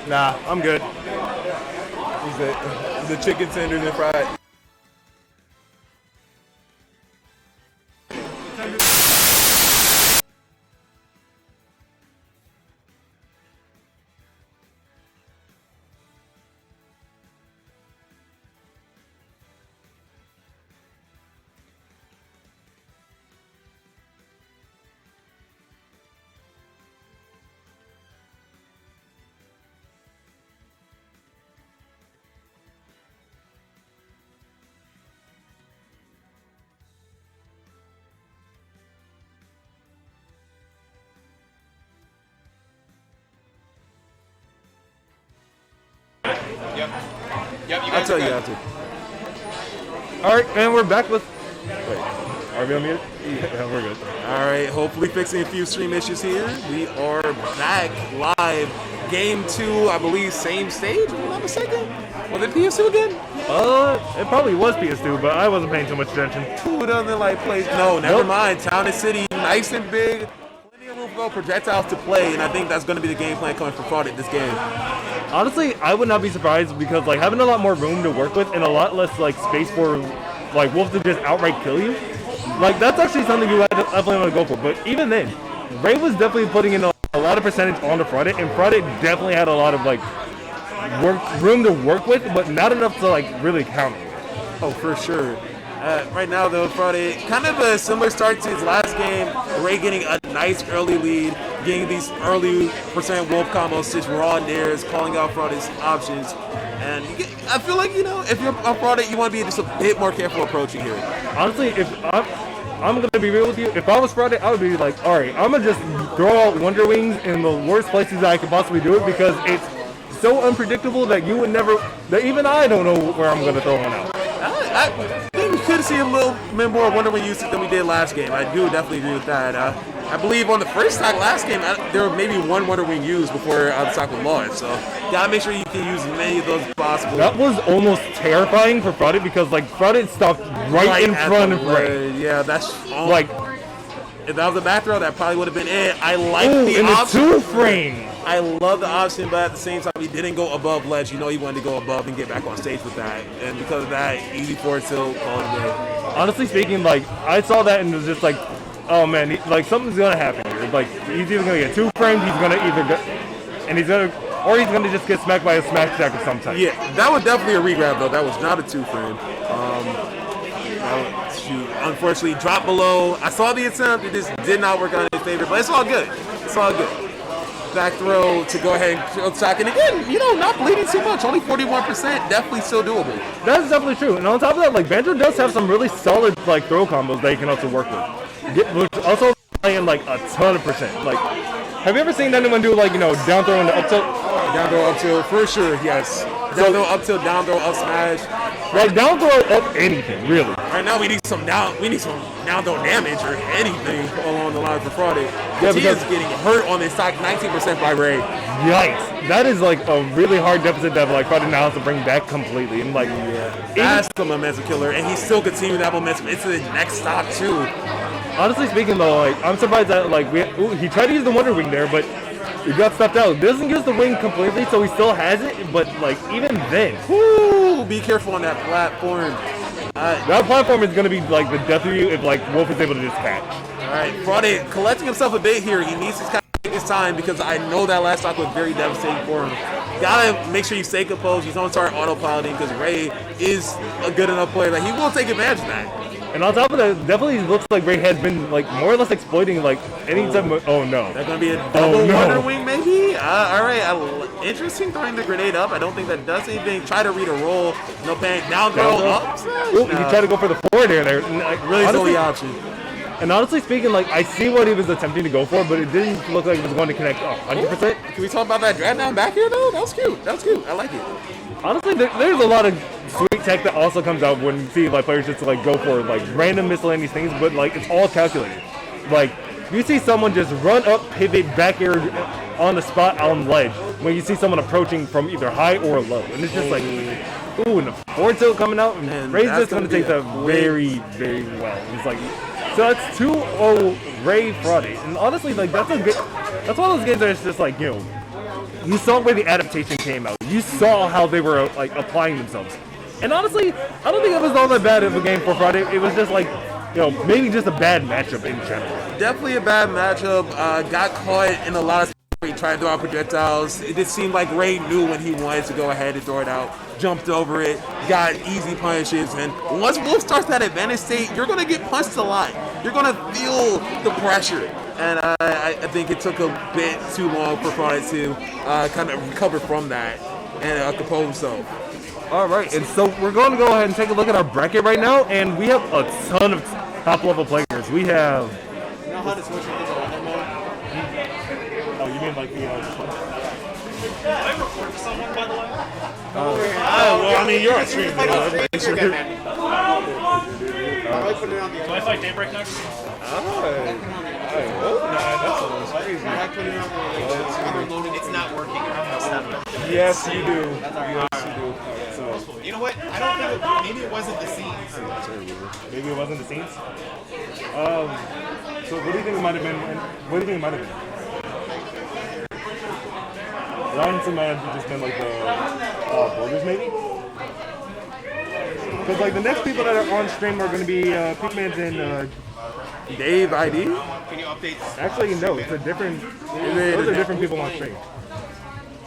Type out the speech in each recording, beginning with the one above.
Nah, I'm good. Is it the chicken tenders and fried? Yep, you I'll guys tell are you good. after. All right, and we're back with. Wait, are we on mute? Yeah, we're good. All right, hopefully fixing a few stream issues here. We are back live. Game 2, I believe, same stage, if I'm not mistaken. Was it PS2 again? It probably was PS2, but I wasn't paying too much attention. Who doesn't like play? No, never mind. Town and City, nice and big. Plenty of room for projectiles to play, and I think that's going to be the game plan coming for fraud at this game. Honestly, I would not be surprised because like having a lot more room to work with and a lot less like space for like Wolf to just outright kill you. Like that's actually something you definitely want to go for. But even then, Ray was definitely putting in a lot of percentage on the Friday, and Friday definitely had a lot of like room to work with, but not enough to like really counter. Oh, for sure. Right now, though, Friday, kind of a similar start to his last game. Ray getting a nice early lead, getting these early percent Wolf combos, just raw nairs, calling out Friday's options. And I feel like, if you're on Friday, you want to be just a bit more careful approaching here. Honestly, if I'm gonna be real with you, if I was Friday, I would be like, all right, I'm gonna just throw out Wonder Wings in the worst places I could possibly do it because it's so unpredictable that you would never, that even I don't know where I'm gonna throw one out. I think we could see a little bit more Wonder Wing usage than we did last game. I do definitely agree with that. I believe on the first time last game, there were maybe one Wonder Wing used before the stock was launched. So, gotta make sure you can use as many of those as possible. That was almost terrifying for Friday because, like, Friday stopped right in front of Ray. Yeah, that's like. If that was a back throw, that probably would have been it. I like the in option. The two frame. I love the option, but at the same time, he didn't go above ledge. He wanted to go above and get back on stage with that. And because of that, easy forward tilt, call it a day. Honestly speaking, like, I saw that and was just like, oh man, something's gonna happen here. Like, he's either gonna get two framed, he's gonna or he's gonna just get smacked by a smash attack of some type. Yeah, that was definitely a regrab though. That was not a two frame. Shoot, unfortunately, dropped below. I saw the attempt. It just did not work out in his favor, but it's all good. It's all good. Back throw to go ahead and kill stock. And again, not bleeding too much. Only 41%. Definitely still doable. That's definitely true. And on top of that, like, Banjo does have some really solid, like, throw combos that you can also work with. Which also playing, like, a ton of percent. Like, have you ever seen anyone do, like, down throw and up tilt? Down throw, up tilt, for sure, yes. Down throw, up tilt, down throw, up smash. Like, down throw, up anything, really. Right now, we need some down throw damage or anything along the line for Friday. Yeah, he is getting hurt on this stock, 19% by Ray. Yikes. That is, like, a really hard deficit that, like, Friday now has to bring back completely. And, like, that's the momentum killer, and he's still continuing that momentum into the next stock, too. Honestly speaking, though, like, I'm surprised that, like, he tried to use the Wonder Wing there, but he got stuffed out. Doesn't use the wing completely, so he still has it, but, like, even then. Woo! Be careful on that platform. That platform is going to be, like, the death of you if, like, Wolf is able to just catch. All right, Friday collecting himself a bit here. He needs to kind of take his time because I know that last stock was very devastating for him. Gotta make sure you stay composed. You don't start autopiloting because Ray is a good enough player that he will take advantage of that. And on top of that, it definitely looks like Ray has been, like, more or less exploiting, like, any type of... Oh, no. That's going to be a double Wonder Wing, maybe? All right. Interesting throwing the grenade up. I don't think that does anything. Try to read a roll. No panic. Down throw, up. He tried to go for the forward air there. Really is the only option. And honestly speaking, like, I see what he was attempting to go for, but it didn't look like it was going to connect 100%. Can we talk about that drag down back here, though? That was cute. I like it. Honestly, there's a lot of sweet tech that also comes out when you see, like, players just, like, go for, like, random miscellaneous things, but, like, it's all calculated. Like, you see someone just run up, pivot, back air on the spot on ledge when you see someone approaching from either high or low. And it's just like, ooh, and the forward tilt coming out, and Ray's just going to take that very, very well. It's like... So that's 2-0 Ray Friday. And honestly, like, that's one of those games that it's just like, You saw where the adaptation came out. You saw how they were like applying themselves. And honestly, I don't think it was all that bad of a game for Friday. It was just like, maybe just a bad matchup in general. Definitely a bad matchup. Got caught in a lot of he tried to throw out projectiles. It just seemed like Ray knew when he wanted to go ahead and throw it out. Jumped over it, got easy punishes, and once Wolf starts that advantage state, you're going to get punched a lot. You're going to feel the pressure. And I think it took a bit too long for Friday to kind of recover from that and compose himself. All right, and so we're going to go ahead and take a look at our bracket right now, and we have a ton of top-level players. We have... You know how to switch into the mode? Oh, you mean like the... I record for someone, by the way. Well, I mean, you're on stream. Do I fight Daybreak next? I hope not. That sounds crazy. It's not working. Yes, you do. Yes, you do. So, You know what? I don't think maybe it wasn't the scenes. Maybe it wasn't the scenes? So what do you think it might have been? What do you think it might have been? Honestly, might have just been like the borders, maybe? Because like the next people that are on stream are going to be Pigmans and Dave ID? Can you update? actually no, it's a different. Those are different people on stream.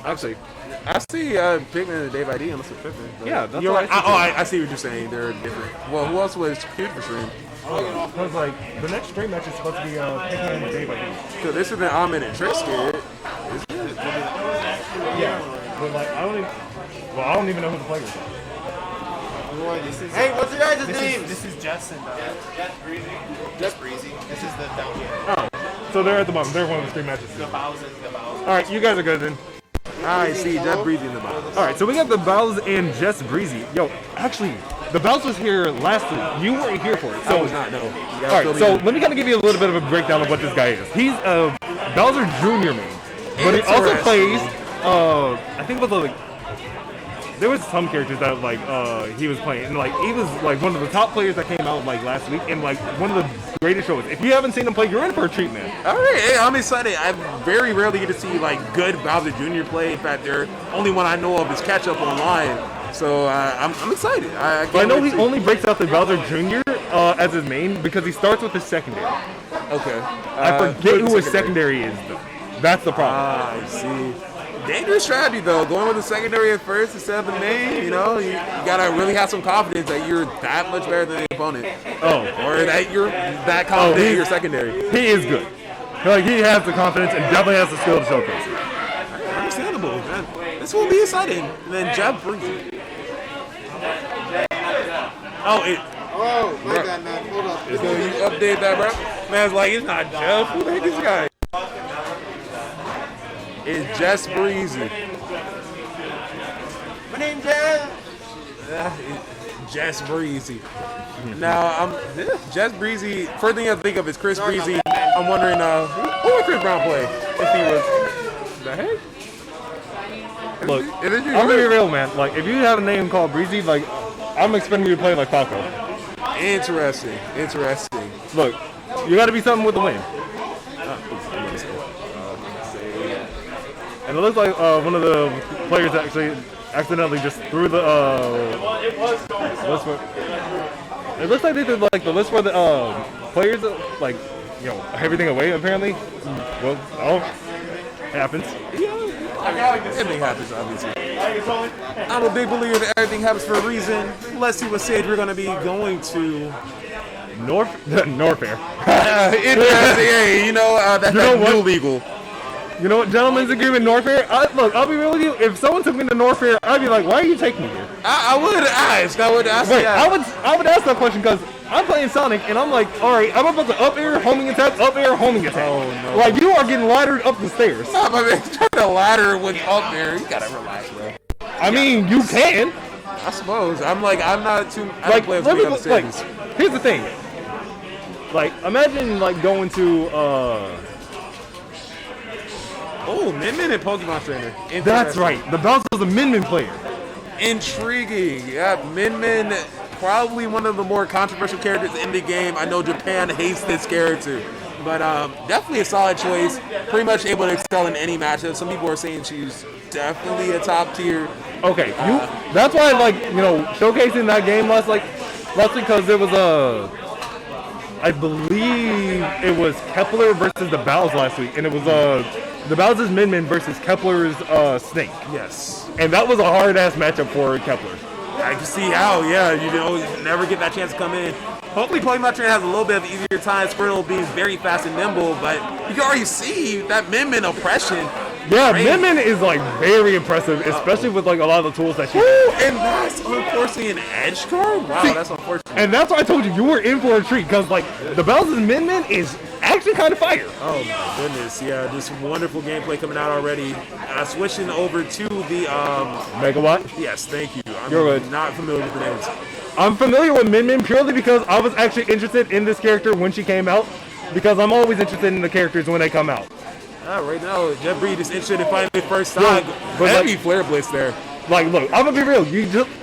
Actually, I see Pigman and Dave ID unless it's different. Yeah, that's you're what right. I see I see what you're saying. They're different. Well, who else was queued for stream? Because like the next stream match is supposed to be Pigman and Dave ID. So this is an Ahmed and Trisket. Yeah, but like I don't even know who the players are. Hey, what's your guys' name? This is Jess and Jess Breezy. This is the down here. Oh, so they're at the bottom. They're one of the stream matches. The Bowser. All right, you guys are good then. I see Jeff Breezy in the box. All right, so we got the Bowls and Jess Breezy. Yo, actually, the Bowls was here last week. You weren't here for it. So, I was not, no. all right, so let me kind of give you a little bit of a breakdown of what this guy is. He's a Bowser Jr. main, but he also plays, I think it was like, there was some characters that like he was playing, and like he was like one of the top players that came out like last week, and like one of the greatest shows. If you haven't seen him play, you're in for a treat, man. All right, hey, I'm excited. I very rarely get to see like good Bowser Jr. play. In fact, the only one I know of is Catch Up Online. So I'm excited. I know he only breaks out the Bowser Jr. As his main because he starts with his secondary. Okay. I forget who his secondary is, though. That's the problem. I see. Dangerous strategy though, going with the secondary at first instead of the main. You gotta really have some confidence that you're that much better than the opponent. Oh, or that you're that confident in your secondary. He is good. Like he has the confidence and definitely has the skill to showcase it. Understandable. This will be exciting. And then Jeff Breezy. Oh, my God, man. Hold up. So you update that, bro? Man's like, it's not Jeff. Who the heck is this guy? It's Jess Breezy. My name's Jess. Jess Breezy. Now, Jess Breezy, first thing I think of is Chris Breezy. I'm wondering, who would Chris Brown play if he was... The heck? Look, I'm gonna be real, man. Like, if you have a name called Breezy, like, I'm expecting you to play like Falco. Interesting. Look, you gotta be something with the win. And it looks like one of the players actually accidentally just threw the list for. It looks like they did like the list for the players, like everything away. Apparently, well, it happens. Everything happens, obviously. I'm a big believer that everything happens for a reason. Let's see what stage we're going to be going to. Norfair. Interesting. That's new legal. You know what, gentlemen's agreement, Norfair? Look, I'll be real with you. If someone took me to Norfair, I'd be like, why are you taking me here? I would ask. Wait, I would ask that question because I'm playing Sonic, and I'm like, all right, I'm about to up air, homing attack, up air, homing attack. Oh, no. Like, you are getting laddered up the stairs. I'm trying to ladder with up there. You gotta relax, bro. I mean, you can. I suppose. I'm not too. I Like, don't let play me, with like, here's the thing. Like, imagine, like, going to, Oh, Min Min and Pokemon Trainer. That's right. The Bowser's a Min Min player. Intriguing. Yeah, Min Min, probably one of the more controversial characters in the game. I know Japan hates this character. But definitely a solid choice. Pretty much able to excel in any matchup. Some people are saying she's definitely a top tier. Okay, that's why I like, showcasing that game last week because it was I believe it was Kepler versus the Bows last week, and it was the Bows' Min versus Kepler's Snake. Yes. And that was a hard-ass matchup for Kepler. I can see how, yeah, you never get that chance to come in. Hopefully Pokemon Trainer has a little bit of an easier time. Squirtle being very fast and nimble, but you can already see that Min oppression. Yeah, Min is like very impressive, especially with like a lot of the tools that she has. And that's unfortunately an edge card? Wow, that's unfortunate. And that's why I told you were in for a treat, because like the Bowser's Min is actually kind of fire. Oh my goodness, yeah, just wonderful gameplay coming out already. Switching over to the Megawatt? Yes, thank you. You're good. Not familiar with the names. I'm familiar with Min purely because I was actually interested in this character when she came out, because I'm always interested in the characters when they come out. Right now, Jet Breed is interested in finding the first stock. Heavy Flare Blitz there. Like, look, I'm gonna be real.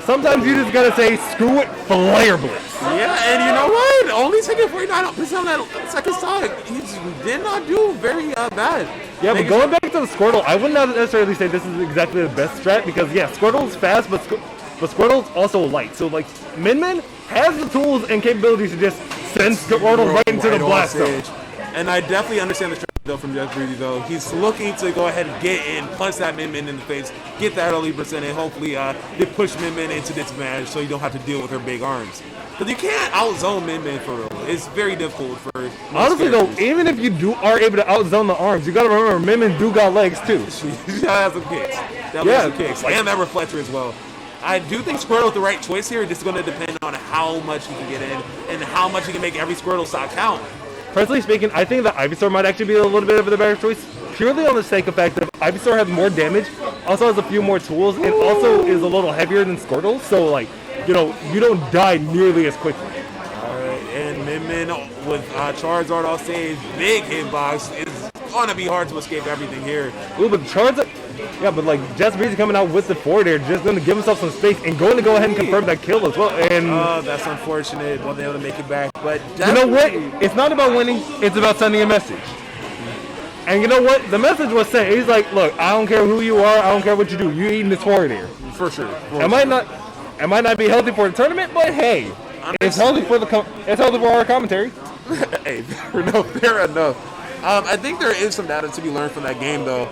Sometimes you just gotta say, screw it, Flare Blitz. Yeah, and you know what? Only taking 49% on that second stock. He did not do very bad. Yeah, but going back to the Squirtle, I would not necessarily say this is exactly the best strat, because yeah, Squirtle's fast, but Squirtle's also light. So like, Min has the tools and capabilities to just send Squirtle right into the blast zone. And I definitely understand the strategy though from Jeff Breedy though. He's looking to go ahead and get in, punch that Min in the face, get that early percent, and hopefully they push Min into disadvantage so you don't have to deal with her big arms. Because you can't outzone Min for real. It's very difficult for honestly though, even if you are able to outzone the arms, you gotta remember Min do got legs too. She has some kicks. Some kicks. And that reflector as well. I do think Squirtle is the right choice here. It's going to depend on how much he can get in and how much he can make every Squirtle stock count. Personally speaking, I think that Ivysaur might actually be a little bit of the better choice, purely on the sake of fact that Ivysaur has more damage, also has a few more tools, and also is a little heavier than Squirtle, so like, you don't die nearly as quickly. Alright, and Min with Charizard off stage, big hitbox, it's going to be hard to escape everything here. Ooh, but Charizard, yeah, but like, Jess Breezy coming out with the forward air, just going to give himself some space and going to go ahead and confirm that kill as well. And that's unfortunate. Wasn't able to make it back. But you know what? It's not about winning. It's about sending a message. And you know what? The message was sent. He's like, look, I don't care who you are. I don't care what you do. You're eating this forward air. For sure. It might not be healthy for the tournament, but hey, it's healthy for our commentary. Hey, fair enough. I think there is some data to be learned from that game, though.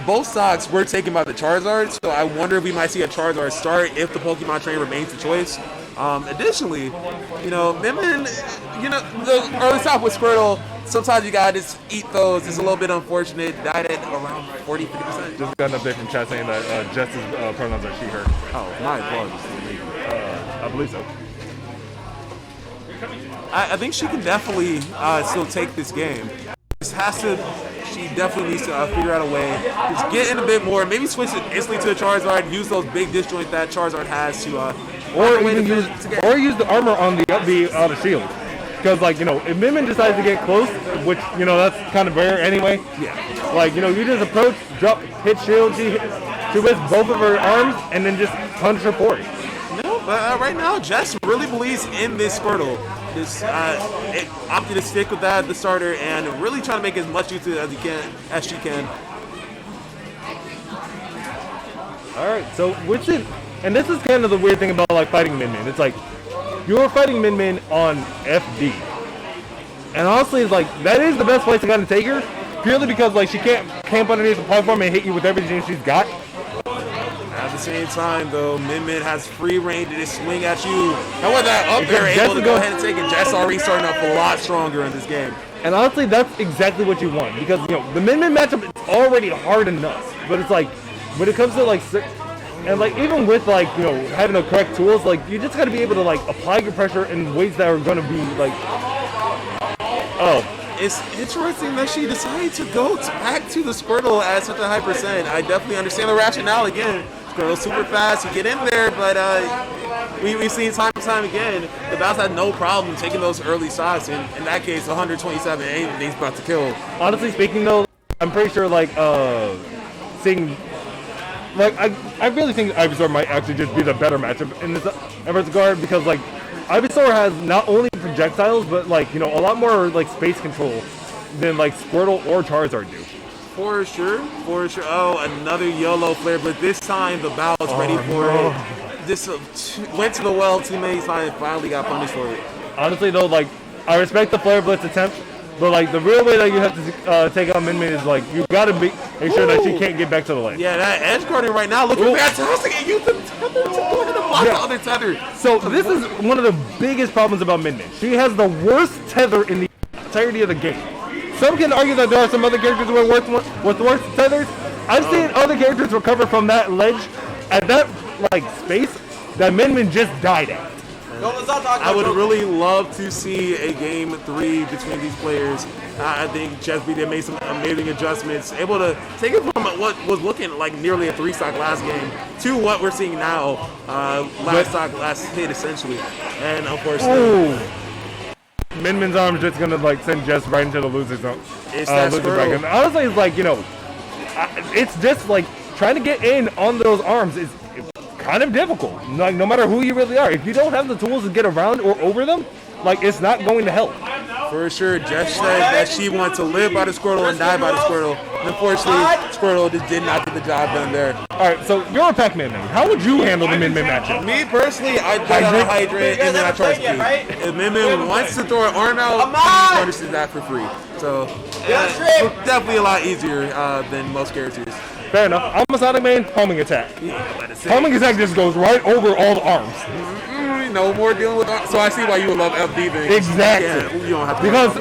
Both stocks were taken by the Charizard, so I wonder if we might see a Charizard start if the Pokemon Trainer remains the choice. Additionally, Min, the early stop with Squirtle, sometimes you gotta just eat those. It's a little bit unfortunate. Died at around 40-50%. Just got an update from chat saying that Jess's pronouns are she, her. Oh, my apologies. I believe so. I think she can definitely still take this game. She definitely needs to figure out a way. Just get in a bit more. Maybe switch it instantly to a Charizard. Use those big disjoints that Charizard has to. Or use the armor on the shield. Because like if Min decides to get close, which that's kind of rare anyway. Yeah. Like you just approach, drop, hit shield. She whips both of her arms and then just punch her forward. No, but right now Jess really believes in this Squirtle. It opted to stick with that, the starter, and really trying to make as much use of it as she can. All right, so and this is kind of the weird thing about like fighting Min. It's like you're fighting Min on FD, and honestly, it's like that is the best place to kind of take her, purely because like she can't camp underneath the platform and hit you with everything she's got. At the same time, though, Min has free reign to just swing at you. And with that up there, able to go ahead and take it. Jess already starting up a lot stronger in this game. And honestly, that's exactly what you want. Because, the Min matchup is already hard enough. But it's like, when it comes to, like, and, like, even with, like, having the correct tools, like, you just got to be able to, like, apply your pressure in ways that are going to be, like, It's interesting that she decided to go back to the Squirtle at such a high percent. I definitely understand the rationale again. Squirtle's super fast, you get in there, but we've seen time and time again, the Bowser had no problem taking those early shots. In that case, 127, and he's about to kill. Honestly speaking, though, I'm pretty sure, like, seeing... Like, I really think Ivysaur might actually just be the better matchup in this regard, because, like, Ivysaur has not only projectiles, but like a lot more like space control than like Squirtle or Charizard do. For sure. Oh, another YOLO flare, but this time the Bow's ready for it. This went to the well too many times and finally got punished for it. Honestly though, like, I respect the flare blitz attempt, but like the real way that you have to take out Min Min is like you gotta make sure that she can't get back to the lane. Yeah, that edge guarding right now looking fantastic, and you can tether to go ahead and block the other tether. So this is one of the biggest problems about Min Min. She has the worst tether in the entirety of the game. Some can argue that there are some other characters with worse tethers. I've seen other characters recover from that ledge at that like space that Min Min just died at. I would really love to see a game 3 between these players. I think Chesby, they made some amazing adjustments, able to take it from what was looking like nearly a 3-stock last game to what we're seeing now, last hit essentially, and unfortunately. Min Min's arm is just gonna like send Jess right into the loser zone. It's that bracket. Honestly, it's like, you know, it's just like trying to get in on those arms is kind of difficult. Like no matter who you really are, if you don't have the tools to get around or over them, like it's not going to help. For sure, Jess said that she wanted to live by the Squirtle and die by the Squirtle. And unfortunately, Squirtle just did not get the job done there. Alright, so you're a Pac-Man man. How would you handle the Min Min matchup? Me personally, I play on a hydrant and then I try to speed. If Min Min wants to throw an arm out, he punishes that for free. So, definitely a lot easier than most characters. Fair enough. I'm a Sonic main, homing attack. Homing attack just goes right over all the arms. No more dealing with. So I see why you would love FD then. Exactly. Yeah, you don't have to because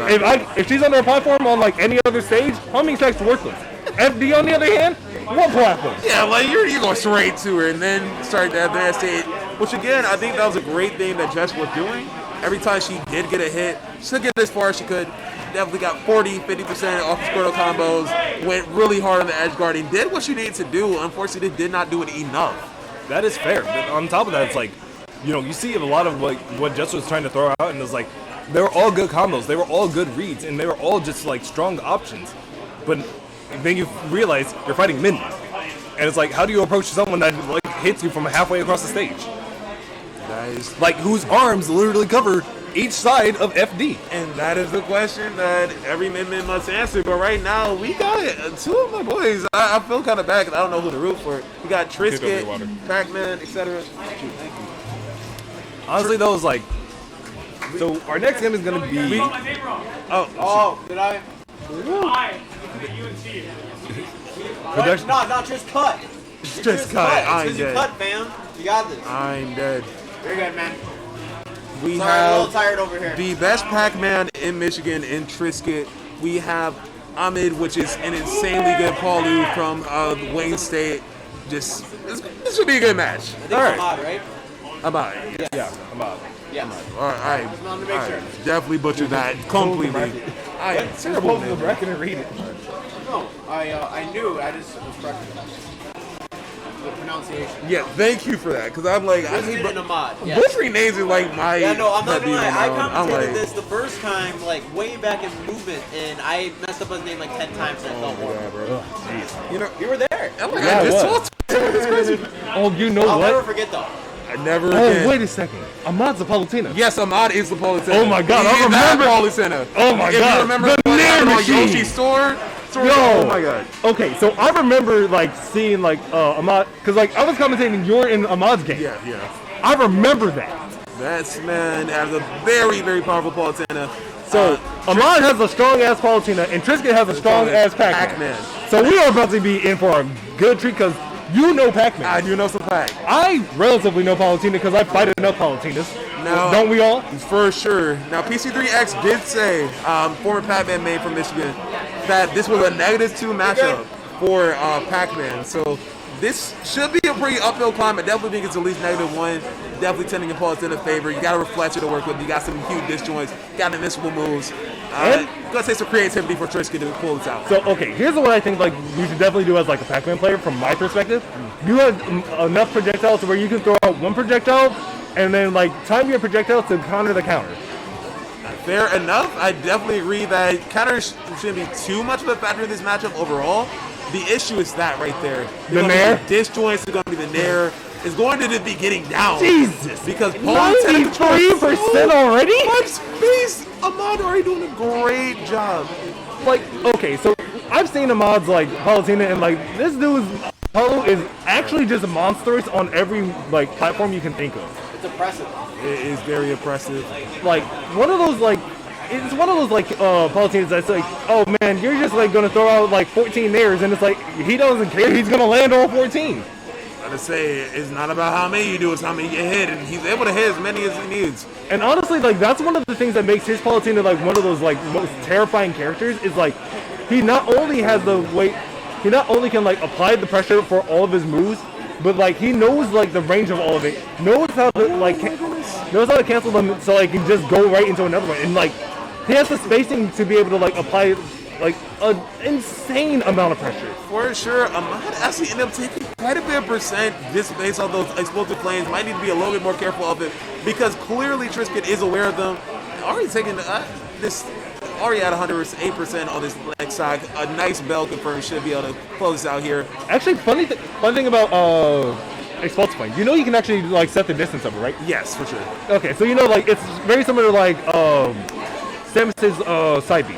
if she's under a platform on like any other stage, homing attack's worthless. FD on the other hand, one platform. Yeah, like you're going straight to her and then start that advanced state. Which again, I think that was a great thing that Jess was doing. Every time she did get a hit, she took it as far as she could. Definitely got 40-50% off Squirtle combos. Went really hard on the edge guarding. Did what she needed to do. Unfortunately, did not do it enough. That is fair. But on top of that, it's like, you know, you see a lot of like what Jess was trying to throw out, and it's like they were all good combos, they were all good reads, and they were all just like strong options. But then you realize you're fighting Min Min, and it's like, how do you approach someone that like hits you from halfway across the stage? Nice. Like whose arms literally cover each side of FD? And that is the question that every Min Min must answer. But right now, we got it. Two of my boys. I feel kind of bad because I don't know who to root for. We got Trisket, Pac-Man, etc. Honestly, though, it's like, so our next game is going to be... did I? No, Tris cut. Tris cut. I'm dead. Cut, fam. You got this. I'm dead. You're good, man. We Sorry, have I'm a little tired over here. the best Pac-Man in Michigan in Trisket. We have Ahmed, which is an insanely good Paulu from Wayne State. This should be a good match. I think Ahmad, right? Ahmad. Yeah, I'm out. Yeah. All right. Just wanted to make sure. Definitely butchered that completely. I am terrible. the bracket and read it. No, I knew. I just was correcting the pronunciation. Yeah, thank you for that. Because I'm like, I hate Trisket and Ahmad. Yeah. butchering names is like my. Yeah, no, I'm not pet gonna lie. peeve I on my own. I'm commentated like, this the first time, like way back in movement, and I messed up his name like 10 times. And I felt horrible. you know, You were there. I'm like, Yeah, I just what? saw it's crazy. Oh, you know I'll never what? forget though. I never. Oh, again. wait a second. Ahmad's a Palutina. Yes, Ahmad is the Politena. Oh my God, I He is remember- that Politena. Oh my If God, you remember the what Nair happened on machine. Yoshi's store. Yo. Oh my God. Okay, so I remember like seeing like Ahmad, because like I was commentating you're in Ahmad's game. Yeah. I remember that. That man has a very, very powerful Politena. So Ahmad has a strong ass Palutina and Trisket has a strong ass Pac-Man. So we are about to be in for a good treat because you know Pac-Man. I do know some fact. I relatively know Palutina because I fight enough Palutinas. Now, Don't we all? For sure. Now, PC3X did say, former Pac-Man main from Michigan, that this was a -2 matchup for Pac-Man. So this should be a pretty uphill climb. I definitely think it's at least -1. Definitely tending in Paul's favor. You got a reflection to work with. You got some huge disjoints. Got invincible moves. Gonna take some creativity for Trisket to pull this out. So okay, here's what I think like you should definitely do as like a Pac-Man player from my perspective. You have enough projectiles to where you can throw out one projectile and then like time your projectiles to counter the counter. Fair enough. I definitely agree that counters shouldn't be too much of a factor in this matchup overall. The issue is that right there. The Nair? Disjoints is going to be the Nair. It's going to be getting down. Jesus! Because Paul's 93% already? much space. Ahmad already doing a great job. like, okay, so I've seen the mods like Palutena, and like this dude's Palo is actually just monstrous on every like platform you can think of. It's oppressive. It is very oppressive. Like one of those like. It's one of those like Palutenas that's like, oh man, you're just like gonna throw out like 14 nairs, and it's like he doesn't care. He's gonna land all 14. To say it's not about how many you do, it's how many you hit, and he's able to hit as many as he needs. And honestly, like that's one of the things that makes his Palutena like one of those like most terrifying characters. Is like he not only has the weight, he not only can like apply the pressure for all of his moves, but like he knows like the range of all of it, knows how to like knows how to cancel them, so like he can just go right into another one, and like he has the spacing to be able to like apply like an insane amount of pressure. For sure, Ahmad actually ended up taking quite a bit of percent just based on those explosive flames. Might need to be a little bit more careful of it because clearly Trisket is aware of them. Already taking this, already at 108% on this next side. A nice bell confirmed, should be able to close this out here. Actually, fun thing about explosive flame. You know you can actually like set the distance of it, right? Yes, for sure. Okay, so you know like it's very similar to like Samus's side beat.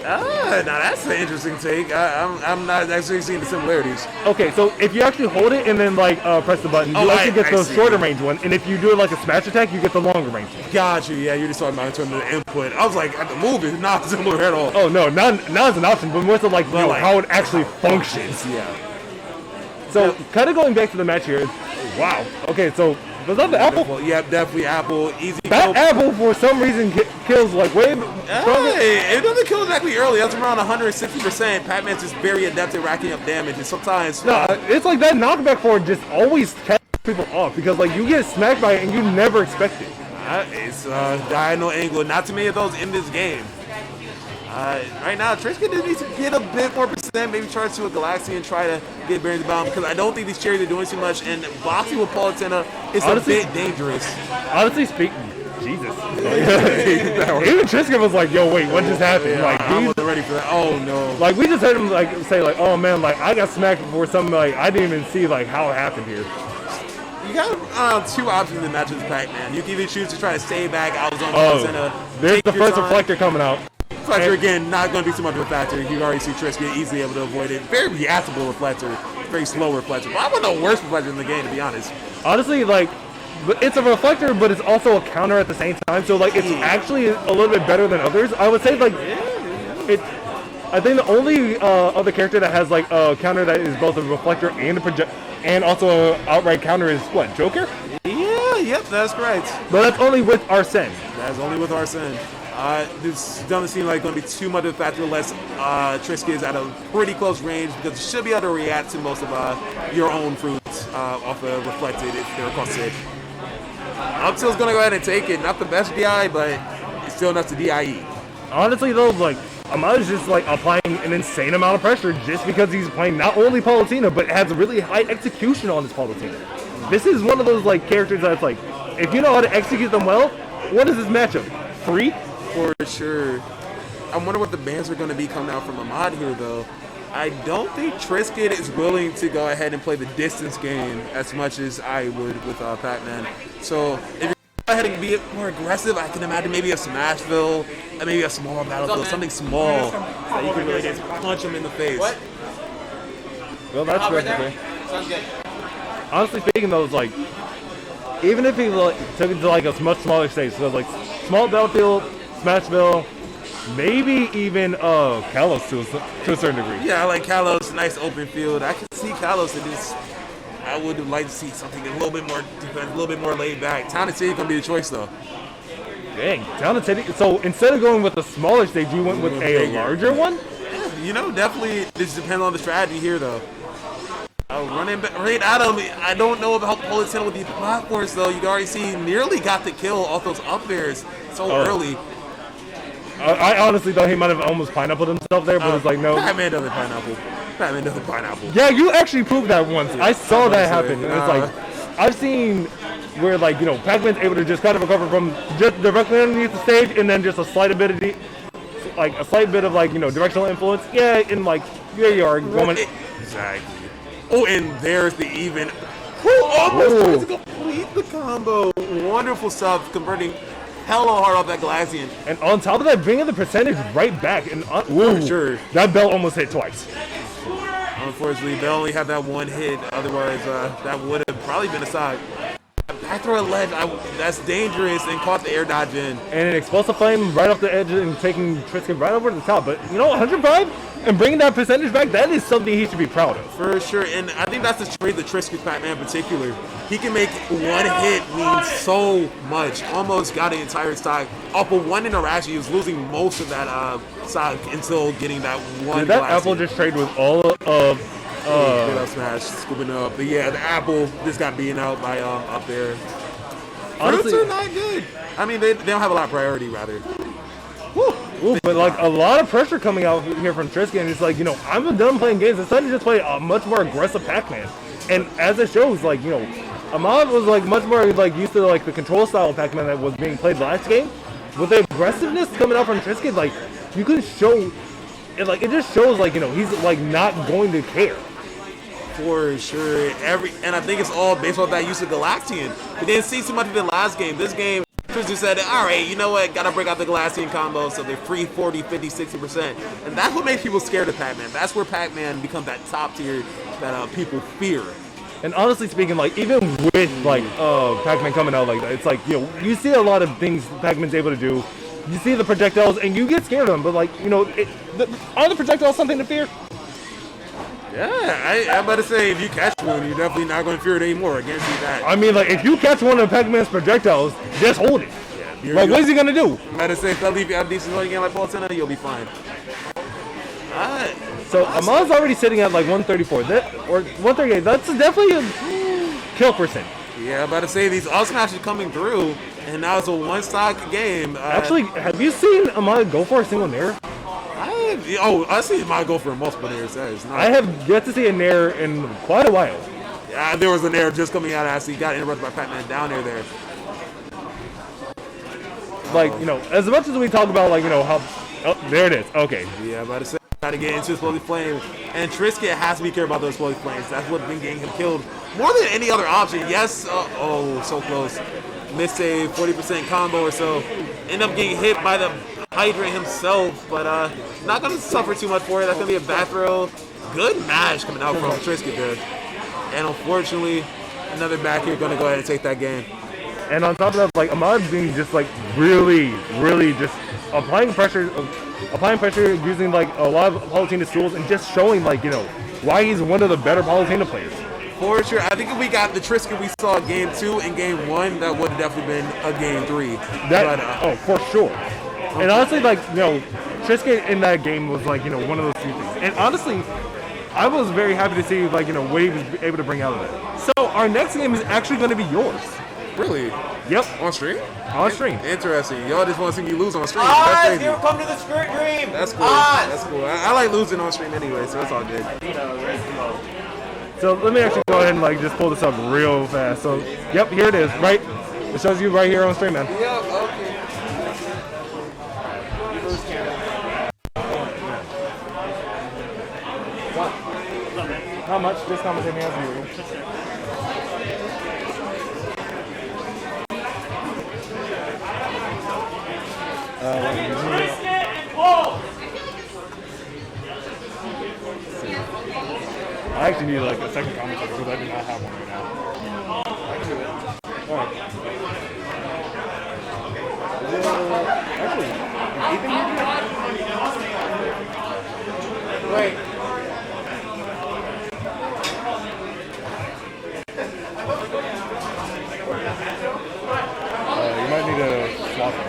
Now that's an interesting take. I'm not actually seeing the similarities. Okay, so if you actually hold it and then like press the button, you actually get the shorter range one, and if you do it like a smash attack, you get the longer range one. Got you. Yeah, you're just talking about in terms of the input. I was like, at the move is not similar at all. Oh no, not as an option, but more so like, like how it actually functions. Yeah. So kind of going back to the match here. Wow. Okay, so was that the apple? Well, yeah, definitely apple. Easy. That apple for some reason kills like way stronger. Hey, it doesn't kill exactly early. That's around 160%. Pac-Man's just very adept at racking up damage, and sometimes No, it's like that knockback forward just always catches people off because like you get smacked by it and you never expect it. It's diagonal angle. Not too many of those in this game. Right now, Trisket just needs to get a bit more percent, maybe charge to a Galaxy and try to get bearings bound because I don't think these cherries are doing too much, and boxing with Palutena is honestly a bit dangerous. Honestly speaking, Jesus. Even Trisket was like, yo, wait, what just happened? Yeah, like, I wasn't ready for that. Oh, no. Like, we just heard him like say, like, oh man, like, I got smacked before something, like, I didn't even see, like, how it happened here. You got two options in matches with Pac-Man. You can either choose to try to stay back out zone Palutena. There's the first reflector coming out. Reflector, again, not going to be too much of a factor. You already see Trisket easily able to avoid it. Very reactable reflector. Very slow reflector. But I want the worst reflector in the game, to be honest. Honestly, like, it's a reflector, but it's also a counter at the same time. So, like, it's actually a little bit better than others. I would say, like, I think the only other character that has, like, a counter that is both a reflector and a project, and also an outright counter is, what, Joker? Yeah, yep, that's correct. But that's only with Arsene. That's only with Arsene. This doesn't seem like going to be too much of a factor unless Trisket is at a pretty close range because you should be able to react to most of your own fruits off of reflected if they're across the edge. Up tilt's going to go ahead and take it. Not the best DI, but it's still enough to DIE. Honestly, though, like, Ahmad is just, like, applying an insane amount of pressure just because he's playing not only Palutena, but has a really high execution on his Palutena. This is one of those, like, characters that's, like, if you know how to execute them well, what is this matchup? 3? For sure. I wonder what the bans are going to be coming out from Ahmad here, though. I don't think Trisket is willing to go ahead and play the distance game as much as I would with Pac-Man. So if you're go ahead and be more aggressive, I can imagine maybe a Smashville, maybe a small Battlefield, something small that you can really just punch him in the face. What? Well, that's great. Okay. Sounds good. Honestly speaking, though, it's like, even if he like, took it to like a much smaller stage, so like small Battlefield, Smashville, maybe even Kalos to a certain degree. Yeah, I like Kalos, nice open field. I can see Kalos in this. I would like to see something a little bit more defense, a little bit more laid back. Town and City gonna be the choice though. Dang, Town and City. So instead of going with a smaller stage, you went with a larger one? Yeah, you know, definitely this depends on the strategy here though. Running right at him. I don't know about Palutena with these platforms though. You can already see nearly got the kill off those up airs so early. I honestly thought he might have almost pineappled himself there, but it's like, no. Batman doesn't pineapple. Batman doesn't pineapple. Yeah, you actually proved that once. I saw that happen. And it's like, I've seen where, like, you know, Pac-Man's able to just kind of recover from just directly underneath the stage and then just a slight bit of, like, you know, directional influence. Yeah, and, like, there you are. Going. Exactly. Oh, and there's the even. Who almost tries to complete the combo. Wonderful stuff, converting hella hard off that Galaxian. And on top of that, bringing the percentage right back. And Sure. That bell almost hit twice. Unfortunately, they only had that one hit. Otherwise, that would have probably been a side. Back throw a ledge, that's dangerous, and caught the air dodge in. And an explosive flame right off the edge and taking Tristan right over the top. But, 105 and bringing that percentage back, that is something he should be proud of. For sure, and I think that's the trait of Triscuit's Pac-Man in particular. He can make one hit mean so much. Almost got an entire stock. Off of one interaction, he was losing most of that stock until getting that one. Did that apple just trade with all of... Smash scooping up. But yeah, the apple just got beaten out by up there. Honestly, Fruits are not good. I mean, they don't have a lot of priority, rather. Ooh, but like a lot of pressure coming out here from Tristan. It's like, I'm done playing games. It's time to just play a much more aggressive Pac-Man. And as it shows, like, Ahmad was like much more like used to like the control style of Pac-Man that was being played last game. With the aggressiveness coming out from Tristan, like you can show it, like it just shows like he's like not going to care. For sure. And I think it's all based off that use of Galaxian. We didn't see too much of it last game. This game, Tristan said, all right, you know what, gotta break out the Galaxian combo, so they're free 40, 50, 60%. And that's what makes people scared of Pac-Man. That's where Pac-Man becomes that top tier that people fear. And honestly speaking, like even with like Pac-Man coming out like that, it's like you see a lot of things Pac-Man's able to do. You see the projectiles and you get scared of them, but like are the projectiles something to fear? Yeah, I'm about to say, if you catch one, you're definitely not going to fear it anymore. I guarantee that. I mean, like, if you catch one of Pac-Man's projectiles, just hold it. Yeah, like, what is he going to do? I'm about to say, if they'll leave you out decent running game like Paul Senna, you'll be fine. Alright. So, Ahmad's already sitting at, like, 134. Or 138. That's definitely a kill percent. Yeah, I'm about to say, these OAKSMASH are coming through, and now it's a one-stock game. Actually, have you seen Ahmad go for a single nair? I see Ahmad go for multiple nairs. I have yet to see a nair in quite a while. Yeah, there was a nair just coming out after he got interrupted by Pac-Man down there. Like, as much as we talk about, like, how... Oh, there it is. Okay. Yeah, I'm about to say, got to get into Explosive Flame. And Triscuit has to be careful about those Explosive Flames. That's what's been getting him killed more than any other option. Yes, so close. Miss a 40% combo or so. End up getting hit by the Hydrant himself, but not going to suffer too much for it. That's going to be a back throw. Good mash coming out from Triscuit there. And unfortunately, another back here going to go ahead and take that game. And on top of that, like, Ahmad's being just, like, really, really just applying pressure using, like, a lot of Palutena's tools and just showing, like, why he's one of the better Palutena players. For sure. I think if we got the Triscuit we saw in Game 2 and Game 1, that would have definitely been a Game 3. For sure. And honestly, like, Triscuit in that game was, like, one of those few things. And honestly, I was very happy to see, like, what he was able to bring out of it. So, our next game is actually going to be yours. Really? Yep. On stream? On stream. Interesting. Y'all just want to see me lose on stream. Odds, here come to the Skirt Dream. That's cool. Odds. That's cool. I like losing on stream anyway, so it's all good. So, let me actually go ahead and, like, just pull this up real fast. So, yep, here it is, right? It shows you right here on stream, man. Yep, okay. How much this commentating has you? I actually need like a second commentator because I do not have one right now. Alright. Actually, Ethan here? Wait. You might need to swap them.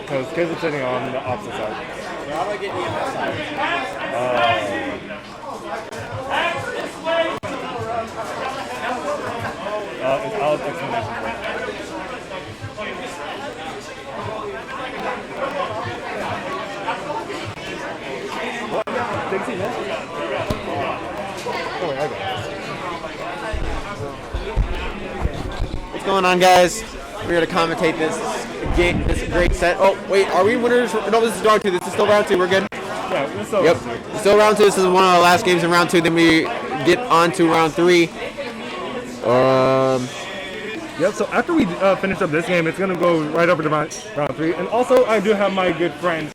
Because kids are sitting on the opposite side. How do I get you on that side? It's Alex explanation. What? Take a seat, man. Oh, wait, I got it. What's going on, guys? We're here to commentate this game. This great set. Oh, wait, are we winners? No, this is round 2. This is still round 2. We're good. Yeah, this is so Yep. Still round 2. This is one of the last games in round 2. Then we get on to round 3. Yep, so after we finish up this game, it's going to go right over to round 3. And also, I do have my good friend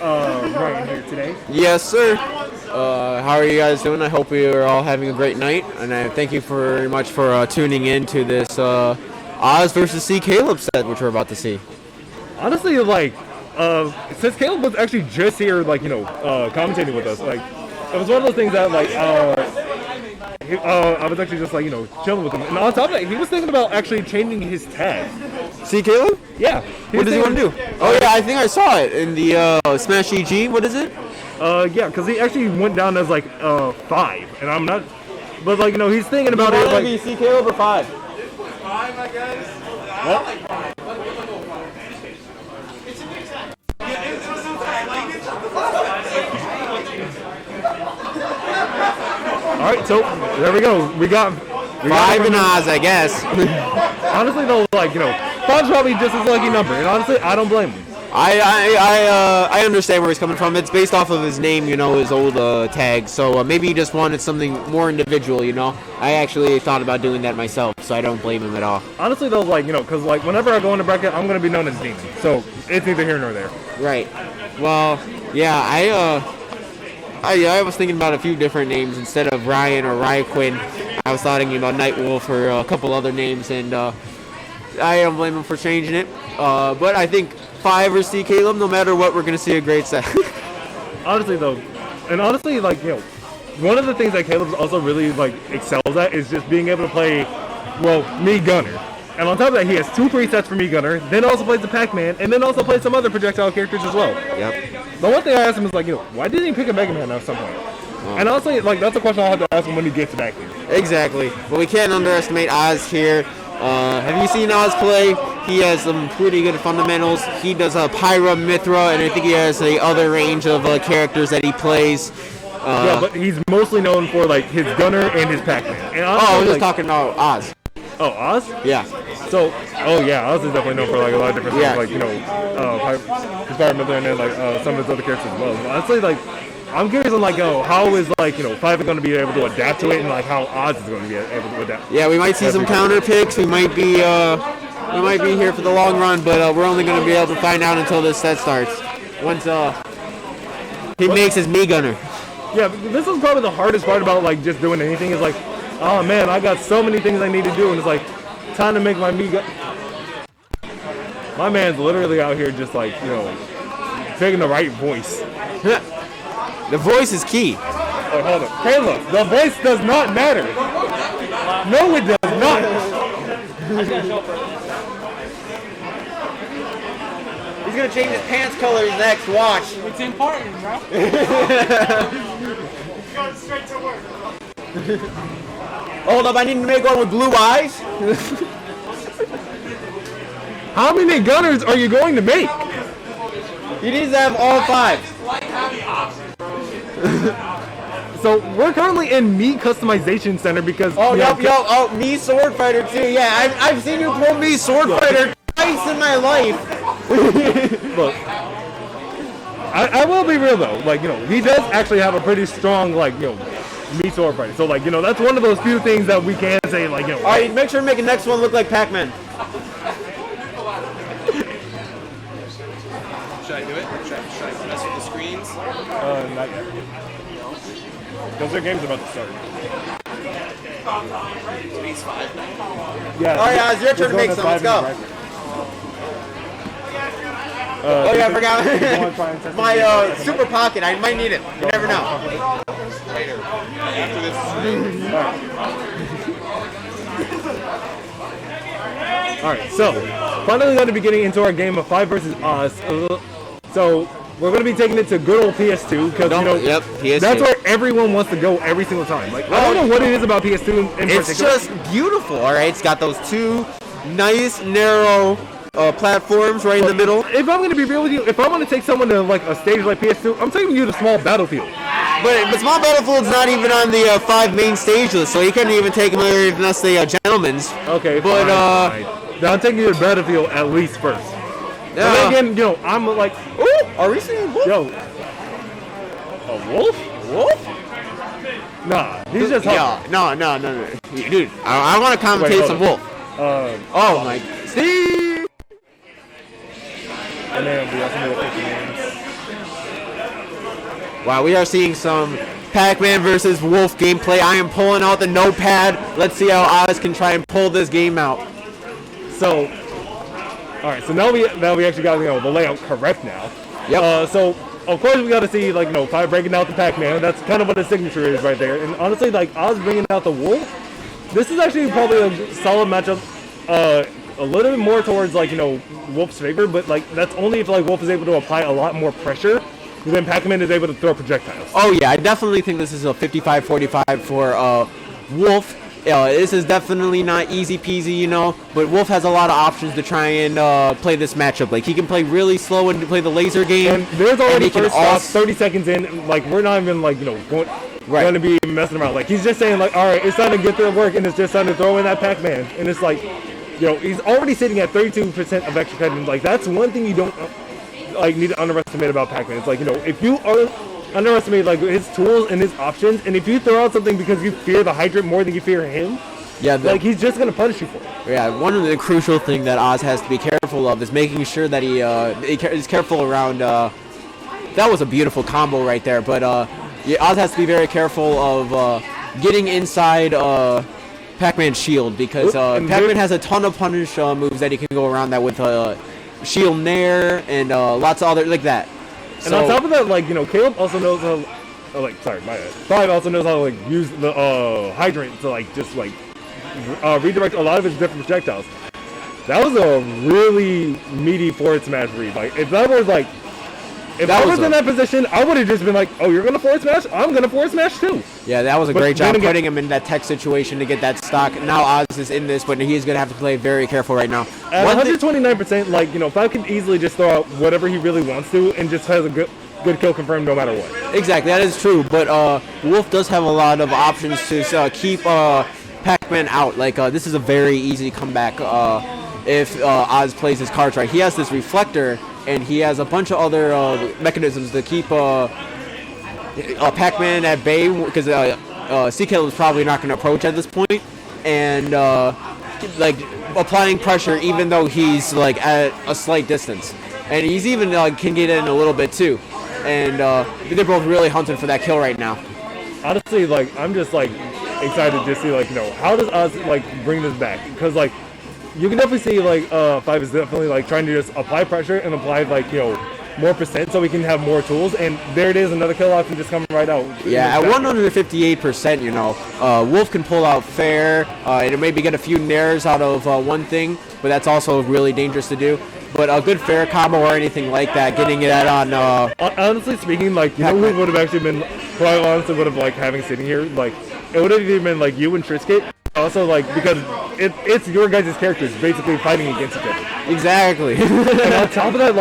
Ryan here today. Yes, sir. How are you guys doing? I hope you're all having a great night. And I thank you very much for tuning in to this Oz versus C. Caleb set, which we're about to see. Honestly, like, since Caleb was actually just here, like, commentating with us, like, it was one of those things that, like, I was actually just, like, chilling with him. And on top of that, he was thinking about actually changing his tag. C. Caleb? Yeah. What does he want to do? Oh, yeah, I think I saw it in the Smash EG. What is it? Yeah, because he actually went down as, like, 5. And I'm not, but, like, he's thinking about it, like. Be C. Caleb or 5? 5, I guess. What? All right, so there we go. We got 5 and Oz, I guess. Honestly, though, like, 5's probably just as lucky number, and honestly, I don't blame him. I understand where he's coming from. It's based off of his name, his old tag. So maybe he just wanted something more individual, I actually thought about doing that myself, so I don't blame him at all. Honestly, though, like, because, like, whenever I go into bracket, I'm going to be known as Demon. So it's neither here nor there. Right. Well, yeah, I was thinking about a few different names instead of Ryan or Ryquin. I was thinking about Nightwolf or a couple other names, and I don't blame him for changing it. But I think 5 or C. Caleb, no matter what, we're going to see a great set. Honestly, though, and honestly, like, one of the things that Caleb's also really, like, excels at is just being able to play, well, me Gunner. And on top of that, he has 2 presets for me Gunner, then also plays the Pac-Man, and then also plays some other projectile characters as well. Yep. The one thing I asked him is, like, why didn't he pick a Mega Man at some point? And honestly, like, that's a question I'll have to ask him when he gets back here. Exactly. But we can't underestimate Oz here. Have you seen Oz play? He has some pretty good fundamentals. He does a Pyra, Mithra, and I think he has a other range of characters that he plays. Yeah, but he's mostly known for, like, his Gunner and his Pac-Man. And honestly, I was just talking about Oz. Oh, Oz? Yeah. So, yeah, Oz is definitely known for, like, a lot of different things, like, his Pyra, Mithra, and then, like, some of his other characters as well. But honestly, like, I'm curious on, like, how is, like, 5 going to be able to adapt to it, and, like, how Oz is going to be able to adapt. Yeah, we might see some counter picks. We might be here for the long run, but we're only going to be able to find out until this set starts. Once he makes his me Gunner. Yeah, this is probably the hardest part about, like, just doing anything is, like, oh, man, I got so many things I need to do, and it's, like, time to make my me Gunner. My man's literally out here just, like, taking the right voice. The voice is key. Oh, hold on. Caleb, the voice does not matter. No, it does not. He's going to change his pants color next. Watch. It's important, bro. Going straight to work. Hold up, I need to make one with blue eyes. How many Gunners are you going to make? He needs to have all 5. So we're currently in Me Customization Center because me Sword Fighter too. Yeah, I've seen you pull me Sword Fighter twice in my life. Look, I will be real though. Like, he does actually have a pretty strong, like, Me Sword Fighter. So, like, that's one of those few things that we can say, like, All right, make sure to make the next one look like Pac-Man. Should I do it? Should I mess with the screens? Not yet. Because their game's about to start. Base 5 now. Yeah. All right, it's your turn to make some. Let's go. Oh yeah, I forgot. My super pocket. I might need it. You never know. Later. After this. Alright, so finally going to be getting into our game of 5 versus Oz. So we're going to be taking it to good old PS2 because PS2. That's where everyone wants to go every single time. Like, I don't know what it is about PS2 in particular. It's just beautiful. All right, it's got those 2 nice narrow platforms right in the middle. If I'm going to be real with you, if I want to take someone to, like, a stage like PS2, I'm taking you to Small Battlefield. But Small Battlefield's not even on the 5 main stage list, so you couldn't even take them unless they gentlemen's. Okay, but fine. Now I'm taking you to Battlefield at least first. Yeah. But again, I'm like, ooh, are we seeing wolf? Yo, a wolf? Wolf? Nah, he's just No, dude, I want to commentate some wolf. Oh my. See? And then we also know the names. Wow, we are seeing some Pac-Man versus Wolf gameplay. I am pulling out the notepad. Let's see how Oz can try and pull this game out. So, all right. So now we actually got the layout correct now. Yep. So of course we got to see 5 breaking out the Pac-Man. That's kind of what his signature is right there. And honestly, Oz bringing out the Wolf. This is actually probably a solid matchup. A little bit more towards Wolf's favor, but that's only if Wolf is able to apply a lot more pressure. Then Pac-Man is able to throw projectiles. Oh yeah, I definitely think this is a 55-45 for Wolf. This is definitely not easy peasy, but Wolf has a lot of options to try and play this matchup. He can play really slow and play the laser game. And there's already first off, 30 seconds in, we're not even going to be messing around. He's just saying all right, it's time to get to work, and it's just time to throw in that Pac-Man. And it's he's already sitting at 32% of extra credit. That's one thing you don't need to underestimate about Pac-Man. It's if you underestimate his tools and his options, and if you throw out something because you fear the hydrant more than you fear him, he's just gonna punish you for it. Yeah, one of the crucial thing that Oz has to be careful of is making sure that he is careful around. That was a beautiful combo right there, but Oz has to be very careful of getting inside Pac-Man's shield because Pac-Man has a ton of punish moves that he can go around that with shield nair and lots of other like that. And on top of that, Caleb also knows how. Five also knows how to use the hydrant to redirect a lot of his different projectiles. That was a really meaty forward smash read. If I was in that position, I would have just been oh, you're gonna forward smash? I'm gonna forward smash too. Yeah, that was a great job putting him in that tech situation to get that stock. Now Oz is in this, but he's gonna have to play very careful right now. At 129%, Five can easily just throw out whatever he really wants to, and just has a good kill confirmed no matter what. Exactly, that is true. But Wolf does have a lot of options to keep Pac-Man out. This is a very easy comeback if Oz plays his cards right. He has this reflector, and he has a bunch of other mechanisms to keep Pac-Man at bay because CKL is probably not going to approach at this point, and applying pressure even though he's at a slight distance, and he's even can get in a little bit too, and they're both really hunting for that kill right now. Honestly, I'm just excited to see how does Oz bring this back, because you can definitely see Five is definitely trying to just apply pressure and apply more percent so we can have more tools, and there it is, another kill option just coming right out. Yeah, at 158%, Wolf can pull out fair and maybe get a few nairs out of one thing, but that's also really dangerous to do. But a good fair combo or anything like that, getting it on. Honestly speaking, who would have actually been quite honestly would have having sitting here, it would have even been you and Trisket. Also, because it's your guys' characters basically fighting against each other. Exactly. And on top of that,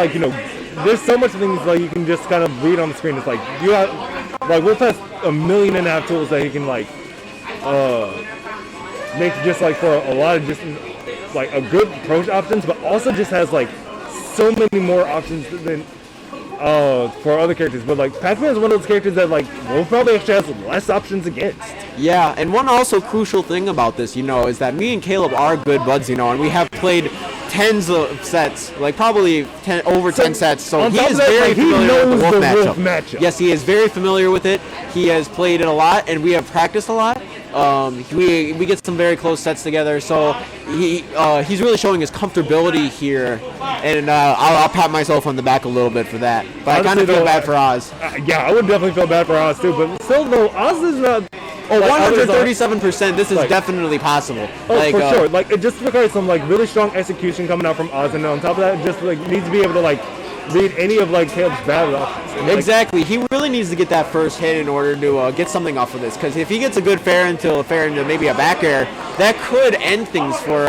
there's so much things you can just kind of read on the screen. It's you have Wolf has 1.5 million tools that he can make just for a lot of just a good approach options, but also just has so many more options than for other characters. But Pac-Man is one of those characters that Wolf probably actually has less options against. Yeah, and one also crucial thing about this, is that me and Caleb are good buds, and we have played tens of sets, probably 10 sets. So he is very familiar with the Wolf matchup. Yes, he is very familiar with it. He has played it a lot, and we have practiced a lot. We get some very close sets together, so he's really showing his comfortability here, and I'll pat myself on the back a little bit for that. But honestly, I kind of feel bad for Oz. Yeah, I would definitely feel bad for Oz too, but still though, Oz is not. 137%. This is definitely possible. Oh, for sure. It just requires some really strong execution coming out from Oz, and on top of that, it just needs to be able to read any of Caleb's bad options. And, exactly. He really needs to get that first hit in order to get something off of this. Because if he gets a good fair into maybe a back air, that could end things for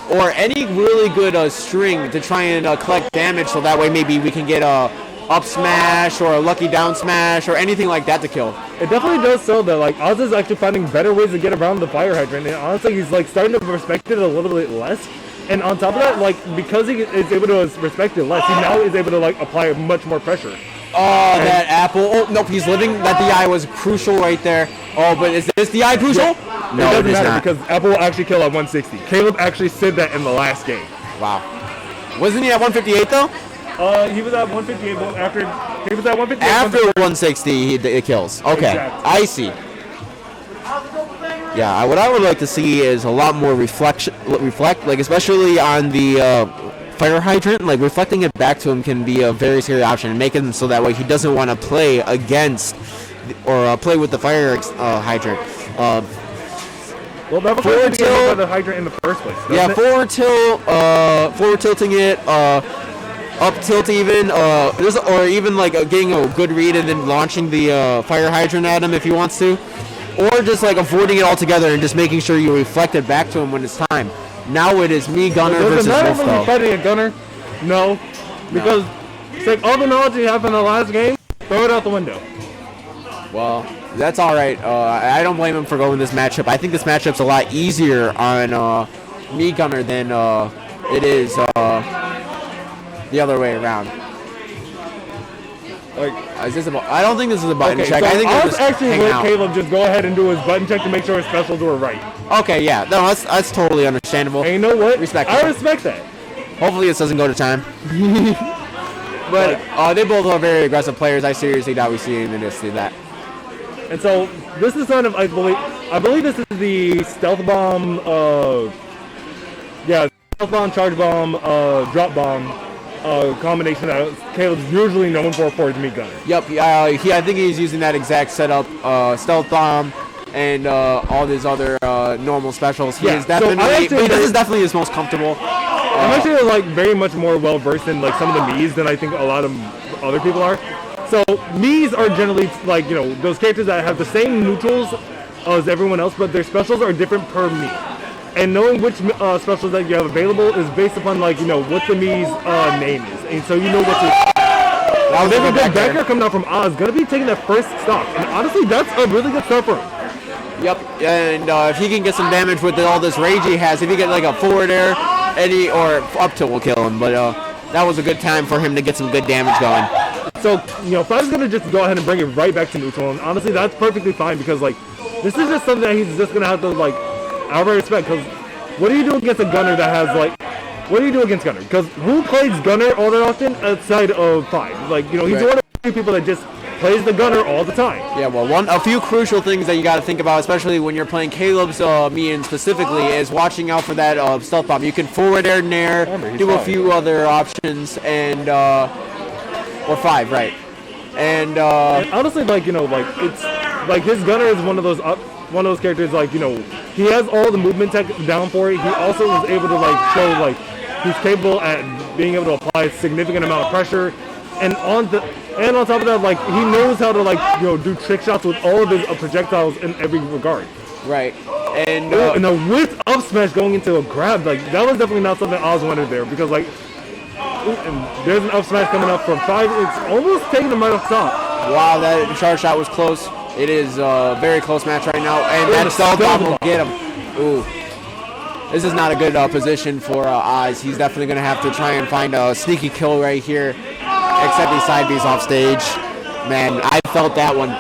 or any really good string to try and collect damage. So that way maybe we can get a up smash or a lucky down smash or anything like that to kill. It definitely does so that Oz is actually finding better ways to get around the fire hydrant, and honestly he's starting to respect it a little bit less. And on top of that, because he is able to respect it less, he now is able to apply much more pressure. Oh, that apple. Oh, nope, he's living. That DI was crucial right there. Oh, but is this DI crucial? No, it it doesn't is matter not. because Apple will actually kill at 160. Caleb actually said that in the last game. Wow. Wasn't he at 158 though? He was at 158 after he was at 158. After 160, it kills. Okay, Exactly. I see. Yeah, what I would like to see is a lot more reflect, like especially on the fire hydrant. Like reflecting it back to him can be a very scary option, and make him so that way he doesn't want to play against or play with the fire hydrant. Well, that was forward tilt, the hydrant in the first place. yeah, It? forward tilting it, up tilt even, or even like getting a good read and then launching the fire hydrant at him if he wants to, or just like avoiding it altogether and just making sure you reflect it back to him when it's time. Now it is me, Gunner, versus Not Wolf. really fighting a Gunner. No, because it's like all the knowledge you have in the last game, throw it out the window. Well, that's all right. I don't blame him for going this matchup. I think this matchup's a lot easier on me, Gunner, than it is the other way around. Like, Is this I don't think this is a button okay, check. so I think I they're was just actually hanging let out. Caleb just go ahead and do his button check to make sure his specials were right. Okay, yeah. No, that's totally understandable. And you know what? Respect I it. respect that. Hopefully this doesn't go to time. But they both are very aggressive players. I seriously doubt we see them just do that. And so this is kind of, I believe this is the stealth bomb, stealth bomb, charge bomb, drop bomb combination that Caleb's usually known for his meat gunner. Yep. I think he's using that exact setup, stealth bomb, and all these other normal specials. He Yeah, is so definitely, but this is definitely his most comfortable. I'm actually like very much more well versed in like some of the Mii's than I think a lot of other people are. So Mii's are generally like, you know, those characters that have the same neutrals as everyone else, but their specials are different per Mii. And knowing which specials that you have available is based upon like, you know, what the Mii's name is, and so you know what to. Now, there's a good backer coming out from Oz, gonna be taking that first stock, and honestly, that's a really good start for him. Yep, and if he can get some damage with all this rage he has, if he get like a forward air, or up tilt will kill him. But that was a good time for him to get some good damage going. So, you know, Five's gonna just go ahead and bring it right back to neutral, and honestly, that's perfectly fine because like, this is just something that he's just gonna have to like, outright respect. Because what do you do against a gunner that has like, what do you do against gunner? Because who plays gunner all that often outside of Five? Like, you know, he's one of the few people that just plays the gunner all the time. Yeah, well, a few crucial things that you got to think about, especially when you're playing Caleb's Mian specifically, is watching out for that stealth bomb. You can forward air nair, do a few other options, and or Five, right? And honestly, like, you know, like it's like his gunner is one of those characters, like, you know, he has all the movement tech down for it. He also was able to like show like he's capable at being able to apply a significant amount of pressure, and on top of that, like, he knows how to like, you know, do trick shots with all of his projectiles in every regard. right, and And the width up smash going into a grab, like, that was definitely not something Oz wanted there, because like, and there's an up smash coming up from Five. It's almost taking him right off top. wow, that charge shot was close. It is a very close match right now, and that stealth bomb will get him. Ooh. This is not a good position for Oz. He's definitely going to have to try and find a sneaky kill right here, except he side B's off stage. Man, I felt that one.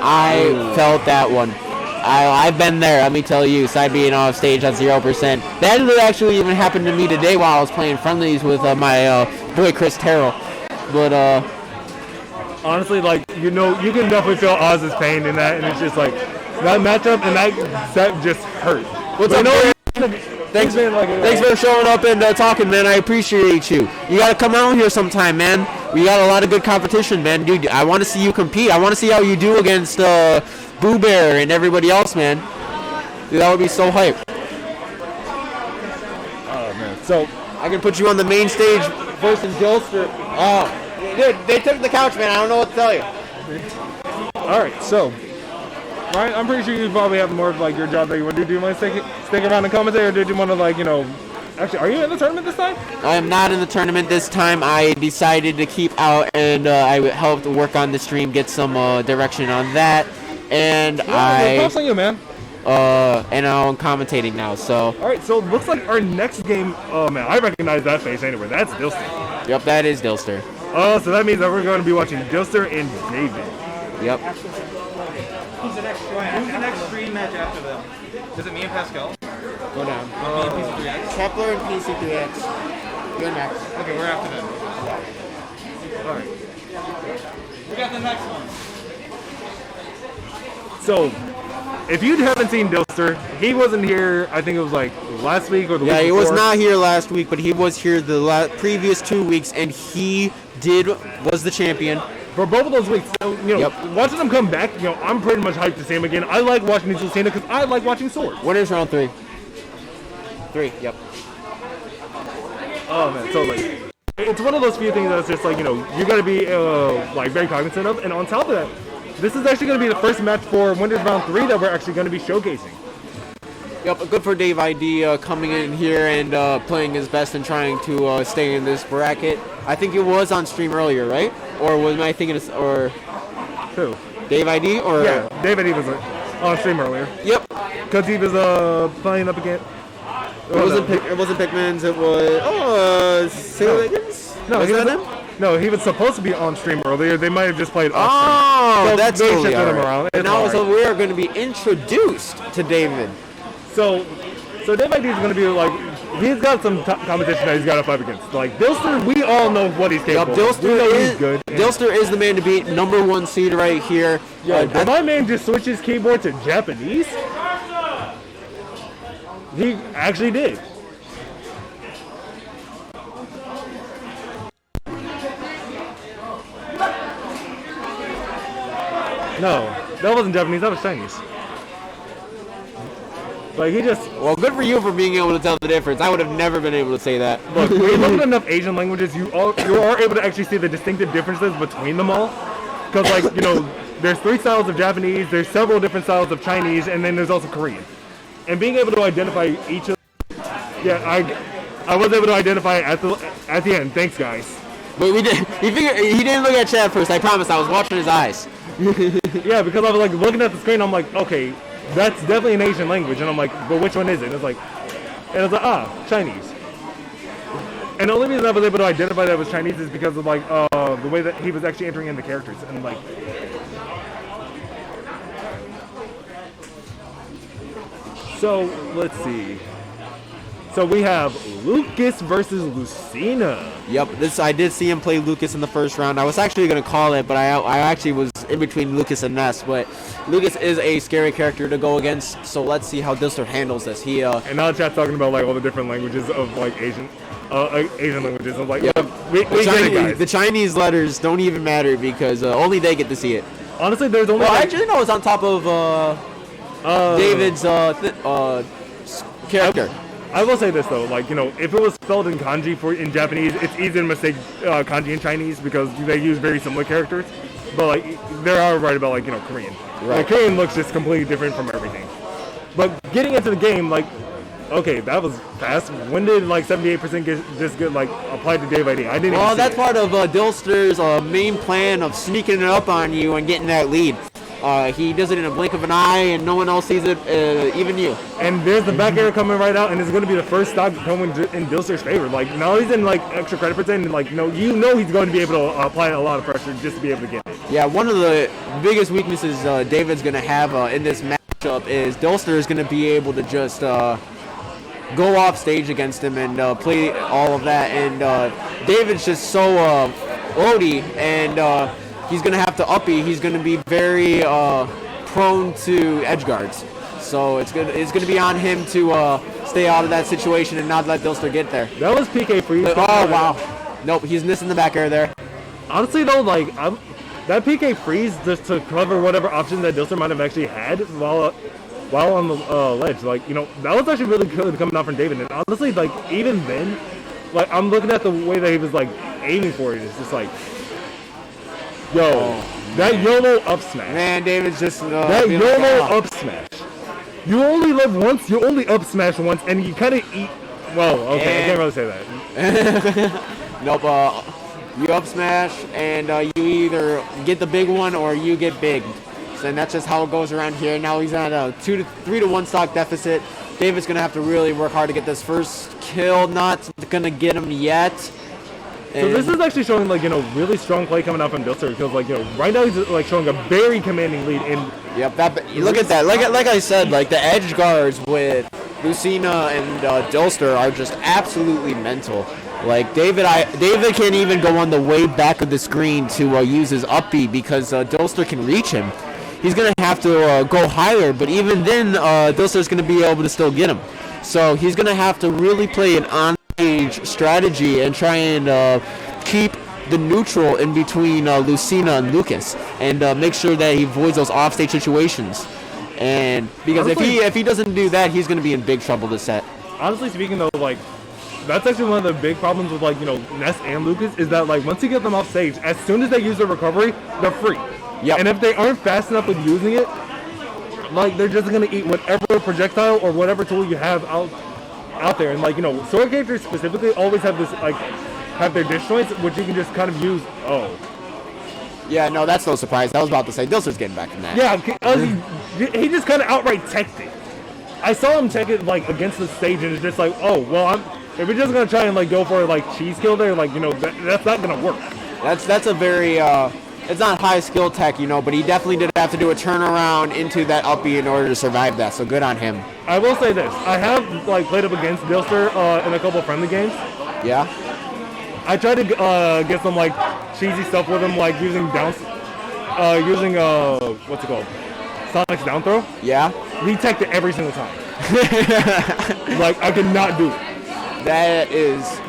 I've been there, let me tell you. Side being off stage at 0%. That actually even happened to me today while I was playing friendlies with my boy Chris Terrell. But Honestly, like, you know, you can definitely feel Oz's pain in that, and it's just like that matchup and that set just hurt. what's up, man? Thanks, man. Thanks for showing up and talking, man. I appreciate you. You got to come out here sometime, man. We got a lot of good competition, man. Dude, I want to see you compete. I want to see how you do against Boo Bear and everybody else, man. Dude, that would be so hype. Oh man. So I can put you on the main stage versus Gilster. Oh, dude, they took the couch, man. I don't know what to tell you. all right, so Ryan, I'm pretty sure you probably have more of like your job that you want to do. Do you want to stick around and commentate, or did you want to, like, you know, actually, are you in the tournament this time? I am not in the tournament this time. I decided to keep out, and I helped work on the stream, get some direction on that, and Props on you, man. and I'm commentating now. So. All right, so it looks like our next game. Oh man, I recognize that face anyway. That's Dilster. Yep, that is Dilster. Oh, so that means that we're going to be watching Dilster and David. Yep. Who's the next stream match after them? Is it me and Pascal? Go down. Me and PC3X? Kepler and PC3X. You're next. Okay, we're after them. Alright. We got the next one. So, if you haven't seen Dilster, he wasn't here, I think it was like last week or the week before. Yeah, he was not here last week, but he was here the previous 2 weeks, and he was the champion. For both of those weeks, so, watching him come back, I'm pretty much hyped to see him again. I like watching these Lucina because I like watching swords. What is round 3? 3, yep. Oh man, so like, it's one of those few things that's just like, you gotta be like very cognizant of, and on top of that, this is actually gonna be the first match for Winners Round 3 that we're actually gonna be showcasing. Yep, good for Dave ID coming in here and playing his best and trying to stay in this bracket. I think it was on stream earlier, right? Or was I thinking it's, or Who? Dave ID or Yeah, David was on stream earlier. Yep. Because he was playing up again. It wasn't Pikmin's, it was Saligans? No, was he that was, him? no, he was supposed to be on stream earlier. They might have just played off Oh, stream. So that's they totally shifted him alright. around. And It's now alright. so we are going to be introduced to David. So Dave ID is going to be like, he's got some competition that he's got to fight against. Like Dilster, we all know what he's capable of. We know he's good. Dilster is the man to beat, #1 seed right here. Did my man just switch his keyboard to Japanese? He actually did. No, that wasn't Japanese, that was Chinese. Like, he just... Well, good for you for being able to tell the difference. I would have never been able to say that. Look, when you look at enough Asian languages, you are able to actually see the distinctive differences between them all. Because, like, there's 3 styles of Japanese, there's several different styles of Chinese, and then there's also Korean. And being able to identify each of... Yeah, I was able to identify it at the end. Thanks, guys. But we did. He didn't look at Chad first. I promise. I was watching his eyes. Yeah, because I was like looking at the screen. I'm like, okay, that's definitely an Asian language, and I'm like, but which one is it? And it's like, Chinese. And the only reason I was able to identify that it was Chinese is because of like the way that he was actually entering in the characters, and like. So let's see. So we have Lucas versus Lucina. Yep, I did see him play Lucas in the first round. I was actually going to call it, but I actually was in between Lucas and Ness. But Lucas is a scary character to go against, so let's see how Dilster handles this. And now chat's talking about like all the different languages of like Asian languages. I'm like, yep. we get it, guys. The Chinese letters don't even matter because only they get to see it. Honestly, there's only. Well, actually, no, it's on top of David's character. I will say this though, like, if it was spelled in kanji in Japanese, it's easy to mistake kanji in Chinese because they use very similar characters. But like, they are right about like, Korean. Right. Like, Korean looks just completely different from everything. But getting into the game, like, okay, that was fast. When did like 78% get like applied to Dave ID? I didn't. Well, even that's see part of Dilster's main plan of sneaking it up on you and getting that lead. He does it in a blink of an eye, and no one else sees it, even you. And there's the back air coming right out, and it's going to be the first stock going in Dilster's favor. Like, now he's in, like, extra credit percent, and, like, he's going to be able to apply a lot of pressure just to be able to get it. Yeah, one of the biggest weaknesses David's going to have in this matchup is Dilster is going to be able to just go off stage against him and play all of that. And David's just so loady, and he's going to have to uppy. He's going to be very prone to edge guards. So it's gonna be on him to stay out of that situation and not let Dilster get there. That was PK freeze. Oh, wow. Nope, he's missing the back air there. Honestly, though, like, that PK freeze just to cover whatever option that Dilster might have actually had while on the ledge. Like, that was actually really good coming out from David. And honestly, like, even then, like, I'm looking at the way that he was, like, aiming for it. It's just like, yo, that YOLO up smash. Man, David's just... that YOLO up smash. You only live once, you only up smash once, and you kind of eat... Well, okay, I can't really say that. Nope, you up smash, and you either get the big one or you get bigged. And that's just how it goes around here. Now he's on a 3 to 1 stock deficit. David's going to have to really work hard to get this first kill. Not going to get him yet. So this is actually showing, like, really strong play coming out from Dilster because, like, right now he's, like, showing a very commanding lead, and Yep. Look at that. Like I said, like the edge guards with Lucina and Dilster are just absolutely mental. Like David can't even go on the way back of the screen to use his up B because Dilster can reach him. He's gonna have to go higher, but even then, Dilster's gonna be able to still get him. So he's gonna have to really play an on-stage strategy and try and keep the neutral in between Lucina and Lucas, and make sure that he avoids those offstage situations. And because if he doesn't do that, he's gonna be in big trouble this set. Honestly speaking, though, like that's actually one of the big problems with like Ness and Lucas is that like once you get them off stage, as soon as they use their recovery, they're free. Yep. And if they aren't fast enough with using it, like they're just gonna eat whatever projectile or whatever tool you have out there. And like sword characters specifically always have this like have their disjoints, which you can just kind of use. Oh. Yeah, no, that's no surprise. I was about to say Dilster's getting back from that. Yeah, he just kind of outright teched it. I saw him tech it like against the stage, and it's just like, oh well, if we're just gonna try and like go for like cheese kill there, like that's not gonna work. That's a very it's not high skill tech, but he definitely did have to do a turnaround into that up B in order to survive that. So good on him. I will say this: I have like played up against Dilster in a couple of friendly games. Yeah. I tried to get some like cheesy stuff with him, like using what's it called, Sonic's down throw. Yeah. He teched it every single time. Like I could not do it. That is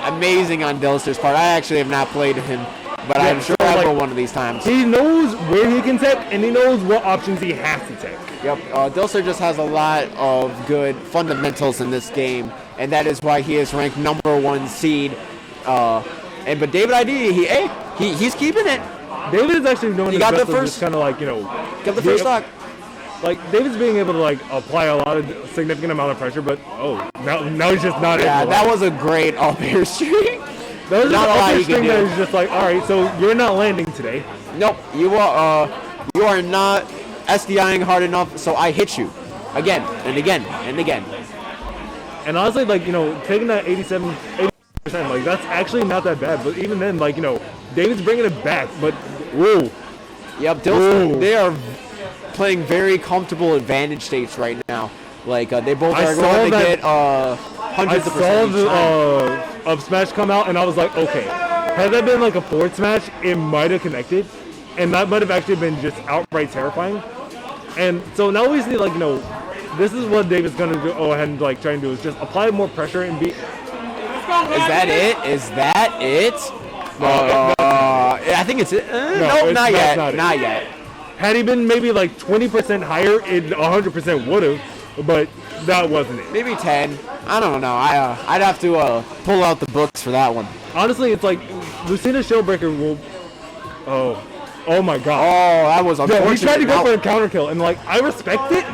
amazing on Dilster's part. I actually have not played him, but I'm sure I will one of these times. He knows where he can tech, and he knows what options he has to tech. Yep. Dilster just has a lot of good fundamentals in this game, and that is why he is ranked #1 seed. But David ID, he's keeping it. David is actually doing. He got the first, kind of like got the first stock. Like David's being able to like apply a lot of significant amount of pressure, but now he's just not. Yeah, that was a great up air string. That was just an up air string that is just like, all right, so you're not landing today. Nope, you are not SDIing hard enough, so I hit you again and again and again. And honestly, like taking that 80%, like that's actually not that bad. But even then, like David's bringing it back. But whoa. Yep, Dilster, they are playing very comfortable advantage states right now. Like they both are going to get hundreds of percent each time. I saw the up smash come out, and I was like, okay, had that been like a forward smash, it might have connected, and that might have actually been just outright terrifying. And so now we see like this is what David's gonna go ahead and like try and do is just apply more pressure and be. Is that it? Is that it? I think it's it. No, not yet. Not yet. Had he been maybe like 20% higher, it 100% would have, but that wasn't it. Maybe 10. I don't know. I'd have to pull out the books for that one. Honestly, it's like Lucina Shellbreaker will. Oh my God. Oh, that was unfortunate. Yeah, he tried to go for a counter kill, and like I respect it,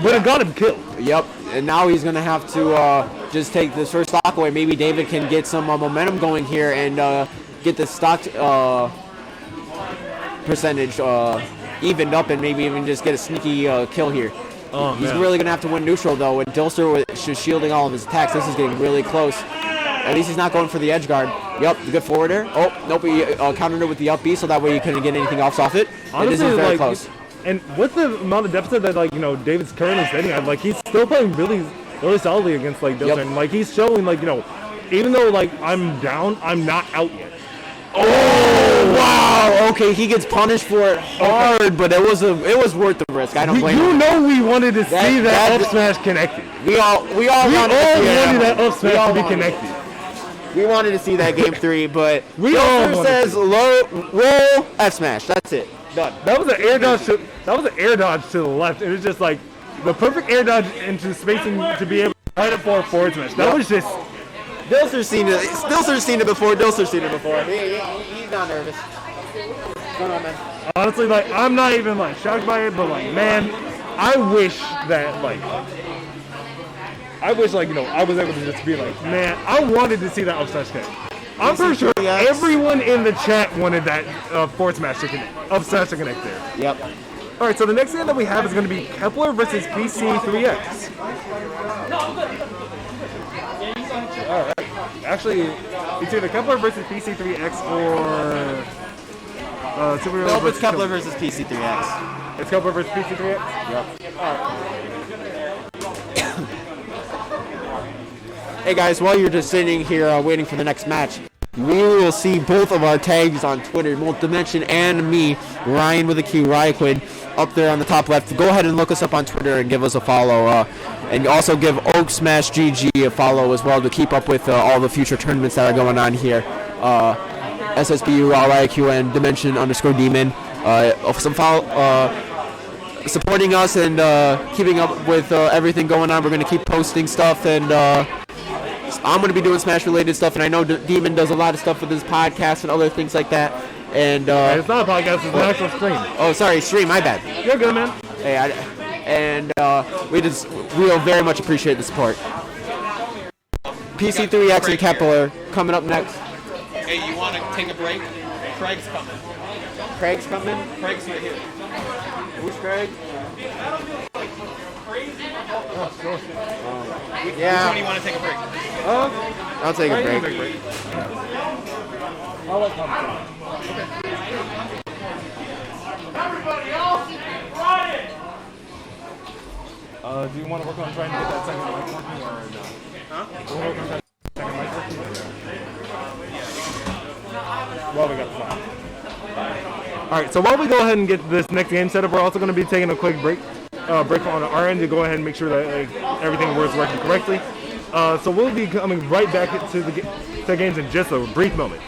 but it got him killed. Yep. And now he's gonna have to just take this first stock away. Maybe David can get some momentum going here and get the stock percentage evened up, and maybe even just get a sneaky kill here. He's really gonna have to win neutral though. With Dilster shielding all of his attacks, this is getting really close. At least he's not going for the edge guard. Yep, good forward there. Oh, nope, he countered it with the up B, so that way you couldn't get anything else off it. Honestly, this is very close. And with the amount of deficit that David's currently sitting at, like he's still playing really solidly against like Dilster. Yep. And like he's showing even though like I'm down, I'm not out yet. Oh wow! Okay, he gets punished for it hard, but it was worth the risk. I don't blame him. We wanted to see that up smash connected. We all wanted that up smash to be connected. We wanted to see that game 3, but Dilster says roll F smash. That's it. Done. That was an air dodge. That was an air dodge to the left. It was just like the perfect air dodge into spacing to be able to fight it for a forward smash. That was just. Dilster's seen it before. He's not nervous. What's going on, man? Honestly, like I'm not even like shocked by it, but like man, I wish that I was able to just be like, man, I wanted to see that up smash connect. I'm pretty sure everyone in the chat wanted that forward smash to connect, up smash to connect there. Yep. All right, so the next game that we have is going to be Kepler versus PC3X. All right. Actually, it's either Kepler versus PC3X or Super. Nope, it's Kepler versus PC3X. It's Kepler versus PC3X? Yep. Hey guys, while you're just sitting here waiting for the next match, we will see both of our tags on Twitter, both Dimension and me, Ryan with a Q, Ryaquid, up there on the top left. Go ahead and look us up on Twitter and give us a follow. And also give OAKSMASH GG a follow as well to keep up with all the future tournaments that are going on here. SSBU, RIQ, and Dimension_Demon. Some follow, supporting us and keeping up with everything going on. We're going to keep posting stuff, and I'm going to be doing Smash-related stuff, and I know Demon does a lot of stuff with his podcast and other things like that. And it's not a podcast, it's an actual stream. Oh, sorry, stream, my bad. You're good, man. Hey, we'll very much appreciate the support. PC3X and Kepler coming up next. Hey, you want to take a break? Craig's coming. Craig's coming? Craig's right here. Who's Craig? Yeah. When do you want to take a break? I'll take a break. I'll let Tom. Do you want to work on trying to get that second mic working or no? Huh? Do you want to work on trying to get that second mic working or no? Well, we got the file. Alright, so while we go ahead and get this next game set up, we're also going to be taking a quick break on our end to go ahead and make sure that everything was working correctly. So we'll be coming right back to the games in just a brief moment.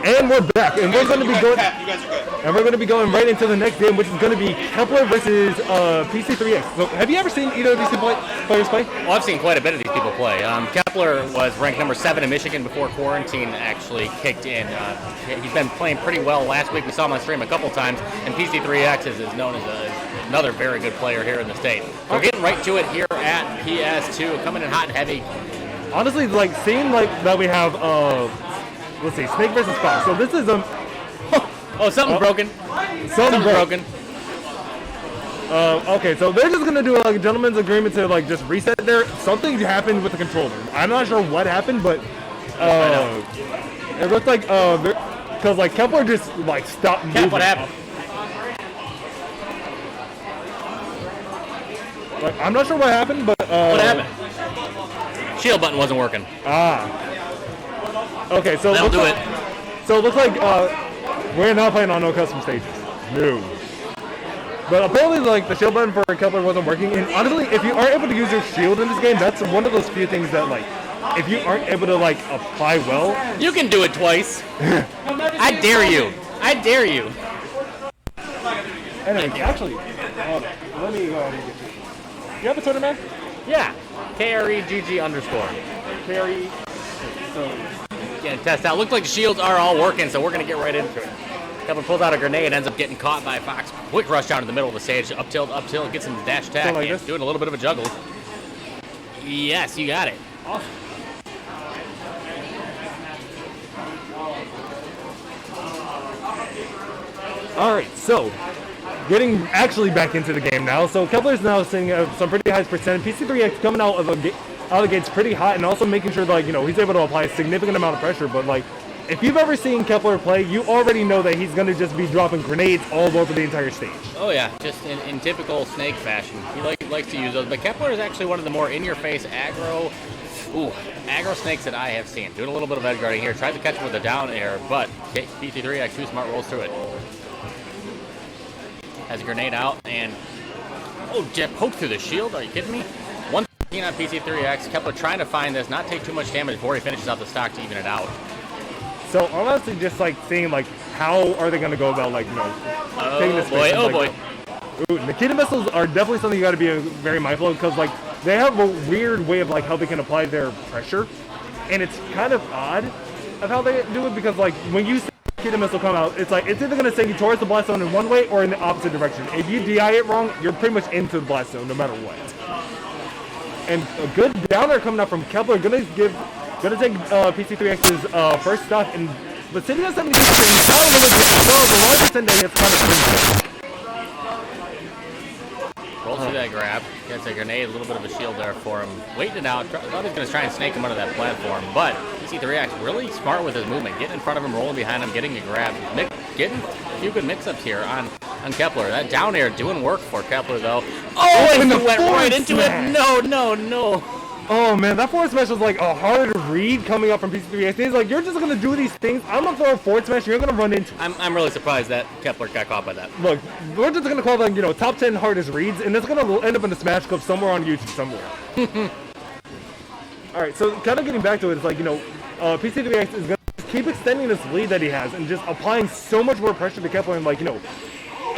And we're back, and we're going to be going. You guys are good. And we're going to be going right into the next game, which is going to be Kepler versus PC3X. So, have you ever seen either of these players play? Well, I've seen quite a bit of these people play. Kepler was ranked number 7 in Michigan before quarantine actually kicked in. He's been playing pretty well. Last week we saw him on stream a couple times, and PC3X is known as another very good player here in the state. We're getting right to it here at PS2, coming in hot and heavy. Honestly, like seeing like that we have let's see, Snake versus Fox. So this is something's broken. Something's broken. Okay, so they're just gonna do like a gentleman's agreement to like just reset there. Something happened with the controller. I'm not sure what happened, but it looked like because like Kepler just like stopped moving. What happened? Like, I'm not sure what happened, but What happened? Shield button wasn't working. Okay, so That'll do it. So it looks like we're not playing on no custom stages. No. But apparently, like the shield button for Kepler wasn't working. And honestly, if you aren't able to use your shield in this game, that's one of those few things that like, if you aren't able to like apply well, You can do it twice. I dare you. I dare you. Anyway, actually, hold on. Let me go ahead and get you. You have a Twitter, man? Yeah. KREGG_. Carry. So. Getting test out. Looks like the shields are all working, so we're going to get right into it. Kevin pulls out a grenade, ends up getting caught by Fox. Quick rush down to the middle of the stage. Up tilt, gets in the dash attack. Like this? Doing a little bit of a juggle. Yes, you got it. Awesome. All right, so getting actually back into the game now. So Kepler's now sitting at some pretty high percent. PC3X coming out of the gates pretty hot, and also making sure that, like, you know, he's able to apply a significant amount of pressure. But like, if you've ever seen Kepler play, you already know that he's going to just be dropping grenades all over the entire stage. Oh yeah, just in typical Snake fashion. He likes to use those. But Kepler is actually one of the more in-your-face aggro snakes that I have seen. Doing a little bit of edge guarding here. Tried to catch him with a down air, but PC3X too smart, rolls through it. Has a grenade out, and Jet poked through the shield. Are you kidding me? 113 on PC3X. Kepler trying to find this, not take too much damage before he finishes out the stock to even it out. So I'm honestly just like seeing like how are they going to go about, like, you know, taking this boy, space. oh Like, boy. ooh, Nikita missiles are definitely something you got to be very mindful of, because like they have a weird way of like how they can apply their pressure, and it's kind of odd of how they do it, because like when you see Nikita missile come out, it's like it's either going to send you towards the blast zone in one way or in the opposite direction. If you DI it wrong, you're pretty much into the blast zone no matter what. And a good downer coming out from Kepler, gonna take PC3X's first stock, and but sitting at 76%, not a little bit, as well as a large percent that he has kind of Rolls through that grab. Gets a grenade, a little bit of a shield there for him. Waiting it out. Thought he was going to try and snake him under that platform, but PC3X really smart with his movement. Getting in front of him, rolling behind him, getting a grab. Getting a few good mix-ups here on Kepler. That down air doing work for Kepler, though. Oh, and he went right into it. No. Oh man, that forward smash was like a hard read coming up from PC3X. He's like, you're just gonna do these things. I'm gonna throw a forward smash. You're gonna run into it. I'm really surprised that Kepler got caught by that. Look, we're just gonna call them, you know, top 10 hardest reads, and it's gonna end up in the Smash Cup somewhere on YouTube somewhere. All right, so kind of getting back to it, it's like, you know, PC3X is gonna keep extending this lead that he has and just applying so much more pressure to Kepler, and like, you know,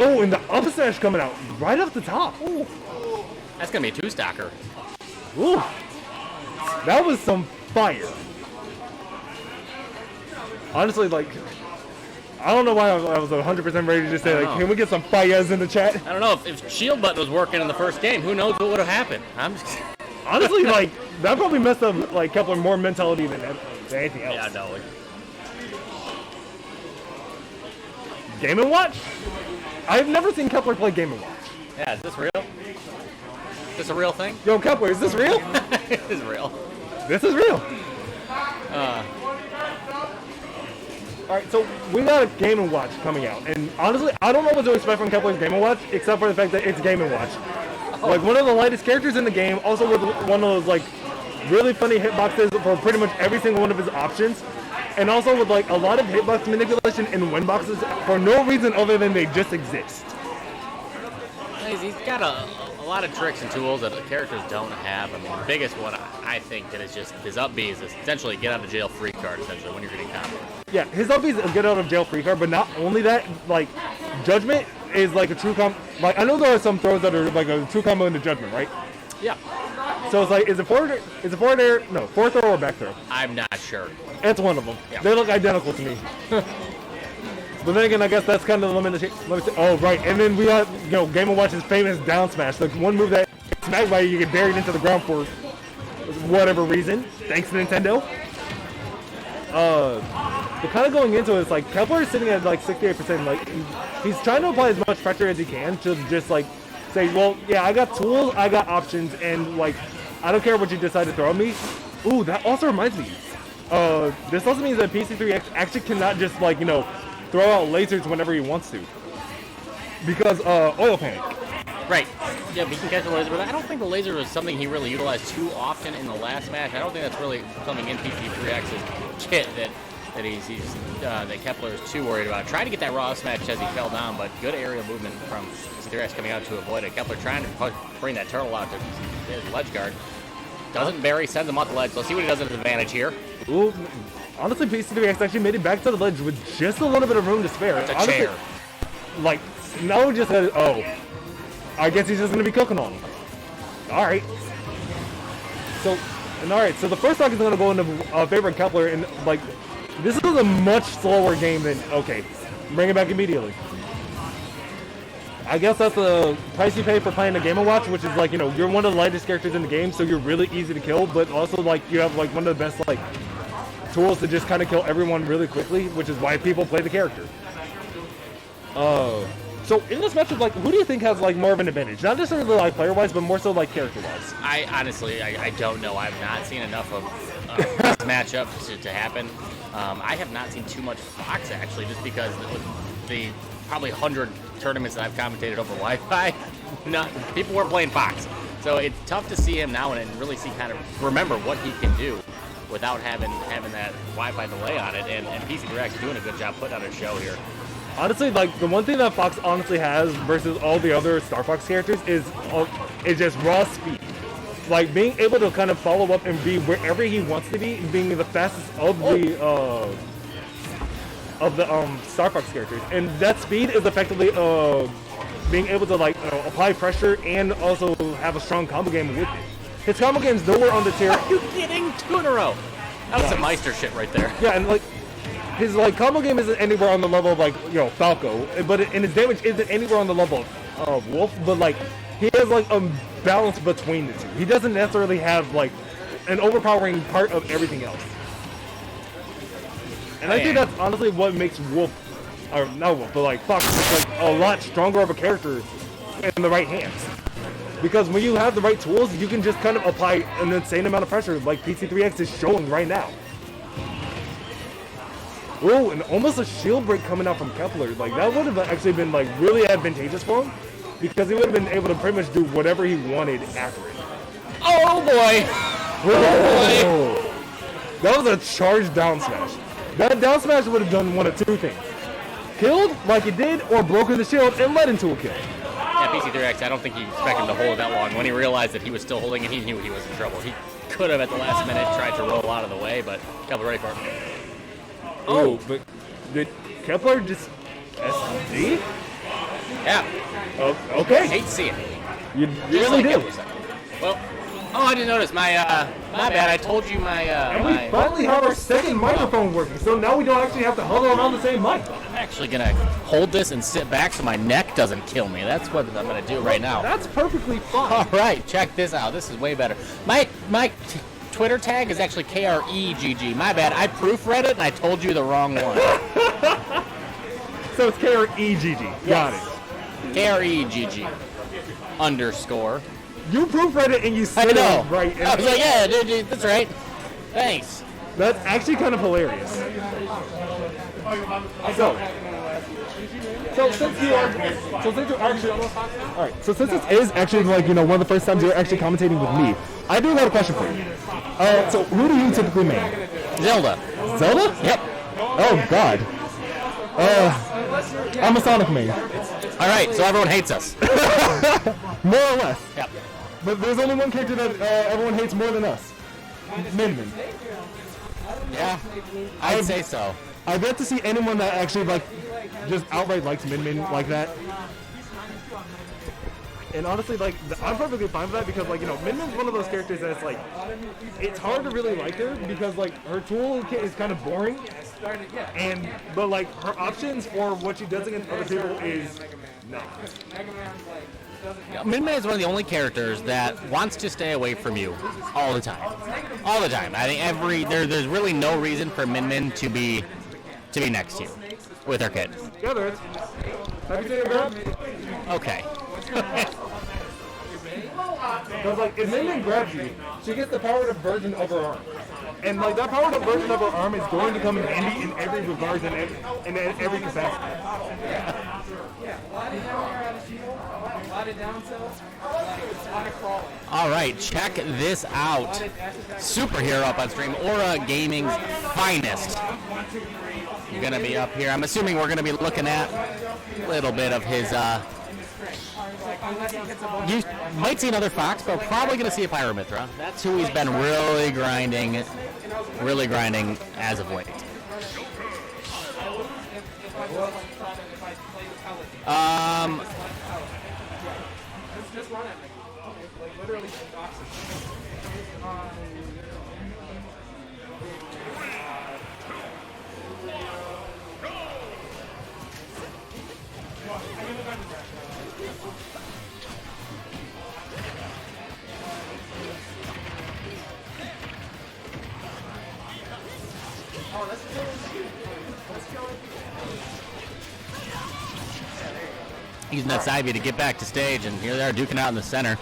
and the up smash coming out right off the top. Ooh. That's gonna be a two-stocker. Ooh. That was some fire. Honestly, like, I don't know why I was 100% ready to just say, like, can we get some fires in the chat? I don't know, if shield button was working in the first game, who knows what would have happened. I'm just... Honestly, like, that probably messed up, like, Kepler more mentality than anything else. Yeah, no. Game & Watch? I've never seen Kepler play Game & Watch. Yeah, is this real? Is this a real thing? Yo, Kepler, is this real? It is real. This is real. Alright, so we got a Game & Watch coming out, and honestly, I don't know what to expect from Kepler's Game & Watch, except for the fact that it's Game & Watch. Like, one of the lightest characters in the game, also with one of those, like, really funny hitboxes for pretty much every single one of his options, and also with, like, a lot of hitbox manipulation and win boxes for no reason other than they just exist. He's got a lot of tricks and tools that the characters don't have. I mean, the biggest one, I think, that is just his up B is essentially get out of jail free card, essentially, when you're getting combo. Yeah, his up B is a get out of jail free card, but not only that, like, Judgment is like a true combo. Like, I know there are some throws that are like a true combo into Judgment, right? Yeah. So it's like, is it forward air? No, forward throw or back throw? I'm not sure. It's one of them. Yeah. They look identical to me. But then again, I guess that's kind of the limitation. Oh, right. And then we got, you know, Game & Watch's famous down smash. The one move that smack by you get buried into the ground for whatever reason. Thanks, Nintendo. But kind of going into it, it's like Kepler is sitting at like 68%. Like, he's trying to apply as much pressure as he can to just like say, well, yeah, I got tools, I got options, and like, I don't care what you decide to throw at me. Ooh, that also reminds me. This also means that PC3X actually cannot just like, you know, throw out lasers whenever he wants to. Because oil panic. Right. Yeah, he can catch the laser, but I don't think the laser was something he really utilized too often in the last match. I don't think that's really something in PC3X's kit that Kepler is too worried about. Trying to get that raw smash as he fell down, but good aerial movement from PC3X coming out to avoid it. Kepler trying to bring that turtle out to his ledge guard. Doesn't bury, sends him off the ledge. Let's see what he does at his advantage here. Ooh, honestly, PC3X actually made it back to the ledge with just a little bit of room to spare. It's a honestly, chair. Like, no, just I guess he's just gonna be cooking on him. All right. So the first stock is gonna go into favor of Kepler, and like, this is a much slower game than bring it back immediately. I guess that's the price you pay for playing the Game & Watch, which is like, you know, you're one of the lightest characters in the game, so you're really easy to kill, but also like you have like one of the best like tools to just kind of kill everyone really quickly, which is why people play the character. So in this matchup, like, who do you think has like more of an advantage? Not necessarily like player-wise, but more so like character-wise. I honestly, I don't know. I've not seen enough of this matchup to happen. I have not seen too much Fox actually, just because the probably 100 tournaments that I've commentated over Wi-Fi, people weren't playing Fox. So it's tough to see him now and really see kind of remember what he can do without having that Wi-Fi delay on it. And PC3X doing a good job putting on a show here. Honestly, like, the one thing that Fox honestly has versus all the other Star Fox characters is just raw speed. Like, being able to kind of follow up and be wherever he wants to be, being the fastest of the Star Fox characters. And that speed is effectively being able to, like, apply pressure and also have a strong combo game with it. His combo game's nowhere on the tier. Are you kidding? 2 in a row. That was some Meister shit right there. Yeah, and, like, his like combo game isn't anywhere on the level of like, you know, Falco, and his damage isn't anywhere on the level of Wolf, but like he has like a balance between the two. He doesn't necessarily have like an overpowering part of everything else. And I think that's honestly what makes Wolf, or not Wolf, but like Fox just like a lot stronger of a character in the right hands. Because when you have the right tools, you can just kind of apply an insane amount of pressure like PC3X is showing right now. Oh, and almost a shield break coming out from Kepler. Like, that would have actually been, like, really advantageous for him. Because he would have been able to pretty much do whatever he wanted after it. Oh, boy. Oh. That was a charged down smash. That down smash would have done one of two things. Killed, like it did, or broken the shield and led into a kill. Yeah, PC3X, I don't think he expected him to hold it that long. When he realized that he was still holding it, he knew he was in trouble. He could have, at the last minute, tried to roll out of the way, but Kepler ready for it. Oh, but did Kepler just SD? Yeah. Oh, okay. Hate to see it. You Just really like did. Kepler said. Well, oh, I didn't notice. My bad. I told you my. And we finally have our second microphone working, so now we don't actually have to huddle around the same mic. I'm actually gonna hold this and sit back so my neck doesn't kill me. That's what I'm gonna do right now. That's perfectly fine. All right, check this out. This is way better. My Twitter tag is actually KREGG. My bad. I proofread it and I told you the wrong one. So it's KREGG. Got it. KREGG _. You proofread it and you said I know. it right. I was like, yeah, dude, that's right. Thanks. That's actually kind of hilarious. So since you actually, all right. So since this is actually like, you know, one of the first times you're actually commentating with me, I do got a question for you. So who do you typically main? Zelda. Zelda? Yep. Oh God. I'm a Sonic main. All right, so everyone hates us. More or less. Yep. But there's only one character that everyone hates more than us. Min Min. Yeah, I'd say so. I've yet to see anyone that actually like just outright likes Min Min like that. And honestly, like, I'm perfectly fine with that because, like, you know, Min Min's one of those characters that's like, it's hard to really like her because, like, her toolkit is kind of boring. But like, her options for what she does against other people is no. Min Min is one of the only characters that wants to stay away from you all the time. All the time. I think there's really no reason for Min Min to be next to you with her kid. Yeah, there is. Have you seen her grab? Okay. Because, like, if Min Min grabs you, she gets the powered-up version of her arm. And, like, that powered-up version of her arm is going to come in handy in every regard and in every capacity. All right, check this out. Superhero up on stream. Aura Gaming's finest. You're going to be up here. I'm assuming we're going to be looking at a little bit of his... You might see another Fox, but probably going to see a Pyramithra. That's who he's been really grinding as of late. Using that side B to get back to stage, and here they are duking out in the center.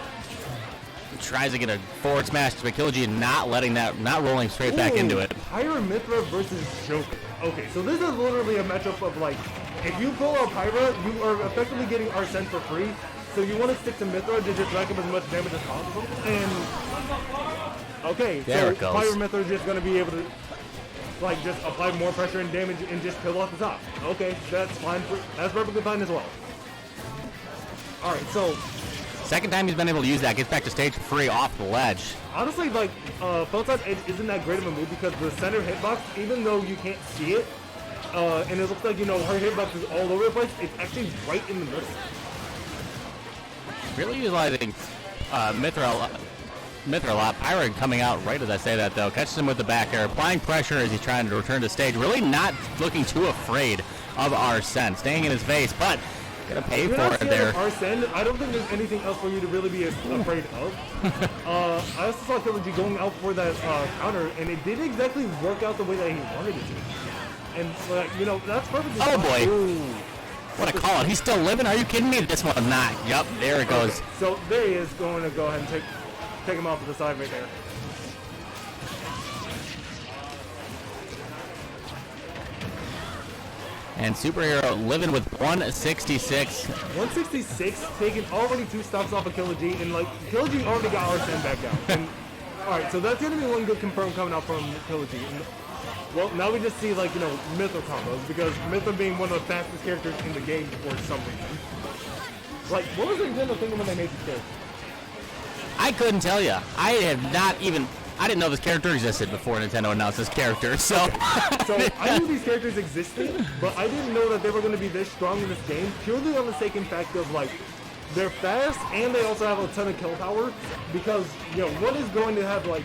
He tries to get a forward smash, but Killaji not letting that, not rolling straight back into it. Pyra Mithra versus Joker. Okay, so this is literally a matchup of like, if you pull out Pyra, you are effectively getting Arsene for free. So you want to stick to Mithra to just rack up as much damage as possible. And okay, there so it goes. Pyra Mithra is just going to be able to like just apply more pressure and damage and just kill off the top. Okay, that's fine. That's perfectly fine as well. All right, so second time he's been able to use that, gets back to stage for free off the ledge. honestly, like Photon Edge isn't that great of a move because the center hitbox, even though you can't see it, and it looks like, you know, her hitbox is all over the place, it's actually right in the middle. Really utilizing Mithra a lot. Pyra coming out right as I say that, though. Catches him with the back air, applying pressure as he's trying to return to stage. Really not looking too afraid of Arsene. Staying in his face, but gonna pay for it there. Arsene, I don't think there's anything else for you to really be afraid of. I also saw Killaji going out for that counter, and it didn't exactly work out the way that he wanted it to. And, you know, that's perfectly Oh, fine. boy. Ooh. What a call. He's still living? Are you kidding me? This one's not. Yup, there it goes. Okay, so there he is, going to go ahead and take him off to the side right there. And Superhero living with 166. 166, taking already 2 stops off of Killaji, and like Killaji already got Arsene back down. And all right, so that's gonna be one good confirm coming out from Killaji. And, well, now we just see like, you know, Mithra combos, because Mithra being one of the fastest characters in the game for some reason. Like, what was Nintendo thinking when they made this character? I couldn't tell you. I didn't know this character existed before Nintendo announced this character, so. So I knew these characters existed, but I didn't know that they were going to be this strong in this game, purely on the sake fact of like, they're fast and they also have a ton of kill power, because, you know, one is going to have like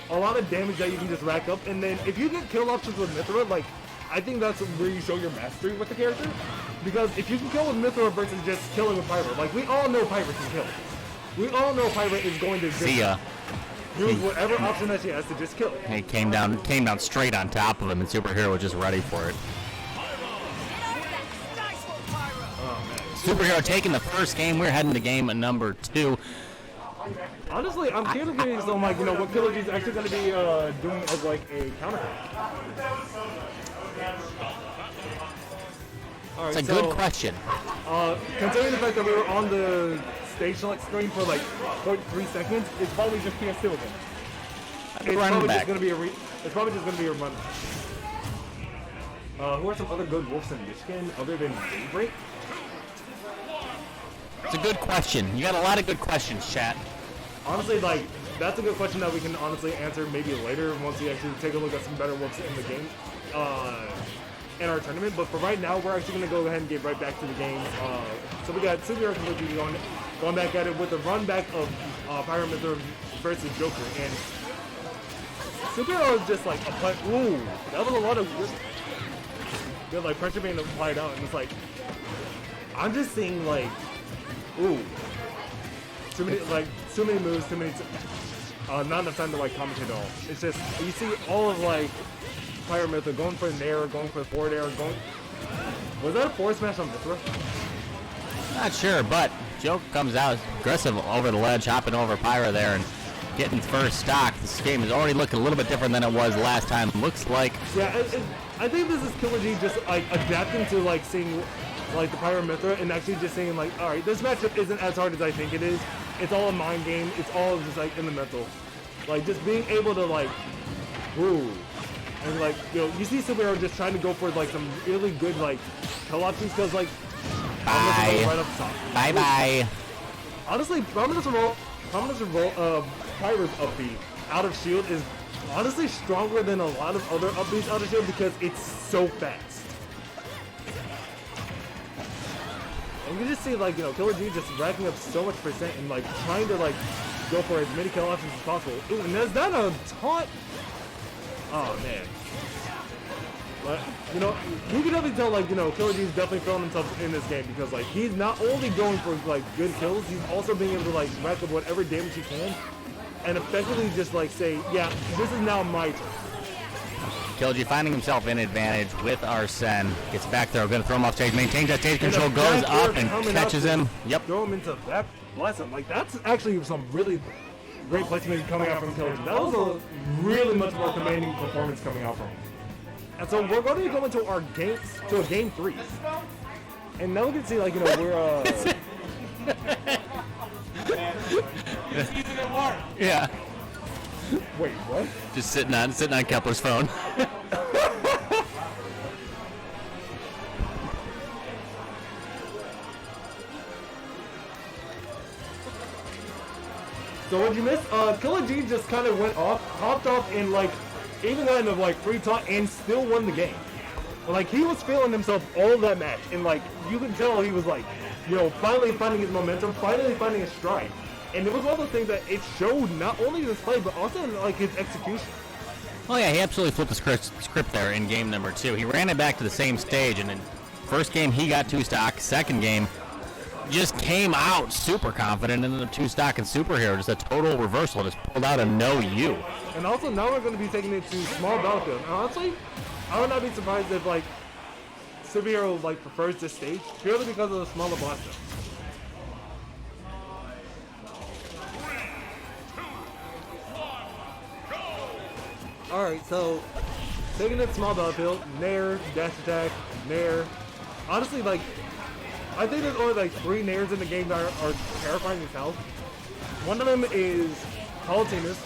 a lot of damage that you can just rack up, and then if you get kill options with Mithra, like, I think that's where you show your mastery with the character, because if you can kill with Mithra versus just killing with Pyra, like, we all know Pyra can kill. We all know Pyra is going to just See ya. use whatever option that she has to just kill. He came down straight on top of him, and Superhero was just ready for it. Superhero taking the first game. We're heading to game number 2. Honestly, I'm kind of curious on, like, you know, what Killaji is actually going to be doing as like a counter. All right, It's a good question. Considering the fact that we were on the stage select screen for like 0.3 seconds, it's probably just PS2 again. It's Running back. It's probably just going to be a run. Who are some other good wolves in Michigan other than Daybreak? It's a good question. You got a lot of good questions, chat. Honestly, like, that's a good question that we can honestly answer maybe later once we actually take a look at some better wolves in the game. In our tournament, but for right now, we're actually going to go ahead and get right back to the game. So we got Superhero going back at it with a run back of Pyra Mithra versus Joker, and Superhero is just like ooh, that was a lot of good like pressure being applied out, and it's like I'm just seeing like ooh, too many moves, not enough time to like commentate at all. It's just you see all of like Pyra Mithra going for an air, going for a forward air, was that a forward smash on Mithra? Not sure, but Joker comes out aggressive over the ledge, hopping over Pyra there and getting first stock. This game is already looking a little bit different than it was last time. Looks like. Yeah, I think this is Killaji just like adapting to like seeing like the Pyra Mithra and actually just saying like, all right, this matchup isn't as hard as I think it is. It's all a mind game. It's all just like in the mental. Like just being able to like, ooh. And like, you know, you see Superhero just trying to go for like some really good like kill options because like bye. Right up top. Bye. Honestly, Prominence Revolt Pyra's upbeat out of shield is honestly stronger than a lot of other upbeats out of shield because it's so fast. And you can just see like, you know, Killaji just racking up so much percent and like trying to like go for as many kill options as possible. Ooh, and is that a taunt? Oh man. But, you know, you can definitely tell, like, you know, Killer G's definitely feeling himself in this game because, like, he's not only going for, like, good kills, he's also being able to, like, rack up whatever damage he can and effectively just, like, say, yeah, this is now my turn. Killer G finding himself in advantage with Arsene. Gets back there, going to throw him off stage, maintains that stage control, goes up and catches him. Yep. Throw him into that bless him. Like, that's actually some really great placement coming out from Killer G. That was a really much more commanding performance coming out from him. And so we're going to go into our games, to a game 3. And now we can see, like, you know, we're, Yeah. wait, what? Just sitting on Kepler's phone. So what'd you miss? Killer G just kind of went off, hopped off, and, like, even got into, like, free taunt and still won the game. Like, he was feeling himself all that match, and, like, you can tell he was, like, you know, finally finding his momentum, finally finding his stride. And it was one of those things that it showed not only in his play, but also in, like, his execution. Oh yeah, he absolutely flipped the script there in game number 2. He ran it back to the same stage, and in first game he got 2 stock. Second game, just came out super confident in the 2 stock and superhero. Just a total reversal. Just pulled out a no you. And also now we're going to be taking it to small battlefield. And honestly, I would not be surprised if, like, superhero, like, prefers this stage purely because of the smaller blaster. Alright, so taking it small battlefield, nair, dash attack, nair. Honestly, like, I think there's only like 3 nairs in the game that are terrifying as hell. One of them is Palutena's.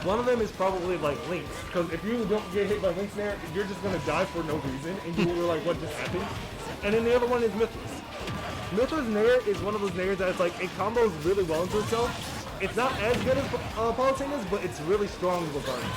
One of them is probably like Link's, because if you don't get hit by Link's nair, you're just gonna die for no reason, and you were like, what just happened? And then the other one is Mithras. Mithras' nair is one of those nairs that's like, it combos really well into itself. It's not as good as Palutena's, but it's really strong regardless.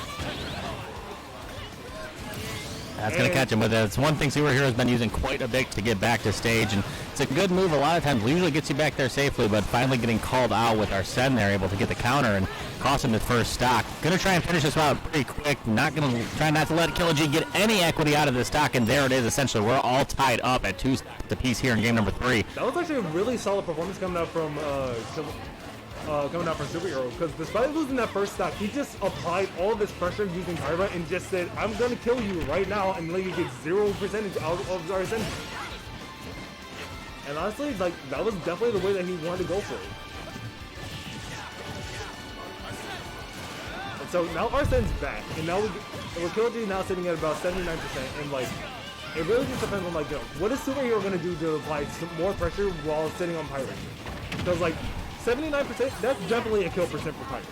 That's going to catch him with it. It's one thing Superhero has been using quite a bit to get back to stage, and it's a good move a lot of times. Usually gets you back there safely, but finally getting called out with Arsene there, able to get the counter and cost him the first stock. Going to try and finish this round pretty quick. Not going to try not to let Killer G get any equity out of the stock, and there it is. Essentially, we're all tied up at 2 apiece here in game number 3. That was actually a really solid performance coming out from Superhero, because despite losing that first stock, he just applied all of this pressure using Pyra and just said, I'm going to kill you right now and let you get 0% out of Arsene. And honestly, like, that was definitely the way that he wanted to go for it. And so now Arsene's back, and now we're Killer G now sitting at about 79%, and like, it really just depends on, like, you know, what is Superhero going to do to apply some more pressure while sitting on Pyra? Because, like, 79%, that's definitely a kill percent for Pyra.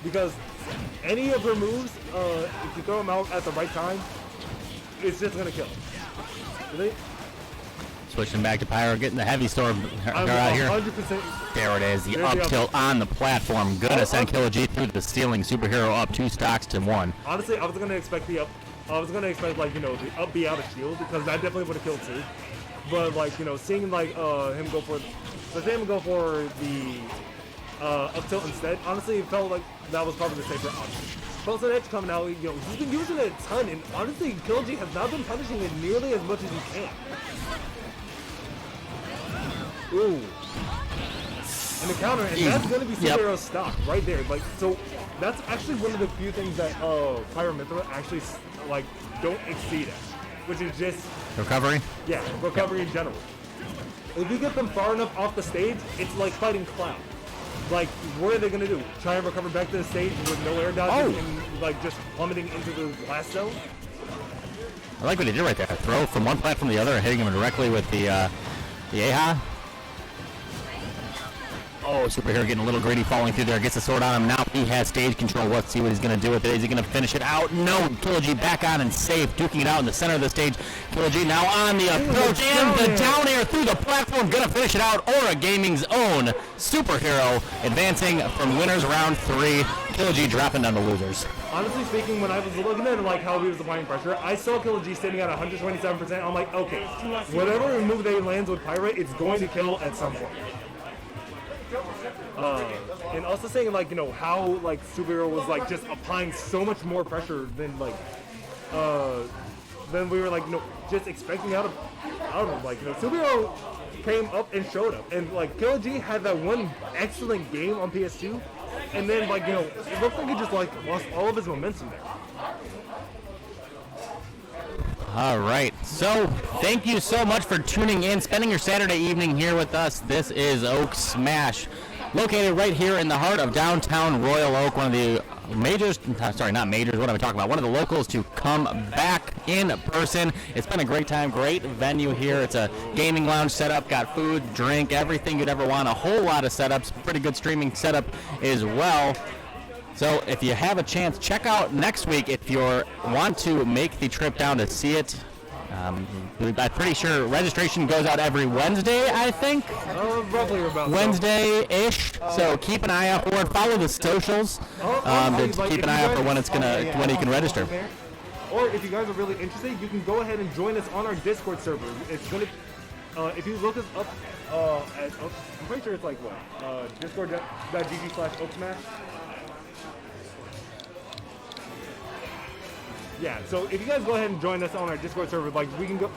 Because any of her moves, if you throw them out at the right time, it's just going to kill. Really? Switching back to Pyro, getting the heavy storm out here. 100%. There it is, the up tilt on the platform. Gonna send Killer G through the ceiling. Superhero up 2 stocks to 1. Honestly, I was going to expect the up. I was going to expect, like, you know, the up be out of shield, because that definitely would have killed too. But, like, you know, seeing, like, him go for the up tilt instead, honestly, it felt like that was probably the safer option. Posted Edge coming out, you know, he's been using it a ton, and honestly, Killer G has not been punishing it nearly as much as he can. Ooh. And the counter, and that's going to be Superhero's stock right there. Like, so that's actually one of the few things that Pyro Mithra actually, like, don't exceed at, which is just recovery? Yeah, recovery in general. If you get them far enough off the stage, it's like fighting Cloud. Like, what are they going to do? Try and recover back to the stage with no air dodges and, like, just plummeting into the blast zone? I like what he did right there. Throw from one platform to the other, hitting him directly with the AHA. Oh, Superhero getting a little greedy, falling through there. Gets the sword on him. Now he has stage control. Let's see what he's going to do with it. Is he going to finish it out? No. Killer G back on and safe. Duking it out in the center of the stage. Killer G now on the approach and the down air through the platform. Going to finish it out. Aura Gaming's own Superhero advancing from winners round 3. Killer G dropping down the losers. Honestly speaking, when I was looking at, like, how he was applying pressure, I saw Killer G sitting at 127%. I'm like, okay, whatever move that he lands with Pyra, it's going to kill at some point. And also saying, like, you know, how, like, Superhero was, like, just applying so much more pressure than, like, than we were like just expecting out of him. Like Subio came up and showed up, and like Killer G had that one excellent game on PS2, and then like it looked like he just like lost all of his momentum there. All right. So thank you so much for tuning in, spending your Saturday evening here with us. This is Oak Smash, located right here in the heart of downtown Royal Oak, one of the majors, sorry, not majors, what am I talking about? One of the locals to come back in person. It's been a great time, great venue here. It's a gaming lounge setup, got food, drink, everything you'd ever want, a whole lot of setups, pretty good streaming setup as well. So if you have a chance, check out next week if you want to make the trip down to see it. I'm pretty sure registration goes out every Wednesday, I think. Roughly about Wednesday-ish. So keep an eye out for it. Follow the socials to keep an eye out for when when you can register. Or if you guys are really interested, you can go ahead and join us on our Discord server. It's gonna, if you look us up I'm pretty sure it's like what, discord.gg/OAKSMASH. Yeah, so if you guys go ahead and join us on our Discord server, like you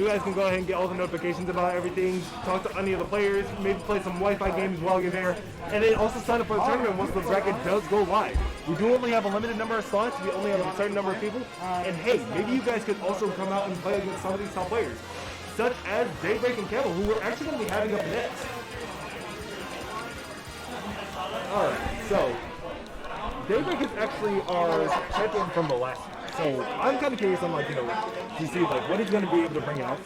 guys can go ahead and get all the notifications about everything, talk to any of the players, maybe play some Wi-Fi games while you're there, and then also sign up for the tournament once the bracket does go live. We do only have a limited number of slots, we only have a certain number of people, and hey, maybe you guys could also come out and play against some of these top players, such as Daybreak and Camel, who we're actually going to be having up next. Alright, so Daybreak is actually our champion from the last year. So I'm kind of curious on to see what he's going to be able to bring out,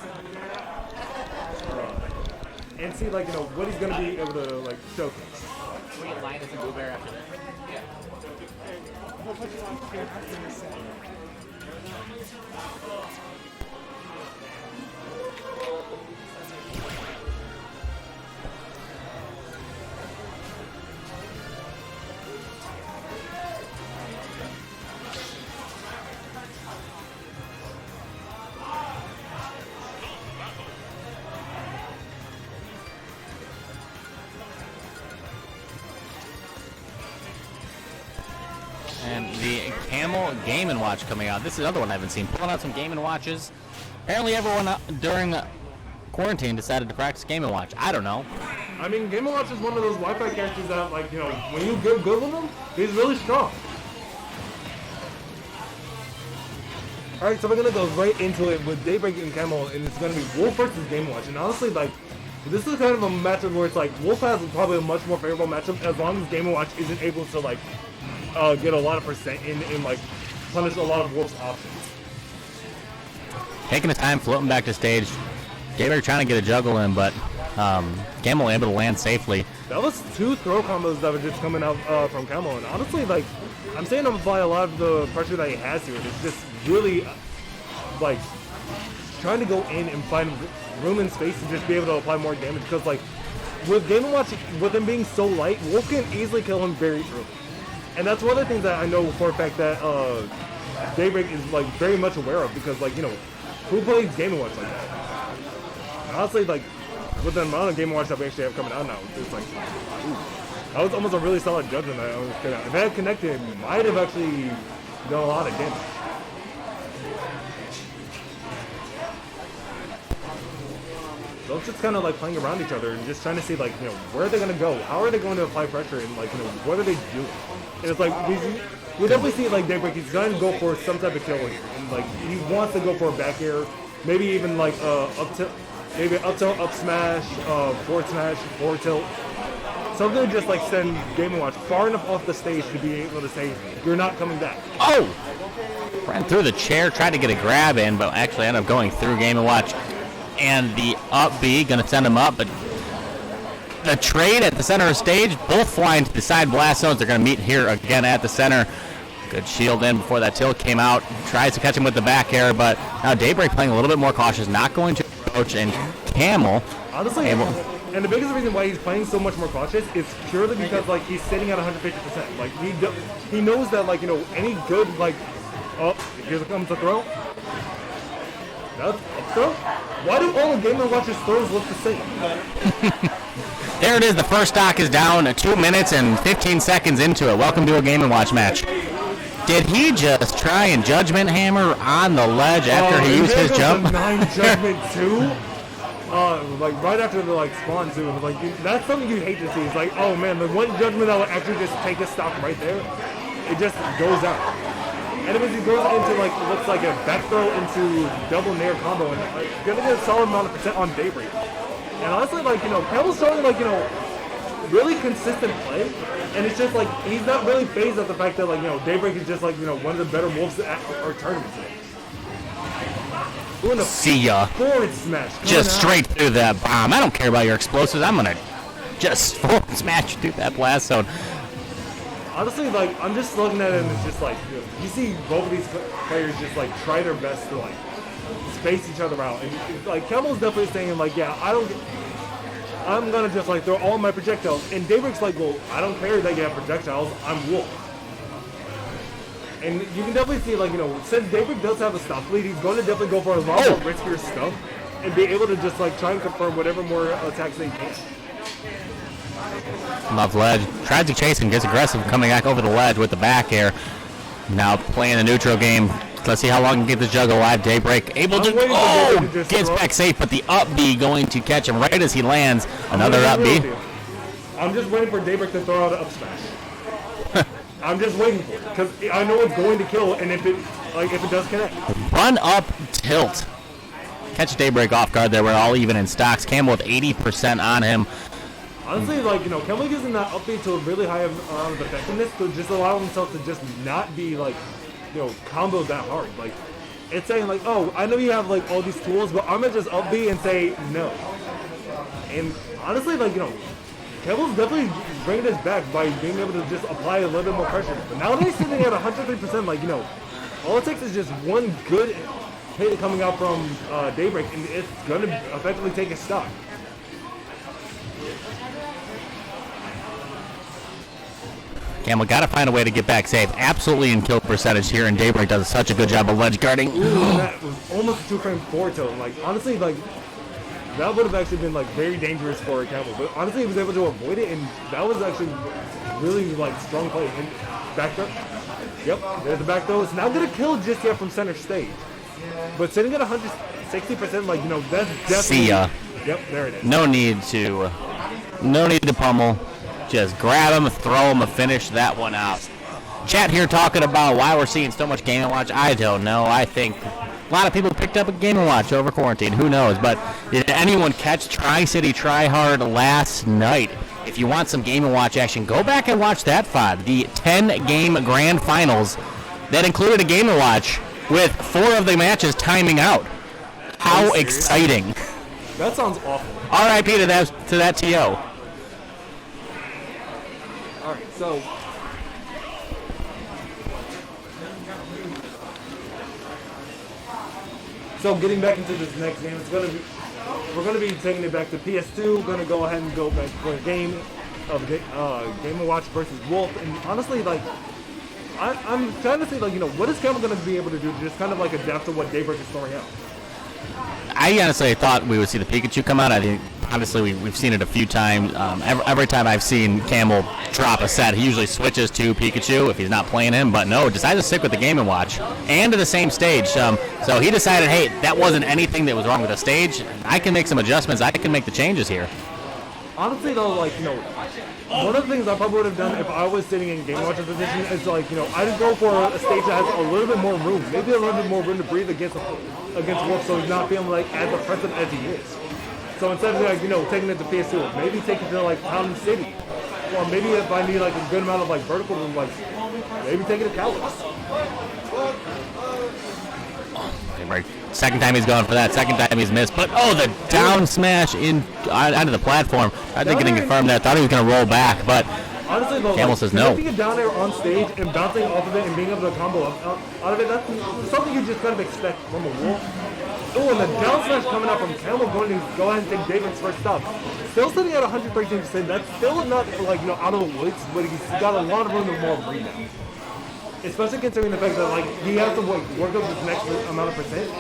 and see what he's going to be able to showcase. We get Linus and Boo Bear after that. And the Camel Game & Watch coming out. This is another one I haven't seen. Pulling out some Game & Watches. Apparently everyone during quarantine decided to practice Game & Watch. I don't know. I mean, Game & Watch is one of those Wi-Fi characters that, when you get good with him, he's really strong. Alright, so we're going to go right into it with Daybreak and Camel, and it's going to be Wolf versus Game & Watch. And honestly, this is kind of a matchup where it's Wolf has probably a much more favorable matchup as long as Game & Watch isn't able to, get a lot of percent in punish a lot of Wolf's options. Taking his time, floating back to stage. Daybreak trying to get a juggle in, but Camel able to land safely. That was 2 throw combos that were just coming out from Camel, and honestly, I'm saying him apply a lot of the pressure that he has here. It's just really, trying to go in and find room and space to just be able to apply more damage, because, with Game & Watch, with him being so light, Wolf can easily kill him very early. And that's one of the things that I know for a fact that Daybreak is very much aware of, because who plays Game & Watch like that? And honestly, with the amount of Game & Watch that we actually have coming out now, it's ooh, that was almost a really solid judgment that I was good at. If that had connected, it might have actually done a lot of damage. So it's just kind of playing around each other and just trying to see where are they going to go? How are they going to apply pressure, and what are they doing? And it's we definitely see Daybreak, he's going to go for some type of kill here, and he wants to go for a back air, maybe even up tilt, up smash, forward smash, forward tilt. Something to just send Game & Watch far enough off the stage to be able to say, you're not coming back. Oh! Ran through the chair, tried to get a grab in, but actually ended up going through Game & Watch. And the up B, gonna send him up, but the trade at the center of stage, both flying to the side blast zones. They're gonna meet here again at the center. Good shield in before that tilt came out. Tries to catch him with the back air, but now Daybreak playing a little bit more cautious, not going to approach, and Camel. Honestly, and the biggest reason why he's playing so much more cautious is purely because he's sitting at 150%. He knows that any good oh, here comes the throw. That's up throw. Why do all of Game & Watch's throws look the same? There it is. The first stock is down 2 minutes and 15 seconds into it. Welcome to a Game & Watch match. Did he just try and judgment hammer on the ledge after he used his jump? 9 judgment 2? Like right after the spawn too, like that's something you hate to see. It's like, oh man, the one judgment that would actually just take a stock right there, it just goes out. And if he goes into it looks like a back throw into double nair combo, and gonna get a solid amount of percent on Daybreak. And honestly, Campbell's showing really consistent play, and it's just he's not really phased at the fact that Daybreak is just one of the better wolves at our tournament today. See ya. Forward smash. Just straight through that bomb. I don't care about your explosives. I'm gonna just forward smash through that blast zone. Honestly, I'm just looking at it and it's just you see both of these players just try their best to space each other out. And Campbell's definitely saying yeah, I'm gonna just throw all my projectiles. And Daybreak's well, I don't care that you have projectiles. I'm Wolf. And you can definitely see, since Daybreak does have a stop lead, he's going to definitely go for a lot more riskier stuff and be able to just, try and confirm whatever more attacks they can. Love ledge. Tries to chase and gets aggressive, coming back over the ledge with the back air. Now playing the neutral game. Let's see how long he can get this jug alive. Daybreak able to, gets back safe, but the up B going to catch him right as he lands. Another up B. I'm just waiting for Daybreak to throw out an up smash. I'm just waiting for it, because I know it's going to kill, and if it does connect. Run up tilt. Catch Daybreak off guard there. We're all even in stocks. Campbell with 80% on him. Honestly, Campbell using that upbeat to a really high amount of effectiveness to just allow himself to just not be, comboed that hard. It's saying, oh, I know you have, all these tools, but I'm going to just upbeat and say no. And honestly, Campbell's definitely bringing this back by being able to just apply a little bit more pressure. But now that he's sitting at 103%, all it takes is just one good hit coming out from Daybreak, and it's going to effectively take a stock. Campbell got to find a way to get back safe. Absolutely in kill percentage here, and Daybreak does such a good job of ledge guarding. That was almost a 2-frame forward tilt. Honestly, that would have actually been very dangerous for Campbell, but honestly he was able to avoid it, and that was actually really strong play. And back throw, yep, there's the back throw. It's not gonna kill just yet from center stage, but sitting at 160%, that's definitely. See ya. Yep, there it is. No need to pummel. Just grab him, throw him, and finish that one out. Chat here talking about why we're seeing so much Game & Watch. I don't know. I think a lot of people picked up a Game & Watch over quarantine. Who knows? But did anyone catch Tri-City Tryhard last night? If you want some Game & Watch action, go back and watch that VOD. The 10-game grand finals that included a Game & Watch with 4 of the matches timing out. How exciting. That sounds awful. R.I.P. to that TO. All right, so getting back into this next game, we're gonna be taking it back to PS2. We're gonna go ahead and go back for a game of Game & Watch versus Wolf. And honestly, I'm trying to say, what is Campbell gonna be able to do to just kind of adapt to what Daybreak is throwing out? I honestly thought we would see the Pikachu come out. I think, honestly, we've seen it a few times. Every time I've seen Campbell drop a set, he usually switches to Pikachu if he's not playing him. But no, decided to stick with the Game & Watch and to the same stage. So he decided, hey, that wasn't anything that was wrong with the stage. I can make some adjustments. I can make the changes here. Honestly, though, one of the things I probably would have done if I was sitting in Game & Watch's position is I'd go for a stage that has a little bit more room, maybe a little bit more room to breathe against Wolf, so he's not feeling as oppressive as he is. So instead of taking it to PS2, maybe take it to Town City, or maybe if I need a good amount of vertical room, maybe take it to Calix. Right. Second time he's going for that. Second time he's missed. But the down smash onto the platform. I think getting confirmed there. Thought he was going to roll back, but honestly, though, Campbell says no. Being down there on stage and bouncing off of it and being able to combo out of it, that's something you just kind of expect from a Wolf. Oh, and the down smash coming out from Campbell going to go ahead and take David's first stop. Still sitting at 113%. That's still not out of the woods, but he's got a lot of room to more rebound. Especially considering the fact that he has to work up this next amount of percent,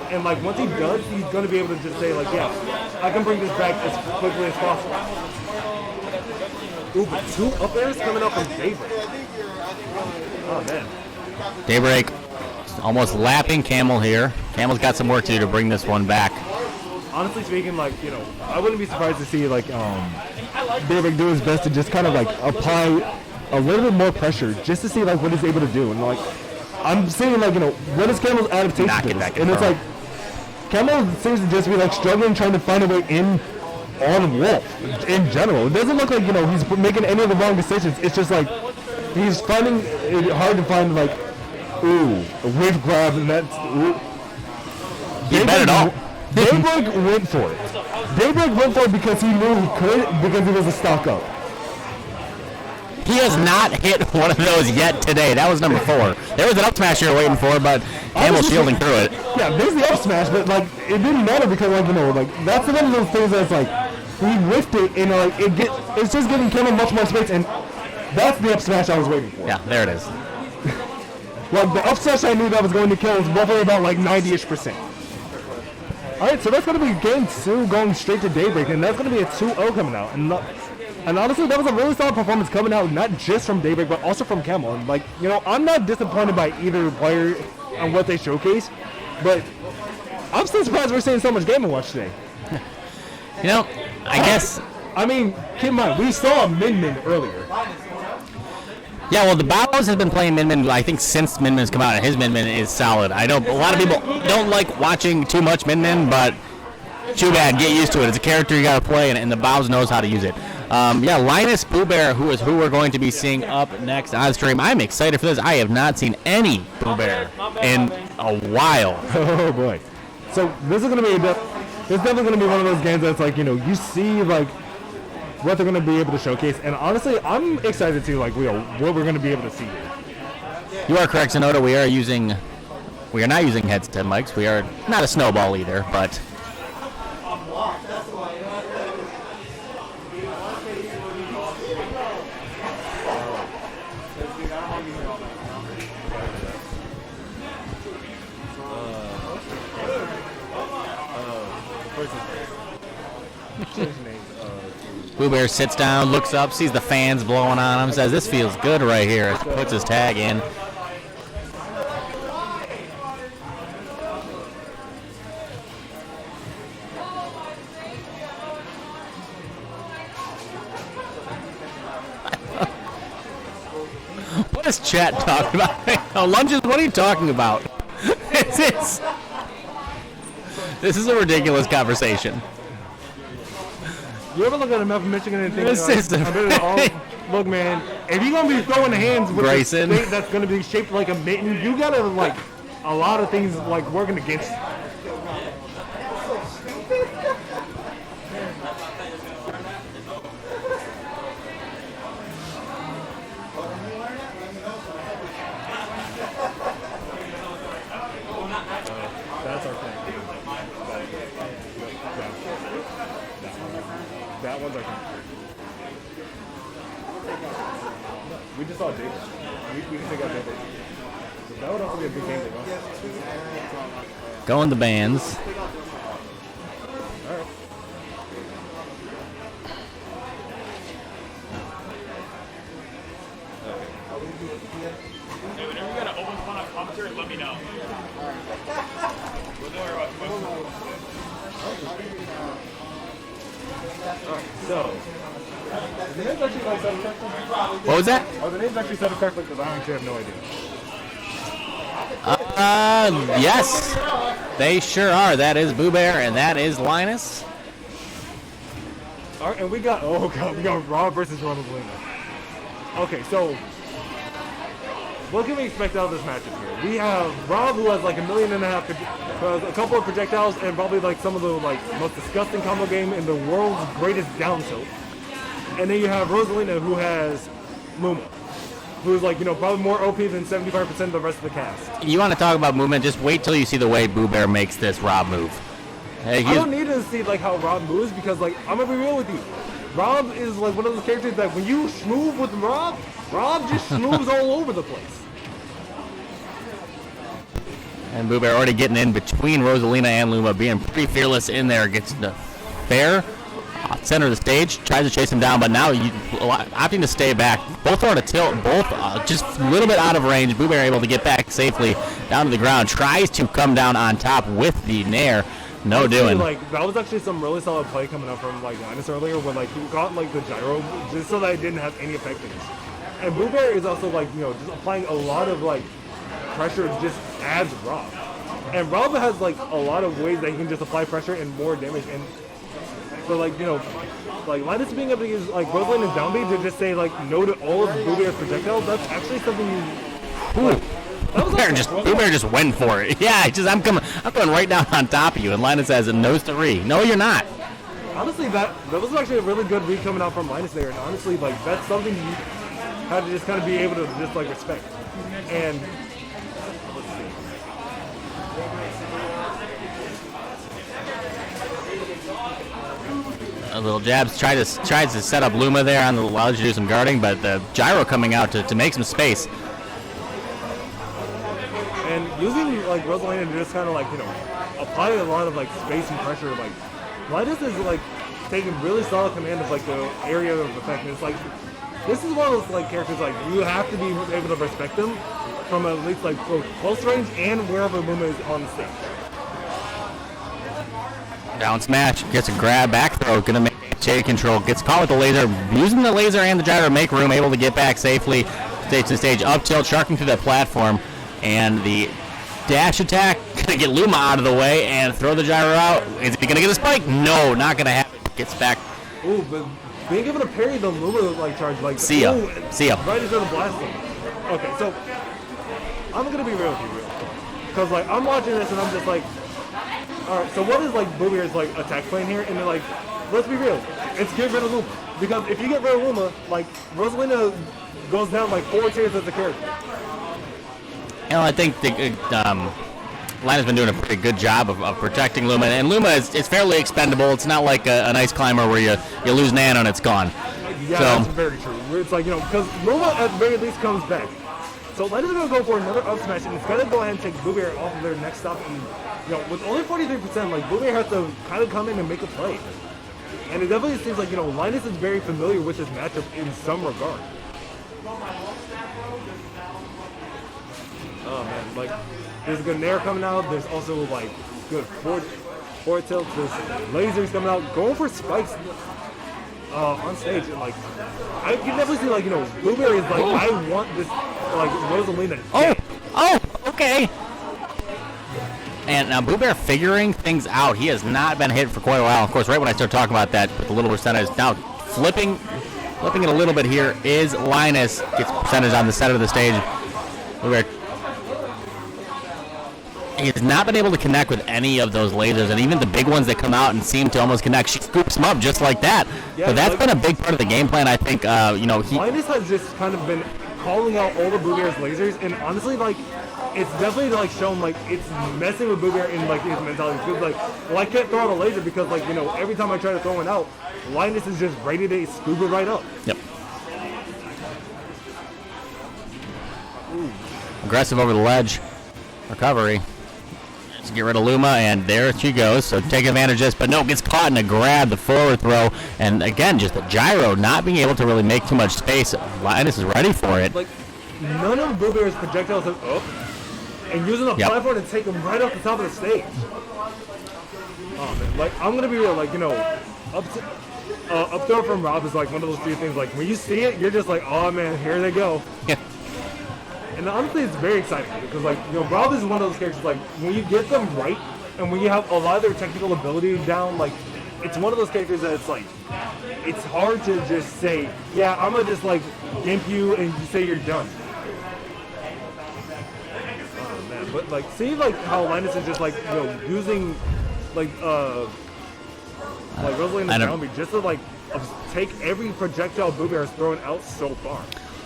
and once he does, he's going to be able to just say yeah, I can bring this back as quickly as possible. Ooh, but 2 up airs coming out from David. Oh man. Daybreak almost lapping Camel here. Camel's got some work to do to bring this one back. Honestly speaking, like, you know, I wouldn't be surprised to see, like, Daybreak do his best to just kind of, like, apply a little bit more pressure just to see, like, what he's able to do. And, like, I'm saying, like, you know, what is Camel's adaptation Knock to it this? back And it's throw. like, Camel seems to just be, like, struggling trying to find a way in on Wolf in general. It doesn't look like, you know, he's making any of the wrong decisions. It's just, like, he's finding it hard to find, like, ooh, a whip grab, and that's, ooh. He bet it all. Daybreak went for it. Daybreak went for it because he knew he could, because he was a stock up. He has not hit one of those yet today. That was number 4. There was an up smash you're waiting for, but Camel's shielding through it. Yeah, there's the up smash, but like it didn't matter because, like, you know, like that's one of those things that's like he whiffed it and like it's just giving Camel much more space, and that's the up smash I was waiting for. Yeah, there it is. Like the up smash I knew that was going to kill was roughly about like 90-ish%. All right, so that's going to be game 2 going straight to Daybreak, and that's going to be a 2-0 coming out. And honestly, that was a really solid performance coming out, not just from Daybreak, but also from Camel. And, like, you know, I'm not disappointed by either player and what they showcase, but I'm still surprised we're seeing so much Game & Watch today. You know, I guess. I mean, keep in mind, we saw Min earlier. Yeah, well, the Bows has been playing Min Min, I think, since Min Min's come out, and his Min Min is solid. I know a lot of people don't like watching too much Min Min, but too bad. Get used to it. It's a character you got to play, and the Bows knows how to use it. Yeah, Linus Boo Bear, who we're going to be seeing up next on stream. I'm excited for this. I have not seen any Boo Bear in a while. Oh boy! So this is gonna be it's definitely gonna be one of those games that's like, you know, you see like what they're gonna be able to showcase, and honestly, I'm excited to see like what we're gonna be able to see here. You are correct, Sonoda. We are not using headset mics. We are not a snowball either, but. Boo Bear sits down, looks up, sees the fans blowing on him, says, "This feels good right here." Puts his tag in. What is chat talking about? Oh, Lunges, what are you talking about? This is a ridiculous conversation. You ever look at a map of Michigan and think, This is look, man, if you're gonna be throwing hands with Grayson. a state that's gonna be shaped like a mitten, you gotta like a lot of things like working against you. That's our thing. That one's our thing. We just saw David. We can take out David. So that would also be a big game to go. Going the bands. Alright. Hey, whenever you got to open one on commentary, let me know. So, is the names actually like set up correctly? What was that? Are the names actually set up correctly? Because I actually have no idea. Yes. They sure are. That is Boo Bear, and that is Linus. Alright, and we got Rob versus Rosalina. Okay, so what can we expect out of this matchup here? We have Rob, who has like 1.5 million, a couple of projectiles, and probably like some of the like most disgusting combo game in the world's greatest down tilt. And then you have Rosalina, who has Luma, who's like, you know, probably more OP than 75% of the rest of the cast. You want to talk about movement? Just wait till you see the way Boo Bear makes this Rob move. Hey, I don't need to see like how Rob moves because like I'm gonna be real with you. Rob is like one of those characters that when you schmoove with Rob just schmooves all over the place. And Boo Bear already getting in between Rosalina and Luma, being pretty fearless in there. Gets the fair. center of the stage, tries to chase him down, but now opting to stay back. Both are on a tilt, both just a little bit out of range. Boo Bear able to get back safely down to the ground, tries to come down on top with the nair. No doing. That was actually some really solid play coming up from Linus earlier, when he got the gyro just so that it didn't have any effectiveness. And Boo Bear is also just applying a lot of pressure just as Rob. And Rob has a lot of ways that he can just apply pressure and more damage. And so Linus being able to use Rosalind and down B to just say no to all of Boo Bear's projectiles, that's actually something you. Boo Bear just went for it. Yeah, I'm coming right down on top of you, and Linus has a nose to re. No, you're not. Honestly, that was actually a really good read coming out from Linus there, and honestly, that's something you have to just kind of be able to just respect. And let's see. A little jabs, tries to set up Luma there on the ledge to do some guarding, but the gyro coming out to make some space. And using Rosalina to just kind of apply a lot of space and pressure, Linus is taking really solid command of the area of effect. And it's this is one of those characters you have to be able to respect them from at least both close range and wherever Luma is on the stage. Down smash, gets a grab, back throw, gonna make shade control, gets caught with the laser, using the laser and the gyro to make room, able to get back safely, stage to stage, up tilt, sharking through that platform, and the dash attack, gonna get Luma out of the way and throw the gyro out. Is he gonna get a spike? No, not gonna happen. Gets back. Ooh, but being able to parry the Luma charge See ya. Right into the blasting. Okay, so I'm gonna be real with you, because I'm watching this and I'm just alright, so what is Boo Bear's attack plan here? And they're let's be real, it's get rid of Luma. Because if you get rid of Luma, Rosalina goes down 4 tiers as a character. I think Linus has been doing a pretty good job of protecting Luma, and Luma is fairly expendable. It's not like an ice climber where you lose Nano and it's gone. Yeah, that's very true. It's because Luma at the very least comes back. So Linus is going to go for another up smash, and it's going to go ahead and take Boo Bear off of their next stop. And with only 43%, Boo Bear has to kind of come in and make a play. And it definitely seems Linus is very familiar with this matchup in some regard. Oh man, there's a good nair coming out. There's also good forward tilts. There's lasers coming out. Going for spikes on stage. I can definitely see Boo Bear is I want this Rosalina. Oh, okay. And now Boo Bear figuring things out. He has not been hit for quite a while. Of course, right when I start talking about that, with the little percentage, now flipping it a little bit here is Linus. Gets percentage on the center of the stage. Boo Bear. He has not been able to connect with any of those lasers, and even the big ones that come out and seem to almost connect, she scoops them up just like that. Yeah, so that's been a big part of the game plan, I think. Linus has just kind of been calling out all the Boo Bear's lasers, and honestly, it's definitely shown it's messing with Boo Bear in his mentality. Because I can't throw out a laser because every time I try to throw one out, Linus is just ready to scoop it right up. Yep. Ooh. Aggressive over the ledge. Recovery. Just get rid of Luma, and there she goes. So take advantage of this, but no, gets caught in a grab, the forward throw, and again, just the gyro not being able to really make too much space. Linus is ready for it. None of Boo Bear's projectiles are up, and using the platform to take them right off the top of the stage. Oh man, I'm gonna be real, up throw from Rob is one of those few things. When you see it, you're just oh man, here they go. Yeah. And honestly, it's very exciting because, Rob is one of those characters, when you get them right and when you have a lot of their technical ability down, it's one of those characters that it's hard to just say, yeah, I'm going to just, gimp you and you say you're done. Oh, man. But, see, how Linus is just, using, Rosalina and Zombie just to, take every projectile Boo Bear has thrown out so far.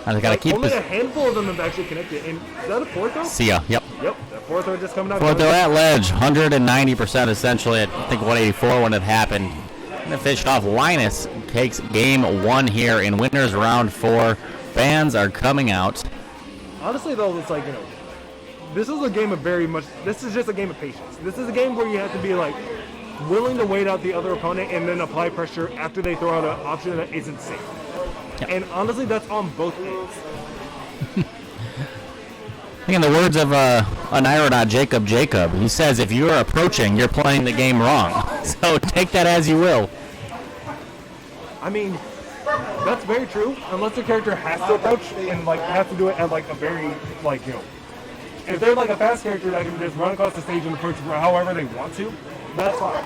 I gotta keep only this. A handful of them have actually connected. And is that a fourth throw? See ya. Yep. Yep. That fourth throw just coming out. Fourth throw at ledge, 190% essentially. I think 184 when it happened. And it finished off. Linus takes game 1 here in winners round 4. Fans are coming out. Honestly, though, it's this is a game of this is just a game of patience. This is a game where you have to be willing to wait out the other opponent and then apply pressure after they throw out an option that isn't safe. Yep. And honestly, that's on both ends. I think in the words of Anirudh Jacob, he says, if you're approaching, you're playing the game wrong. So take that as you will. I mean, that's very true, unless the character has to approach and like has to do it at like a very like, you know, if they're like a fast character that can just run across the stage and approach however they want to, that's fine.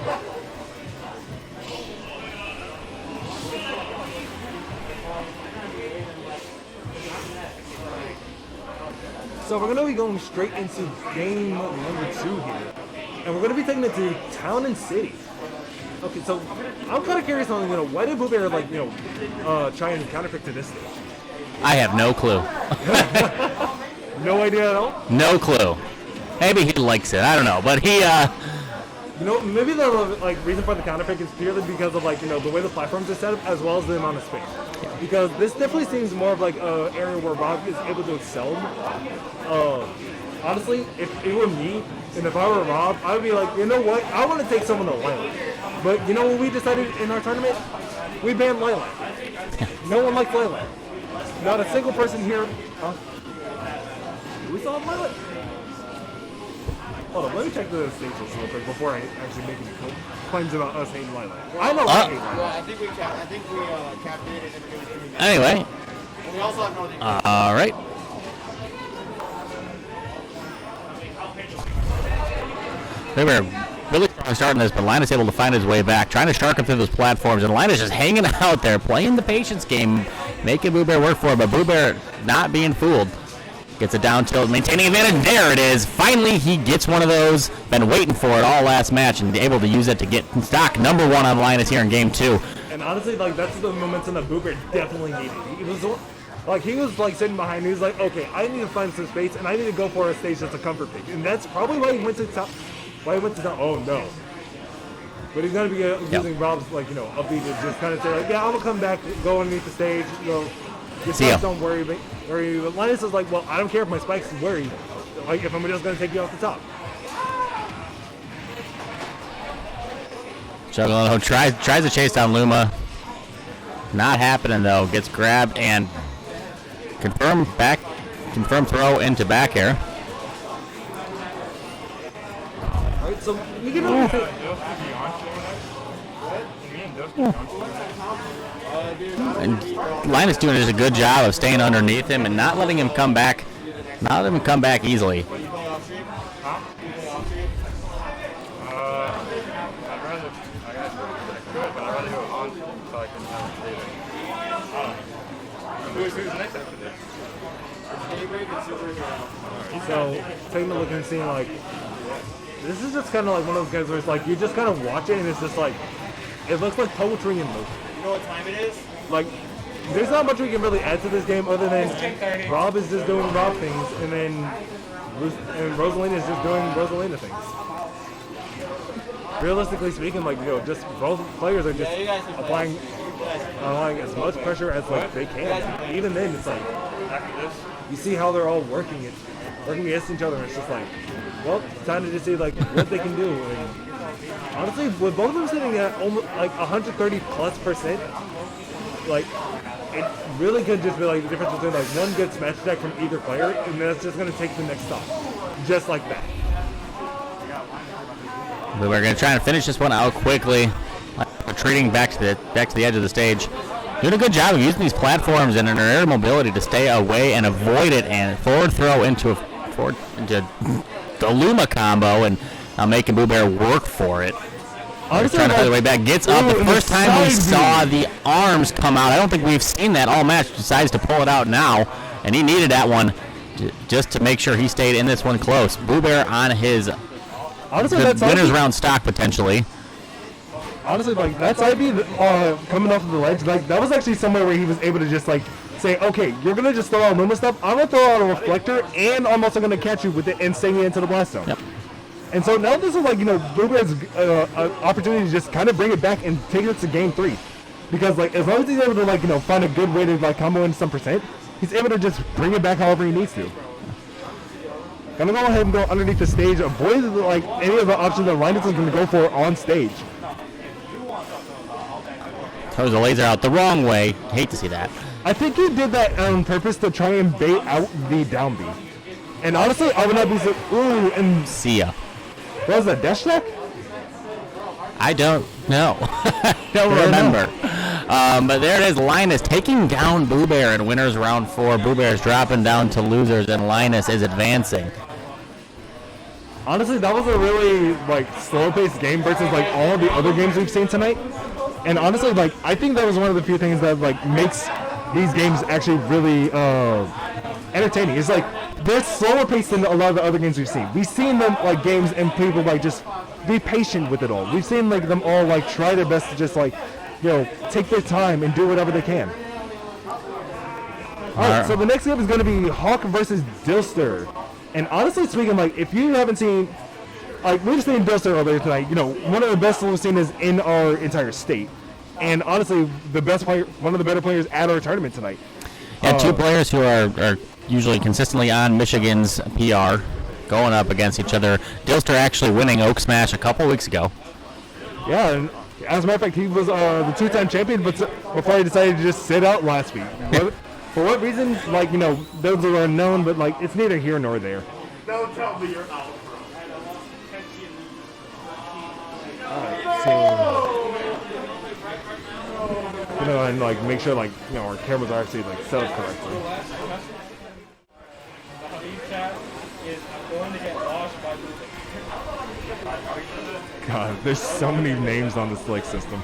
So we're gonna be going straight into game number 2 here, and we're gonna be taking it to Town and City. Okay, so I'm kind of curious on, you know, why did Boo Bear, like, you know, try and counterpick to this stage? I have no clue. No idea at all? No clue. Maybe he likes it. I don't know. But he, You know, maybe the like reason for the counterpick is purely because of, like, you know, the way the platforms are set up as well as the amount of space. Because this definitely seems more of like an area where Rob is able to excel. Honestly, if it were me and if I were Rob, I would be like, you know what? I want to take someone to Lilac. But you know what we decided in our tournament? We banned Lilac. No one likes Lilac. Not a single person here. Do we still have Lilac? Hold on, let me check the stage list real quick before I actually make any claims about us hating Lilac. I know I hate Lilac. Well, I think we capped it and everything was doing that. anyway. And we also have Northern. All right. They were really strong starting this, but Linus able to find his way back, trying to shark him through those platforms, and Linus just hanging out there, playing the patience game, making Boo Bear work for it, but Boo Bear not being fooled. Gets a down tilt, maintaining advantage. There it is. Finally, he gets one of those. Been waiting for it all last match and able to use it to get stock number 1 on Linus here in game 2. And honestly, like, that's the momentum that Boo Bear definitely needed. He was like sitting behind. He was like, okay, I need to find some space and I need to go for a stage that's a comfort pick. And that's probably why he went to top. Oh no. But he's gonna be using Rob's, like, you know, upbeat to just kind of say, like, yeah, I'm gonna come back, go underneath the stage, you know, your spikes don't worry. But Linus is like, well, I don't care if my spikes worry. Like, if I'm just gonna take you off the top. Juggalo tries to chase down Luma. Not happening though. Gets grabbed and confirm throw into back air. Alright, so you can only And Linus doing just a good job of staying underneath him and not letting him come back. Not letting him come back easily. So taking a look and seeing, like, this is just kind of like one of those guys where it's like you just kind of watch it and it's just like it looks like poetry in motion. You know what time it is? Like, there's not much we can really add to this game other than Rob is just doing Rob things, and then Rosalina is just doing Rosalina things. Realistically speaking, like, you know, just both players are just applying as much pressure as, like, they can. Even then, it's like you see how they're all working against each other, and it's just like, well, time to just see, like, what they can do. And honestly, with both of them sitting at almost like 130+%, like, it really could just be like the difference between like one good smash attack from either player, and that's just going to take the next stop, just like that. We're going to try and finish this one out quickly, retreating back to the edge of the stage. Doing a good job of using these platforms and their air mobility to stay away and avoid it, and forward throw into the Luma combo, and making Boo Bear work for it. Trying to play the way back, gets up. The first time we saw the arms come out, I don't think we've seen that all match. Decides to pull it out now, and he needed that one just to make sure he stayed in this one close. Boo Bear on his winner's round stock potentially. Honestly, like, that side B coming off of the ledge, like, that was actually somewhere where he was able to just, like, say, okay, you're going to just throw out Luma stuff, I'm going to throw out a reflector, and I'm also going to catch you with it and sting you into the blast zone. Yep. And so now this is, like, you know, Boo Bear's opportunity to just kind of bring it back and take it to game 3. Because, like, as long as he's able to, like, you know, find a good way to, like, combo in some percent, he's able to just bring it back however he needs to. Gonna go ahead and go underneath the stage, avoid like any of the options that Linus is gonna go for on stage. Throws the laser out the wrong way. Hate to see that. I think he did that on purpose to try and bait out the down B. And honestly, I would not be so. Ooh, and See ya. what was that, dash attack? I don't know. Don't remember. But there it is. Linus taking down Boo Bear in winners round 4. Boo Bear's dropping down to losers, and Linus is advancing. Honestly, that was a really like slow-paced game versus like all the other games we've seen tonight. And honestly, like I think that was one of the few things that like makes these games actually really entertaining. It's like they're slower paced than a lot of the other games we've seen. We've seen them like games and people like just be patient with it all. We've seen like them all like try their best to just like take their time and do whatever they can. All right, so the next game is going to be Hawk versus Dilster. And honestly speaking, like if you haven't seen, like we've seen Dilster earlier tonight, one of the best we've seen is in our entire state. And honestly, the best player, one of the better players at our tournament tonight. Yeah, two players who are usually consistently on Michigan's PR going up against each other. Dilster actually winning OAKSMASH a couple weeks ago. Yeah, and as a matter of fact, he was the two-time champion, but before he decided to just sit out last week. For what reason? Like, those are unknown, but like it's neither here nor there. Don't tell me you're out, Alright, so and like make sure like our cameras are actually like set up correctly. God, there's so many names on this like system.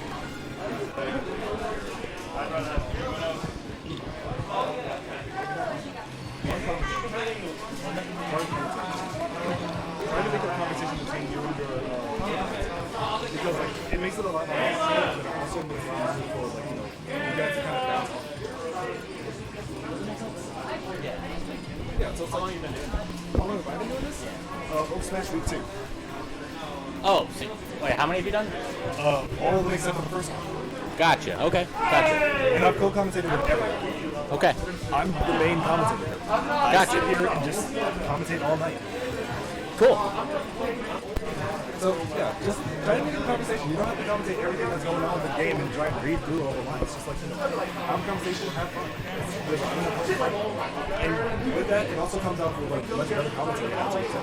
Because like it makes it a lot more easier, but also makes it easier for like you guys to kind of bounce. Yeah, so it's like how long have I been doing this? OAKSMASH week 2. Oh, so, wait, how many have you done? All of them except for the first one. Gotcha. Okay. Gotcha. And I've co-commentated with everyone. Okay. I'm the main commentator. I sit here and just commentate all night. Cool. So, yeah, just try to make a conversation. You don't have to commentate everything that's going on in the game and try and read through all the lines. Just like, have a conversation, have fun. And with that, it also comes out with like let the other commentator answer each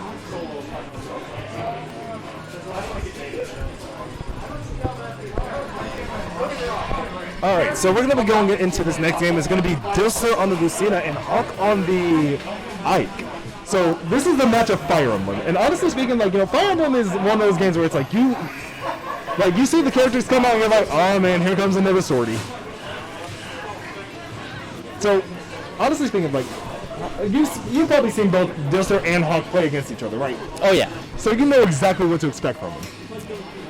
Alright, so we're going to be going into this next game. It's going to be Dilster on the Lucina and Hawk on the Ike. So this is the match of Fire Emblem, and honestly speaking, like Fire Emblem is one of those games where it's like you see the characters come out and you're like, oh man, here comes another sortie. So honestly speaking, like you've probably seen both Dilster and Hawk play against each other, right? Oh yeah. So you know exactly what to expect from them.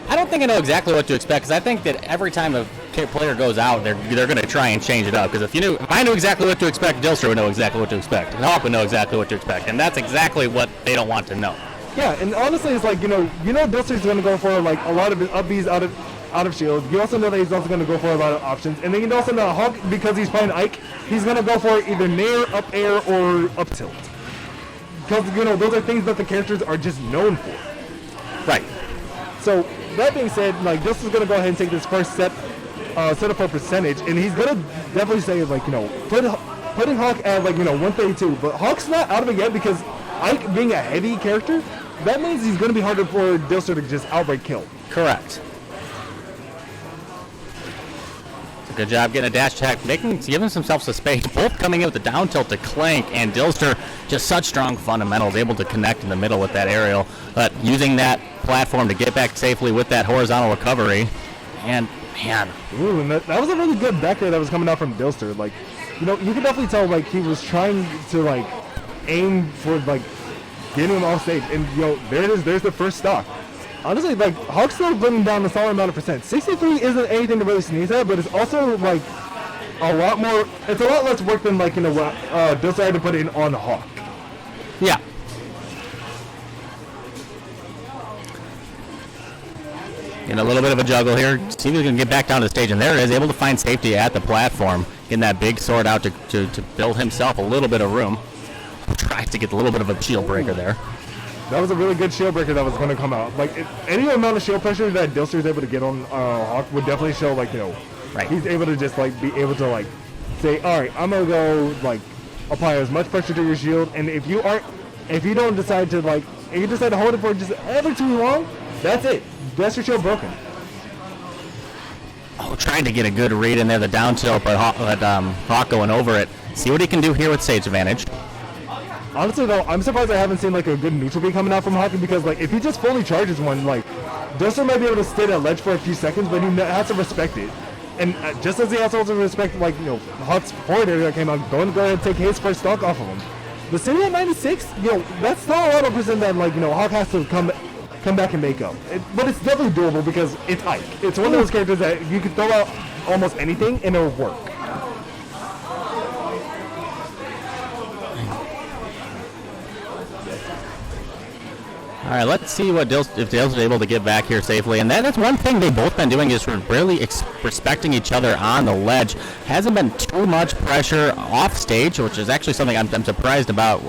I don't think I know exactly what to expect, because I think that every time a player goes out, they're going to try and change it up. Because if I knew exactly what to expect, Dilster would know exactly what to expect, and Hawk would know exactly what to expect, and that's exactly what they don't want to know. Yeah, and honestly, it's like Dilster's going to go for like a lot of his up Bs out of shield. You also know that he's also going to go for a lot of options, and then you also know Hawk, because he's playing Ike, he's going to go for either nair, up air, or up tilt. Because those are things that the characters are just known for. Right. So that being said, like Dilster's going to go ahead and take this first set up for percentage, and he's going to definitely say like putting Hawk at like 132, but Hawk's not out of it yet because Ike being a heavy character, that means he's going to be harder for Dilster to just outright kill. Correct. Good job getting a dash attack, giving himself some space, both coming in with the down tilt to Clank, and Dilster just such strong fundamentals, able to connect in the middle with that aerial, but using that platform to get back safely with that horizontal recovery, and man. Ooh, and that was a really good back air that was coming out from Dilster. Like, you can definitely tell like he was trying to like aim for like getting him off stage, and there it is, there's the first stock. Honestly, like, Hawk's still bringing down a solid amount of percent. 63 isn't anything to really sneeze at, but it's also, like, it's a lot less work than, like, what Dilster had to put in on Hawk. Yeah. Getting a little bit of a juggle here. See if we can get back down to the stage, and there it is, able to find safety at the platform. Getting that big sword out to build himself a little bit of room. tries to get a little bit of a shield breaker there. That was a really good shield breaker that was going to come out. Like, any amount of shield pressure that Dilster is able to get on Hawk would definitely show, like, Right. he's able to just, like, be able to, like, say, all right, I'm going to go, like, apply as much pressure to your shield, and if you don't decide to, like, if you decide to hold it for just ever too long, that's it. That's your shield broken. Oh, trying to get a good read in there, the down tilt, but Hawk going over it. See what he can do here with stage advantage. Honestly, though, I'm surprised I haven't seen, like, a good neutral beat coming out from Hawk, because, like, if he just fully charges one, like, Dilster might be able to stay at ledge for a few seconds, but he has to respect it. And just as he has to also respect, like, Hawk's forward area that came out, go ahead and take his first stock off of him. The city at 96, that's still a lot of percent that, like, Hawk has to come back and make up. But it's definitely doable because it's Ike. It's one of those characters that you can throw out almost anything and it'll work. All right, let's see what if Dilster's able to get back here safely. And that's one thing they've both been doing is really respecting each other on the ledge. Hasn't been too much pressure off stage, which is actually something I'm surprised about.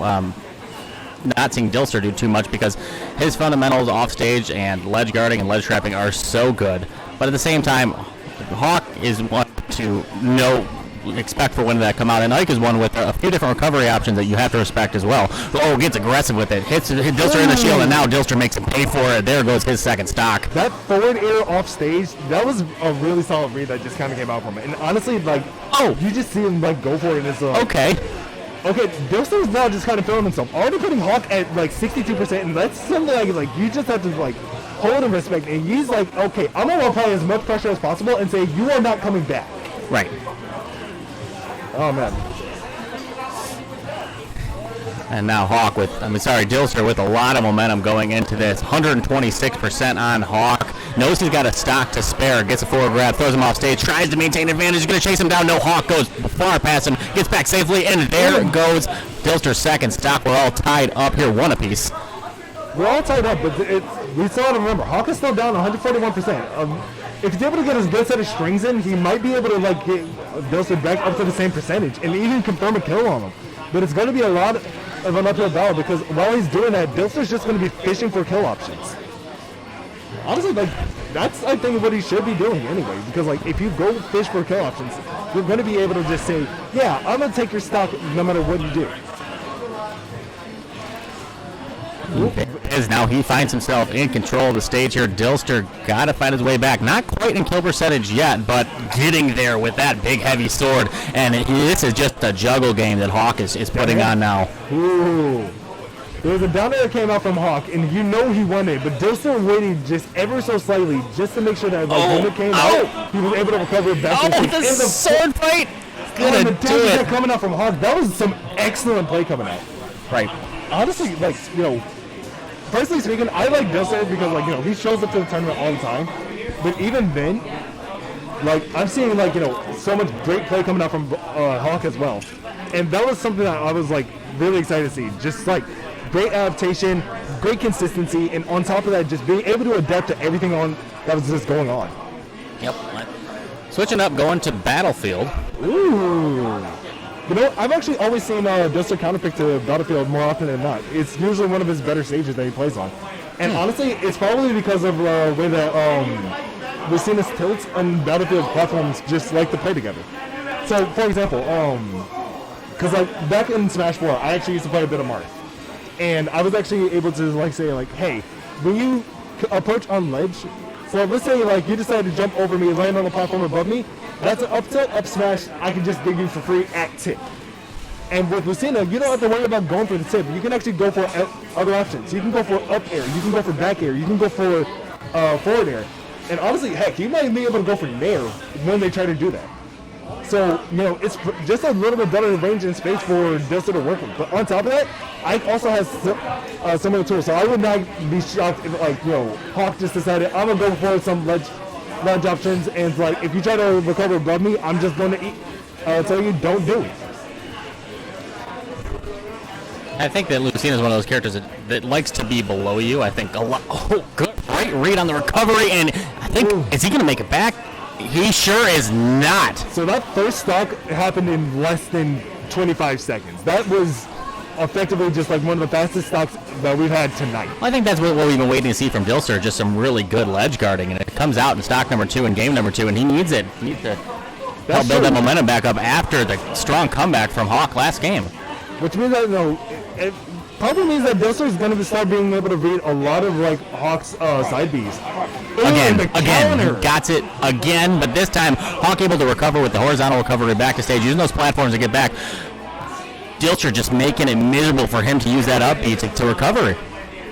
Not seeing Dilster do too much because his fundamentals off stage and ledge guarding and ledge trapping are so good. But at the same time, Hawk is one to expect for when that come out, and Ike is one with a few different recovery options that you have to respect as well. Oh, gets aggressive with it, hit Dilster in the shield, and now Dilster makes him pay for it. There goes his second stock. That forward air off stage, that was a really solid read that just kind of came out from it. And honestly, like, you just see him like go for it. And it's okay. Dilster's now just kind of feeling himself. Already putting Hawk at like 62%, and that's something like you just have to like hold and respect. And he's like, okay, I'm gonna apply as much pressure as possible and say you are not coming back. Right. Oh man. And now Dilster with a lot of momentum going into this. 126% on Hawk. Knows he's got a stock to spare. Gets a forward grab, throws him off stage, tries to maintain advantage. He's going to chase him down. No, Hawk goes far past him, gets back safely, and there goes Dilster's second stock. We're all tied up here, one apiece. We're all tied up, but we still have to remember, Hawk is still down 141%. If he's able to get his good set of strings in, he might be able to like get Dilster back up to the same percentage and even confirm a kill on him. But it's going to be a lot of an uphill battle because while he's doing that, Dilster's just going to be fishing for kill options. Honestly, like, that's, I think, what he should be doing anyway. Because, like, if you go fish for kill options, you're going to be able to just say, yeah, I'm going to take your stock no matter what you do. As now he finds himself in control of the stage here. Dilster got to find his way back. Not quite in kill percentage yet, but getting there with that big heavy sword. And this is just a juggle game that Hawk is putting on now. Ooh. There was a down air that came out from Hawk, and you know he won it, but Dilster waited just ever so slightly just to make sure that when it came out, he was able to recover it back. The sword fight! Gonna the do it. coming out from Hawk, that was some excellent play coming out. Right. Honestly, like, personally speaking, I like Dilster because, like, he shows up to the tournament all the time. But even then, like, I'm seeing, like, so much great play coming out from Hawk as well. And that was something that I was, like, really excited to see. Just, like, great adaptation, great consistency, and on top of that, just being able to adapt to everything that was just going on. Yep. Switching up, going to Battlefield. Ooh. I've actually always seen Dilster counterpick to Battlefield more often than not. It's usually one of his better stages that he plays on. And honestly, it's probably because of the way that we've seen his tilts on Battlefield platforms just like to play together. So, for example, because like back in Smash 4, I actually used to play a bit of Marth. And I was actually able to like say like, hey, when you approach on ledge, so let's say like you decide to jump over me, land on the platform above me, that's an up tilt, up smash, I can just dig you for free at tip. And with Lucina, you don't have to worry about going for the tip. You can actually go for other options. You can go for up air, you can go for back air, you can go for forward air. And honestly, heck, you might be able to go for nair when they try to do that. So, it's just a little bit better range and space for Dilster to work with. But on top of that, Ike also has similar tools. So I would not be shocked if, like, Hawk just decided, I'm going to go for some ledge options. And, like, if you try to recover above me, I'm just going to tell you, don't do it. I think that Lucina is one of those characters that likes to be below you. I think a lot. Oh, good. Great read on the recovery. And I think, is he going to make it back? He sure is not. So that first stock happened in less than 25 seconds. That was effectively just like one of the fastest stocks that we've had tonight. Well, I think that's what we've been waiting to see from Dilster, just some really good ledge guarding, and it comes out in stock number 2 and game number 2, and he needs it. He needs to help build that momentum back up after the strong comeback from Hawk last game. Which means that, it probably means that Dilster is going to start being able to read a lot of like Hawk's side Bs. Again, he got it again, but this time Hawk able to recover with the horizontal recovery back to stage, using those platforms to get back. Dilster just making it miserable for him to use that up B to recover.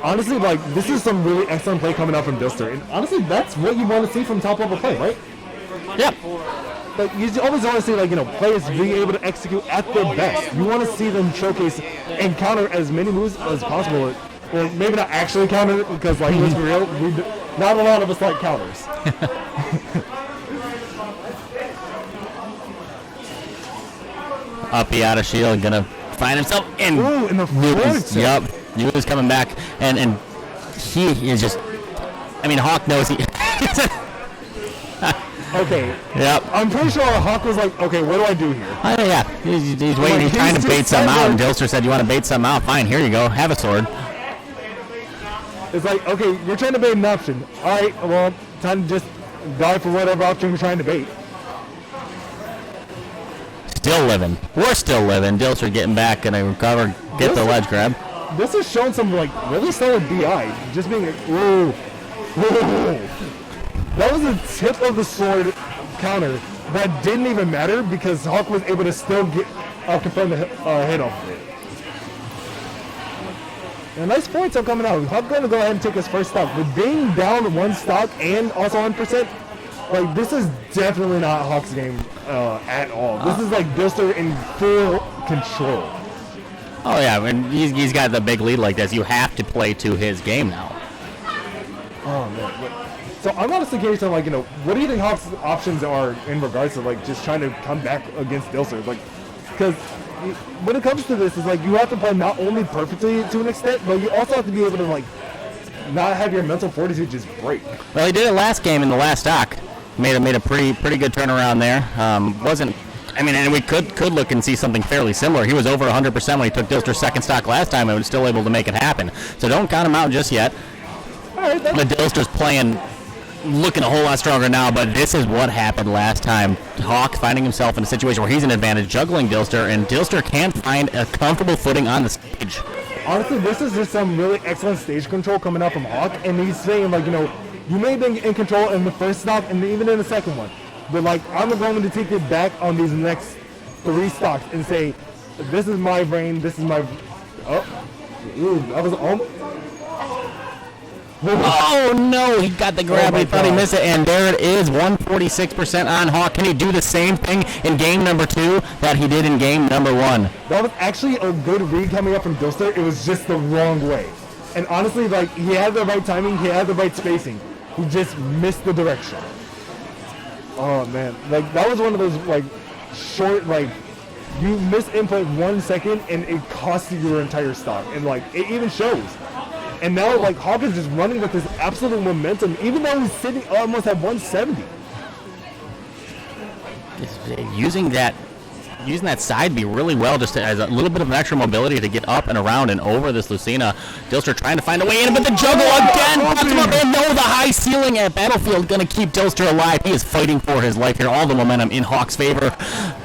Honestly, like, this is some really excellent play coming out from Dilster, and honestly, that's what you want to see from top level play, right? Yep. Like, you always want to see, like, players being able to execute at their best. You want to see them showcase and counter as many moves as possible. Well, maybe not actually counter, because, like, let's be real, not a lot of us like counters. Uppy out of shield, gonna find himself in. Ooh, in the front. Yep. Yu's coming back, and he is just. I mean, Hawk knows he. Okay. Yep. I'm pretty sure Hawk was like, okay, what do I do here? Yeah. He's waiting. He's trying to bait something out, and Dilster said, "You want to bait something out? Fine. Here you go. Have a sword." It's like, okay, you're trying to bait an option. All right. Well, time to just die for whatever option you're trying to bait. Still living. We're still living. Dilster getting back, gonna recover, get the ledge grab. This has shown some like really solid DI. Just being like, whoa. That was the tip of the sword counter that didn't even matter because Hawk was able to still get confirm the hit off of it. And nice points are coming out. Hawk going to go ahead and take his first stock. With being down 1 stock and also 1%, like this is definitely not Hawk's game at all. This is like Dilster in full control. Oh yeah, when he's got the big lead like this, you have to play to his game now. Oh man. So I'm honestly curious on like, what do you think Hawk's options are in regards to like just trying to come back against Dilster? Like, because when it comes to this, it's like you have to play not only perfectly to an extent, but you also have to be able to like not have your mental fortitude just break. Well, he did it last game in the last stock. Made a pretty good turnaround there. Wasn't. I mean, and we could look and see something fairly similar. He was over 100% when he took Dilster's second stock last time and was still able to make it happen. So don't count him out just yet. All right, but Dilster's looking a whole lot stronger now, but this is what happened last time. Hawk finding himself in a situation where he's an advantage, juggling Dilster, and Dilster can't find a comfortable footing on the stage. Honestly, this is just some really excellent stage control coming out from Hawk, and he's saying, like, you may be in control in the first stock and even in the second one, but, like, I'm going to take it back on these next 3 stocks and say, this is my brain, this is my... Oh, ooh, that was almost... Oh no, he got the grab, he thought he missed it, and there it is, 146% on Hawk. Can he do the same thing in game number 2 that he did in game number 1? That was actually a good read coming up from Dilster. It was just the wrong way. And honestly, like, he had the right timing, he had the right spacing. He just missed the direction. Oh man, like, that was one of those, like, short, like, you miss input 1 second and it costs you your entire stock. And, like, it even shows. And now, like, Hawk is just running with this absolute momentum, even though he's sitting almost at 170. Using that side B really well, just as a little bit of extra mobility to get up and around and over this Lucina. Dilster trying to find a way in, but the juggle again puts him up, and no, the high ceiling at Battlefield going to keep Dilster alive. He is fighting for his life here. All the momentum in Hawk's favor.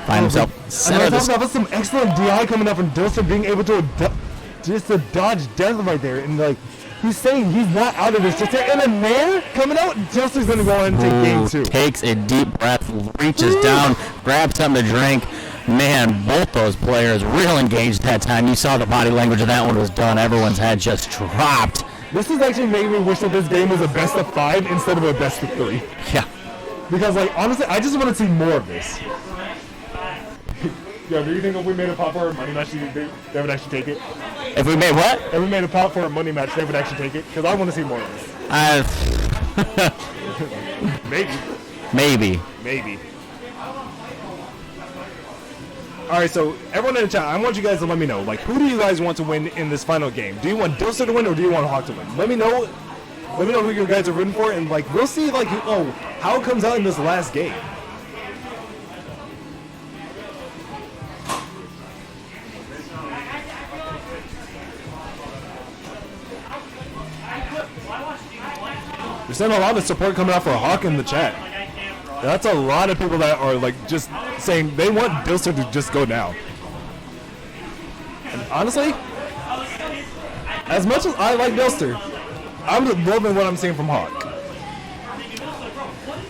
Find himself center of this. That was some excellent DI coming up from Dilster being able to just to dodge death right there, and like he's saying he's not out of this. Just and then there coming out, Dilster's gonna go ahead and take game 2. Takes a deep breath, reaches down, grabs something to drink. Man, both those players real engaged that time. You saw the body language of that one was done. Everyone's head just dropped. This is actually making me wish that this game was a best of 5 instead of a best of 3. Yeah. Because like honestly, I just want to see more of this. Yo, do you think if we made a pop for a money match, they would actually take it? If we made what? If we made a pop for a money match, they would actually take it? Because I want to see more of this. Maybe. All right, so everyone in the chat, I want you guys to let me know, like, who do you guys want to win in this final game? Do you want Dilster to win or do you want Hawk to win? Let me know who you guys are rooting for, and like we'll see like how it comes out in this last game. We're seeing a lot of support coming out for Hawk in the chat. That's a lot of people that are like just saying they want Dilster to just go down. And honestly, as much as I like Dilster, I'm loving what I'm seeing from Hawk.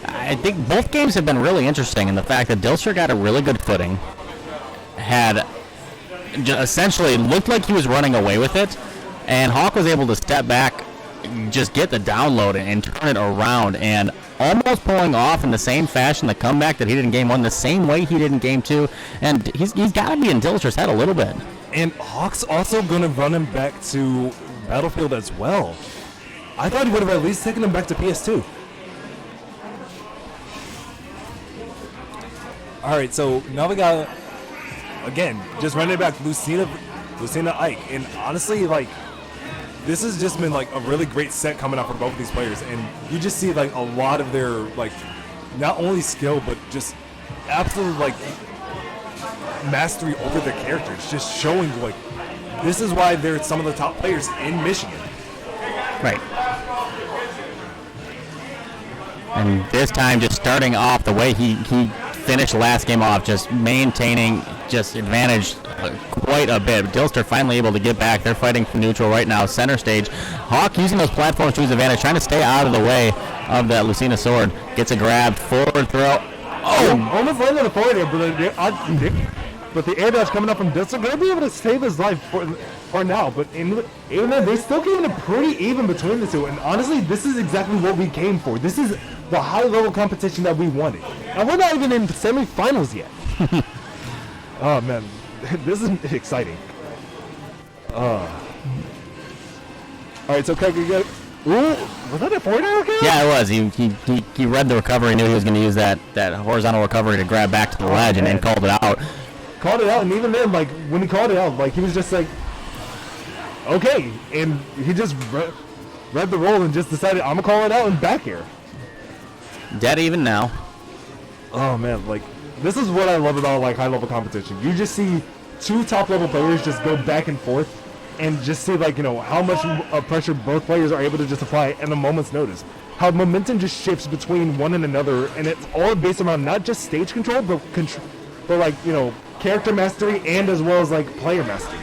I think both games have been really interesting in the fact that Dilster got a really good footing, had essentially looked like he was running away with it, and Hawk was able to step back, just get the download and turn it around, and almost pulling off in the same fashion the comeback that he did in Game 1, the same way he did in Game 2, and he's got to be in Dilster's head a little bit. And Hawk's also going to run him back to Battlefield as well. I thought he would have at least taken him back to PS2. Alright, so now we got, again, just running it back, Lucina Ike. And honestly, like, this has just been like a really great set coming out for both of these players. And you just see like a lot of their, like, not only skill, but just absolute, like, mastery over their characters. Just showing, like, this is why they're some of the top players in Michigan. Right. And this time, just starting off the way he finished last game off, just maintaining just advantage quite a bit. Dilster finally able to get back. They're fighting for neutral right now, center stage. Hawk using those platforms to his advantage, trying to stay out of the way of that Lucina sword. Gets a grab, forward throw. Oh, almost landed on the forward air, but the air dash coming up from Dilster going to be able to save his life for now. But even then, they still came in pretty even between the two. And honestly, this is exactly what we came for. This is the high-level competition that we wanted. And we're not even in semifinals yet. Oh, man. This is exciting. All right, so Craig, you got... Ooh, was that a forward air kill? Yeah, it was. He read the recovery, knew he was going to use that horizontal recovery to grab back to the ledge, and then called it out. Called it out, and even then, like, when he called it out, like, he was just like, okay. And he just read the roll and just decided, I'm going to call it out and back here. Dead even now. Oh, man, like, this is what I love about, like, high-level competition. You just see two top-level players just go back and forth and just see, like, you know, how much pressure both players are able to just apply in a moment's notice. How momentum just shifts between one and another, and it's all based around not just stage control, but like, you know, character mastery and as well as, like, player mastery.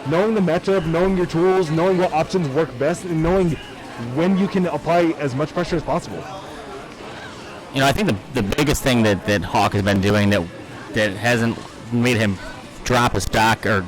Knowing the matchup, knowing your tools, knowing what options work best, and knowing when you can apply as much pressure as possible. You know, I think the biggest thing that Hawk has been doing that hasn't made him drop a stock, or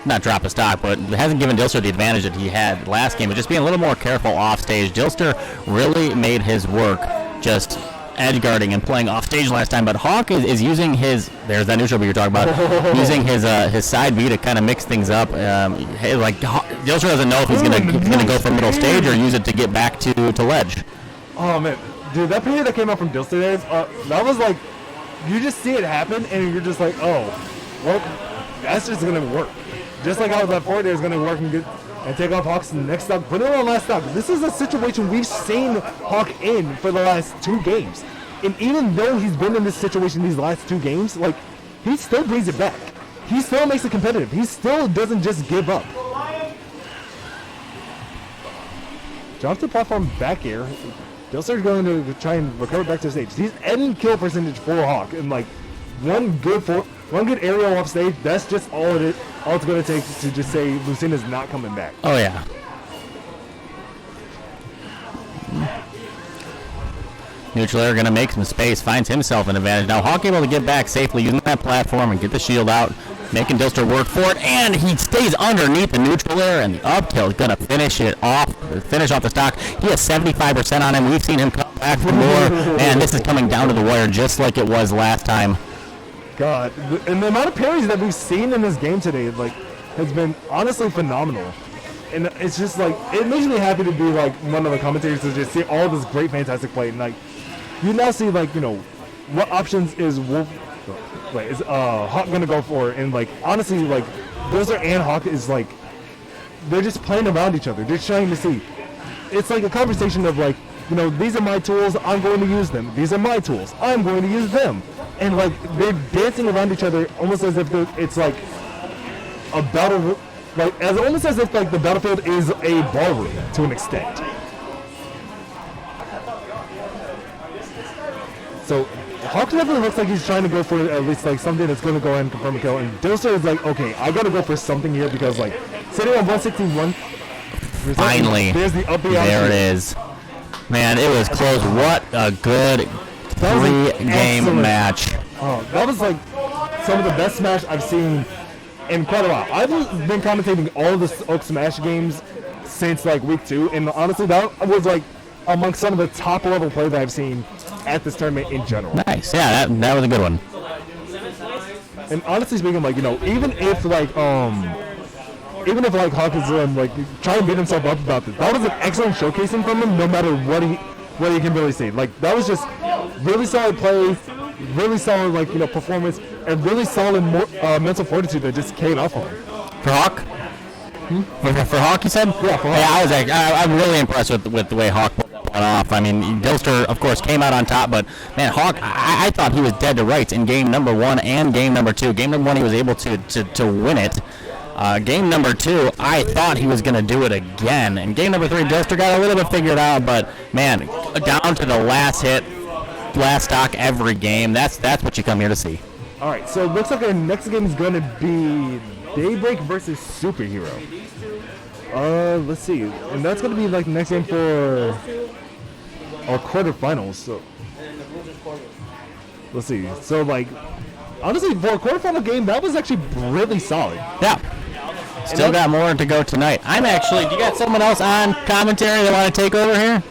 not drop a stock, but it hasn't given Dilster the advantage that he had last game, but just being a little more careful off stage. Dilster really made his work just edge guarding and playing off stage last time, but Hawk is using his, there's that neutral B you're talking about, using his side B to kind of mix things up. Like Dilster doesn't know if he's gonna go for middle stage or use it to get back to ledge. Oh man, dude, that play that came out from Dilster there, that was like, you just see it happen and you're just like, oh, well, that's just gonna work. Just like how that forward there is gonna work and take off Hawk's next stock, put it on last stock. This is a situation we've seen Hawk in for the last 2 games. And even though he's been in this situation these last 2 games, like, he still brings it back. He still makes it competitive. He still doesn't just give up. Jumps the platform back air. Dilster's going to try and recover back to the stage. He's ending kill percentage for Hawk, and like one good aerial off stage. That's just all it's going to take to just say Lucina's not coming back. Oh yeah. Neutral air going to make some space, finds himself an advantage. Now Hawk able to get back safely using that platform and get the shield out, making Dilster work for it, and he stays underneath the neutral air, and the up tilt is going to finish off the stock. He has 75% on him. We've seen him come back for more, and this is coming down to the wire just like it was last time. God, and the amount of parries that we've seen in this game today, like, has been honestly phenomenal. And it's just like, it makes me happy to be like one of the commentators to just see all this great, fantastic play. And like, you now see like, you know, what options is Hawk gonna go for? And like, honestly, like, Dilster and Hawk is like, they're just playing around each other. They're trying to see. It's like a conversation of like, you know, these are my tools, I'm going to use them. These are my tools, I'm going to use them. And like, they're dancing around each other almost as if it's like a battle, like almost as if like the battlefield is a ballroom to an extent. So Hawk definitely looks like he's trying to go for at least like something that's going to go ahead and confirm a kill. And Dilster is like, okay, I got to go for something here because like sitting on 161. Finally, there's the up there it is. Man, it was close. What a good 3-game match. Oh, that was like some of the best Smash I've seen in quite a while. I've been commentating all of the OAKSMASH games since like week 2, and honestly, that was like amongst some of the top level play that I've seen at this tournament in general. Nice. Yeah, that was a good one. And honestly speaking, like, you know, even if Hawk is like trying to beat himself up about this, that was an excellent showcasing from him. No matter what he can really say, like that was just really solid play, really solid like you know performance, and really solid mental fortitude that just came off of him. For Hawk? For Hawk, you said? Yeah, for Hawk. Yeah, I'm really impressed with the way Hawk pulled that one off. I mean, Dilster, of course, came out on top, but man, Hawk, I thought he was dead to rights in game number 1 and game number 2. Game number 1, he was able to win it. Game number 2, I thought he was going to do it again. And game number 3, Dilster got a little bit figured out, but man, down to the last hit, last stock every game. That's what you come here to see. All right, so it looks like our next game is going to be Daybreak versus Superhero. Let's see, and that's going to be like the next game for our quarterfinals. So let's see. So like, honestly, for a quarterfinal game, that was actually really solid. Yeah. Still got more to go tonight. Do you got someone else on commentary that want to take over here?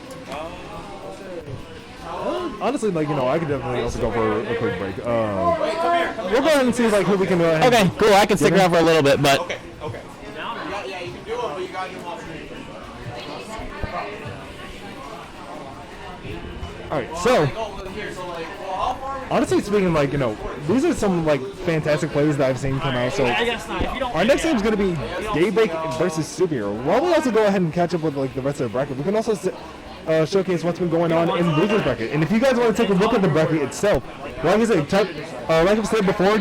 Honestly, like, you know, I could definitely also go for a quick break. We'll go ahead and see, like, who we can go ahead. Okay, cool. I can stick around for a little bit, but... Okay. Yeah, you can do it, but you got to do them all three. Alright, so... Honestly speaking, like, you know, these are some, like, fantastic plays that I've seen come out. So, our next game is going to be Daybreak versus Superhero. While we also go ahead and catch up with, like, the rest of the bracket, we can also showcase what's been going on in the losers bracket. And if you guys want to take a look at the bracket itself, like I said, like I've said before,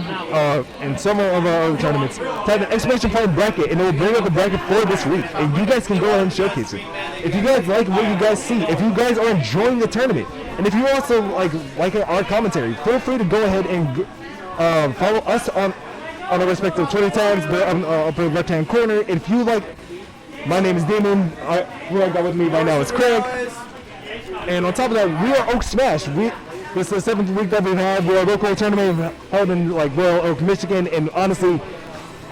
in some of our other tournaments, type an exclamation point bracket, and it will bring up the bracket for this week. And you guys can go ahead and showcase it. If you guys like what you guys see, if you guys are enjoying the tournament, and if you also like our commentary, feel free to go ahead and follow us on our respective Twitter tags, upper left-hand corner. And if you like, my name is Damon. Who I got with me right now is Craig. And on top of that, we are OAKSMASH. This is the 7th week that we've had. We're a local tournament held in like Royal Oak, Michigan, and honestly,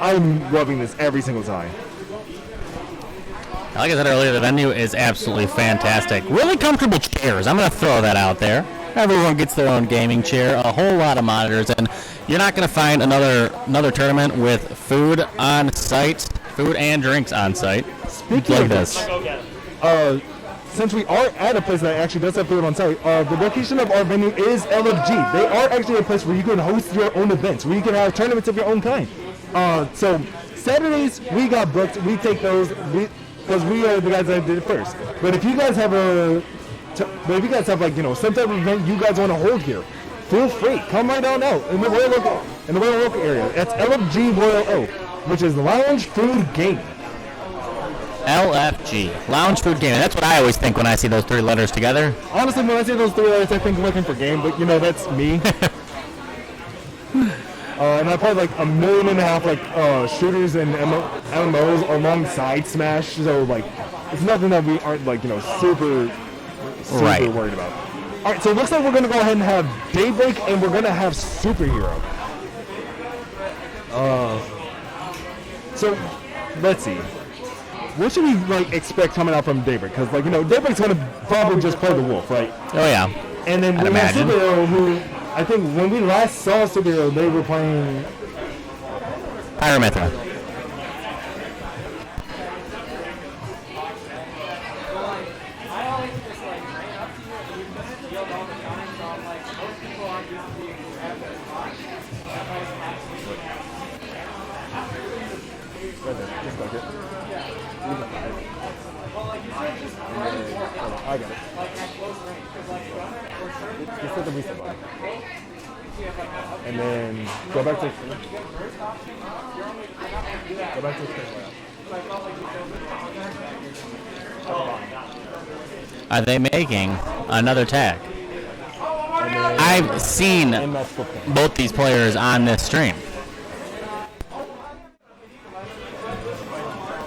I'm loving this every single time. Like I said earlier, the venue is absolutely fantastic. Really comfortable chairs. I'm going to throw that out there. Everyone gets their own gaming chair, a whole lot of monitors, and you're not going to find another tournament with food on site, food and drinks on site. Speaking like of this. Since we are at a place that actually does have food on site, the location of our venue is LFG. They are actually a place where you can host your own events, where you can have tournaments of your own kind. So Saturdays, we got booked. We take those because we are the guys that did it first. But if you guys have like, you know, some type of event you guys want to hold here, feel free. Come right on out in the Royal Oak area. That's LFG Royal Oak, which is Lounge Food Gaming. LFG, Lounge Food Gaming. That's what I always think when I see those 3 letters together. Honestly, when I see those 3 letters, I think looking for game, but you know, that's me. And I played like 1.5 million shooters and MMOs alongside Smash, so like it's nothing that we aren't like, you know, super right. worried about. All right, so it looks like we're gonna go ahead and have Daybreak, and we're gonna have Superhero. So let's see. What should we like expect coming out from Daybreak? Because like, you know, Daybreak's gonna probably just play the wolf, right? Oh yeah. And then we have Superhero, who I think when we last saw Superhero, they were playing Pyramithra. I got it. Just hit the reset button. And then go back to the screen. Go back to the screen. Are they making another tag? And I've seen And that's the point. both these players on this stream.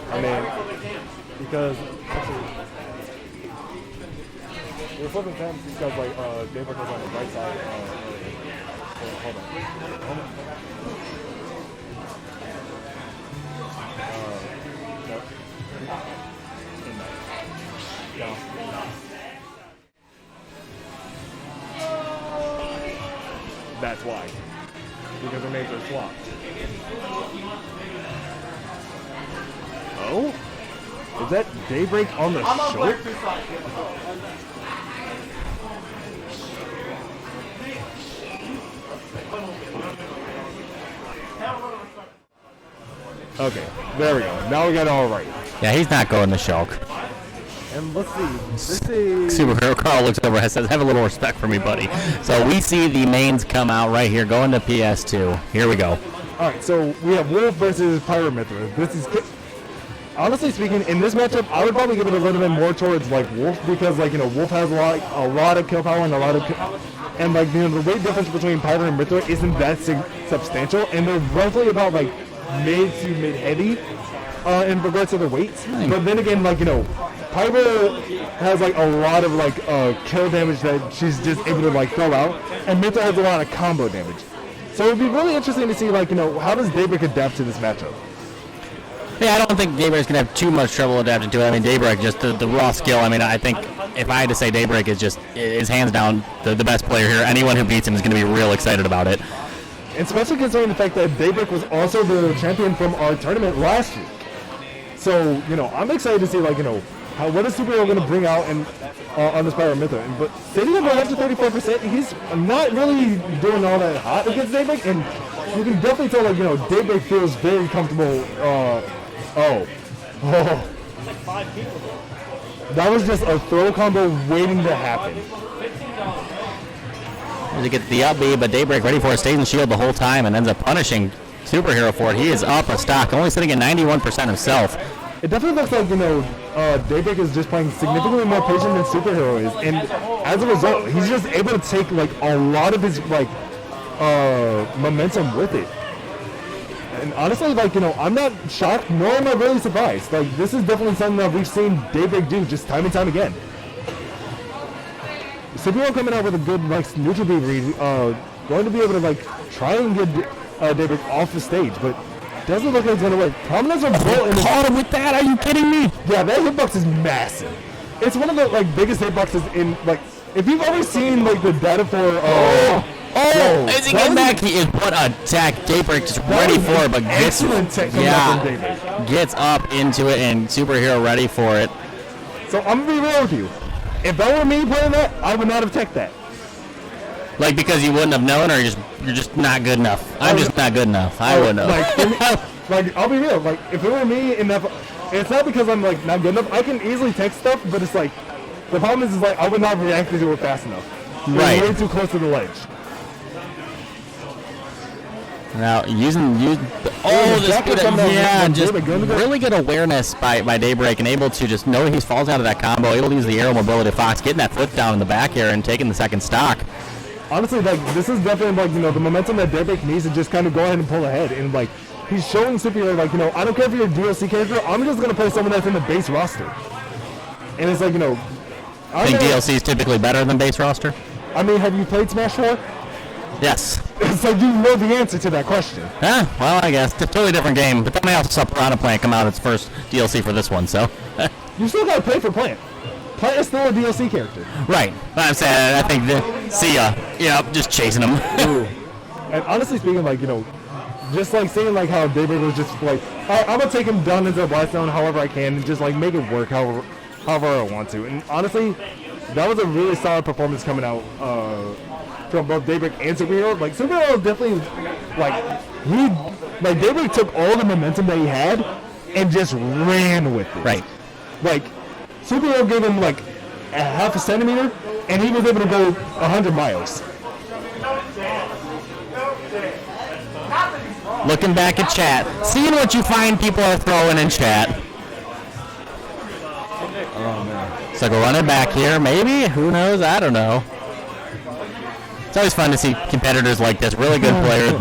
I mean, because actually, we're flipping times because like Daybreak was on the right side. Hold on. No. That's why. Because their names are swapped. Oh? Is that Daybreak on the short? Okay, there we go. Now we got it all right. Yeah, he's not going the Shulk. And let's see. This is Superhero Carl looks over and says, have a little respect for me, buddy. So we see the mains come out right here, going to PS2. Here we go. all right. So we have Wolf versus Pyramithra. This is honestly speaking, in this matchup, I would probably give it a little bit more towards like Wolf because like Wolf has a lot of kill power and a lot of and like the weight difference between Pyro and Mithra isn't that substantial, and they're roughly about like mid to mid heavy in regards to their weights. But then again, like Pyro has like a lot of like kill damage that she's just able to like throw out, and Mithra has a lot of combo damage. So it'd be really interesting to see like how does Daybreak adapt to this matchup. Yeah, I don't think Daybreak's going to have too much trouble adapting to it. I mean, Daybreak, just the raw skill. I mean, I think if I had to say Daybreak is hands down the best player here. Anyone who beats him is going to be real excited about it. Especially considering the fact that Daybreak was also the champion from our tournament last week. So, I'm excited to see, like, what is Superhero going to bring out on this Pyramithra. But sitting at 134%, he's not really doing all that hot against Daybreak, and you can definitely tell, like, Daybreak feels very comfortable. That was just a throw combo waiting to happen. To get the up B, but Daybreak ready for it, stays in shield the whole time and ends up punishing Superhero for it. He is up a stock, only sitting at 91% himself. It definitely looks like, Daybreak is just playing significantly more patient than Superhero is, and as a result, he's just able to take, like, a lot of his, like, momentum with it. And honestly, like, I'm not shocked, nor am I really surprised. Like, this is definitely something that we've seen Daybreak do just time and time again. Superhero coming out with a good, like, neutral B read, going to be able to, like, try and get Daybreak off the stage, but doesn't look like it's going to work. Prominence of Bull in Caught him with that, are you kidding me? Yeah, that hitbox is massive. It's one of the, like, biggest hitboxes in, like, if you've ever seen, like, the data for, is he getting back? He is what a attack. Daybreak just ready for it, but gets up into it, and Superhero ready for it. So I'm gonna be real with you. If that were me playing that, I would not have tech that. Like because you wouldn't have known, or you're just not good enough. I'm just not good enough. I wouldn't have. Like I'll be real. Like if it were me, it's not because I'm like not good enough. I can easily tech stuff, but it's like the problem is like I would not react to it fast enough. Right. Way too close to the ledge. Now just really good awareness by Daybreak, and able to just know he falls out of that combo, able to use the aerial mobility of Fox, getting that flip down in the back air and taking the second stock. Honestly, like this is definitely like the momentum that Daybreak needs to just kind of go ahead and pull ahead, and like he's showing Superhero like I don't care if you're a DLC character, I'm just gonna play someone that's in the base roster, and it's like I think DLC is typically better than base roster. I mean, have you played Smash 4? Yes. So you know the answer to that question. Yeah, well, I guess. It's a totally different game, but that may also saw Piranha Plant come out its first DLC for this one, so. You still gotta play for Plant. Plant is still a DLC character. Right. But I'm saying, I think, see ya. Just chasing him. Ooh. And honestly speaking, like, just like seeing like how Daybreak was just like, I'm gonna take him down into the blast zone however I can and just like make it work however I want to. And honestly, that was a really solid performance coming out from both Daybreak and Superhero. Like Superhero definitely Daybreak took all the momentum that he had and just ran with it. Right. Like Superhero gave him like a half a centimeter and he was able to go 100 miles. Looking back at chat, seeing what you find people are throwing in chat. Oh man. So go running back here, maybe? Who knows? I don't know. It's always fun to see competitors like this, really good players,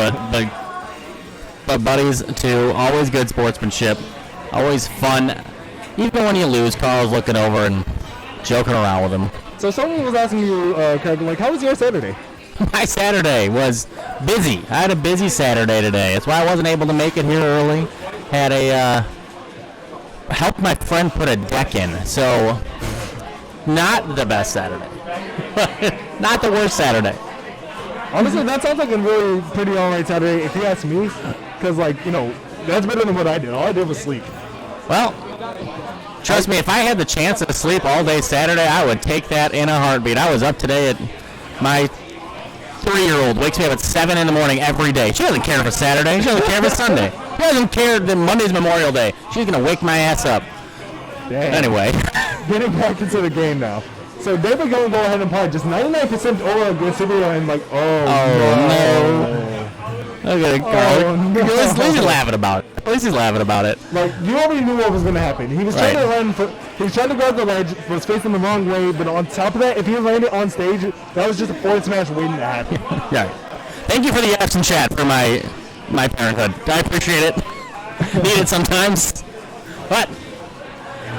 but buddies too. Always good sportsmanship, always fun. Even when you lose, Carl's looking over and joking around with him. So someone was asking you, Craig, like, how was your Saturday? My Saturday was busy. I had a busy Saturday today. That's why I wasn't able to make it here early. Had a helped my friend put a deck in, so not the best Saturday. Not the worst Saturday. Honestly, that sounds like a really pretty alright Saturday if you ask me, because, like, you know, that's better than what I did. All I did was sleep. Well, trust me, if I had the chance to sleep all day Saturday, I would take that in a heartbeat. I was up today at my 3-year-old wakes me up at 7 in the morning every day. She doesn't care if it's Saturday. She doesn't care if it's Sunday. She doesn't care that Monday's Memorial Day. She's going to wake my ass up. Dang. Anyway. Getting back into the game now. So David going to go ahead and play just 99% over against Superhero and like, no. Look at it, Carl. No. At least he's laughing about it. At least he's laughing about it. Like, you already knew what was going to happen. He was trying to run for, he was trying to guard the ledge, was facing the wrong way, but on top of that, if he landed on stage, that was just a forward smash waiting to happen. Yeah. Thank you for the F's in chat for my parenthood. I appreciate it. Need it sometimes. But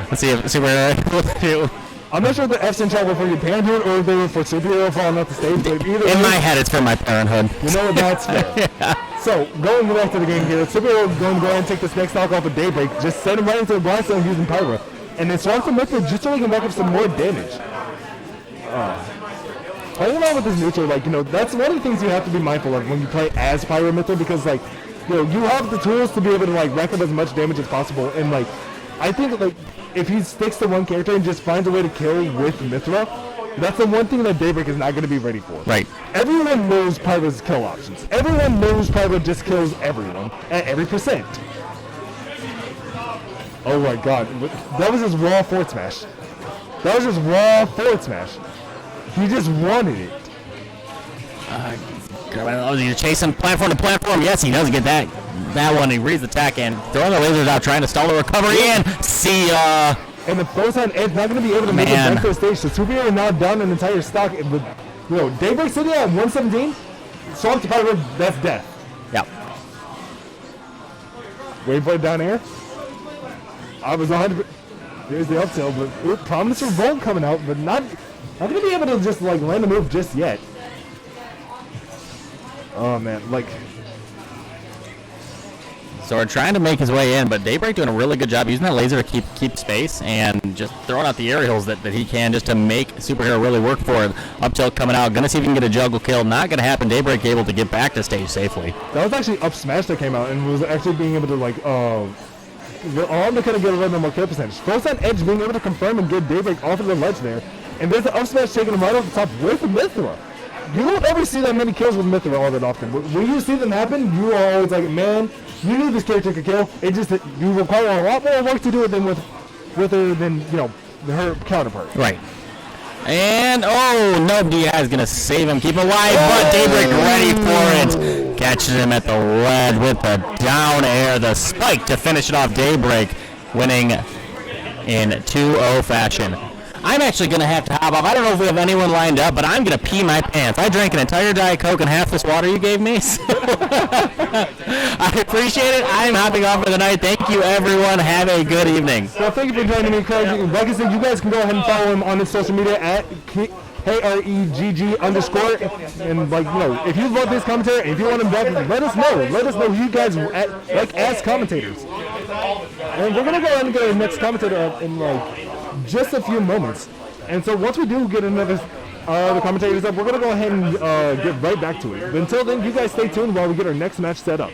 let's see if Superhero will do. I'm not sure if the F's in chat were for your parenthood or if they were for Superhero falling off the stage, but either in my head, it's for my parenthood. You know what, that's fair. Yeah. So, going back to the game here, Superhero is going to go ahead and take this next knock off of Daybreak, just send him right into the blind zone using Pyra. And then swap some Mythra just so he can rack up some more damage. Playing around with this neutral, like, you know, that's one of the things you have to be mindful of when you play as Pyra Mythra, because, like, you know, you have the tools to be able to, like, rack up as much damage as possible, and, like, I think, like, if he sticks to one character and just finds a way to kill with Mythra, that's the one thing that Daybreak is not going to be ready for. Right. Everyone knows Pyra's kill options. Everyone knows Pyra just kills everyone at every percent. Oh my god. That was just raw forward smash. That was just raw forward smash. He just wanted it. He's chasing platform to platform. Yes, he does get that one. He reads the attack and throwing the lasers out, trying to stall the recovery in. See ya. And the Photon Edge not going to be able to make it back to the stage. So Superhero now down an entire stock. With, you know, Daybreak sitting at 117. Swamp to Pyro, that's death. Yep. Wait for it down air. I was 100. There's the up tilt, but Promise Revolt coming out, but not going to be able to just like land a move just yet. Oh man, like. So we're trying to make his way in, but Daybreak doing a really good job using that laser to keep space and just throwing out the aerials that he can just to make Superhero really work for it. Up tilt coming out, gonna see if he can get a juggle kill. Not gonna happen. Daybreak able to get back to stage safely. That was actually up smash that came out and was actually being able to like all to kind of get a little bit more kill percentage. First on Edge being able to confirm and get Daybreak off of the ledge there, and there's the up smash taking him right off the top with Mythra. You don't ever see that many kills with Mythra all that often. When you see them happen, you are always like, man, you knew this character could kill. It just you require a lot more work to do it than with her than her counterpart. Right. And nobody is gonna save him, keep him alive, but Daybreak ready for it. Catches him at the ledge with the down air, the spike to finish it off. Daybreak winning in 2-0 fashion. I'm actually going to have to hop off. I don't know if we have anyone lined up, but I'm going to pee my pants. I drank an entire Diet Coke and half this water you gave me. So I appreciate it. I'm hopping off for the night. Thank you, everyone. Have a good evening. Well, thank you for joining me, Craig. Like I said, you guys can go ahead and follow him on his social media at KREGG_. And, like, you know, if you love his commentary and if you want him back, let us know. Let us know who you guys like as commentators. And we're going to go ahead and get our next commentator up in, like, just a few moments. And so once we do get another the commentators up, we're going to go ahead and get right back to it. But until then, you guys stay tuned while we get our next match set up.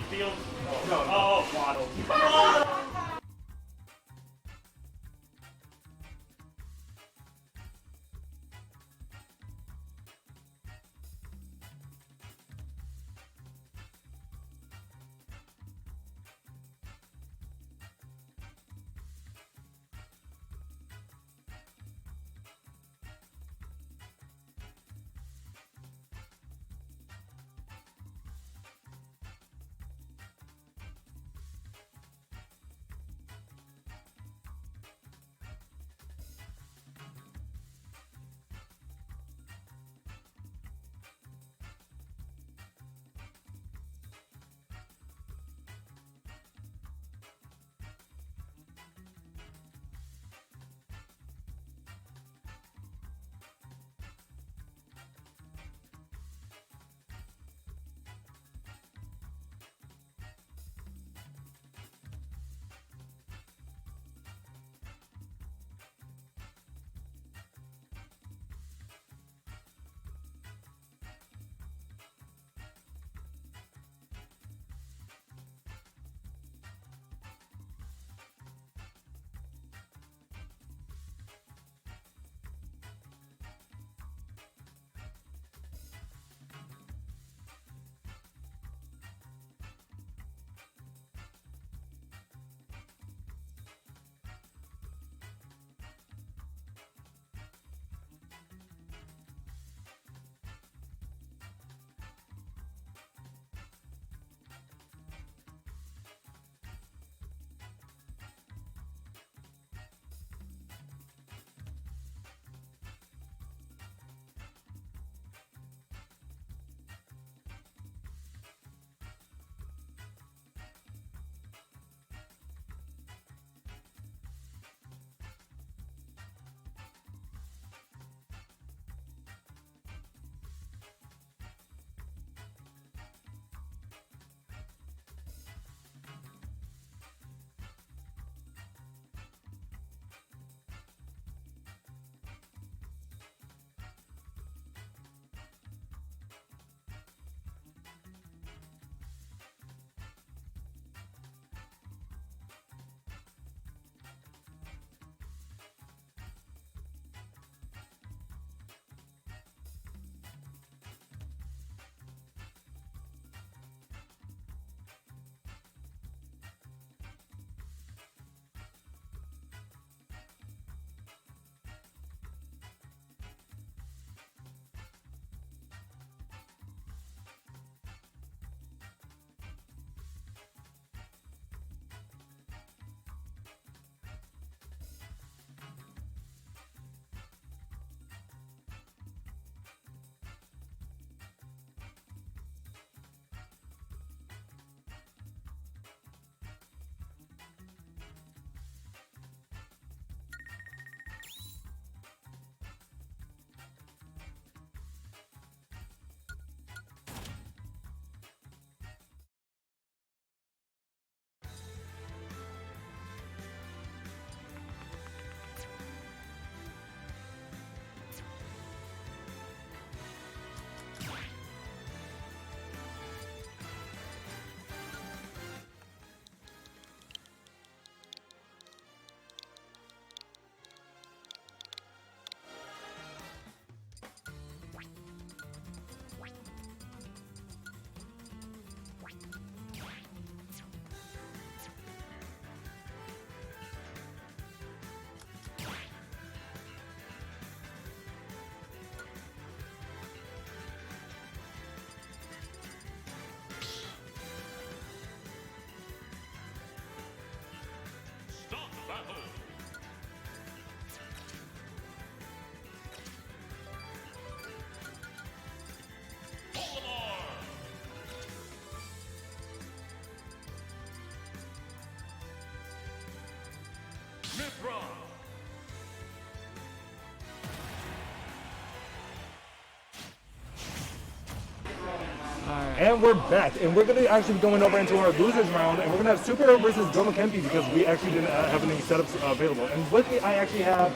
And we're back, and we're going to actually be going over into our losers round, and we're going to have Superhero versus Goma Kempi because we actually didn't have any setups available. And with me, I actually have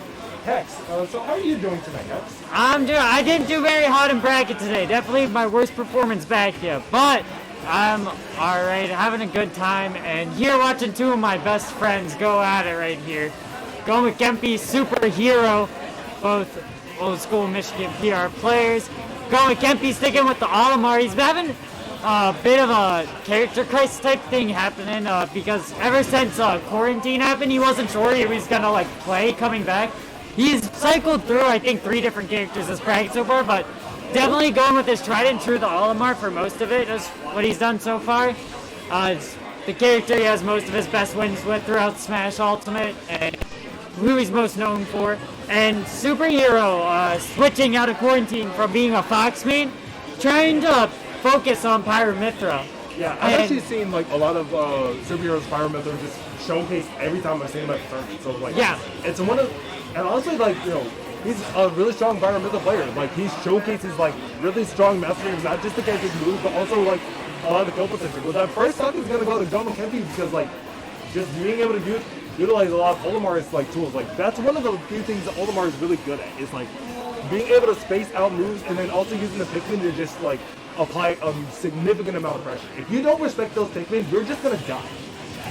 Hex. So how are you doing tonight, Hex? I didn't do very hot in bracket today. Definitely my worst performance back here, but I'm all right, having a good time, and here watching two of my best friends go at it right here. Goma Kempi, Superhero, both old school Michigan PR players. Goma Kempi sticking with the Olimar. He's been having a bit of a character crisis type thing happening because ever since quarantine happened, he wasn't sure he was gonna like play coming back. He's cycled through I think 3 different characters this bracket so far, but definitely going with his tried and true the Olimar for most of it. That's what he's done so far. It's the character he has most of his best wins with throughout Smash Ultimate, and who he's most known for. And Superhero switching out of quarantine from being a Fox main, trying to focus on Pyramithra. Yeah, I've actually seen like a lot of Superheroes Pyramithra just showcased every time I've seen him at the tournament. So like, yeah, it's one of, and honestly, like, you know, he's a really strong Pyramithra player. Like, he showcases like really strong mastery of not just the character's moves, but also like a lot of the kill potential. But that first talk is gonna go to Goma Kempi because like just being able to utilize a lot of Olimar's like tools. Like, that's one of the few things that Olimar is really good at, is like being able to space out moves and then also using the Pikmin to just like apply a significant amount of pressure. If you don't respect those Pikmin, you're just gonna die.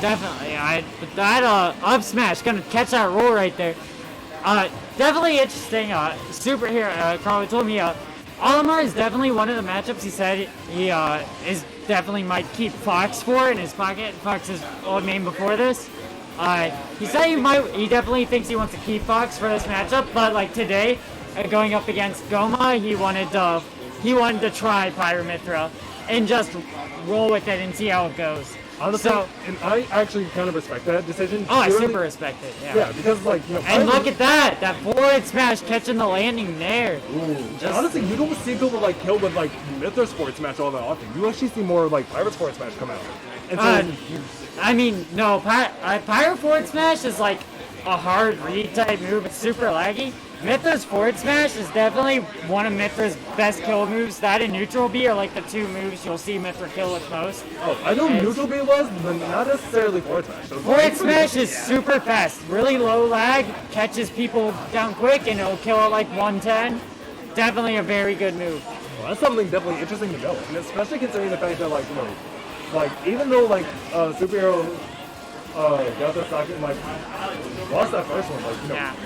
Definitely. That up smash gonna catch that roll right there. Definitely interesting. Superhero Carl told me Olimar is definitely one of the matchups he said he is definitely might keep Fox for in his pocket. Fox's old name before this. He said he definitely thinks he wants to keep Fox for this matchup, but like today, going up against Goma, he wanted to try Pyramithra and just roll with it and see how it goes. Honestly, and I actually kind of respect that decision. Oh, I super respect it. Yeah. Yeah, because like, you know, and look at that forward smash catching the landing there. Ooh. And honestly, you don't see people like kill with like Mithra Sport Smash all that often. You actually see more like Pirate Sport Smash come out. And so, I mean, no, Pirate Forward Smash is like a hard read type move. It's super laggy. Mithra's Forward Smash is definitely one of Mithra's best kill moves. That and Neutral B are like the 2 moves you'll see Mithra kill with most. Oh, I know Neutral B was, but not necessarily Forward Smash. So Forward Smash is super fast, really low lag, catches people down quick, and it'll kill at like 110. Definitely a very good move. Well, that's something definitely interesting to know, and especially considering the fact that like, you know, like even though like Superhero got their second, like lost that first one, like, you know. Yeah.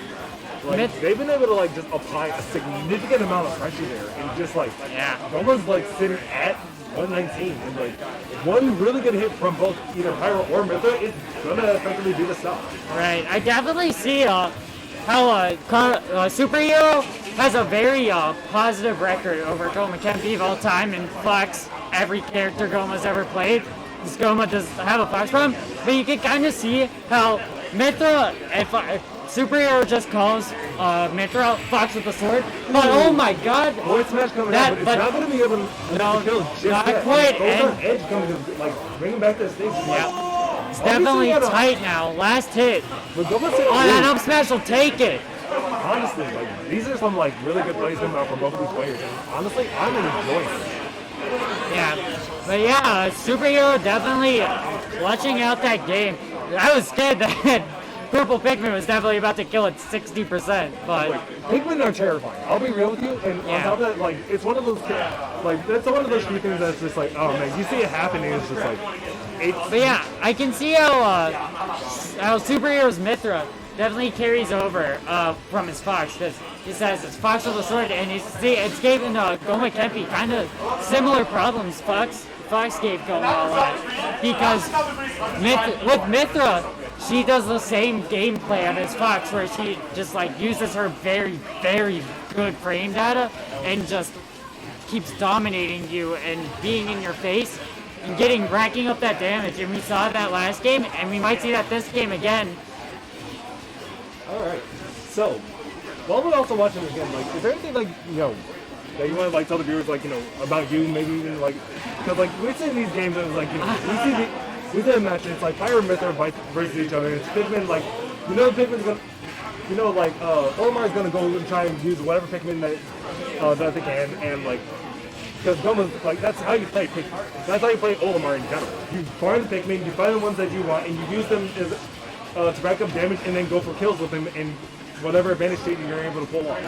Like, they've been able to like just apply a significant amount of pressure there, and just like Goma's like sitting at 119, and like one really good hit from both either Pyro or Mithra is gonna effectively do the stop. Right, I definitely see how Superhero has a very positive record over Goma Kempi of all time, and Fox every character Goma's ever played. This Goma does have a Fox problem, but you can kind of see how Mithra, if Superhero just calls Mithra Fox with the sword, but oh my god, Forward Smash coming out, but it's not going to be able to kill just not yet. quite. Those are Edge coming to like bring him back to the stage. Yeah, it's definitely tight now. Last hit. That up smash will take it. Honestly, like these are some like really good plays coming out from both of these players, and honestly, I'm enjoying it. Yeah, but yeah, Superhero definitely clutching out that game. I was scared that Purple Pikmin was definitely about to kill it 60%, but Pikmin are terrifying. I'll be real with you, and on top of that, like it's one of those like that's one of those few things that's just like, oh man, you see it happening, it's just like. But yeah, I can see how Superhero's Mithra definitely carries over from his Fox, because he says it's Fox with a sword, and you see it's giving Goma Kempi kind of similar problems Fox gave Goma a lot, because with Mithra, she does the same gameplay as Fox, where she just like uses her very, very good frame data and just keeps dominating you and being in your face and racking up that damage. And we saw that last game, and we might see that this game again. All right. So, while we're also watching this game, like, is there anything like that you want to like tell the viewers like about you, maybe even like because like we see these games and it's like we see a match and it's like Fire and Myther fight versus each other. And it's Pikmin like Pikmin's gonna Omar's gonna go and try and use whatever Pikmin that they can and like. Because Goma's like that's how you play Pikmin. That's how you play Olimar in general. You farm the Pikmin, you find the ones that you want, and you use them as to rack up damage, and then go for kills with them in whatever advantage state you're able to pull off.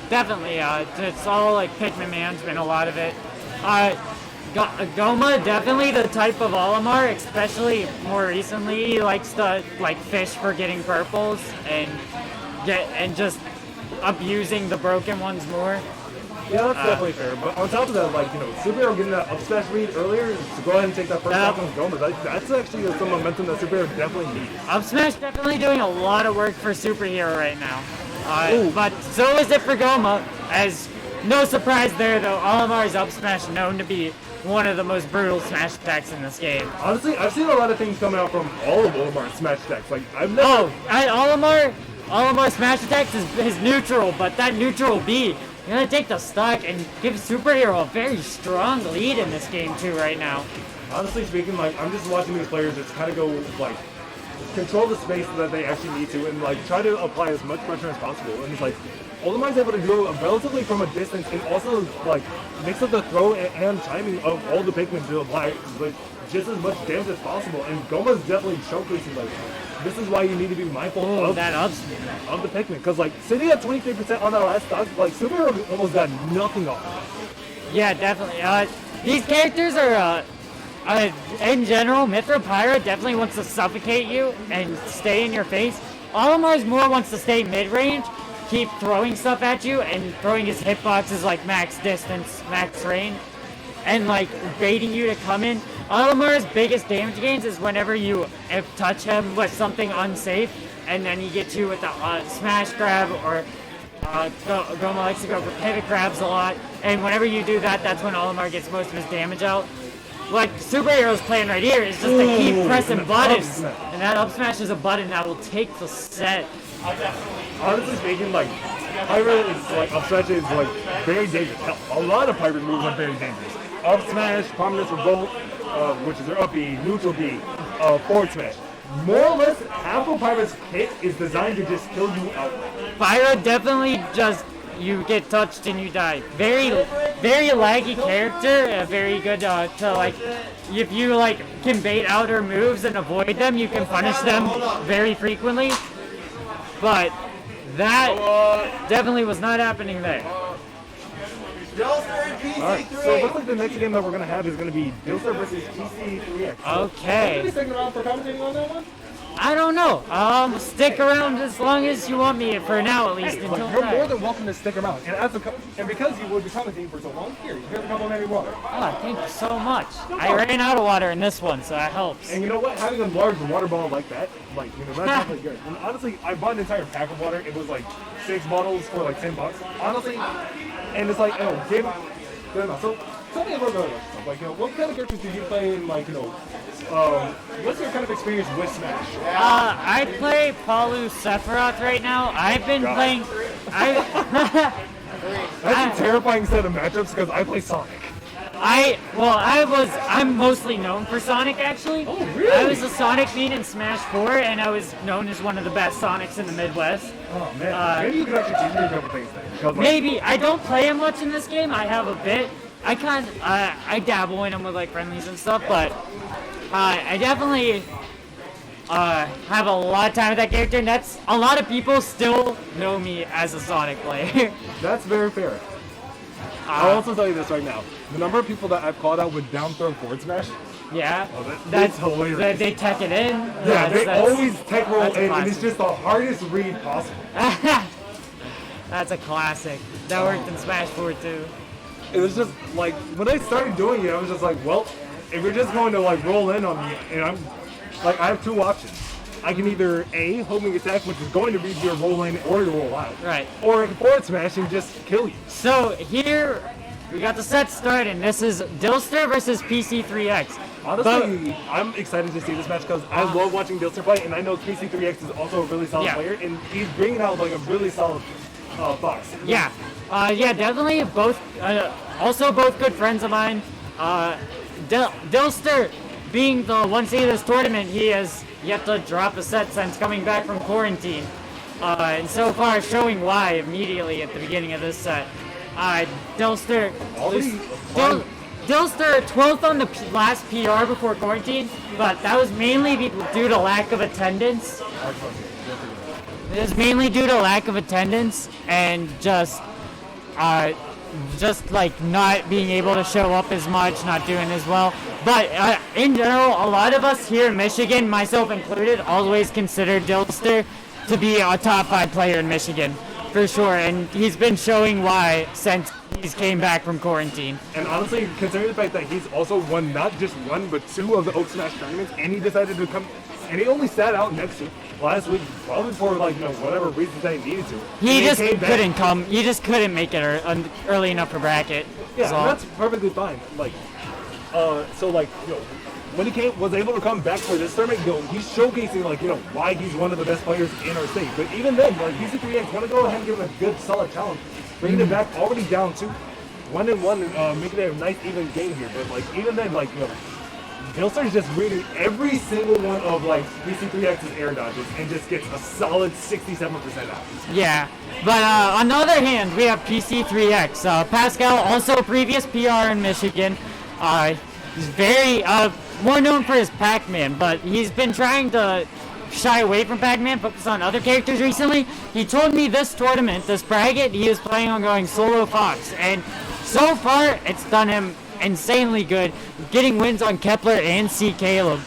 Definitely, it's all like Pikmin management, a lot of it. Goma, definitely the type of Olimar, especially more recently, he likes to like fish for getting purples and just abusing the broken ones more. Yeah, that's definitely fair. But on top of that, like, Superhero getting that up smash read earlier to go ahead and take that first shot on Goma, that's actually some momentum that Superhero definitely needs. Up smash definitely doing a lot of work for Superhero right now. But so is it for Goma, as no surprise there though, Olimar's up smash known to be one of the most brutal smash attacks in this game. Honestly, I've seen a lot of things coming out from all of Olimar's smash attacks. Like, I've never... Olimar smash attacks is his neutral, but that neutral B, you're gonna take the stock and give Superhero a very strong lead in this game too right now. Honestly speaking, like, I'm just watching these players just kind of go, like, control the space that they actually need to and, like, try to apply as much pressure as possible. And it's like, Olimar's able to do it relatively from a distance and also, like, mix up the throw and timing of all the Pikmin to apply, like, just as much damage as possible. And Goma's definitely showcasing, like, this is why you need to be mindful of that of the Pikmin. Because, like, sitting at 23% on that last stock, like, Superhero almost got nothing off of it. Yeah, definitely. These characters are, in general, Mythra Pyra definitely wants to suffocate you and stay in your face. Olimar's more wants to stay mid-range, keep throwing stuff at you, and throwing his hitboxes like max distance, max range, and like baiting you to come in. Olimar's biggest damage gains is whenever you touch him with something unsafe, and then he gets you with the smash grab, or Goma likes to go for pivot grabs a lot, and whenever you do that, that's when Olimar gets most of his damage out. What Superhero's plan right here is just to keep pressing buttons, and that up smash is a button that will take the set. Honestly speaking, like, Pirate is like up smash is like very dangerous. Hell, a lot of Pirate moves are very dangerous. Up smash, prominence revolt, which is their up B, neutral B, forward smash. More or less, half of Pirate's kit is designed to just kill you outright. Pyra definitely just you get touched and you die. Very, very laggy character. Very good to like. If you like can bait out her moves and avoid them, you can punish them very frequently. But that definitely was not happening there. Alright, so it looks like the next game that we're going to have is going to be Dilster versus TC3X. Okay. Are you sticking around for commentating on that one? I don't know. Stick around as long as you want me, for now at least. Until You're more than welcome to stick around. And because you would be commentating for so long, here's a complimentary water. Oh, thank you so much. I ran out of water in this one, so that helps. And you know what? Having a large water bottle like that, like, that's definitely good. And honestly, I bought an entire pack of water. It was like 6 bottles for like $10. Honestly, and it's like, good enough. So tell me a little bit about yourself. Like, what kind of characters do you play in, like, what's your kind of experience with Smash? I play Palu Sephiroth right now. I've been playing. That's a terrifying set of matchups because I play Sonic. I'm mostly known for Sonic actually. Oh, really? I was a Sonic main in Smash 4, and I was known as one of the best Sonics in the Midwest. Oh man, maybe you can actually teach me a couple things then. Maybe. I don't play him much in this game. I have a bit. I dabble in them with like friendlies and stuff, but I definitely have a lot of time with that character, and that's a lot of people still know me as a Sonic player. That's very fair. I'll also tell you this right now. The number of people that I've called out with down throw forward smash. Yeah. That's hilarious. They tech it in. Yeah, they always tech roll in, and it's just the hardest read possible. That's a classic. That worked in Smash 4 too. It was just like, when I started doing it, I was just like, well, if you're just going to like roll in on me, and I'm like, I have two options. I can either A, homing attack, which is going to be your roll in or your roll out. Right. Or I can forward smash and just kill you. So here we got the set started, and this is Dilster versus PC3X. Honestly, I'm excited to see this match because I love watching Dilster fight, and I know PC3X is also a really solid player, and he's bringing out like a really solid Fox. Yeah, definitely both. Also, both good friends of mine. Dilster, being the one seed of this tournament, he has yet to drop a set since coming back from quarantine, and so far showing why immediately at the beginning of this set. Dilster 12th on the last PR before quarantine, but that was mainly due to lack of attendance. It was mainly due to lack of attendance and just like not being able to show up as much, not doing as well. But in general, a lot of us here in Michigan, myself included, always considered Dilster to be a top 5 player in Michigan, for sure. And he's been showing why since he's came back from quarantine. And honestly, considering the fact that he's also won not just one, but 2 of the OAKSMASH tournaments, and he decided to come, and he only sat out last week, probably for whatever reasons that he needed to. He just couldn't come. He just couldn't make it early enough for bracket. Yeah, and that's perfectly fine. When he was able to come back for this tournament, he's showcasing why he's one of the best players in our state. But even then, PC3X want to go ahead and give him a good, solid challenge, bringing it back already down to 1-1, making it a nice even game here. But even then, Dilster's just reading every single one of PC3X's air dodges and just gets a solid 67% out. Yeah, but on the other hand, we have PC3X. Pascal, also previous PR in Michigan. He's very more known for his Pac-Man, but he's been trying to shy away from Pac-Man, focus on other characters recently. He told me this tournament, this bracket, he was planning on going solo Fox, and so far it's done him insanely good, getting wins on Kepler and C. Caleb.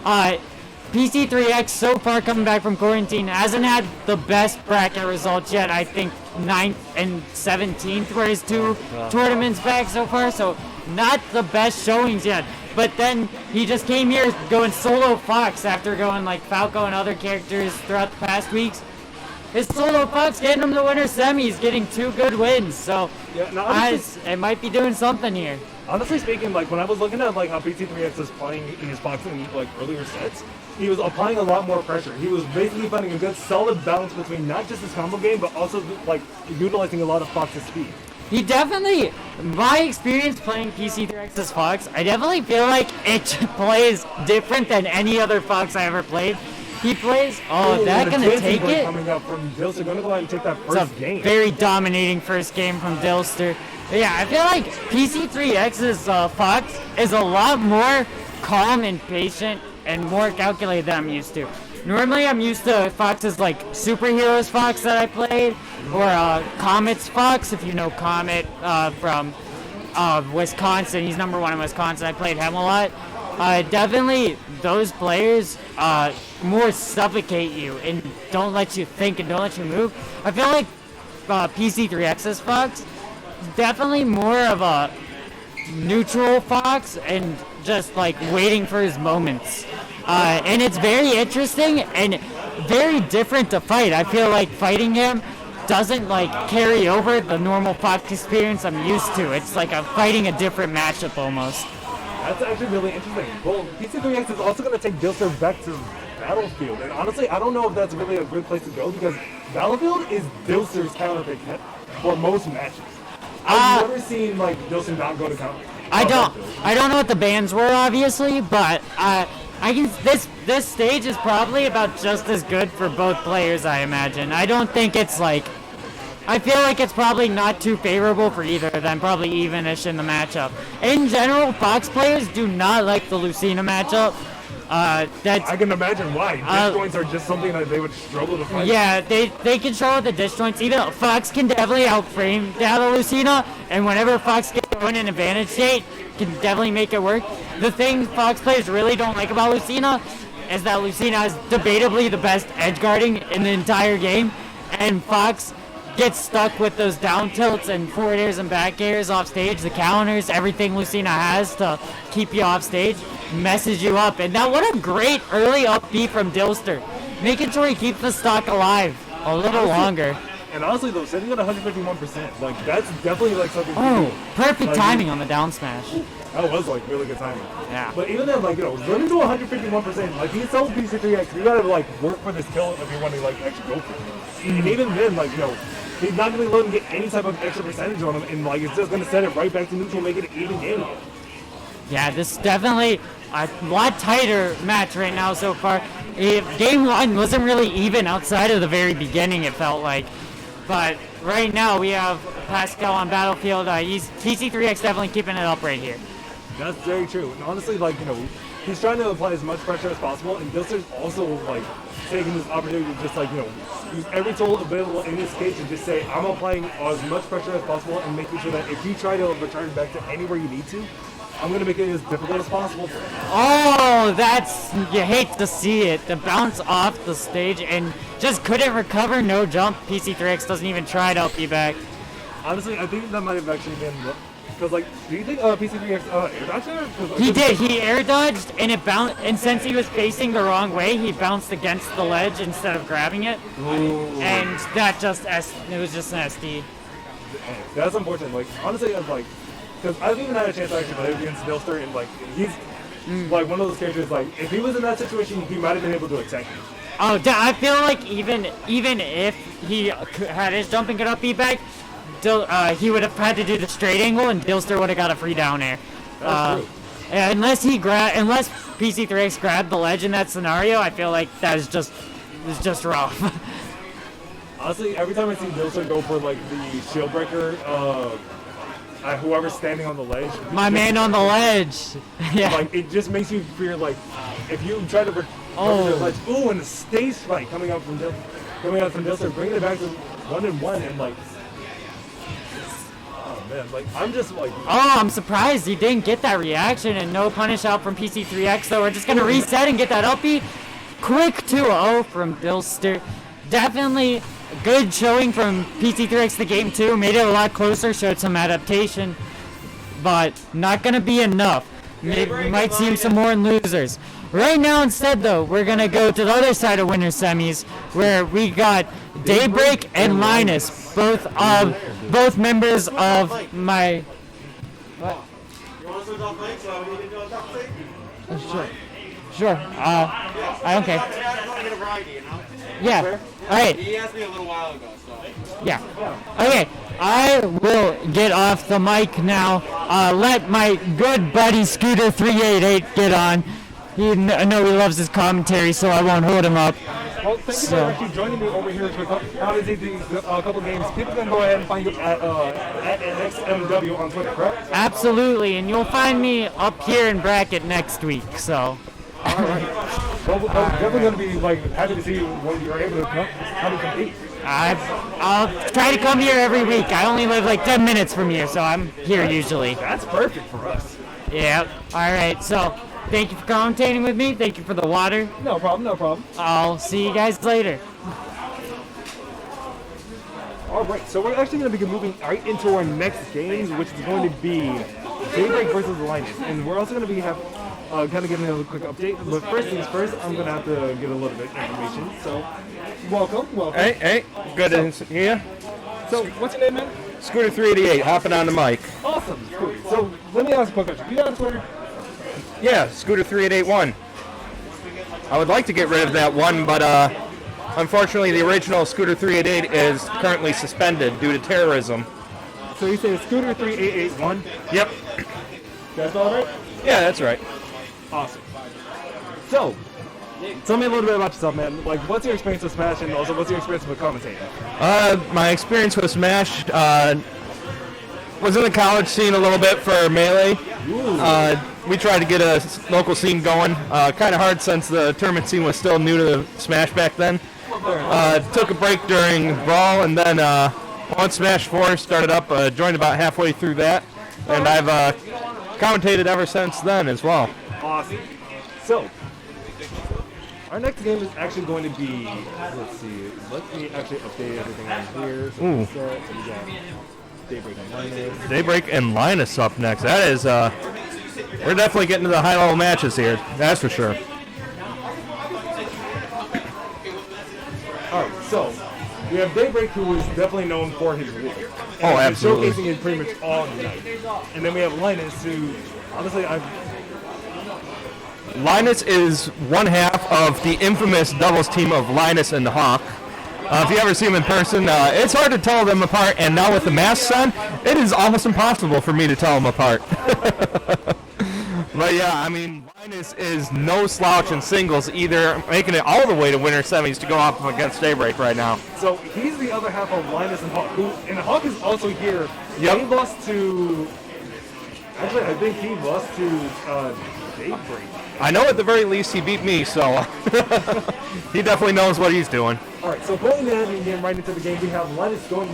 PC3X so far coming back from quarantine hasn't had the best bracket results yet. I think 9th and 17th were his 2 tournaments back so far, so not the best showings yet. But then he just came here going solo Fox after going Falco and other characters throughout the past weeks. His solo Fox getting him the winner semis, getting 2 good wins, so it might be doing something here. Honestly speaking, when I was looking at how PC3X was playing in his Fox in earlier sets, he was applying a lot more pressure. He was basically finding a good solid balance between not just his combo game, but also utilizing a lot of Fox's speed. He definitely, my experience playing PC3X's Fox, I definitely feel like it plays different than any other Fox I ever played. He plays, is that going to take it? Coming up from Dilster, going to go ahead and take that first game. Very dominating first game from Dilster. But yeah, I feel like PC3X's Fox is a lot more calm and patient and more calculated than I'm used to. Normally I'm used to Fox's Superheroes Fox that I played, or Comet's Fox, if you know Comet from Wisconsin. He's #1 in Wisconsin. I played him a lot. Definitely those players more suffocate you and don't let you think and don't let you move. I feel like PC3X's Fox is definitely more of a neutral Fox and just waiting for his moments. And it's very interesting and very different to fight. I feel like fighting him doesn't carry over the normal Fox experience I'm used to. It's like I'm fighting a different matchup almost. That's actually really interesting. Well, PC3X is also going to take Dilster back to Battlefield, and honestly, I don't know if that's really a good place to go because Battlefield is Dilster's counterpick for most matches. I've never seen Dilster not go to counter. I don't know what the bans were, obviously, but this stage is probably about just as good for both players, I imagine. I don't think it's I feel like it's probably not too favorable for either of them, probably even-ish in the matchup. In general, Fox players do not like the Lucina matchup. I can imagine why. Disjoints are just something that they would struggle to fight. Yeah, they control the disjoints. Even Fox can definitely outframe the Lucina, and whenever Fox gets going in advantage state, can definitely make it work. The thing Fox players really don't like about Lucina is that Lucina is debatably the best edge guarding in the entire game, and Fox gets stuck with those down tilts and forward airs and back airs off stage, the counters, everything Lucina has to keep you off stage, messes you up. And now what a great early up B from Dilster, making sure he keeps the stock alive a little longer. And honestly though, sitting at 151%, that's definitely something perfect timing on the down smash. That was like really good timing. Yeah. But even then, like, you know, running to 151%, like he's so PC3X, you gotta like work for this kill if you want to like actually go for it. And even then, like, you know, he's not gonna let him get any type of extra percentage on him, and like it's just gonna set it right back to neutral, make it an even game. Yeah, this is definitely a lot tighter match right now so far. Game 1 wasn't really even outside of the very beginning, it felt like. But right now we have Pascal on Battlefield. PC3X definitely keeping it up right here. That's very true. And honestly, like, you know, he's trying to apply as much pressure as possible, and Dilster's also like taking this opportunity to just like, you know, use every tool available in his cage and just say, I'm applying as much pressure as possible and making sure that if you try to return back to anywhere you need to, I'm going to make it as difficult as possible for him. Oh, that's, you hate to see it. The bounce off the stage and just couldn't recover, no jump. PC3X doesn't even try to LP back. Honestly, I think that might have actually been, because like, do you think PC3X air dodged there? He did, he air dodged and it bounced, and since he was facing the wrong way, he bounced against the ledge instead of grabbing it. Ooh. And that just, it was just an SD. That's unfortunate. Like, honestly, I was like, because I've even had a chance to actually play against Dilster, and like, he's like one of those characters, like, if he was in that situation, he might have been able to attack me. Oh, I feel like even if he had his jumping good up back, he would have had to do the straight angle, and Dilster would have got a free down air. That's true. Unless PC3X grabbed the ledge in that scenario, I feel like that is just rough. Honestly, every time I see Dilster go for like the shield breaker, whoever's standing on the ledge. My man on the ledge. Yeah. Like, it just makes you fear, like, if you try to recover the ledge, ooh, and the stage spike coming out from Dilster, bringing it back to 1-1, and like, oh man, like, I'm just like. Oh, I'm surprised he didn't get that reaction, and no punish out from PC3X, so we're just gonna reset and get that uppy. Quick 2-0 from Dilster. Definitely good showing from PC3X the game 2, made it a lot closer, showed some adaptation, but not gonna be enough. We might see some more in losers. Right now instead though, we're gonna go to the other side of winner semis, where we got Daybreak and Linus, both members of my... What? You want to switch off mic so we can do a duck thing? Sure. I don't care. Yeah. All right. He asked me a little while ago, so. Yeah. Okay. I will get off the mic now. Let my good buddy Scooter 388 get on. I know he loves his commentary, so I won't hold him up. Well, thank you for actually joining me over here for a couple games. People can go ahead and find you at XMW on Twitter, correct? Absolutely, and you'll find me up here in bracket next week. So. All right. Well, we're definitely going to be like happy to see you when you're able to come and compete. I'll try to come here every week. I only live like 10 minutes from here, so I'm here usually. That's perfect for us. Yep. All right. So, thank you for commentating with me. Thank you for the water. No problem. No problem. I'll see you guys later. All right. So we're actually going to be moving right into our next games, which is going to be Daybreak versus Linus, and we're also going to be kind of giving a quick update. But first things first, I'm going to have to get a little bit of information. So, welcome. Hey, good to see you. So, what's your name, man? Scooter 388, hopping on the mic. Awesome. Cool. So, let me ask a quick question. You got a Twitter? Yeah, Scooter 3881. I would like to get rid of that one, but unfortunately, the original Scooter 388 is currently suspended due to terrorism. So you say Scooter 3881? Yep. That's all right? Yeah, that's right. Awesome. So, tell me a little bit about yourself, man. Like, what's your experience with Smash, and also what's your experience with commentating? My experience with Smash was in the college scene a little bit for Melee. We tried to get a local scene going. Kind of hard since the tournament scene was still new to Smash back then. Took a break during Brawl, and then once Smash 4 started up, joined about halfway through that, and I've commentated ever since then as well. Awesome. So, our next game is actually going to be, let's see, let me actually update everything on here. So we got Daybreak and Linus. Daybreak and Linus up next. That is, we're definitely getting to the high-level matches here. That's for sure. All right, so we have Daybreak, who is definitely known for his wolf. Oh, absolutely. Showcasing it pretty much all night. And then we have Linus, who Honestly, Linus is one half of the infamous doubles team of Linus and Hawk. If you ever see them in person, it's hard to tell them apart, and now with the masks on, it is almost impossible for me to tell them apart. But yeah, I mean, Linus is no slouch in singles either, making it all the way to winter semis to go up against Daybreak right now. So he's the other half of Linus and Hawk, and Hawk is also here. Yep. He lost to... Actually, I think he lost to Daybreak. I know at the very least he beat me, so he definitely knows what he's doing. All right, so going ahead and getting right into the game, we have Linus going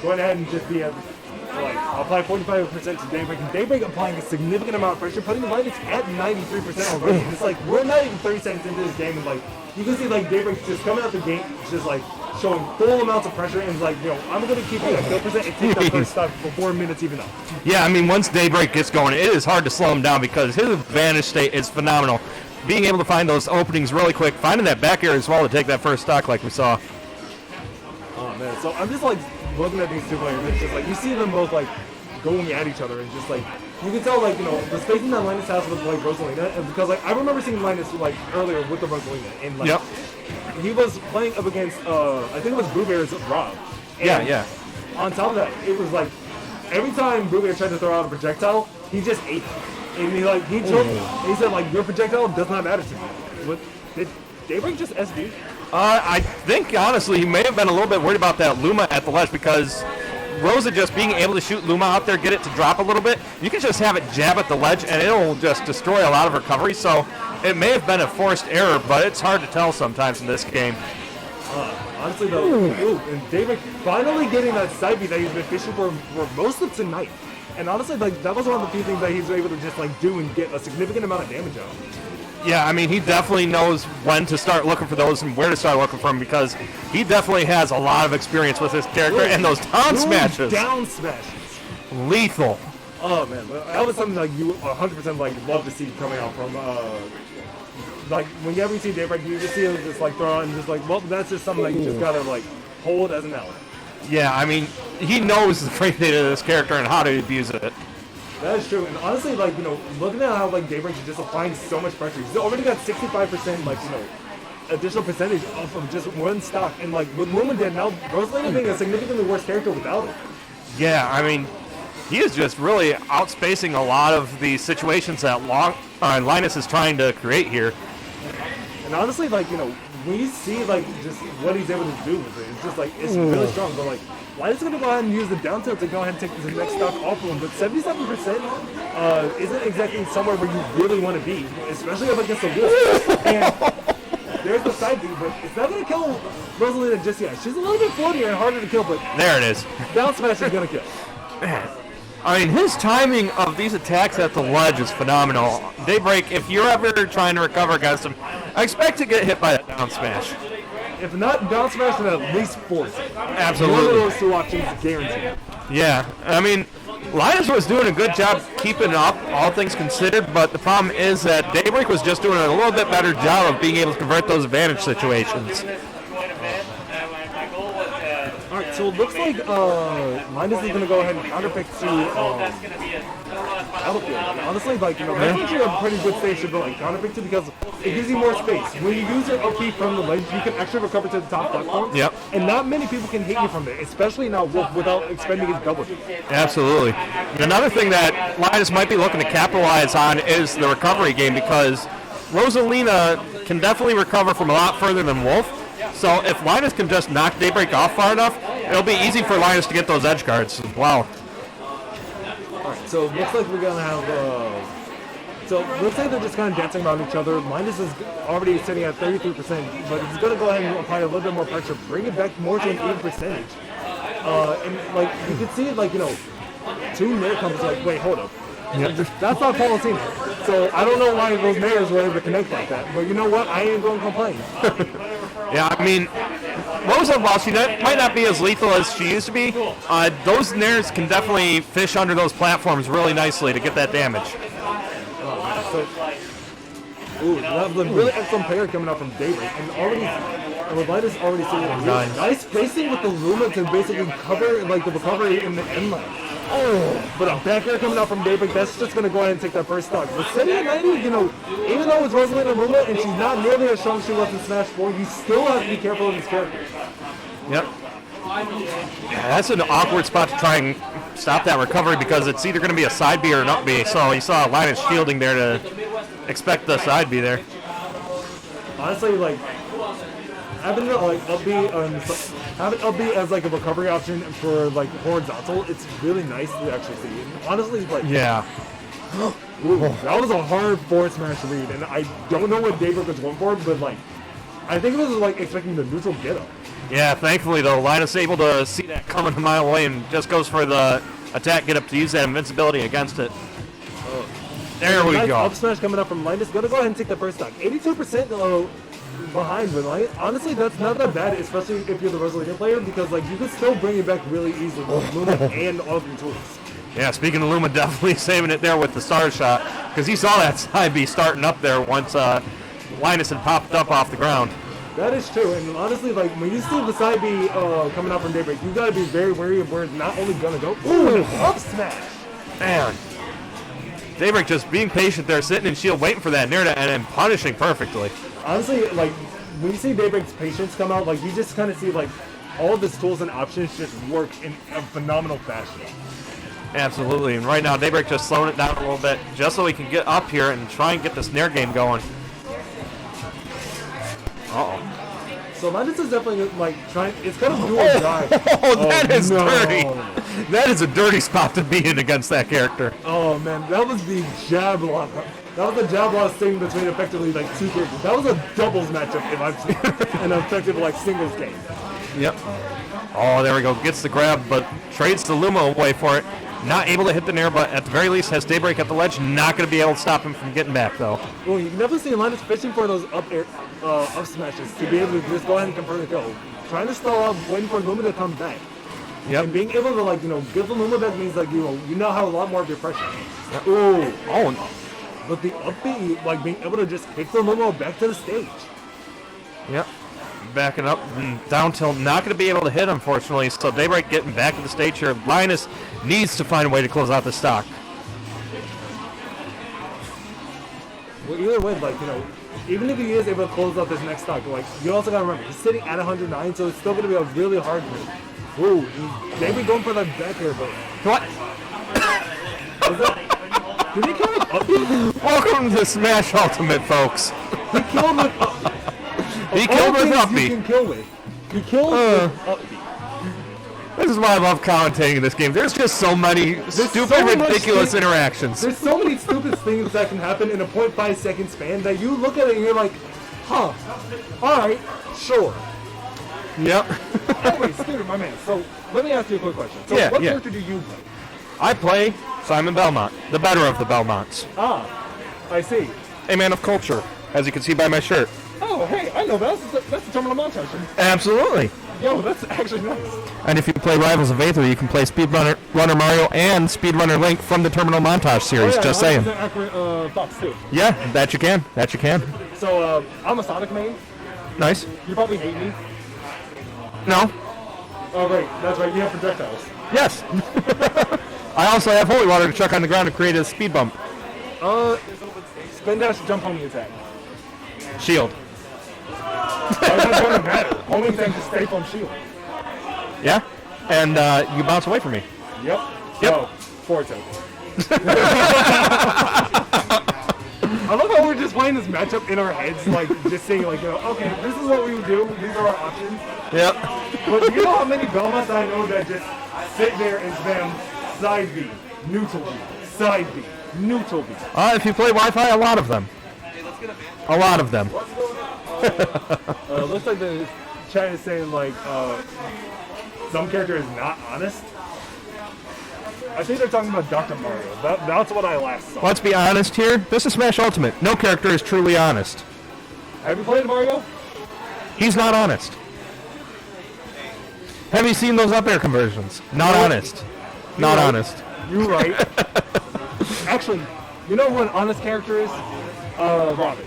ahead and just apply 45% to Daybreak, and Daybreak applying a significant amount of pressure, putting Linus at 93% already. It's like we're not even 30 seconds into this game, and like you can see like Daybreak just coming out the gate, just like showing full amounts of pressure, and like, you know, I'm gonna keep you at kill percent and take that first stop for 4 minutes even up. Yeah, I mean, once Daybreak gets going, it is hard to slow him down because his advantage state is phenomenal. Being able to find those openings really quick, finding that back air as well to take that first stock like we saw. Oh man, so I'm just like looking at these two players, it's just like you see them both like going at each other, and just like you can tell like, you know, the spacing that Linus has with like Rosalina, and because like I remember seeing Linus like earlier with the Rosalina, and like he was playing up against I think it was Bluebear's Rob. And Yeah. on top of that, it was like every time Bluebear tried to throw out a projectile, he just ate it. And he choked. He said like, your projectile does not matter to me. What, did Daybreak just SD? I think, honestly, he may have been a little bit worried about that Luma at the ledge because Rosa just being able to shoot Luma out there, get it to drop a little bit, you can just have it jab at the ledge and it'll just destroy a lot of recovery. So it may have been a forced error, but it's hard to tell sometimes in this game. Honestly, though, and Daybreak finally getting that side beat that he's been fishing for most of tonight. And honestly, like that was one of the few things that he's able to just like do and get a significant amount of damage out. Yeah, I mean, he definitely knows when to start looking for those and where to start looking for them because he definitely has a lot of experience with his character and those down smashes. Down smashes. Lethal. Oh man, that was something like you 100% like love to see coming out from like whenever you see Daybreak, you just see him just like throw out and just like, well, that's just something that you just gotta like hold as an ally. Yeah, I mean, he knows the great data of this character and how to abuse it. That is true, and honestly, like, you know, looking at how like Daybreak is just applying so much pressure, he's already got 65%, like, you know, additional percentage off of just one stock, and like with Lumen now, Rosalina being a significantly worse character without it. Yeah, I mean, he is just really outspacing a lot of the situations that Linus is trying to create here. And honestly, like, you know, we see like just what he's able to do with it. It's just like it's really strong. But like, Linus is gonna go ahead and use the down tilt to go ahead and take the next stock off of him. But 77% isn't exactly somewhere where you really want to be, especially up against the wolf. And there's the side beat, but it's not gonna kill Rosalina just yet. She's a little bit floatier and harder to kill, but there it is. Down smash is gonna kill. I mean, his timing of these attacks at the ledge is phenomenal. Daybreak, if you're ever trying to recover against him, I expect to get hit by that down smash. If not down smash, then at least force it. Absolutely. One of those two options, guaranteed. Yeah, I mean, Linus was doing a good job keeping up, all things considered, but the problem is that Daybreak was just doing a little bit better job of being able to convert those advantage situations. Alright, so it looks like Linus is going to go ahead and counterpick to Battlefield. And honestly, like, you know, that's actually a pretty good stage to go like counterpick to because it gives you more space. When you use your up from the ledge, you can actually recover to the top platform. Yep. And not many people can hit you from there, especially now Wolf without expending his double. Absolutely. And another thing that Linus might be looking to capitalize on is the recovery game because Rosalina can definitely recover from a lot further than Wolf. So if Linus can just knock Daybreak off far enough, it'll be easy for Linus to get those edge guards as well. Alright, so it looks like we're going to have... So looks like they're just kind of dancing around each other. Linus is already sitting at 33%, but he's going to go ahead and apply a little bit more pressure, bring it back more to an even percentage. And like you can see, like, you know, two Nair combos like, wait, hold up. Yep. That's not Palatine. So I don't know why those Nairs were able to connect like that, but you know what? I ain't going to complain. Yeah, I mean, Rosa, while she might not be as lethal as she used to be, those Nairs can definitely fish under those platforms really nicely to get that damage. That was a really excellent player coming out from Daybreak, and already, Linus already seeing nice spacing with the Luma to basically cover like the recovery in the end line. But a back air coming out from Daybreak, that's just going to go ahead and take that first stock. But sitting at 90, you know, even though it's Rosalina Luma and she's not nearly as strong as she was in Smash 4, you still have to be careful of these characters. Yep. Yeah, that's an awkward spot to try and stop that recovery because it's either going to be a side B or an up B. So you saw Linus shielding there to expect the side B there. Honestly, like, having like up B as like a recovery option for like horizontal, it's really nice to actually see. And honestly, like, yeah. Ooh, that was a hard forward smash read, and I don't know what Daybreak was going for, but like, I think it was like expecting the neutral get up. Yeah, thankfully though, Linus able to see that coming a mile away and just goes for the attack get up to use that invincibility against it. There we nice go. Up smash coming up from Linus. Gonna go ahead and take the first stock. 82% behind, but like, honestly, that's not that bad, especially if you're the Rosalina player, because like you could still bring it back really easily with Luma and all of your tools. Yeah, speaking of Luma, definitely saving it there with the star shot because he saw that side B starting up there once Linus had popped up off the ground. That is true, and honestly, like, when you see the side B coming out from Daybreak, you gotta be very wary of where it's not only gonna go. Ooh, up smash! Man. Daybreak just being patient there, sitting in shield, waiting for that nair and then punishing perfectly. Honestly, like, when you see Daybreak's patience come out, like, you just kind of see, like, all of his tools and options just work in a phenomenal fashion. Absolutely, and right now, Daybreak just slowing it down a little bit just so he can get up here and try and get this nair game going. Uh-oh. So Linus is definitely like trying. It's kind of do or die. That is dirty. That is a dirty spot to be in against that character. Oh man, that was the jab lock. That was the jab lock thing between effectively like two characters. That was a doubles matchup if I've seen an effective like singles game. Yep. Oh, there we go. Gets the grab, but trades the Luma away for it. Not able to hit the nair, but at the very least has Daybreak at the ledge. Not going to be able to stop him from getting back, though. Well, you can definitely see Linus fishing for those up smashes to be able to just go ahead and confirm the kill. Trying to stall out, waiting for Luma to come back. Yep. And being able to, like, you know, give the Luma back means, like, you now have a lot more of your pressure. Yep. Ooh. Oh, but the up B, like, being able to just kick the Luma back to the stage. Yep. Backing up and down tilt, not going to be able to hit, unfortunately. So Daybreak getting back to the stage here. Linus needs to find a way to close out the stock. Well, either way, like, you know, even if he is able to close out this next stock, like, you also got to remember, he's sitting at 109, so it's still going to be a really hard move. Ooh, Daybreak going for that back air, but... What? Did he kill with up B? Welcome to Smash Ultimate, folks. He killed with up B. He killed with up B. He killed with up B. This is why I love commentating this game. There's just so many stupid, ridiculous interactions. There's so many stupid things that can happen in a 0.5 second span that you look at it and you're like, huh, alright, sure. Yep. Anyways, dude, my man, so let me ask you a quick question. So what character do you play? I play Simon Belmont, the better of the Belmonts. Ah, I see. A man of culture, as you can see by my shirt. Oh, hey, I know that's the Terminal Montage shirt. Absolutely. Yo, that's actually nice. And if you play Rivals of Aether, you can play Speedrunner Mario and Speedrunner Link from the Terminal Montage series. Just saying. Accurate thoughts too. Yeah, that you can. That you can. So I'm a Sonic main. Nice. You probably hate me. No. Oh, right. That's right. You have projectiles. Yes. I also have Holy Water to chuck on the ground to create a speed bump. Spin dash, jump, homing attack. Shield. That doesn't matter. Homing attack just stay from shield. Yeah. And you bounce away from me. Yep. Yep. So, forward tilt. I love how we're just playing this matchup in our heads, like just saying, like, you know, okay, this is what we would do. These are our options. Yep. But do you know how many Belmonts I know that just sit there and spam side B, neutral B, side B, neutral B? If you play Wi-Fi, a lot of them. A lot of them. Looks like the chat is saying, like, some character is not honest. I think they're talking about Dr. Mario. That's what I last saw. Let's be honest here. This is Smash Ultimate. No character is truly honest. Have you played Mario? He's not honest. Have you seen those up air conversions? Not honest. Not honest. You're right. Actually, you know who an honest character is? Robin.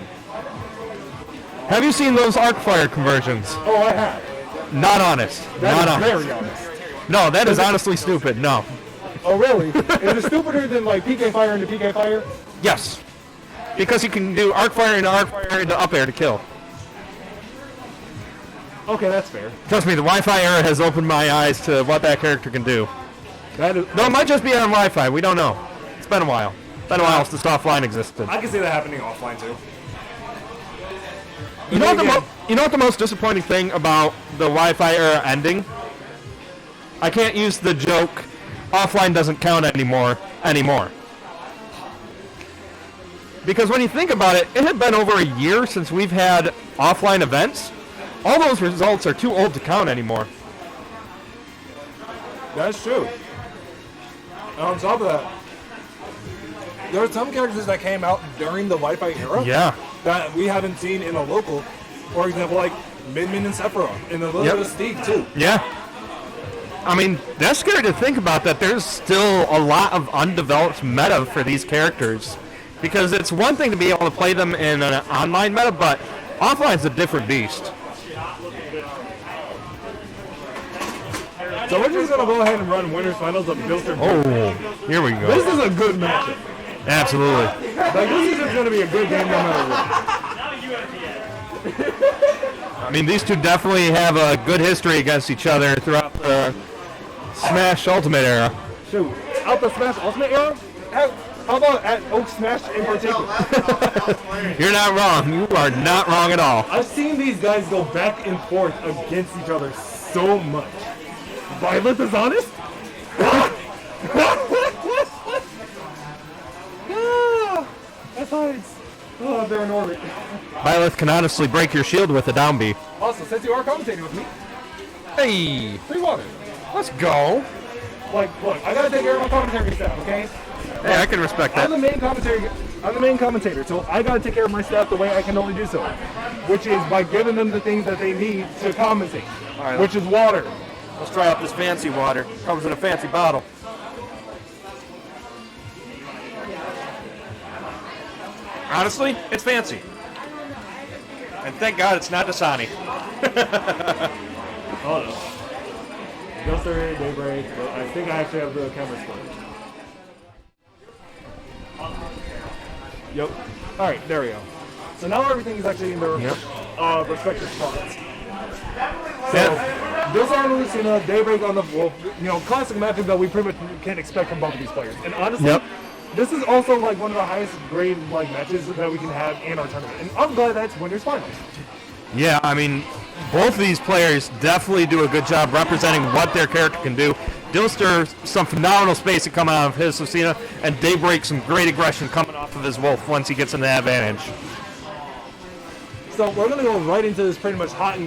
Have you seen those arc fire conversions? Oh, I have. Not honest. That not is honest. very honest. No, that is honestly stupid. No. Oh, really? Is it stupider than like PK Fire into PK Fire? Yes. Because you can do arc fire into up air to kill. Okay, that's fair. Trust me, the Wi-Fi era has opened my eyes to what that character can do. That is, No, it might just be on Wi-Fi. We don't know. It's been a while. Been a while since offline existed. I can see that happening offline too. You know what the most disappointing thing about the Wi-Fi era ending? I can't use the joke, offline doesn't count anymore. Because when you think about it, it had been over a year since we've had offline events. All those results are too old to count anymore. That's true. And on top of that, there are some characters that came out during the Wi-Fi era. Yeah. That we haven't seen in a local. For example, like Min Min and Sephiroth, and a little bit of Steve too. Yeah. I mean, that's scary to think about, that there's still a lot of undeveloped meta for these characters. Because it's one thing to be able to play them in an online meta, but offline's a different beast. so we're just gonna go ahead and run winners finals of Bilster. Oh, here we go. This is a good matchup. Absolutely. Like this is just gonna be a good game no matter what. I mean, these two definitely have a good history against each other throughout the Smash Ultimate era. Shoot, out the Smash Ultimate era? How about at OAKSMASH in particular? You're not wrong. You are not wrong at all. I've seen these guys go back and forth against each other so much. Violet is honest? That's nice. Oh, they're in orbit. Byleth can honestly break your shield with a down B. Also, since you are commentating with me, Hey, free water. let's go. Like, look, I gotta take care of my commentary staff, okay? Hey, I can respect I'm that. the main commentator, so I gotta take care of my staff the way I can only do so, which is by giving them the things that they need to commentate, which is water. Let's try out this fancy water. Comes in a fancy bottle. Honestly, it's fancy. And thank God it's not Dasani. Oh no. Bilster, Daybreak, but I think I actually have the camera split. Yep. Alright, there we go. So now everything is actually in their respective spots. So, Bilster and Lucina, Daybreak on the Wolf, classic matchup that we pretty much can expect from both of these players. And honestly, this is also like one of the highest grade matches that we can have in our tournament. And I'm glad that's winners finals. Yeah, I mean, both of these players definitely do a good job representing what their character can do. Dilster, some phenomenal spacing coming out of his Lucina, and Daybreak, some great aggression coming off of his Wolf once he gets in the advantage. So we're going to go right into this pretty much hot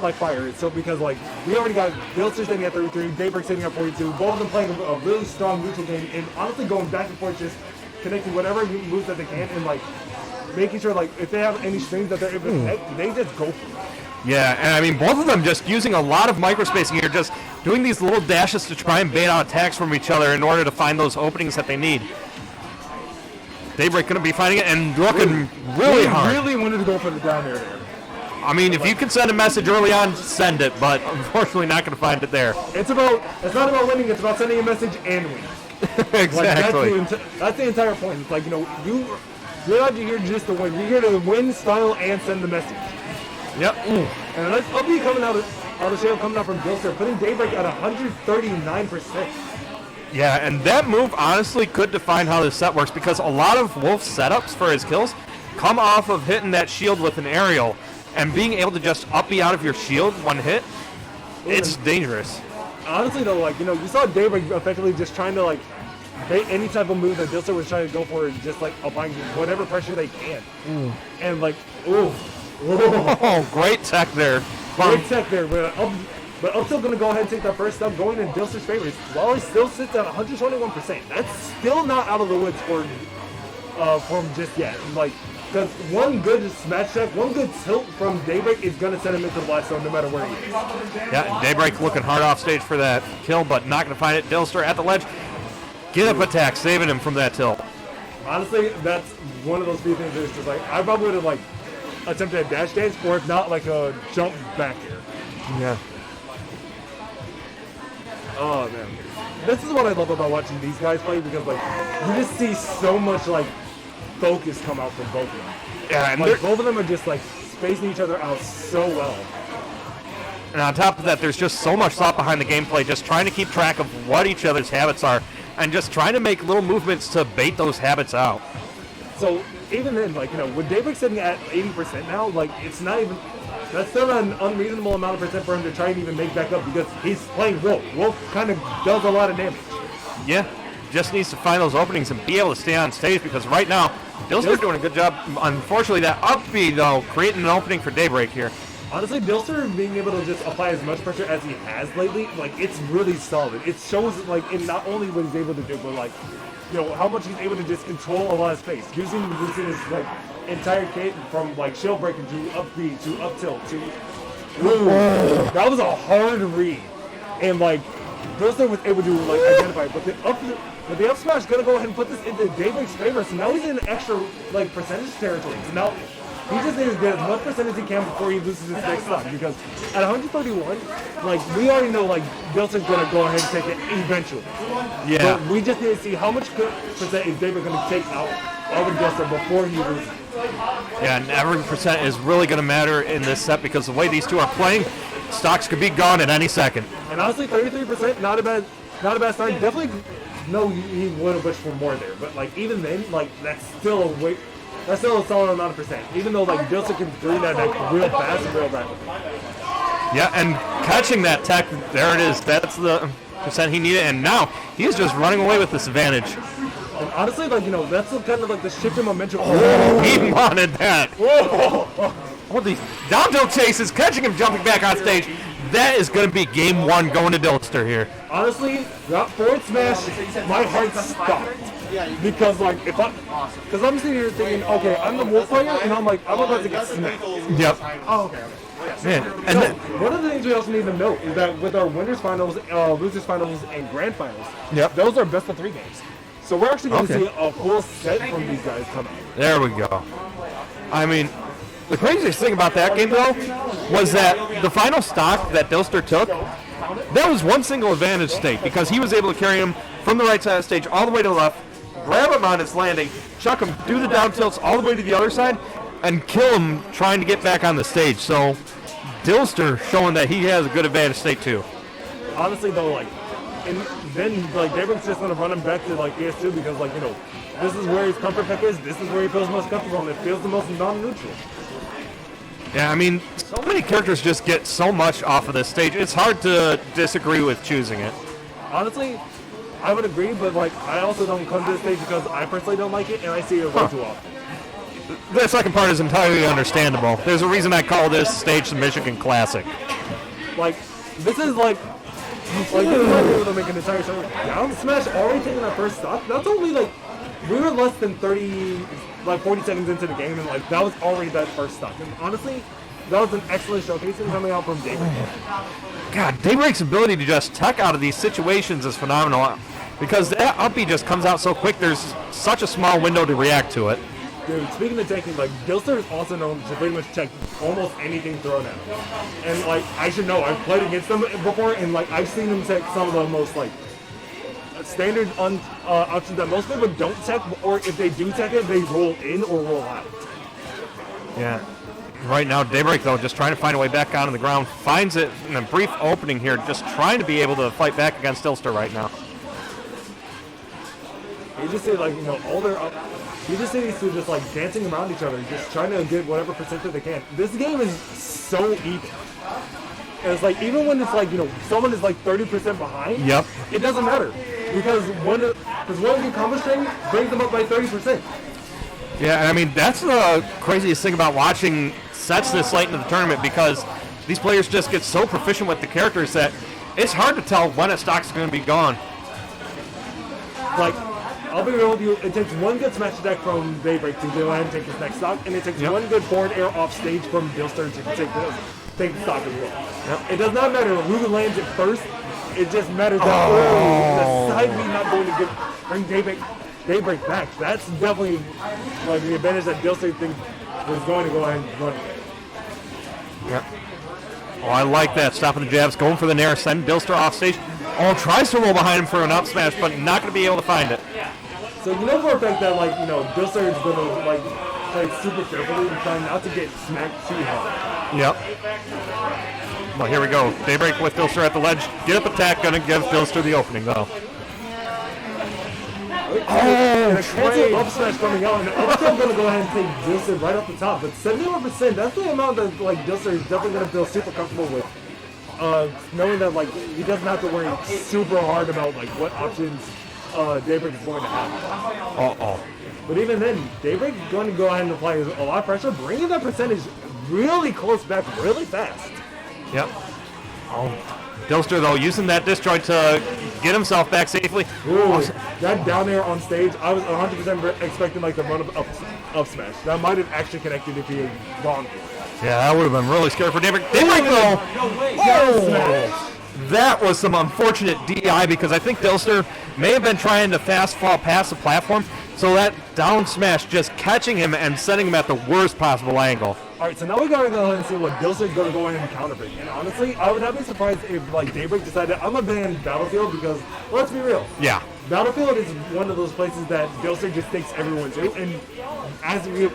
like fire. So because we already got Dilster sitting at 33, Daybreak sitting at 42, both of them playing a really strong neutral game, and honestly going back and forth, just connecting whatever moves that they can, and making sure if they have any strings that they're able to connect, they just go for it. Yeah, and I mean, both of them just using a lot of microspacing here, just doing these little dashes to try and bait out attacks from each other in order to find those openings that they need. Daybreak going to be finding it and looking really hard. Really wanted to go for the down air there. I mean, if you can send a message early on, send it, but unfortunately not going to find it there. It's not about winning, it's about sending a message and winning. Exactly. That's the entire point. It's you're not here just to win. You're here to win, style, and send the message. Yep. And let's be coming out of the show, coming out from Dilster, putting Daybreak at 139%. Yeah, and that move honestly could define how this set works, because a lot of Wolf's setups for his kills come off of hitting that shield with an aerial, and being able to just up B out of your shield one hit, it's dangerous. Honestly though, you saw Daybreak effectively just trying to bait any type of move that Dilster was trying to go for, just applying whatever pressure they can. And oh, great tech there. Great tech there, but I'm still going to go ahead and take that first step, going in Dilster's favor. While he still sits at 121%, that's still not out of the woods for him just yet. Because one good smash check, one good tilt from Daybreak is going to send him into the blast zone no matter where he is. Yeah, Daybreak looking hard off stage for that kill, but not going to find it. Dilster at the ledge. Get up attack, saving him from that tilt. Honestly, that's one of those few things that's just I probably would have attempted a dash dance, or if not, a jump back here. Yeah. Oh, man. this is what I love about watching these guys play, because like you just see so much like focus come out from both of them. Yeah, and like both of them are just like spacing each other out so well. And on top of that, there's just so much thought behind the gameplay, just trying to keep track of what each other's habits are, and just trying to make little movements to bait those habits out. So even then, like, you know, with Daybreak sitting at 80% now, like, it's not even, that's still an unreasonable amount of percent for him to try and even make back up, because he's playing Wolf. Wolf kind of does a lot of damage. Yeah, just needs to find those openings and be able to stay on stage, because right now, Dilster doing a good job. Unfortunately, that up B, though, creating an opening for Daybreak here. Honestly, Dilster being able to just apply as much pressure as he has lately, like, it's really solid. It shows, like, in not only what he's able to do, but, like, you know, how much he's able to just control a lot of space. Using his, like, entire kit from, like, shield breaker to up B to up tilt to... Ooh, that was a hard read. And, like, Dilster was able to, like, identify. But the up smash is going to go ahead and put this into Daybreak's favor. So now he's in extra, like, percentage territory. So now... he just needs to get as much percentage he can before he loses his next stock, because at 131, like, we already know, like, Dilster's going to go ahead and take it eventually. Yeah. But we just need to see how much percent is David going to take out of Dilster before he loses. Yeah, and every percent is really going to matter in this set, because the way these two are playing, stocks could be gone at any second. And honestly, 33%, not a bad start. Definitely, no, he would have wished for more there. But, like, even then, like, that's still a solid amount of percent, even though like Dilster can bring that back real fast and real rapidly. Yeah, and catching that tech, there it is. That's the percent he needed, and now he's just running away with this advantage. And honestly, like, you know, that's kind of like the shift in momentum. Oh, he wanted that. Oh, these down tilt chases, catching him jumping back on stage. That is going to be game one going to Dilster here. Honestly, that forward smash, my heart stopped. Because, like, because I'm sitting here thinking, okay, I'm the Wolf player, and I'm like, I'm about to get smacked. Yep. Oh, okay. Man, and so, then, one of the things we also need to note is that with our winners finals, losers finals, and grand finals, yep, those are best of 3 games. So we're actually going to see a full set from these guys come out. There we go. I mean, the craziest thing about that game, though, was that the final stock that Dilster took, that was one single advantage state, because he was able to carry him from the right side of the stage all the way to the left, grab him on his landing, chuck him, do the down tilts all the way to the other side, and kill him trying to get back on the stage. So Dilster showing that he has a good advantage state too. Honestly though, like, and then like Daybreak's just gonna run him back to like ES2, because like, you know, this is where his comfort pick is, this is where he feels most comfortable, and it feels the most non-neutral. Yeah, I mean, so many characters just get so much off of this stage. It's hard to disagree with choosing it. Honestly, I would agree, but like I also don't come to this stage because I personally don't like it, and I see it way too often. The second part is entirely understandable. There's a reason I call this stage the Michigan Classic. Like, this is like this is not able to make an entire show. Down smash already taking our first stock. That's only like, we were less than 40 seconds into the game, and like that was already that first stock. And honestly, that was an excellent showcasing coming out from Daybreak. God, Daybreak's ability to just tech out of these situations is phenomenal, because that up B just comes out so quick. There's such a small window to react to it. Dude, speaking of teching, like, Dilster is also known to pretty much check almost anything thrown at him. And, like, I should know, I've played against them before, and, like, I've seen them check some of the most, like, standard options that most people don't check, or if they do check it, they roll in or roll out. Yeah. Right now, Daybreak, though, just trying to find a way back onto the ground, finds it in a brief opening here, just trying to be able to fight back against Dilster right now. You just see, like, you know, all their... you just see these two just, like, dancing around each other, just trying to get whatever percentage they can. This game is so even. And it's like, even when it's like, you know, someone is like 30% behind, yep, it doesn't matter. Because one good combo string brings them up by 30%. Yeah, I mean, that's the craziest thing about watching sets this late into the tournament, because these players just get so proficient with the characters that it's hard to tell when a stock's going to be gone. Like, I'll be real with you, it takes one good smash attack from Daybreak to go ahead and take his next stock, and it takes one good forward air off stage from Dilster to take the stock as well. It does not matter who lands it first, it just matters that the side B not going to bring Daybreak back. That's definitely like the advantage that Dilster thinks was going to go ahead and run. Yep. Oh, I like that. Stopping the jabs, going for the nair, send Dilster off stage. Oh, tries to roll behind him for an up smash, but not going to be able to find it. So you know for a fact that Dilser is gonna play super carefully and try not to get smacked too hard. Yep. Well, here we go. Daybreak with Dilster at the ledge. Get up attack, gonna give Dilster the opening though. And a cancel up smash coming out, and I'm gonna go ahead and take Dilser right off the top. But 71%, that's the amount that Dilser is definitely gonna feel super comfortable with. Knowing that he doesn't have to worry super hard about what options Daybreak is going to have. But even then, Daybreak is going to go ahead and apply a lot of pressure, bringing that percentage really close back really fast. Yep. Dilster, though, using that disjoint to get himself back safely. Ooh, that down there on stage, I was 100% expecting the run up smash. That might have actually connected if he had gone for it. Yeah, that would have been really scary for Daybreak. Daybreak, though! Oh, that was some unfortunate DI because I think Dilster may have been trying to fast fall past the platform, so that down smash just catching him and setting him at the worst possible angle. Alright, so now we gotta go ahead and see what Dilser is gonna go ahead and counterbreak. And honestly, I would not be surprised if Daybreak decided I'm gonna ban Battlefield because let's be real. Yeah. Battlefield is one of those places that Dilser just takes everyone to, and as we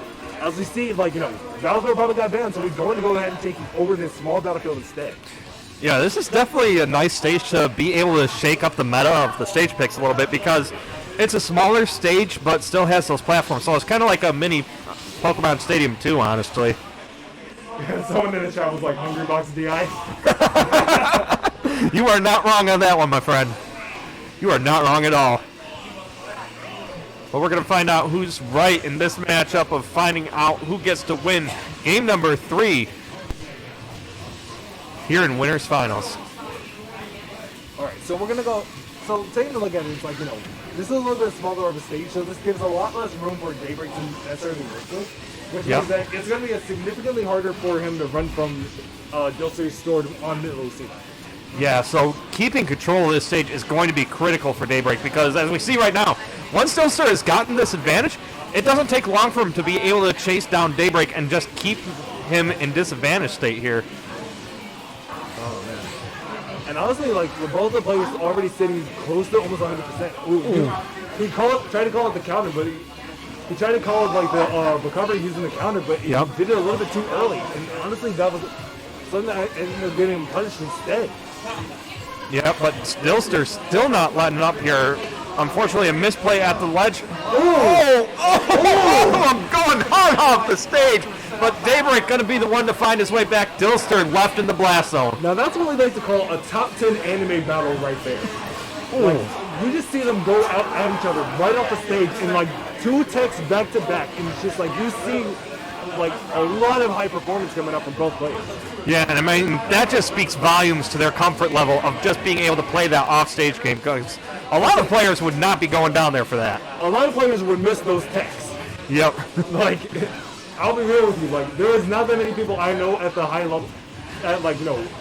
see, Battlefield probably got banned, so we're going to go ahead and take over this small Battlefield instead. Yeah, this is definitely a nice stage to be able to shake up the meta of the stage picks a little bit because it's a smaller stage but still has those platforms. So it's kind of like a mini Pokemon Stadium 2, honestly. Someone in the chat was like, Hungry Box DI? You are not wrong on that one, my friend. You are not wrong at all. But we're going to find out who's right in this matchup of finding out who gets to win game number 3 here in Winners Finals. Alright, so we're going to go. So taking a look at it, it's this is a little bit smaller of a stage, so this gives a lot less room for Daybreak to necessarily work with, which means that it's going to be significantly harder for him to run from Dilser's sword on the Lucina. Yeah, so keeping control of this stage is going to be critical for Daybreak because as we see right now, once Dilser has gotten this advantage, it doesn't take long for him to be able to chase down Daybreak and just keep him in disadvantage state here. And honestly, with both the players already sitting close to almost 100%. He tried to call it the counter, but he tried to call it the recovery using the counter, but he did it a little bit too early. And honestly, that was something that ended up getting him punished instead. Yeah, but Dilster still not letting up here. Unfortunately, a misplay at the ledge. Oh, I'm going hard off the stage. But Daybreak going to be the one to find his way back. Dilster left in the blast zone. Now that's what we like to call a top 10 anime battle right there. You just see them go out at each other right off the stage in 2 techs back to back, and it's just you see a lot of high performance coming up from both players. Yeah, and I mean that just speaks volumes to their comfort level of just being able to play that off-stage game because a lot of players would not be going down there for that. A lot of players would miss those techs. Yep. I'll be real with you. There is not that many people I know at the high level,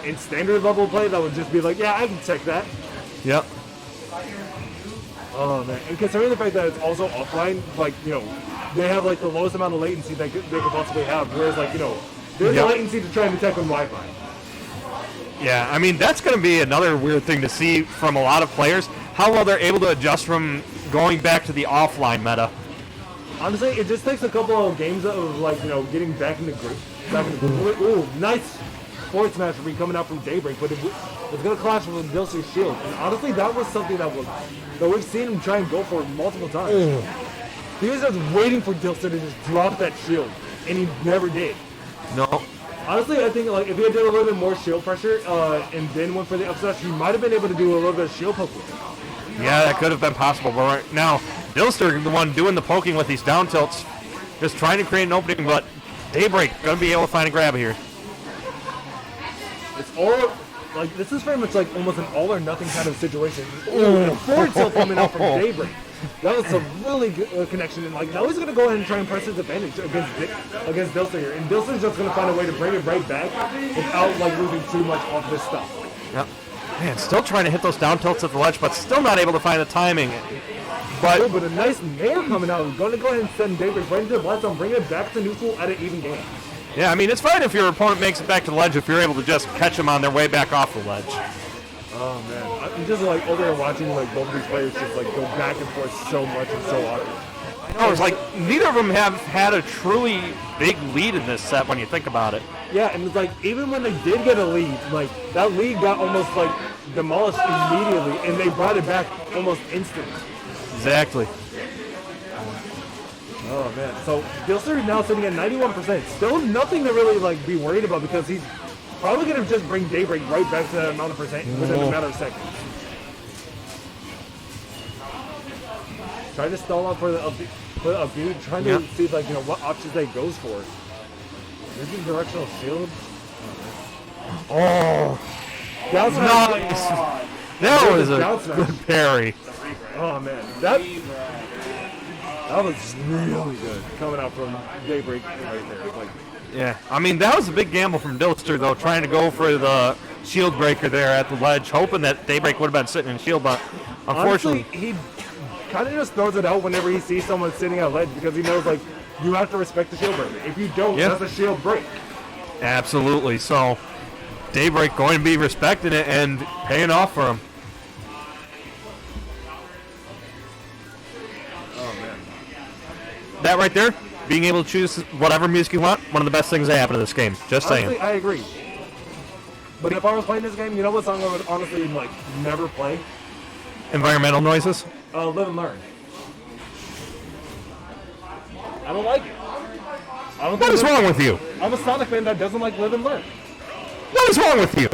in standard level play that would just be yeah, I can check that. Yep. Oh man, and considering the fact that it's also offline, they have the lowest amount of latency that they could possibly have. Whereas there's a latency to try and detect on Wi-Fi. Yeah, I mean that's going to be another weird thing to see from a lot of players. How well they're able to adjust from going back to the offline meta. Honestly, it just takes a couple of games of getting back in the group. Ooh, nice forward smash for me coming out from Daybreak, but it's gonna clash with Dilser's shield. And honestly, that was something that we've seen him try and go for multiple times. He was just waiting for Dilser to just drop that shield, and he never did. No. Honestly, I think if he had done a little bit more shield pressure and then went for the up smash, he might have been able to do a little bit of shield poke with it. Yeah, that could have been possible, but right now, Dilster, the one doing the poking with these down tilts, just trying to create an opening, but Daybreak going to be able to find a grab here. It's all, this is very much almost an all or nothing kind of situation. Ooh, a forward tilt coming out from Daybreak. That was some really good connection, and now he's going to go ahead and try and press his advantage against Dilser here, and Dilser's just going to find a way to bring it right back without losing too much off this stuff. Yep. Man, still trying to hit those down tilts at the ledge, but still not able to find the timing. But a nice nair coming out. We're going to go ahead and send Daybreak right into the blast zone, bring it back to neutral at an even game. Yeah, I mean, it's fine if your opponent makes it back to the ledge if you're able to just catch them on their way back off the ledge. Oh man, I'm just like over there watching like both of these players just like go back and forth so much and so often. No, it's like neither of them have had a truly big lead in this set when you think about it. Yeah, and it's like even when they did get a lead, like that lead got almost like demolished immediately, and they brought it back almost instantly. Exactly. Oh man, so Dilster is now sitting at 91%. Still nothing to really like be worried about because he's probably gonna just bring Daybreak right back to that amount of percent within a matter of seconds. Trying to stall out for the upbeat, trying to see like what options they goes for. Maybe directional shield. Oh, That's nice. That was a good parry. Oh man, that was really good coming out from Daybreak right there. Like, yeah, I mean that was a big gamble from Dilster though, trying to go for the shield breaker there at the ledge, hoping that Daybreak would have been sitting in shield, but unfortunately, honestly, he kind of just throws it out whenever he sees someone sitting at ledge because he knows like you have to respect the shield breaker. If you don't, that's a shield break. Absolutely. So Daybreak going to be respecting it and paying off for him. Oh man, that right there, being able to choose whatever music you want, one of the best things that happened to this game. Just honestly, saying. I agree. But if I was playing this game, you know what song I would honestly like never play? Environmental noises. Live and Learn. I don't like it. What is wrong with you? I'm a Sonic fan that doesn't like Live and Learn. What is wrong with you?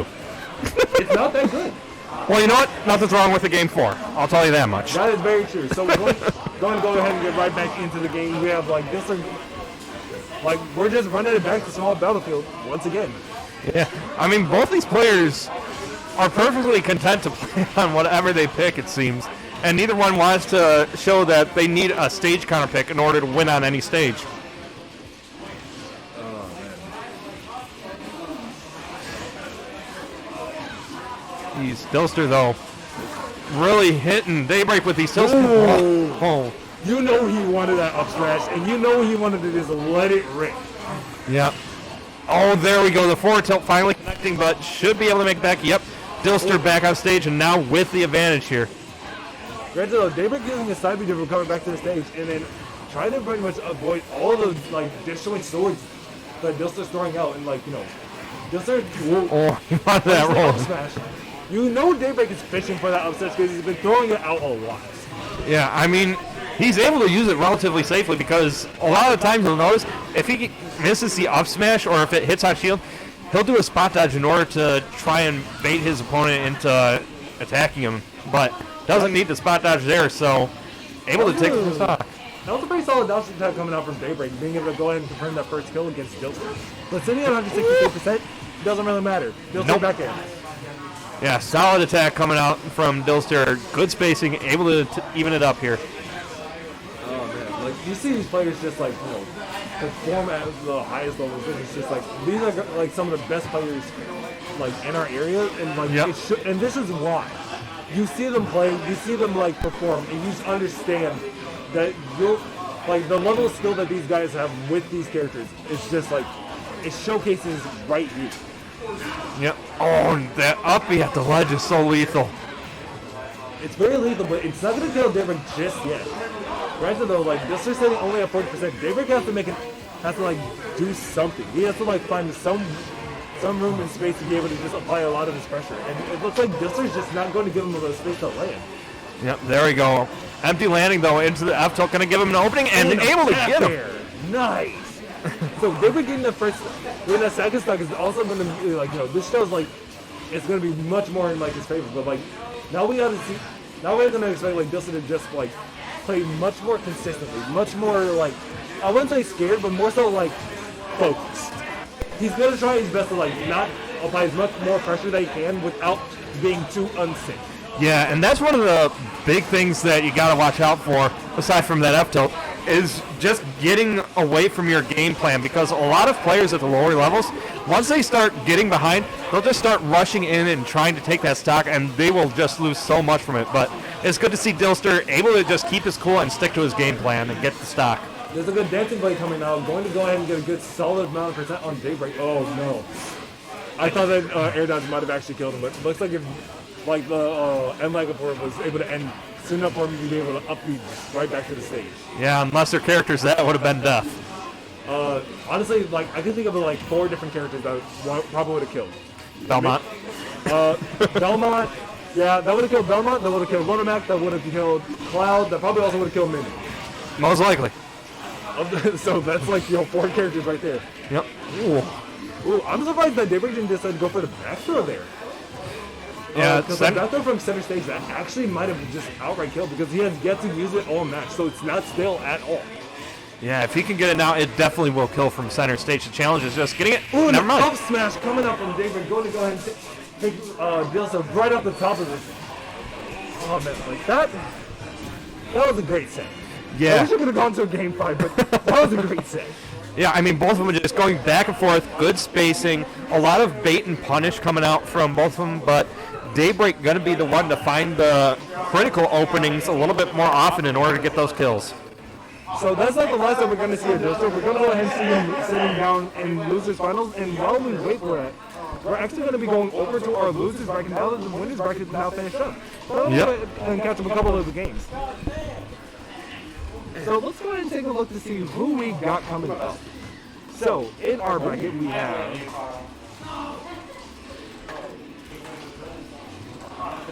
It's not that good. Well, you know what? Nothing's wrong with the game 4. I'll tell you that much. That is very true. So we're going to go ahead and get right back into the game. We have like this, like we're just running it back to small battlefield once again. Yeah, I mean both these players are perfectly content to play on whatever they pick, it seems, and neither one wants to show that they need a stage counter pick in order to win on any stage. He's Dilster though, really hitting Daybreak with these tilts. Oh. You know he wanted that up smash, and you know he wanted to just let it rip. Yep. Oh, there we go. The forward tilt finally connecting, but should be able to make it back. Yep. Dilster back on stage, and now with the advantage here. Granted though, Daybreak using his side B to recover back to the stage, and then trying to pretty much avoid all the like disjoint swords that Dilster's throwing out, and like Dilster. Oh, he wanted that roll. Smash. You know Daybreak is fishing for that up smash because he's been throwing it out a lot. Yeah, I mean, he's able to use it relatively safely because a lot of the times you'll notice if he misses the up smash or if it hits on shield, he'll do a spot dodge in order to try and bait his opponent into attacking him, but doesn't need the spot dodge there, so able to take the stock. That was a pretty solid dodge attack coming out from Daybreak, being able to go ahead and confirm that first kill against Dilster. But sitting at 163%, doesn't really matter. Dilster back in. Yeah, solid attack coming out from Dilster. Good spacing, able to even it up here. Oh man, like you see these players just like perform at the highest levels. It's just like these are like some of the best players like in our area, and like and this is why you see them play, you see them like perform, and you just understand that you're like the level of skill that these guys have with these characters. It's just like it showcases right here. Yep. Oh, that uppy at the ledge is so lethal. It's very lethal, but it's not going to kill Daybreak just yet. Granted though, like Dilster's sitting only at 40%. Daybreak has to like do something. He has to like find some room and space to be able to just apply a lot of his pressure. And it looks like Dilster's just not going to give him the space to land. Yep, there we go. Empty landing though into the F tilt, going to give him an opening and able to get him. Nice. So Daybreak getting the first, when that second stock is also going to be like, this shows like it's going to be much more in like his favor. But like now we got to see, now we're going to expect like Dilster to just like play much more consistently, much more like, I wouldn't say scared, but more so like focused. He's going to try his best to like not apply as much more pressure that he can without being too unsafe. Yeah, and that's one of the big things that you got to watch out for, aside from that F tilt, is just getting away from your game plan, because a lot of players at the lower levels, once they start getting behind, they'll just start rushing in and trying to take that stock, and they will just lose so much from it. But it's good to see Dilster able to just keep his cool and stick to his game plan and get the stock. There's a good dancing blade coming now. Going to go ahead and get a good solid amount of percent on Daybreak. Oh no. I thought that air dodge might have actually killed him, but it looks like if like the end Megaport was able to end soon enough for him to be able to upbeat right back to the stage. Yeah, unless their characters, that would have been death. Honestly, like I can think of like 4 different characters that probably would have killed. Belmont. Belmont. Yeah, that would have killed Belmont. That would have killed Lonomac. That would have killed Cloud. That probably also would have killed Mini. Most likely. So that's like 4 characters right there. Yep. Ooh, I'm surprised that Daybreak didn't decide to go for the back throw there. Yeah, because the back throw from center stage that actually might have just outright killed because he has yet to use it all match, so it's not stale at all. Yeah, if he can get it now, it definitely will kill from center stage. The challenge is just getting it. Ooh, Never mind. Up smash coming up from Daybreak. Going to go ahead and take Dilsa right off the top of this. Oh man, like that was a great set. Yeah. I wish I could have gone to a game 5, but that was a great set. Yeah, I mean, both of them are just going back and forth, good spacing, a lot of bait and punish coming out from both of them, but Daybreak going to be the one to find the critical openings a little bit more often in order to get those kills. So that's like the last time we're going to see Adosto. We're going to go ahead and see him sitting down in losers finals, and while we wait for that, we're actually going to be going over to our losers bracket now that the winners bracket is now finished up. So let's go ahead and catch up a couple of the games. So let's go ahead and take a look to see who we got coming up. So in our bracket we have.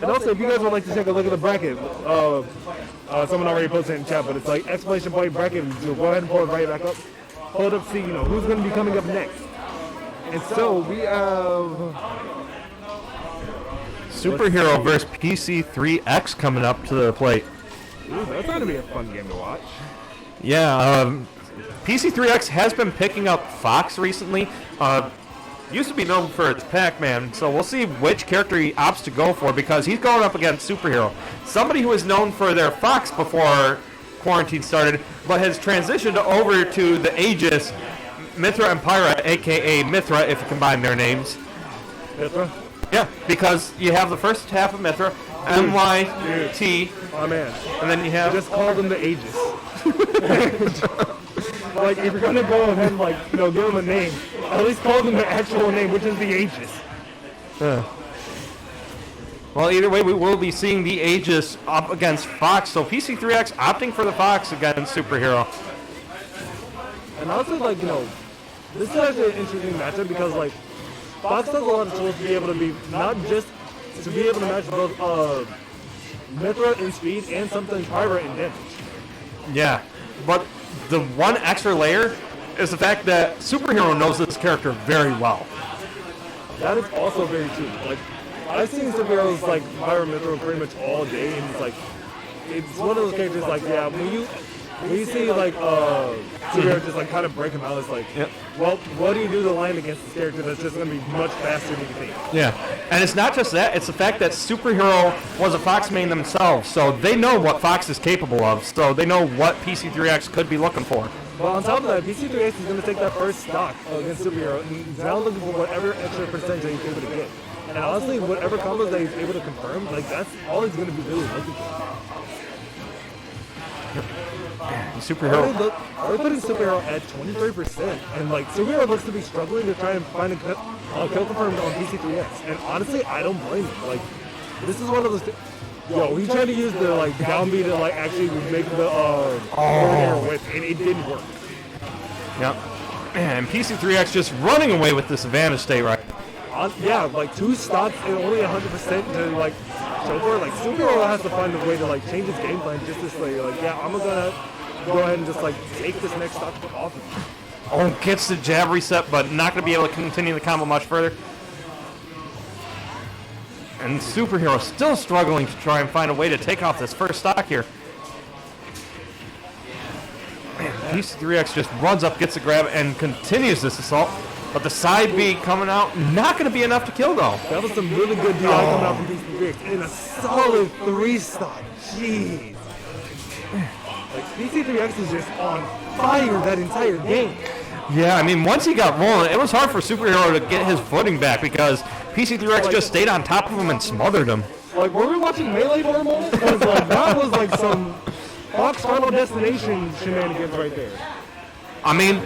And also, if you guys would like to take a look at the bracket, someone already posted it in chat, but it's like exclamation point bracket. So go ahead and pull it right back up. Pull it up, see who's going to be coming up next. And so we have Superhero versus PC3X coming up to the plate. Ooh, that's going to be a fun game to watch. Yeah, PC3X has been picking up Fox recently. Used to be known for its Pac-Man, so we'll see which character he opts to go for because he's going up against Superhero. Somebody who was known for their Fox before quarantine started, but has transitioned over to the Aegis, Mithra and Pyra, a.k.a. Mithra, if you combine their names. Mithra? Yeah, because you have the first half of Mithra, M-Y-T. Oh, man. And then you have... Just call them the Aegis. Like, if you're going to go ahead and, give them a name, at least call them the actual name, which is the Aegis. Well, either way, we will be seeing the Aegis up against Fox, so PC3X opting for the Fox against Superhero. And also, this is actually an interesting matchup because, Fox has a lot of tools to be able to be, not just to be able to match both Mithra in speed and sometimes Pyra in damage. Yeah, but the one extra layer is the fact that Superhero knows this character very well. That is also very true. I've seen Superheroes Pyra Mithra pretty much all day, and it's one of those characters when you see Superhero just kind of break him out, it's well, what do you do to line against this character that's just going to be much faster than you think? Yeah, and it's not just that, it's the fact that Superhero was a Fox main themselves, so they know what Fox is capable of, so they know what PC3X could be looking for. Well, on top of that, PC3X is going to take that first stock against Superhero, and he's now looking for whatever extra percentage that he's able to get. And honestly, whatever combos that he's able to confirm, that's all he's going to be really looking for. Superhero. We're putting Superhero at 23%, and Superhero looks to be struggling to try and find a kill confirmed on PC3X. And honestly, I don't blame him. This is one of those. He tried to use the downbeat to actually make the air whip, and it didn't work. Yep. And PC3X just running away with this advantage state right. 2 stocks and only 100% to show for it. Superhero has to find a way to change his game plan just to say I'm gonna go ahead and just take this next stock off of him. Oh, gets the jab reset, but not gonna be able to continue the combo much further. And Superhero still struggling to try and find a way to take off this first stock here. Man, PC3X just runs up, gets the grab, and continues this assault. But the side B coming out, not going to be enough to kill, though. That was some really good DI coming out from PC3X in a solid 3-stock. Jeez. PC3X is just on fire that entire game. Yeah, I mean, once he got rolling, it was hard for Superhero to get his footing back because PC3X just stayed on top of him and smothered him. Were we watching Melee for a moment? Because that was some Fox Final Destination shenanigans right there. I mean,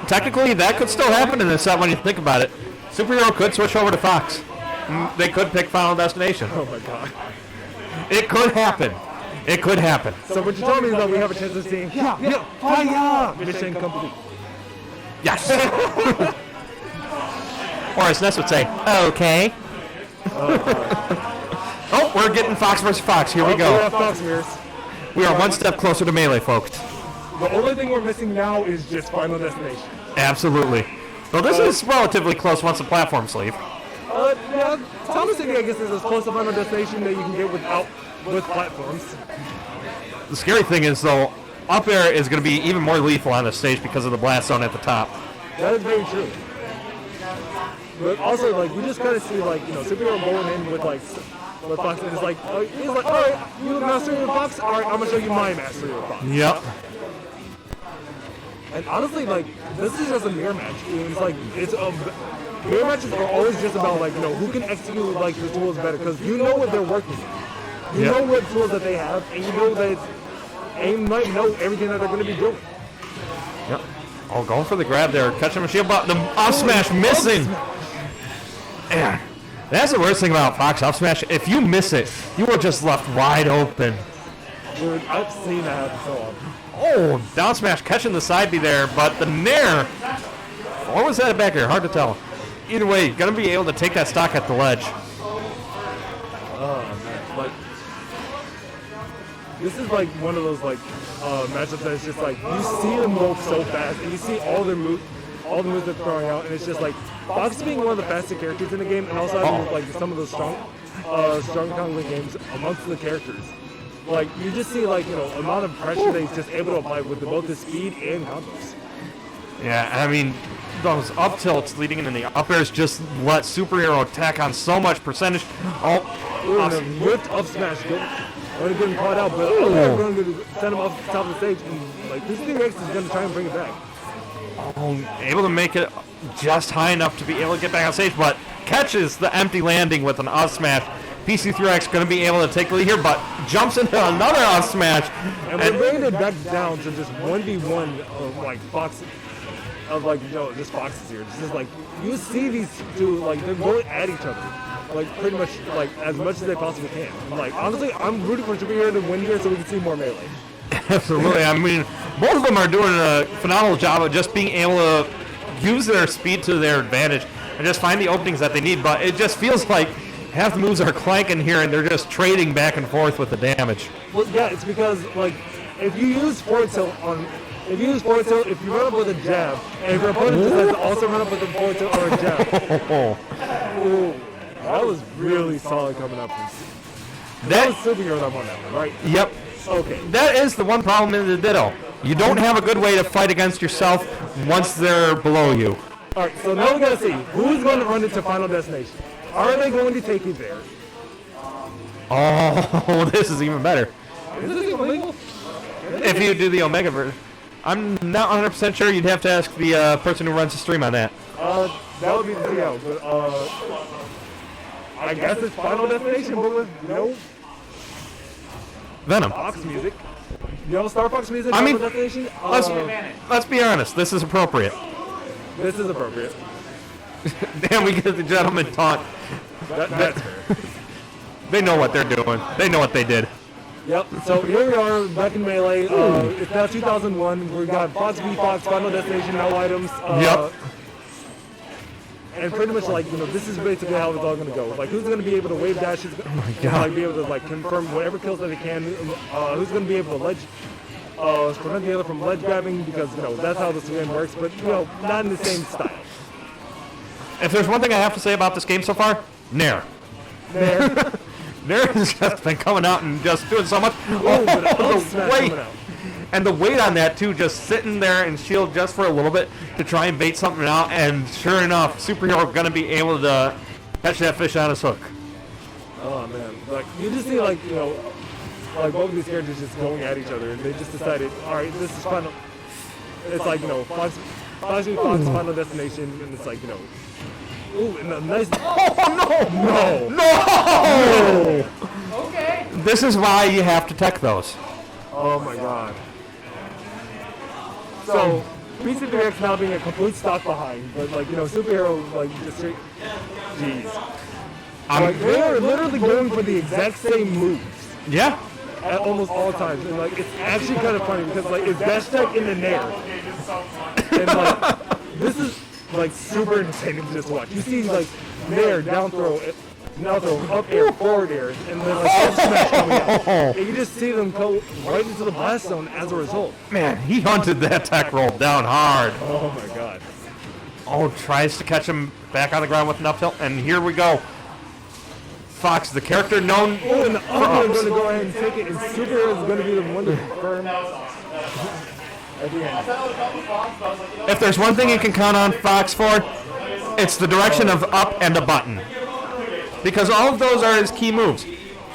technically, that could still happen in this set when you think about it. Superhero could switch over to Fox. They could pick Final Destination. Oh my god. It could happen. It could happen. So what you're telling me is that we have a chance of seeing fire! Mission complete. Yes. Or as Ness would say, okay. Oh, we're getting Fox versus Fox. Here we We're go. at Fox Mirrors. We are one step closer to Melee, folks. The only thing we're missing now is just Final Destination. Absolutely. Well, this is relatively close once the platforms leave. Yeah, Thomas City, I guess, is as close to Final Destination that you can get with platforms. The scary thing is, though, up air is going to be even more lethal on the stage because of the blast zone at the top. That is very true. But also, like, we just kind of see, like, Superhero going in with Fox, and it's like, he's like, all right, you master your Fox? All right, I'm going to show you my master your Fox. Yep. And honestly, like, this is just a mirror match. It's like, mirror matches are always just about, like, who can execute, like, the tools better, because you know what they're working with. You know what tools that they have, and you know that you might know everything that they're going to be doing. Yep. Oh, going for the grab there. Catching the shield, but the up smash missing. Man, that's the worst thing about Fox up smash. If you miss it, you are just left wide open. Dude, I've seen that happen so often. Oh, down smash catching the side B there, but the nair. Or was that back here? Hard to tell. Either way, gonna be able to take that stock at the ledge. Oh man, like this is like one of those like matchups that is just like you see them move so fast, and you see all the moves they're throwing out, and it's just like Fox being one of the fastest characters in the game, and also having like some of those strong countering games amongst the characters. Like you just see like amount of pressure that he's just able to apply with both the speed and combos. Yeah, I mean, those up tilts leading into the up airs just let Superhero attack on so much percentage. Oh, awesome. Whipped up smash. Going to get him caught out, but they're going to send him up to the top of the stage, and like this thing X is going to try and bring it back. Oh, able to make it just high enough to be able to get back on stage, but catches the empty landing with an up smash. PC3X going to be able to take the lead here, but jumps into another up smash. And we're bringing it back down to just 1v1 of like Fox, of like just Foxes here. This is like you see these two like they're going at each other, like pretty much like as much as they possibly can. And, like honestly, I'm rooting for Superhero to win here so we can see more melee. Absolutely. I mean, both of them are doing a phenomenal job of just being able to use their speed to their advantage and just find the openings that they need. But it just feels like half the moves are clanking here, and they're just trading back and forth with the damage. Well, yeah, it's because like if you use forward tilt, if you run up with a jab, and if your opponent decides to also run up with a forward tilt or a jab, ooh, that was really solid coming up. That was Superhero that won that one, right? Yep. Okay. That is the one problem in the Ditto. You don't have a good way to fight against yourself once they're below you. All right, so now we gotta see who's going to run into Final Destination. Are they going to take you there? Oh, this is even better. Is this even legal? If you do the Omega version. I'm not 100% sure. You'd have to ask the person who runs the stream on that. That would be the CEO, but I guess it's Final Destination, but with no Venom. Fox music. No Star Fox music. I mean, Final Destination. let's be honest. This is appropriate. This is appropriate. Damn, we get the gentleman taunt. That's fair. They know what they're doing. They know what they did. Yep, so here we are back in Melee. It's now 2001. We got Fox v Fox, Final Destination, no items. Yep. And pretty much like, this is basically how it's all going to go. Like, who's going to be able to wave dash, who's like, be able to like confirm whatever kills that they can, who's going to be able to ledge, prevent the other from ledge grabbing, because, that's how this game works, but, not in the same style. If there's one thing I have to say about this game so far, Nair. Nair has just been coming out and just doing so much. The weight. And the weight on that, too, just sitting there and shield just for a little bit to try and bait something out. And sure enough, Superhero going to be able to catch that fish on his hook. Oh, man. Like, you just see, like, like both of these characters just going at each other. And they just decided, all right, this is final. It's like, Fox v Fox, Final Destination. And it's like, ooh, and a nice. Oh, No! Okay. This is why you have to tech those. Oh my god. So, PC3X now being a complete stock behind, but like, Superhero, like, just straight. Jeez. Like, they are literally going for the exact same moves Yeah. at almost all times. And, like, it's actually kind of funny because, like, it's dash tech in the nair. And, like, this is, like, super entertaining to just watch. You see, like, nair, down throw, up air, forward air, and then, like, up smash coming out. And you just see them go right into the blast zone as a result. Man, he hunted that tech roll down hard. Oh, my God. Oh, tries to catch him back on the ground with an up tilt, and here we go. Fox, the character known Oh, and the for other ups. going to go ahead and take it, and Super is going to be the one to confirm at the end. If there's one thing you can count on Fox for, it's the direction of up and a button. Because all of those are his key moves.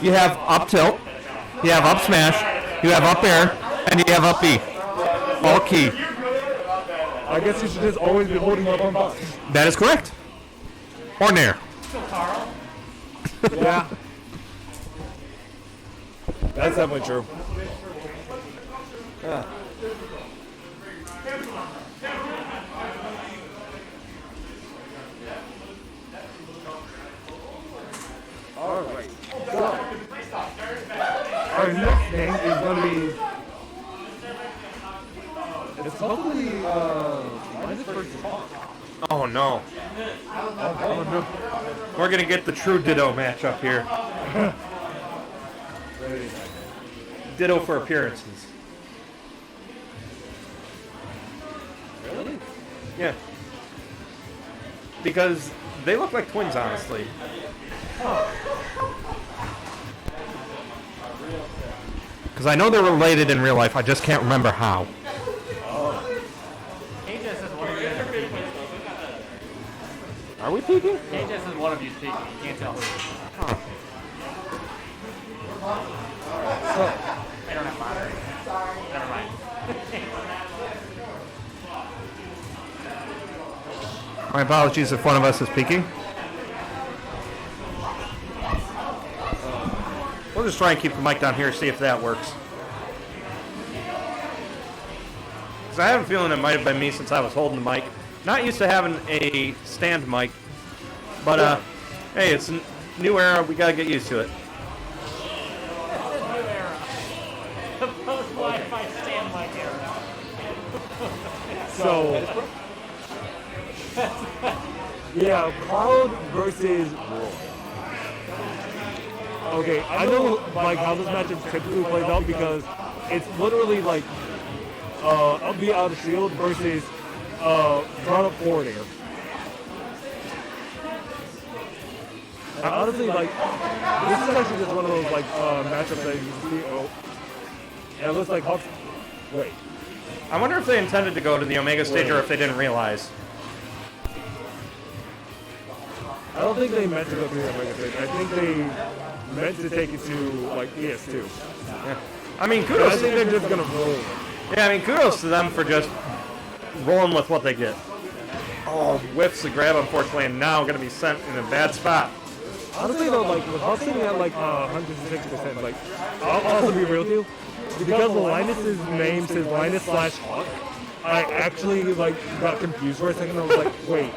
You have up tilt, you have up smash, you have up air, and you have up B. All key. I guess you should just always be holding up on Fox. That is correct. Or nair. Yeah. That's definitely true. Alright. So, our next thing is going to be. It's hopefully Linus versus Hawk. Oh no. We're gonna get the true Ditto matchup here. Ditto for appearances. Really? Yeah. Because they look like twins, honestly. Because I know they're related in real life, I just can't remember how. Are we peeking? KJ says one of you's peeking. You can't tell. I don't have moderate. Never mind. My apologies if one of us is peeking. We'll just try and keep the mic down here, see if that works. Because I have a feeling it might have been me since I was holding the mic. Not used to having a stand mic, but hey, it's a new era. We gotta get used to it. The post-Wi-Fi stand-like era. So, yeah, Cloud versus Roy. Okay, I know like how this matchup typically plays out because it's literally like up B out of shield versus run up forward air. And honestly, like this is actually just one of those like matchups that you see. Oh, and it looks like Hawks. Wait. I wonder if they intended to go to the Omega stage or if they didn't realize. I don't think they meant to go through the Omega stage. I think they meant to take it to like ES2. Yeah. I mean, I kudos. think they're just gonna roll. Yeah, I mean, kudos to them for just rolling with what they get. Oh, whiffs the grab, unfortunately, and now going to be sent in a bad spot. Honestly, though, like with Hawk sitting at like 106%, like I'll also be real with you, because Linus's name says Linus/Hawk. I actually like got confused for a second. I was like, wait,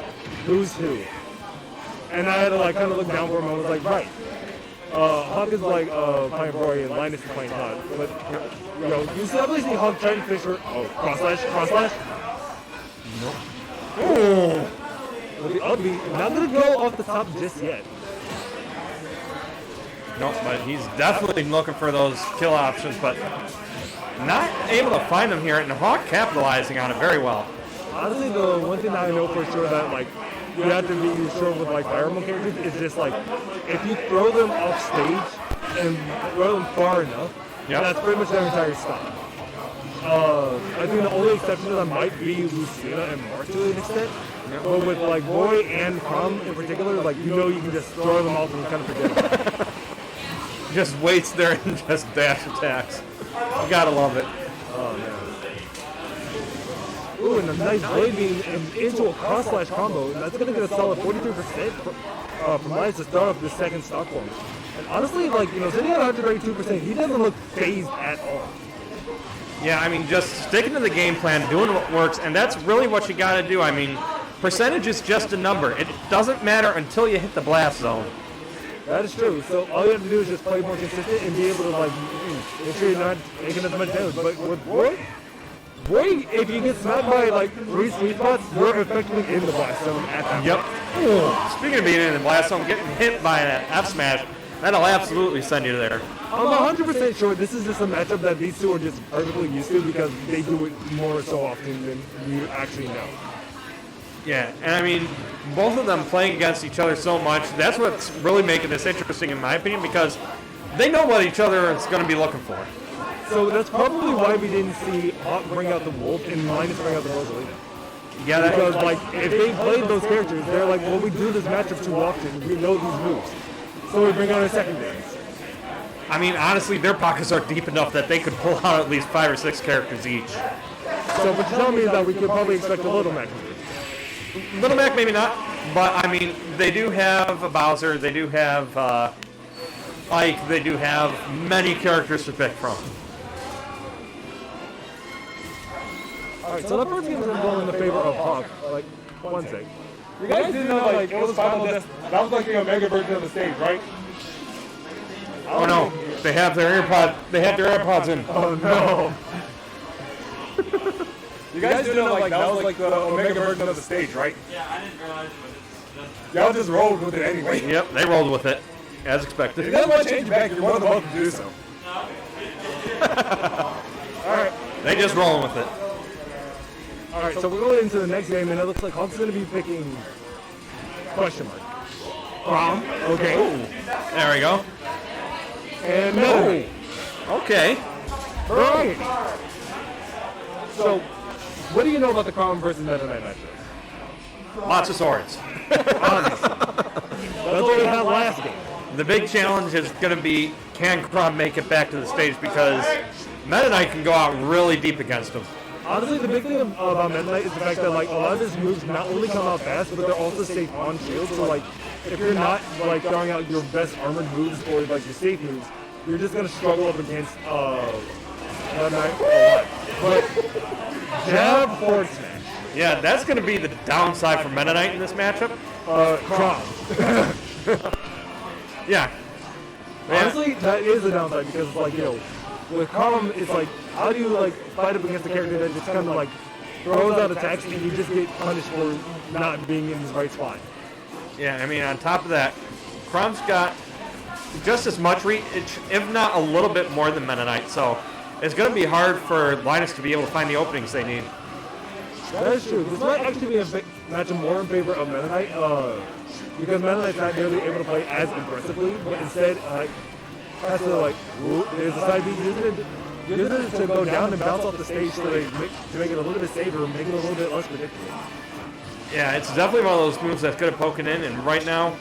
who's who? And I had to like kind of look down for a moment. I was like, right. Hawk is like playing Roy and Linus is playing Hawk. But you know, you definitely see Hawk trying to fish for cross slash. Nope. Oh, with the ugly, not gonna go off the top just yet. No, but he's definitely looking for those kill options, but not able to find them here, and Hawk capitalizing on it very well. Honestly, the one thing that I know for sure that like you have to be sure with like Fire Emblem characters is just like if you throw them off stage and throw them far enough, that's pretty much their entire style. I think the only exception to that might be Lucina and Mark to an extent. But with like Roy and Crom in particular, like you know you can just throw them off and kind of forget about it. Just waits there and just dash attacks. You gotta love it. Oh man. Ooh, and a nice blade beam into a cross slash combo. And that's gonna get a solid 43% from Linus to start off the second stock form. And honestly, like, you know, sitting at 132%, he doesn't look phased at all. Yeah, I mean, just sticking to the game plan, doing what works, and that's really what you gotta do. I mean, percentage is just a number. It doesn't matter until you hit the blast zone. That is true. So all you have to do is just play more consistent and be able to like make sure you're not taking as much damage. But with Boy, if you get smacked by like 3 sweet spots, you're effectively in the blast zone at that Yep. point. Speaking of being in the blast zone, getting hit by an F smash, that'll absolutely send you there. I'm 100% sure this is just a matchup that these two are just perfectly used to because they do it more so often than you actually know. Yeah, and I mean, both of them playing against each other so much, that's what's really making this interesting in my opinion, because they know what each other is going to be looking for. So that's probably why we didn't see Hawk bring out the Wolf and Linus bring out the Rosalina. Yeah, because like if they played those characters, they're like, well, we do this matchup too often. We know these moves, so we bring out our secondaries. I mean, honestly, their pockets are deep enough that they could pull out at least 5 or 6 characters each. So what you tell me is that we could probably expect a Little Mac. Little Mac, maybe not, but I mean, they do have a Bowser, they do have Ike, they do have many characters to pick from. Alright, so the first game is going to go in the favor of Hawk. Like, one sec. You guys didn't know, like, it was Final Destination. That was like the Omega version of the stage, right? Oh no, they have their AirPods in. Oh no. You guys do know, like, that was like the Omega version of the stage, right? Yeah, I didn't realize it. Y'all just rolled with it anyway. Yep, they rolled with it, as expected. If you guys want to change it back, you're more than welcome to do so. Alright. They just rolling with it. Alright, so we're going into the next game, and it looks like Hawk's going to be picking question mark. Okay. Ooh, there we go. And no. Okay. Right. So, what do you know about the Crom versus Meta Knight matchup? Lots of swords. That's what we had last game. The big challenge is going to be, can Crom make it back to the stage, because Meta Knight can go out really deep against him. Honestly, the big thing about Meta Knight is the fact that like a lot of his moves not only come out fast, but they're also safe on shield. So like, if you're not like throwing out your best armored moves or like your safe moves, you're just gonna struggle up against Meta Knight a lot. But jab forward smash. Yeah, that's going to be the downside for Meta Knight in this matchup. Crom. Yeah. Honestly, that is a downside because it's like, you know, with Crom, it's like, how do you like fight up against a character that just kind of like throws out attacks and you just get punished for not being in his right spot? Yeah, I mean, on top of that, Crom's got just as much reach, if not a little bit more than Meta Knight, so it's going to be hard for Linus to be able to find the openings they need. That is true. This might actually be a matchup more in favor of Meta Knight, because Meta Knight's not nearly able to play as aggressively, but instead, has to like, there's a side beat, use it to go down and bounce off the stage to make it a little bit safer, make it a little bit less predictable. Yeah, it's definitely one of those moves that's good at poking in, and right now,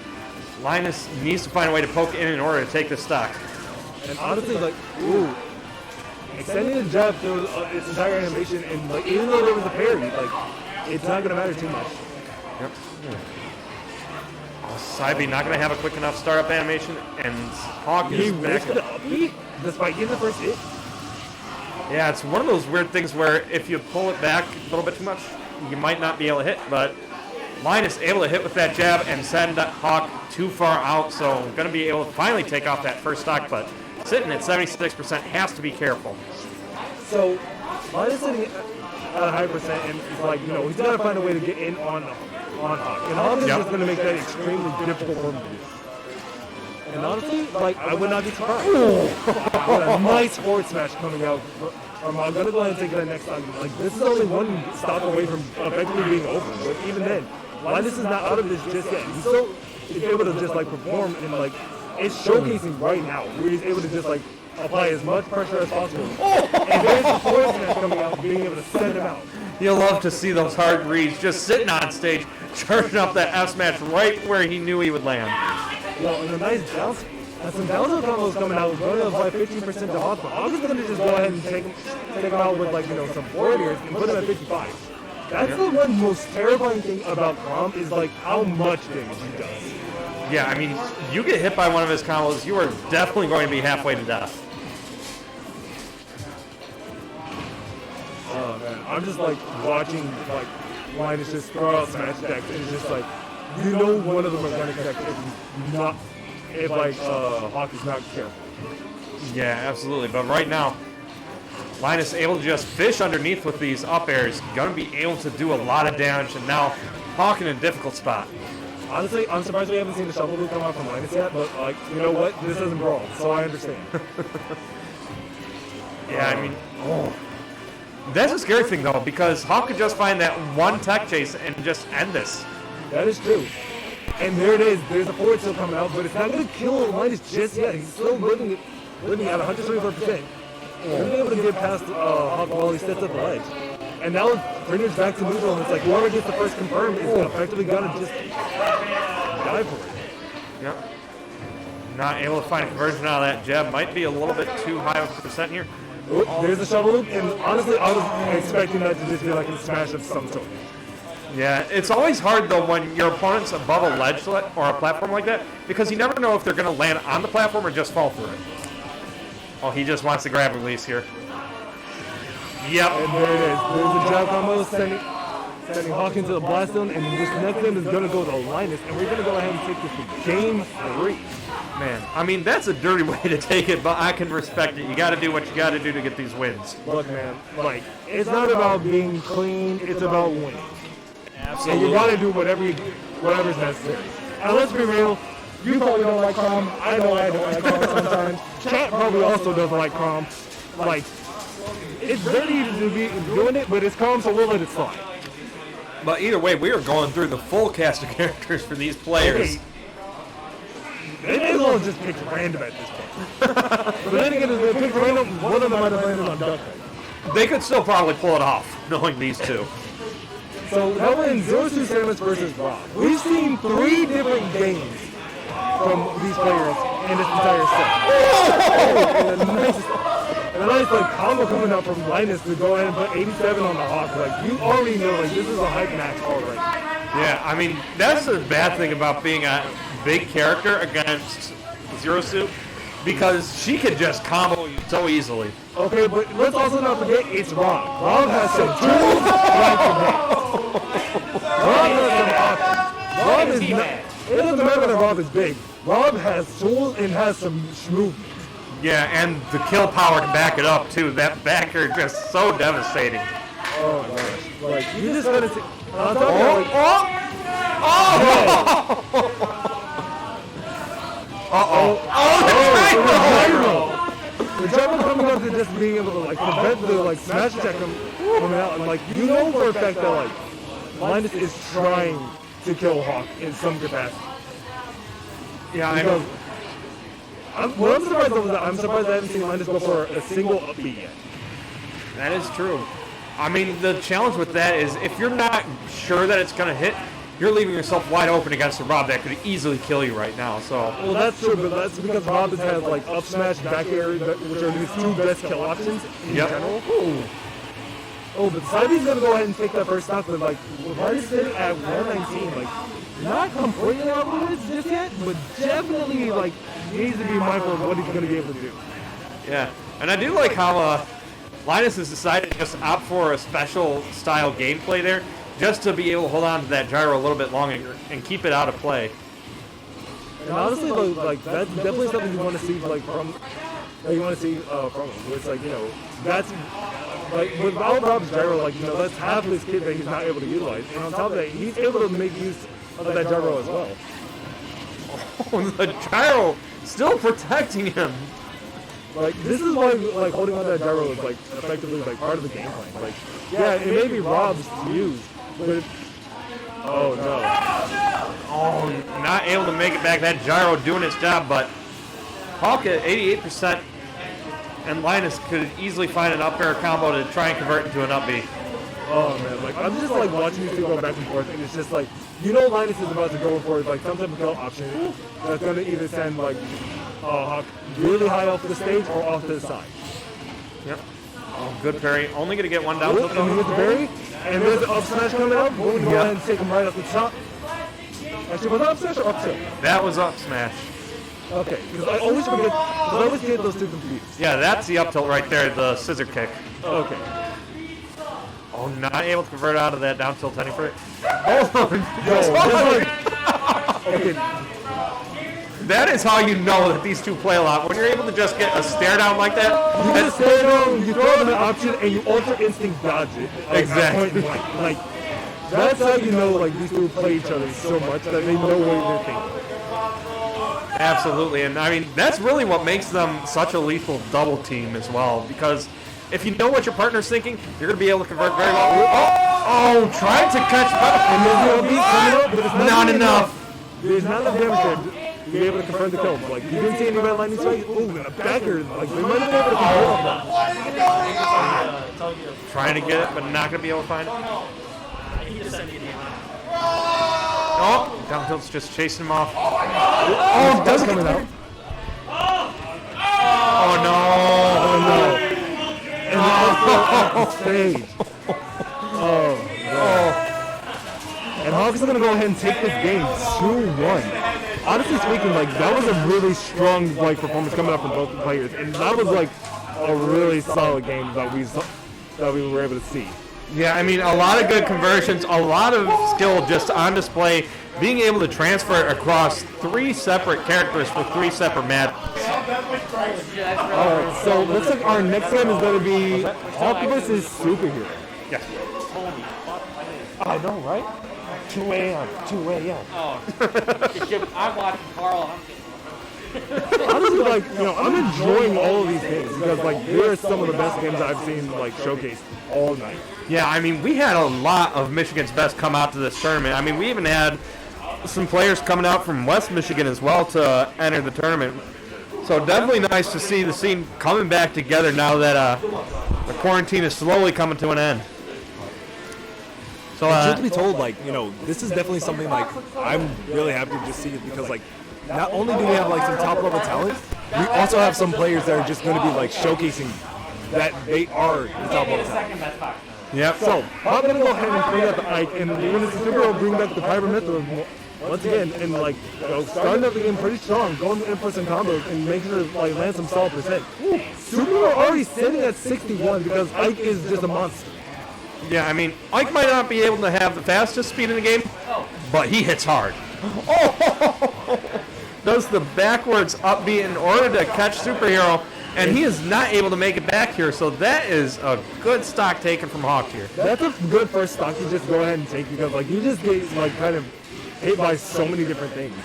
Linus needs to find a way to poke in order to take the stock. And honestly, like, extending the jab through its entire animation, and like, even though there was a parry, like, it's not gonna matter too much. Yep. Saibi not going to have a quick enough startup animation, and Hawk is back. The upbeat, despite getting the first hit. Yeah, it's one of those weird things where if you pull it back a little bit too much, you might not be able to hit, but Linus able to hit with that jab and send Hawk too far out, so going to be able to finally take off that first stock, but sitting at 76% has to be careful. So, Linus sitting at a high percent, and it's like, you know, he's got to find a way to get in on Hawk. And Hawk is just going to make that extremely difficult for him to do. And honestly, like, I would not be surprised. What a nice forward smash coming out. I'm going to go ahead and take that next time. Like, this is only one stop away from effectively being over. But even then, Linus is not out of this just yet. He's still able to just, like, perform, and, like, it's showcasing right now where he's able to just, like, apply as much pressure as possible. And there's the forward smash coming out, being able to send him out. You'll love to see those hard reads just sitting on stage, charging up that F smash right where he knew he would land. Well, and a nice bounce. And some down combos coming out. Going to apply 15% to Hawk, but Hawk is going to just go ahead and take him out with, like, you know, some forward airs and put him at 55. That's the one most terrifying thing about Crom is, like, how much damage he does. Yeah, I mean, you get hit by one of his combos, you are definitely going to be halfway to death. Oh man, I'm just like watching like Linus just throw out smash attacks, and it's just like, you know, one of them are going to connect if he's not if like Hawk is not careful. Yeah, absolutely. But right now, Linus able to just fish underneath with these up airs, gonna be able to do a lot of damage, and now Hawk in a difficult spot. Honestly, I'm surprised we haven't seen the shovel loop come out from Linus yet, but like, you know what? This isn't Brawl, so I understand. Yeah, I mean, that's a scary thing though, because Hawk could just find that one tech chase and just end this. That is true. And there it is. There's a forward still coming out, but it's not going to kill Linus just yet. He's still living at 124%. He's able to get past Hawk while he sits at the ledge. And now Brenner's back to neutral, and it's like whoever gets the first confirmed is effectively going to just die for it. Yep. Not able to find a conversion out of that jab. Might be a little bit too high of a percent here. Oop, there's the shovel loop, and honestly, I was expecting that to just be like a smash of some sort. Yeah, it's always hard though when your opponent's above a ledge or a platform like that, because you never know if they're going to land on the platform or just fall through it. Oh, he just wants to grab release here. Yep. And there it is. There's the jab combo sending Hawk into the blast zone, and this next game is going to go to Linus, and we're going to go ahead and take this to game 3. Man, I mean, that's a dirty way to take it, but I can respect it. You got to do what you got to do to get these wins. Look, man, like, it's not about being clean, it's about winning. Absolutely. And you got to do whatever's necessary. And let's be real, you probably don't like Crom. I know I don't like Crom sometimes. Chat probably also doesn't like Crom. Like, it's very easy to be doing it, but it's Crom, so we'll let it slide. But either way, we are going through the full cast of characters for these players. Okay. They may as well just pick random at this point. But then again, if they pick random, one of them might have landed on Duck. They could still probably pull it off, knowing these two. So now we're in 0-2 Samus versus Rob. We've seen 3 different games from these players in this entire set. And a nice like combo coming out from Linus to go ahead and put 87 on the Hawk. Like, you already know, like, this is a hype match already. Yeah, I mean, that's the bad thing about being a big character against Zero Suit, because she could just combo you so easily. Okay, but let's also not forget it's Rob. Rob has some tools like Rob has some options. Rob is not, it doesn't matter that Rob is big. Rob has tools and has some movement. Yeah, and the kill power to back it up too. That backer is just so devastating. Oh gosh. Like, you just gotta see. On top of the gyro coming up to just being able to like prevent the like smash attack coming out, and like you know for a fact that like Linus is trying to kill Hawk in some capacity. Yeah, I know. What I'm surprised of is that I'm surprised I haven't seen Linus go for a single upbeat yet. That is true. I mean, the challenge with that is if you're not sure that it's going to hit, you're leaving yourself wide open against a Rob that could easily kill you right now. So. Well, that's true, but that's because Rob has like up smash, back air, which are his 2 best kill options in general. Ooh. Oh, but Cybe's gonna go ahead and take that first stock, but like Linus sitting at 119, like not completely out of this just yet, but definitely like needs to be mindful of what he's gonna be able to do. Yeah, and I do like how Linus has decided to just opt for a special style gameplay there, just to be able to hold on to that gyro a little bit longer and keep it out of play. And honestly, like that's definitely something you want to see like from from him. It's like, you know, that's like without Rob's gyro, like, you know, that's half of his kit that he's not able to utilize. And on top of that, he's able to make use of that gyro as well. Oh, the gyro still protecting him. Like, this is why, like, holding on to that gyro is, like, effectively, like, part of the game plan. Like, yeah, it may be Rob's to use, but oh, no. Oh, not able to make it back. That gyro doing its job, but Hawk at 88%, and Linus could easily find an up air combo to try and convert into an up B. Oh, man, like, I'm just, like, watching these two go back and forth, and it's just, like, you know Linus is about to go for, like, some type of kill option that's going to either send, like, Hawk really high off the stage or off to the side. Yep. Oh, good parry. Only going to get one down. And he gets the parry, and there's the up smash coming out. We're going to go ahead and take him right off the top. Actually, was it up smash or up tilt? That was up smash. Okay, because I always get those two confused. Yeah, that's the up tilt right there, the scissor kick. Okay. Oh, not able to convert out of that down tilt any for it. Oh, no, okay. That is how you know that these two play a lot. When you're able to just get a stare down like that. You just stare down, you throw them an option, and you ultra instinct dodge it. Exactly. Like, that's how you know like these two play each other so much that they know what they're thinking. Absolutely, and I mean that's really what makes them such a lethal double team as well. Because if you know what your partner's thinking, you're going to be able to convert very well. Oh, trying to catch, and there's no beat coming up, but it's not enough. There's not enough damage to be able to confirm the kill. Like you didn't see any red lightning strike. Ooh, a backer. Like they might have been able to control that. Trying to get it, but not going to be able to find it. Oh, down tilt's just chasing him off. Oh, does coming out. Oh no! Oh no! And now stage. Oh no! And Hawks is gonna go ahead and take this game 2-1. Honestly speaking, like that was a really strong like performance coming up from both the players, and that was like a really solid game that we were able to see. Yeah, I mean, a lot of good conversions, a lot of skill just on display, being able to transfer across 3 separate characters for 3 separate maps. Alright, so looks like our next game is going to be Hawk versus Superhero. Yeah. I know, right? 2 a.m. 2 a.m. Oh, I'm watching Carl. Honestly, like, you know, I'm enjoying all of these games because, like, they're some of the best games I've seen, like, showcased all night. Yeah, I mean, we had a lot of Michigan's best come out to this tournament. I mean, we even had some players coming out from West Michigan as well to enter the tournament. So definitely nice to see the scene coming back together now that the quarantine is slowly coming to an end. So, truth to be told, like, you know, this is definitely something, like, I'm really happy to just see it because, like, not only do we have, like, some top-level talent, we also have some players that are just going to be, like, showcasing that they are the top-level talent. Yep. So, I'm going to go ahead and bring out the Ike, and we're going to bring back the Pyro Method once again, and, like, you know, starting up the game pretty strong, going to in-person combos, and making sure to, like, land some solid percent. Superhero already sitting at 61 because Ike is just a monster. Yeah, I mean, Ike might not be able to have the fastest speed in the game, but he hits hard. Oh! Does the backwards upbeat in order to catch Superhero, and he is not able to make it back here, so that is a good stock taken from Hawk here. That's a good first stock to just go ahead and take because, like, you just get, like, kind of hit by so many different things.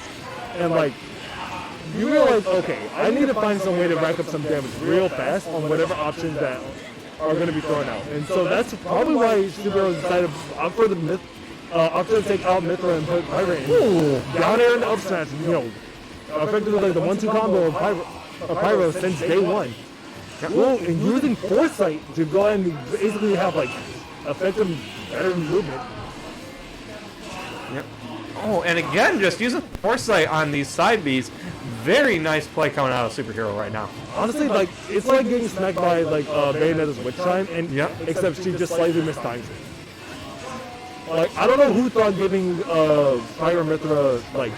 And, like, you realize, okay, I need to find some way to rack up some damage real fast on whatever options that are going to be thrown out. And so that's probably why Superhero decided to opt for the opt to take out Mithra and put Pirate in. Down air and up smash, you know, effectively like the 1-2 combo of Pyro since day one. Well, and using Foresight to go ahead and basically have like effective, better movement. Yep. Oh, and again, just using Foresight on these side Bs. Very nice play coming out of Superhero right now. Honestly, like it's like getting smacked by like Bayonetta's Witch Time, and except she just slightly mistimes it. Like I don't know who thought giving Pyro Mithra like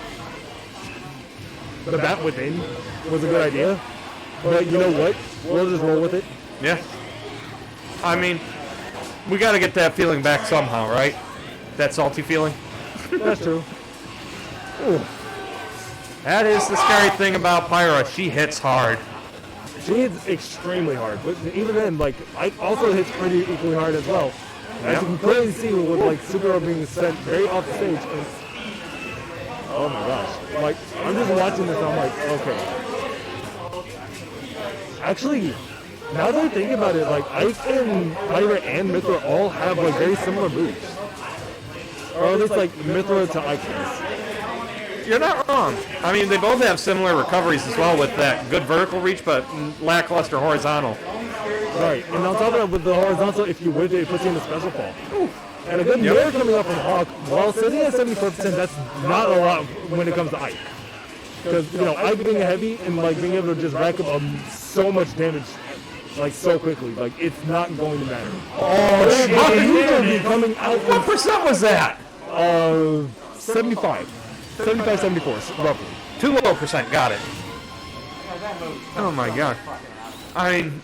the bat within was a good idea, but you know what? We'll just roll with it. Yeah. I mean, we got to get that feeling back somehow, right? That salty feeling. That's true. Ooh. That is the scary thing about Pyra. She hits hard. She hits extremely hard, but even then, like, Ike also hits pretty equally hard as well. As you can clearly see with, like, Superhero being sent very off the stage. And, oh my gosh. Like, I'm just watching this, I'm like, okay. Actually, now that I think about it, like, Ike and Pyra and Mithra all have, like, very similar moves. Or at least, like, Mithra to Ike. You're not wrong. I mean, they both have similar recoveries as well with that good vertical reach, but lackluster horizontal. Right, and on top of that, with the horizontal, if you whip it, it puts you in a special fall. Ooh. And a good nair coming up from Hawk, while sitting at 74%, that's not a lot when it comes to Ike. Because, you know, Ike being a heavy and, like, being able to just rack up so much damage, like, so quickly, like, it's not going to matter. Oh, shit. Coming out. What percent was that? 75. 75, 74, roughly. Too low percent, got it. Oh my god. I mean,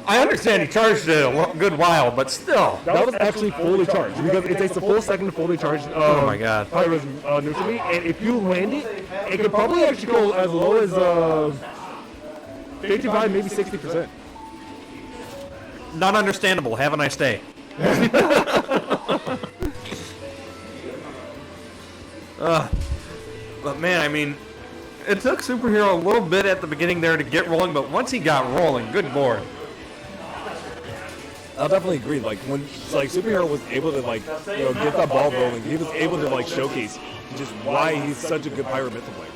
I understand he charged it a good while, but still. That was actually fully charged because it takes a full second to fully charge. Oh my god. Pyro's neutral beam, and if you land it, it could probably actually go as low as 55, maybe 60%. Not understandable. Have a nice day. But man, I mean, it took Superhero a little bit at the beginning there to get rolling, but once he got rolling, good lord. I'll definitely agree. Like when Superhero was able to get that ball rolling, he was able to showcase just why he's such a good Pyro Mytho player.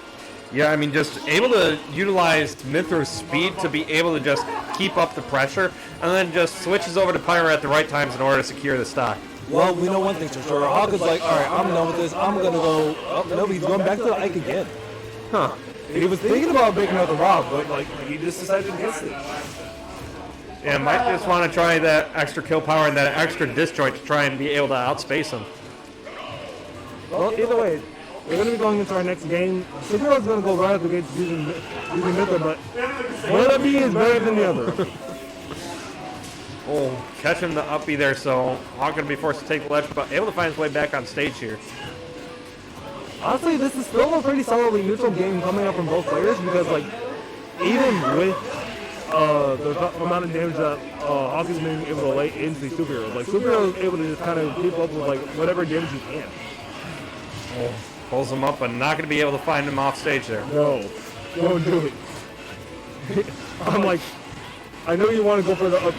Yeah, I mean, just able to utilize Mithra's speed to be able to just keep up the pressure, and then just switches over to Pyro at the right times in order to secure the stock. Well, we know one thing's for sure. Hawk is like, all right, I'm done with this. I'm gonna go. Oh no, he's going back to the Ike again. Huh. He was thinking about making out the Rob, but he just decided against it. Yeah, might just want to try that extra kill power and that extra disjoint to try and be able to outspace him. Well, either way, we're going to be going into our next game. Superhero's going to go right out the gates using Mytho, but one of me is better than the other. Oh, catching the up B there, so Hawk going to be forced to take the ledge, but able to find his way back on stage here. Honestly, this is still a pretty solidly neutral game coming up from both players because, even with the amount of damage that Hawk is being able to lay into these superheroes, Superhero is able to just kind of keep up with, whatever damage he can. Oh, pulls him up, but not going to be able to find him off stage there. No, don't do it. I'm I know you want to go for the... was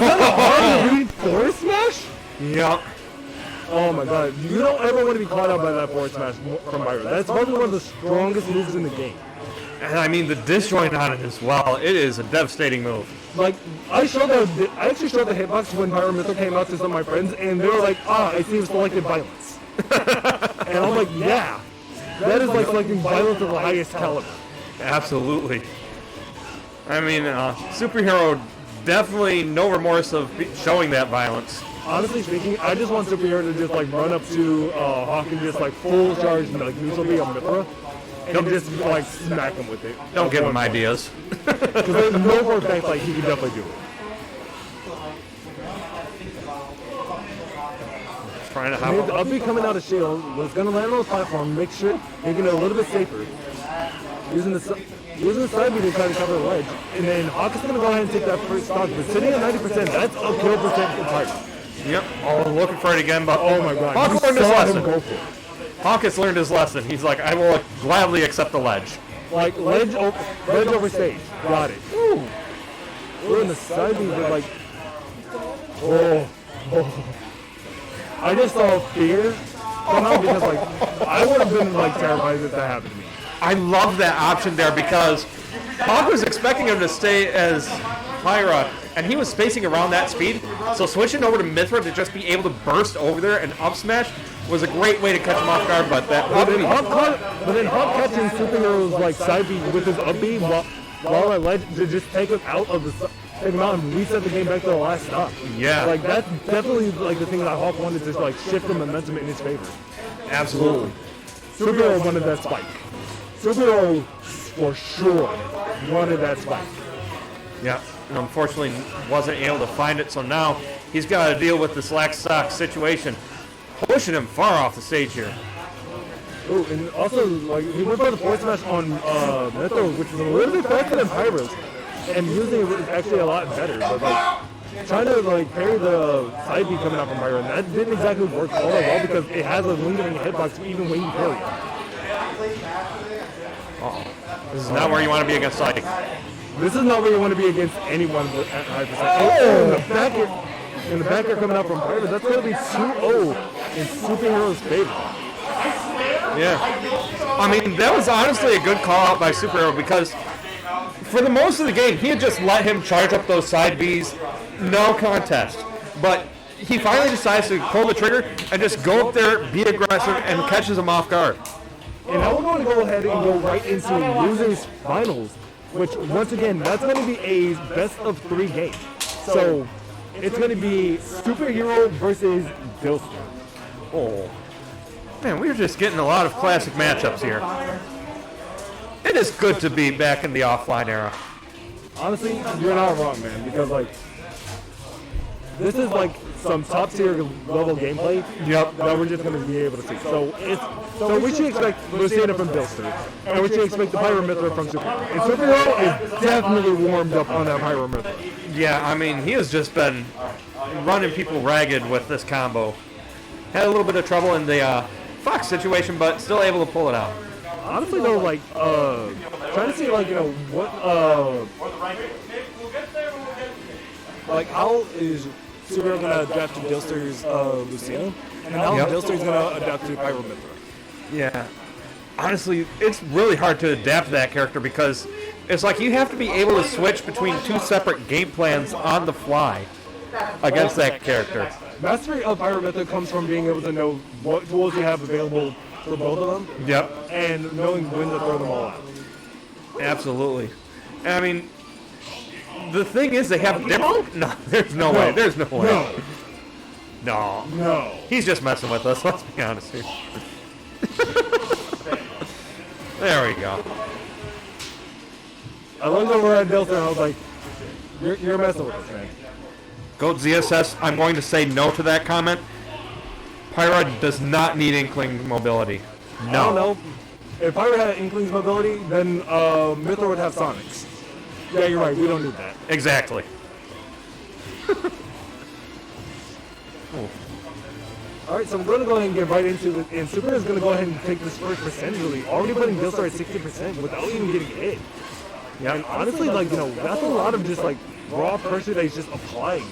that a hard read forward smash? Yep. Oh my god, you don't ever want to be caught out by that forward smash from Byron. That's probably one of the strongest moves in the game. And I mean, the disjoint on it as well, it is a devastating move. I actually showed the hitbox when Pyro Mytho came out to some of my friends, and they were like, I see selected violence. And I'm like, yeah, that is selecting violence of the highest caliber. Absolutely. I mean, Superhero definitely no remorse of showing that violence. Honestly speaking, I just want Superhero to just run up to Hawk and just full charge and neutral B on Mythra. And just smack him with it. Don't give him ideas. Because I know for a fact he can definitely do it. Trying to have I'll be coming out of shield, but it's gonna land on the platform, making it a little bit safer. Using the side B to try to cover the ledge. And then Hawk is gonna go ahead and take that first stock, but sitting at 90%, that's a kill percent for Pyro. Yep. Oh, looking for it again, but oh my god. Hawk learned his lesson. Hawk has learned his lesson. He's like, I will gladly accept the ledge. Ledge over stage. Got it. Ooh. We're in the side B with oh. I just saw fear somehow because I would have been terrified if that happened to me. I love that option there because Hawk was expecting him to stay as Pyra, and he was spacing around that speed. So switching over to Mythra to just be able to burst over there and up smash was a great way to catch him off guard. But then Hawk catching Superhero's side B with his up B while I led to just take him out of the take him out and reset the game back to the last stop. Yeah. That's definitely the thing that Hawk wanted to shift the momentum in his favor. Absolutely. Superhero wanted that spike. Superhero for sure wanted that spike. Yeah, and unfortunately wasn't able to find it, so now he's got to deal with this lax stock situation, pushing him far off the stage here. Oh, and also, he went for the forward smash on Mythra, which is a little bit faster than Pyro's, and using it was actually a lot better, but trying to parry the side B coming out from Pyro, and that didn't exactly work all that well because it has a lingering hitbox even when you parry it. This is not where you want to be against Psychic. This is not where you want to be against anyone at high percent. Oh! In the back air coming out from Pyro, that's going to be 2-0 in Superhero's favor. Yeah. I mean, that was honestly a good call out by Superhero because for the most of the game, he had just let him charge up those side Bs, no contest. But he finally decides to pull the trigger and just go up there, be aggressive, and catches him off guard. And now we're going to go ahead and go right into losers finals, which once again, that's going to be a best of 3 game. So it's going to be Superhero versus Dilster. Oh, man, we're just getting a lot of classic matchups here. It is good to be back in the offline era. Honestly, you're not wrong, man, because like this is like some top tier level gameplay. Yep. That we're just gonna be able to see. So we should expect Lucina from Dilster, and we should expect the Pyramithra from Superhero. And Superhero is definitely warmed up on that Pyramithra. Yeah, I mean, he has just been running people ragged with this combo. Had a little bit of trouble in the Fox situation, but still able to pull it out. Honestly, though, like trying to see like what like how is Superhero gonna adapt to Dilster's Lucina, and how Dilster's gonna adapt to Pyramithra. Yeah. Honestly, it's really hard to adapt to that character because it's like you have to be able to switch between two separate game plans on the fly against that character. Mastery of Pyramithra comes from being able to know what tools you have available for both of them. Yep. And knowing when to throw them all out. Absolutely. I mean, the thing is, they have different. No, there's no way. There's no way. No. He's just messing with us. Let's be honest here. There we go. I looked over at Dilster and I was like, "You're messing with us, man." Goat ZSS, I'm going to say no to that comment. Pyra does not need Inkling mobility. I don't know. If Pyra had Inkling's mobility, then Mithra would have Sonics. Yeah, you're right. We don't need that. Exactly. Alright, so I'm going to go ahead and get right into it. And Super is going to go ahead and take this first percentage lead. Already putting Dilster at 60% without even getting hit. Yeah, and honestly, like, that's a lot of just, like, raw pressure that he's just applying.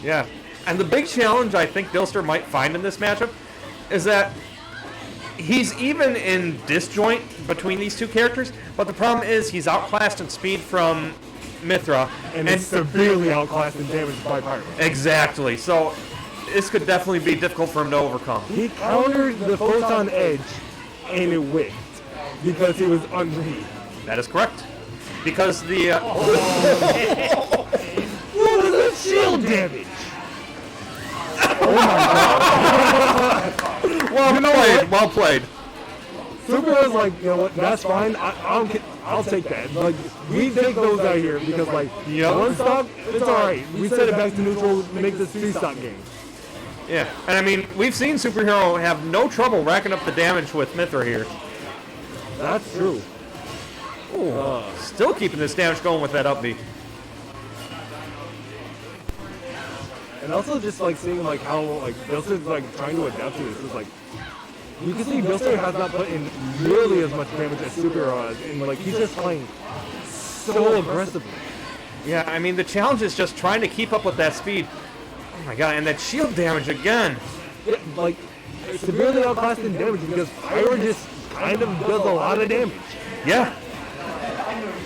Yeah. And the big challenge I think Dilster might find in this matchup is that he's even in disjoint between these two characters, but the problem is he's outclassed in speed from Mithra. And severely outclassed in damage by Pyro. Exactly. So this could definitely be difficult for him to overcome. He countered the Photon Edge, and it whipped because he was underneath. That is correct. Because the... What was that shield damage? Oh my god. Well played. Super was like, you know what, that's fine. I'll take that. Like, we take those out here because, like, one stock, it's alright. We set it back to neutral to make this 3-stock game. Yeah, and I mean, we've seen Superhero have no trouble racking up the damage with Mithra here. That's true. Ooh, still keeping this damage going with that up B. And also just like seeing like how like Dilster's like trying to adapt to this is like you can see Dilster has not put in nearly as much damage as Superhero has, and like he's just playing so aggressively. Yeah, I mean the challenge is just trying to keep up with that speed. Oh my god, and that shield damage again. Yeah, like severely outclassed in damage because Pyro just kind of does a lot of damage. Yeah.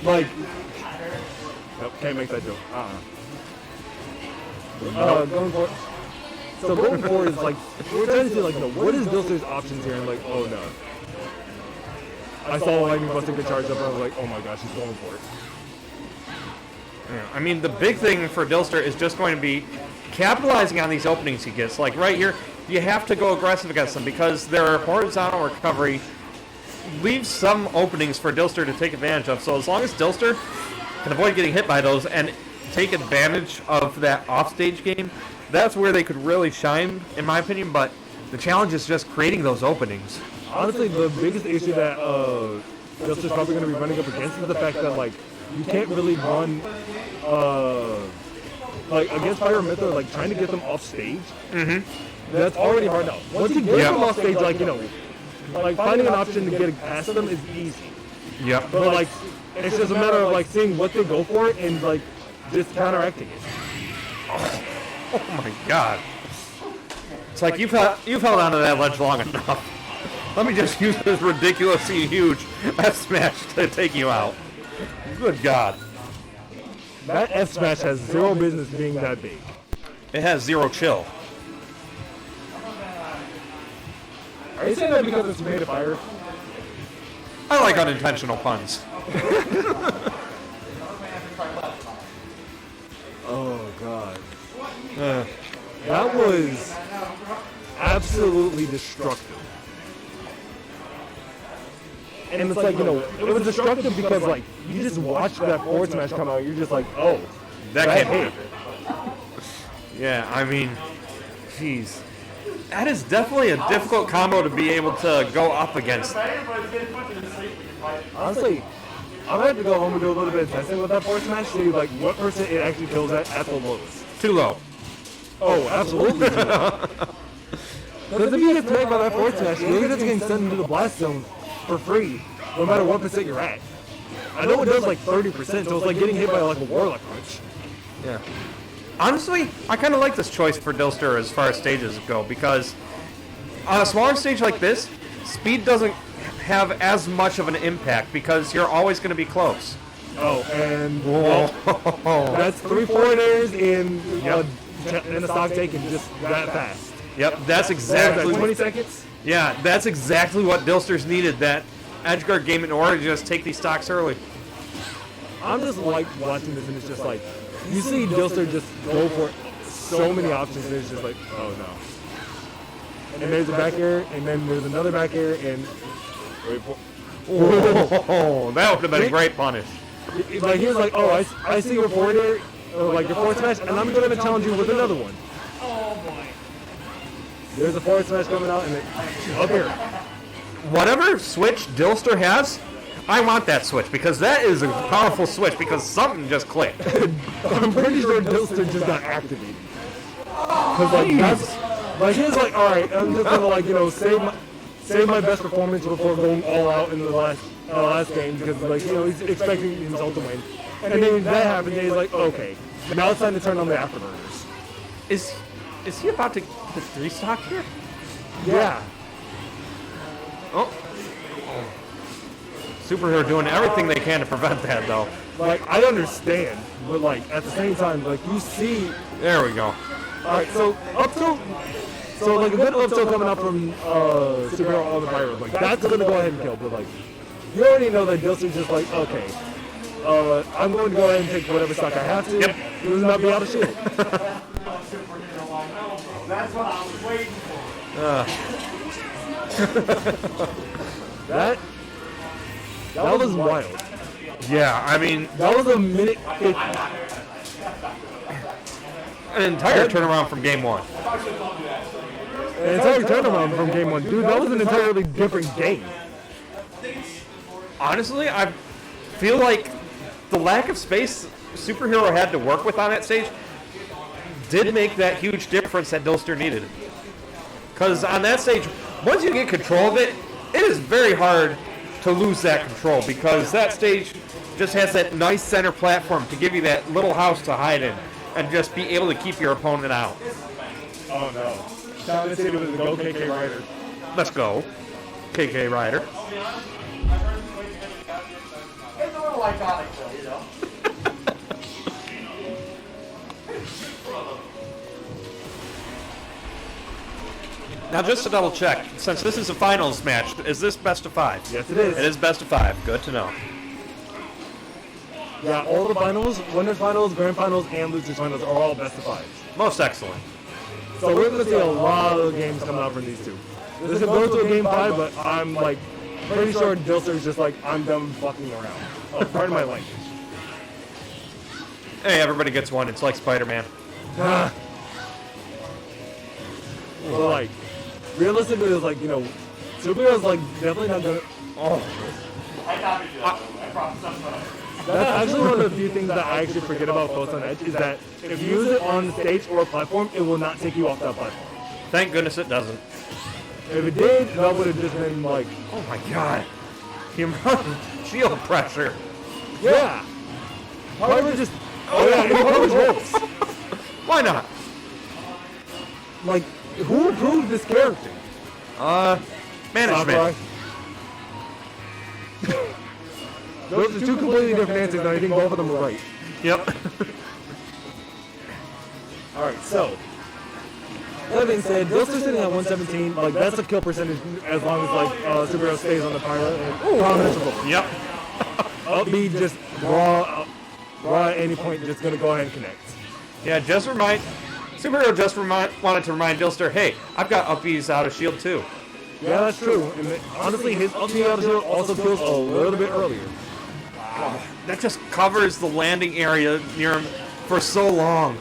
Like, nope, can't make that joke. Going forward is like, we're trying to see like, what is Dilster's options here? And like, oh no. I saw Lightning busting the charge up and I was like, oh my gosh, he's going for it. Yeah, I mean, the big thing for Dilster is just going to be capitalizing on these openings he gets. Like right here, you have to go aggressive against them because their horizontal recovery leaves some openings for Dilster to take advantage of. So as long as Dilster can avoid getting hit by those and take advantage of that offstage game, that's where they could really shine, in my opinion. But the challenge is just creating those openings. Honestly, the biggest issue that Dilster's probably going to be running up against is the fact that like you can't really run like against Fire Mithra, like trying to get them off stage. That's already hard now. Once you get them off stage, like like finding an option to get past them is easy. Yep. But like it's just a matter of like seeing what they go for and like just counteracting it. Oh my god. It's like you've held onto that ledge long enough. Let me just use this ridiculously huge F-smash to take you out. Good god. That F-smash has zero business being that big. It has zero chill. Are you saying that because it's made of fire? I like unintentional puns. Oh god. That was absolutely destructive. And it's like, it was destructive because, like, you just watched that forward smash come out, you're just like, oh, That that can't hit. Yeah, I mean, jeez. That is definitely a difficult combo to be able to go up against. Honestly, I'm gonna have to go home and do a little bit of testing with that forward smash, see, like, what percent it actually kills at the lowest. Too low. Oh, absolutely. Because if you get smacked by that forward smash, you're just getting sent into the blast zone for free, no matter what percent you're at. I know it does like 30%, so it's like getting hit by like a Warlock punch. Yeah. Honestly, I kind of like this choice for Dilster as far as stages go, because on a smaller stage like this, speed doesn't have as much of an impact because you're always going to be close. Oh, and that's 3 forward airs in a stock take and just that fast. Yep, that's exactly 20 seconds? Yeah, that's exactly what Dilster's needed, that edgeguard game in order to just take these stocks early. I'm just like watching this and it's just like, you see Dilster just go for so many options and it's just like, oh no. And there's a back air, and then there's another back air, and... Oh, that would have been a great punish. Like, he was like, oh, I see your forward air, like your forward smash, and I'm going to challenge you with another one. Oh boy. There's a forward smash coming out, and up here. Whatever switch Dilster has, I want that switch, because that is a powerful switch, because something just clicked. I'm pretty sure Dilster just got activated. Because, like, that's... Like, he's like, alright, I'm just gonna, like, save my best performance before going all out in the last game, because, like, he's expecting himself to win. And then that happens, and he's like, okay, now it's time to turn on the afterburners. Is he about to hit 3 stock here? Yeah. Oh. Superhero doing everything they can to prevent that, though. Like, I understand, but, like, at the same time, like, you see... There we go. Alright, so, up tilt... So, like, a good up tilt coming up from Superhero on the Pyro, like, that's gonna go ahead and kill, but, like, you already know that Dilster's just like, okay, I'm going to go ahead and take whatever stock I have to. Yep. It not be out of shield. That's what I was waiting for. That was wild. Yeah, I mean... That was a minute 50. An entire turnaround from game 1. An entire turnaround from game 1. Dude, that was an entirely different game. Honestly, I feel like the lack of space Superhero had to work with on that stage did make that huge difference that Dilster needed. Because on that stage, once you get control of it, it is very hard to lose that control, because that stage just has that nice center platform to give you that little house to hide in and just be able to keep your opponent out. Oh no. Down City with the Go KK Rider. Let's go, KK Rider. It's a little iconic though, you know. Now, just to double check, since this is a finals match, is this best of 5? Yes, it is. It is best of 5. Good to know. Yeah, all the finals, winners finals, grand finals, and losers finals are all best of 5s. Most excellent. So we're going to see a lot of games coming out from these two. This is going to a game 5, but I'm like pretty sure Dilster's just like, I'm done fucking around. Oh, pardon my language. Hey, everybody gets one. It's like Spider-Man. So like, realistically, it's like, Superhero's like definitely not gonna. I copied you. I promise. That's actually one of the few things that I actually forget about Post on Edge is that if you use it on the stage or a platform, it will not take you off that platform. Thank goodness it doesn't. If it did, that would have just been like, oh my god, the amount of shield pressure. Yeah. Probably just. Oh yeah, it probably rolls. Why not? Like, who approved this character? Management. Those are two completely different answers, and I think both of them were right. Yep. Alright, so. That being said, Dilster's sitting at 117. Like, that's a kill percentage as long as, like, Superhero stays on the pilot. And Yep. Up B just raw at any point, just gonna go ahead and connect. Yeah, Superhero just wanted to remind Dilster, hey, I've got up B's out of shield too. Yeah, that's true. And honestly, his up B out of shield also kills a little bit earlier. That just covers the landing area near him for so long.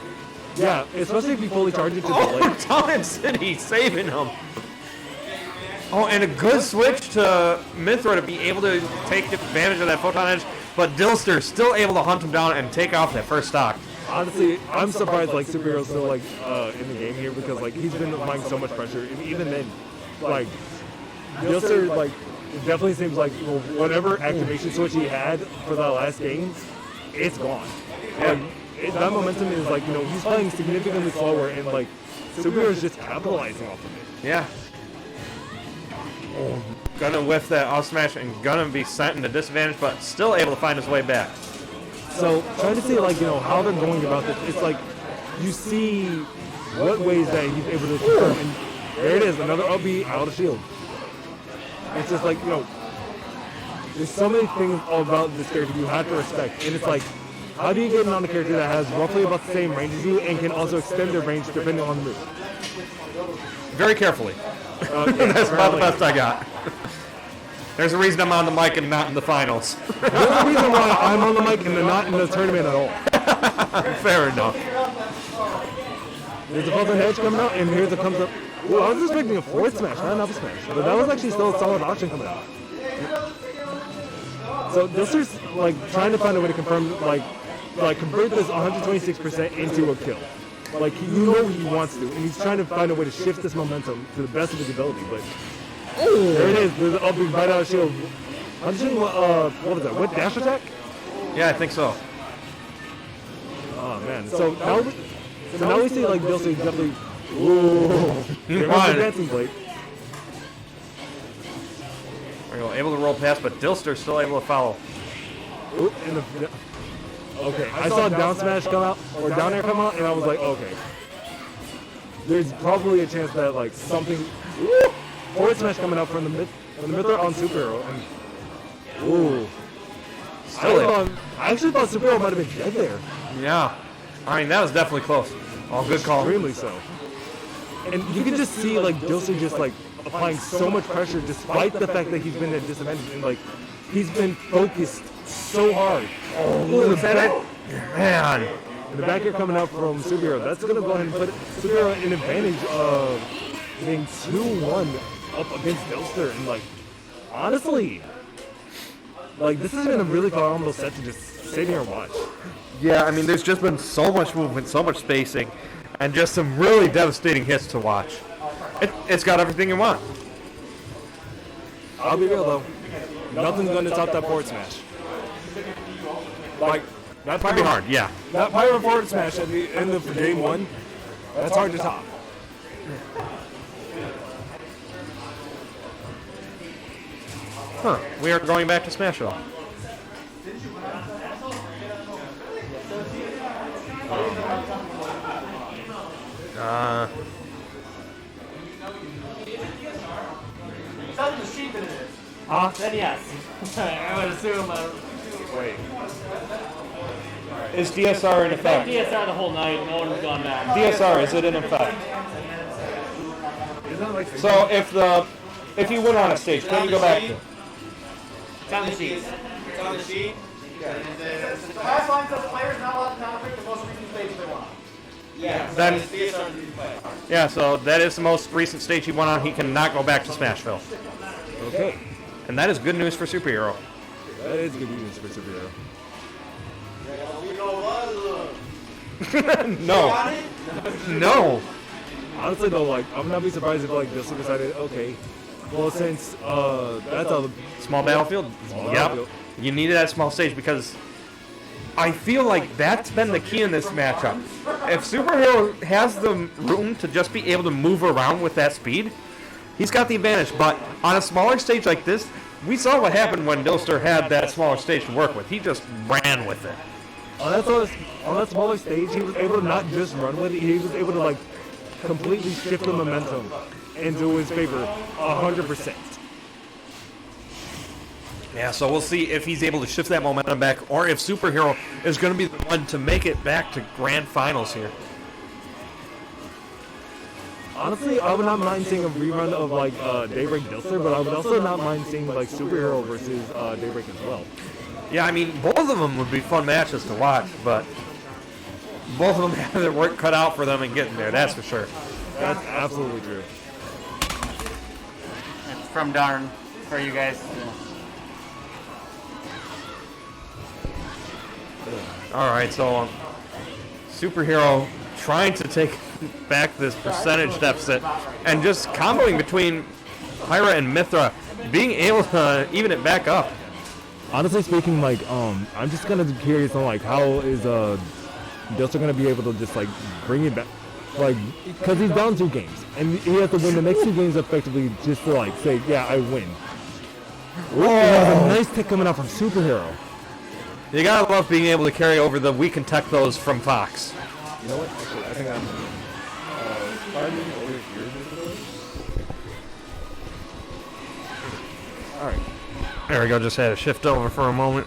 Yeah, especially if you fully charge it to the Oh, blade. Talon City saving him. Oh, and a good switch to Mithra to be able to take advantage of that photon edge, but Dilster still able to hunt him down and take off that first stock. Honestly, I'm surprised like Superhero's still like in the game here because like he's been applying so much pressure, and even then, like Dilster like it definitely seems like whatever activation switch he had for that last game, it's gone. Like, that momentum is like he's playing significantly slower, and like Superhero's just capitalizing off of it. Yeah. Oh, gonna whiff that off smash and gonna be sent into disadvantage, but still able to find his way back. So trying to see like how they're going about this, it's like you see what ways that he's able to confirm, and there it is, another up B out of shield. It's just like there's so many things about this character you have to respect, and it's like how do you get on a character that has roughly about the same range as you and can also extend their range depending on the move? Very carefully. Yeah, That's about the best I got. There's a reason I'm on the mic and not in the finals. There's a reason why I'm on the mic and not in the tournament at all. Fair enough. There's a Pulsar Hedge coming out, and here's a comes up. Ooh, I was expecting a forward smash, not an up smash. But that was actually still a solid option coming out. So Dilster's like trying to find a way to confirm, like convert this 126% into a kill. Like he wants to, and he's trying to find a way to shift this momentum to the best of his ability. But there it is. There's an up right out of shield. I'm just what was that? What dash attack? Yeah, I think so. Oh man. So now we see like Dilster definitely. Ooh. There goes the dancing blade. Able to roll past, but Dilster still able to follow. Ooh, okay, I saw down smash come out, or down air come out, and I was like, okay. There's probably a chance that like something, forward smash coming out from the Mithra on Superhero, and ooh. I actually thought Superhero might have been dead there. Yeah, I mean that was definitely close. All good call. Extremely so. And you can just see like Dilster just like applying so much pressure despite the fact that he's been at disadvantage, and like he's been focused so hard. Oh, is that it? Man. The back air coming out from Superhero, that's going to go ahead and put Superhero in advantage of being 2-1 up against Dilster. And like, honestly, like this has been a really phenomenal set to just sit here and watch. Yeah, I mean there's just been so much movement, so much spacing, and just some really devastating hits to watch. It's got everything you want. I'll be real though, nothing's going to top that forward smash. Like, that might be hard, yeah. That Pyro forward smash at the end of game one, that's hard to top. Huh, we are going back to Smashville. Then yes. I would assume. Wait. Is DSR in effect? DSR the whole night. No one has gone back. DSR, is it in effect? So if you win on a stage, can you go back to? It's on the sheet. It's on the sheet. The pass line says players not allowed to downgrade the most recent stage they want. Yeah. Then, it's DSR to play. yeah, so that is the most recent stage he went on. He cannot go back to Smashville. Okay. And that is good news for Superhero. That is good news for Superhero. No. No. Honestly though, like I'm not be surprised if like Dilster decided, okay, well since that's a Small battlefield? battlefield. You needed that small stage because I feel like that's been the key in this matchup. If Superhero has the room to just be able to move around with that speed, he's got the advantage. But on a smaller stage like this, we saw what happened when Dilster had that smaller stage to work with. He just ran with it. On that smaller stage, he was able to not just run with it, he was able to like completely shift the momentum into his favor 100%. Yeah, so we'll see if he's able to shift that momentum back or if Superhero is going to be the one to make it back to grand finals here. honestly, I would not mind seeing a rerun of like Daybreak Dilster, but I would also not mind seeing like Superhero versus Daybreak as well. Yeah, I mean, both of them would be fun matches to watch, but both of them have their work cut out for them in getting there, that's for sure. That's absolutely true. It's from Darn for you guys. All right, so Superhero trying to take back this percentage deficit and just comboing between Pyra and Mithra, being able to even it back up. Honestly speaking, like, I'm just kind of curious on like how is Dilster gonna be able to just like bring it back, like, because he's down 2 games and he has to win the next 2 games effectively just to like say, yeah, I win. Ooh, a nice pick coming out from Superhero. You gotta love being able to carry over the we can tech those from Fox. You know what? Actually, I think I'm 5 minutes over here. All right. There we go, just had to shift over for a moment.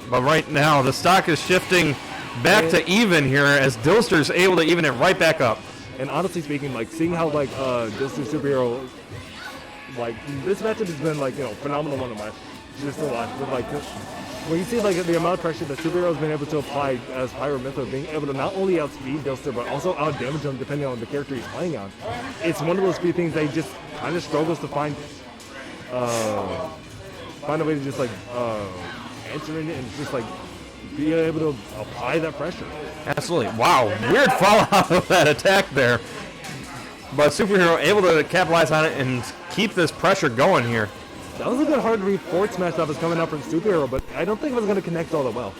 But right now, the stock is shifting back to even here as Dilster's able to even it right back up. And honestly speaking, like, seeing how, like, Dilster Superhero, like, this matchup has been, like, you know, phenomenal on the match. Just a lot. But, like, when you see, like, the amount of pressure that Superhero has been able to apply as Pyro Mithra, being able to not only outspeed Dilster, but also out-damage him depending on the character he's playing on, it's one of those few things that he just kind of struggles to find a way to just like answer it and just like be able to apply that pressure. Absolutely. Wow, weird fallout of that attack there. But Superhero able to capitalize on it and keep this pressure going here. That was a good hard read forward smash that was coming up from Superhero, but I don't think it was going to connect all that well.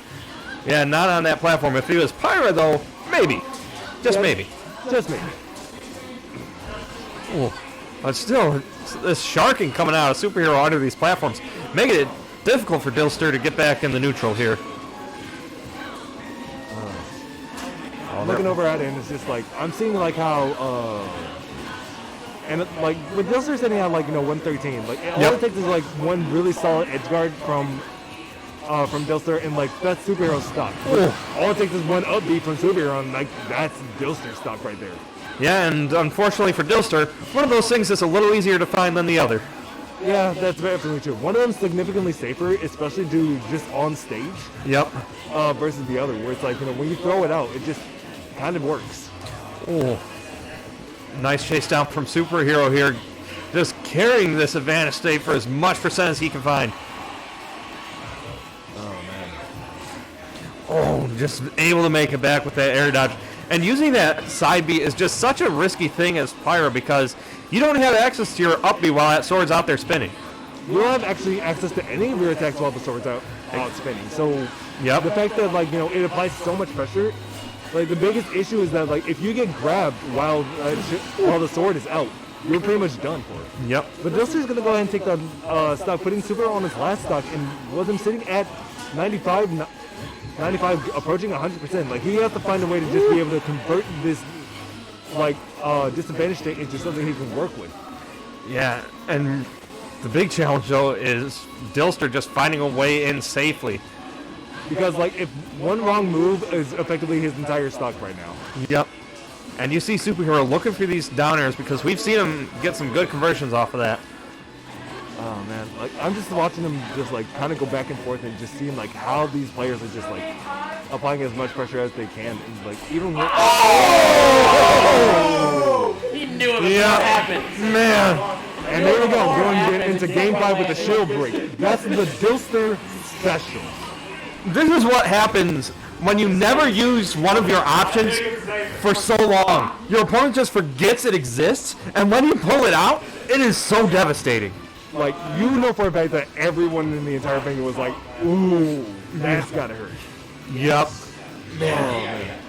Yeah, not on that platform. If he was Pyra though, maybe. Just maybe. Just maybe. Ooh. But still, this sharking coming out of Superhero under these platforms, making it difficult for Dilster to get back in the neutral here. Looking over at it, and it's just like, I'm seeing like how, and like with Dilster sitting at like, you know, 113, like all it takes is like one really solid edge guard from Dilster, and like that's Superhero stock. All it takes is one up B from Superhero, and like that's Dilster stock right there. Yeah, and unfortunately for Dilster, one of those things that's a little easier to find than the other. Yeah, that's definitely true. One of them's significantly safer, especially due just on stage. Yep. Versus the other, where it's like, you know, when you throw it out, it just kind of works. Oh, nice chase down from Superhero here, just carrying this advantage state for as much percent as he can find. Oh man. Oh, just able to make it back with that air dodge. And using that side B is just such a risky thing as Pyro because you don't have access to your up B while that sword's out there spinning. You don't have actually access to any rear attacks while the sword's out spinning. So the fact that, like, you know, it applies so much pressure, like the biggest issue is that, like, if you get grabbed while the sword is out, you're pretty much done for it. Yep. But Dilster's gonna go ahead and take the stock, putting Super on his last stock, and was him sitting at 95, approaching 100%. Like, he has to find a way to just be able to convert this, like, disadvantage state into something he can work with. Yeah, and the big challenge, though, is Dilster just finding a way in safely. Because, like, if one wrong move is effectively his entire stock right now. Yep. And you see Superhero looking for these down airs because we've seen him get some good conversions off of that. Oh man, like I'm just watching them just like kind of go back and forth and just seeing like how these players are just like applying as much pressure as they can, and like even with He knew it was gonna happen. Man. And there we go, going into game 5 with the shield break. That's the Dilster special. This is what happens when you never use one of your options for so long. Your opponent just forgets it exists, and when you pull it out, it is so devastating. Like, you know for a fact that everyone in the entire thing was like, ooh, that's gotta hurt. Yep. Man.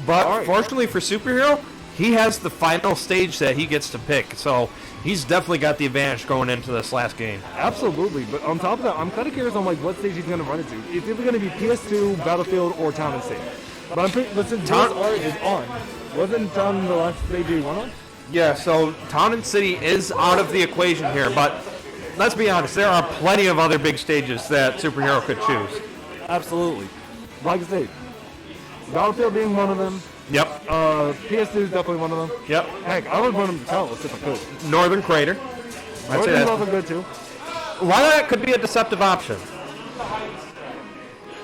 But fortunately for Superhero, he has the final stage that he gets to pick, so he's definitely got the advantage going into this last game. Absolutely, but on top of that, I'm kind of curious on like what stage he's going to run into. It's either going to be PS2, Battlefield, or Town and City. But I'm pretty, listen, TSR is on. Wasn't Town the last stage he won on? Yeah, so Town and City is out of the equation here, but let's be honest, there are plenty of other big stages that Superhero could choose. Absolutely. Like I say, Battlefield being one of them, Yep. PS2 is definitely one of them. Yep. Heck, I would run them to Talos if I could. Northern Crater. I'd say Northern's that's also good too. a lot of that could be a deceptive option.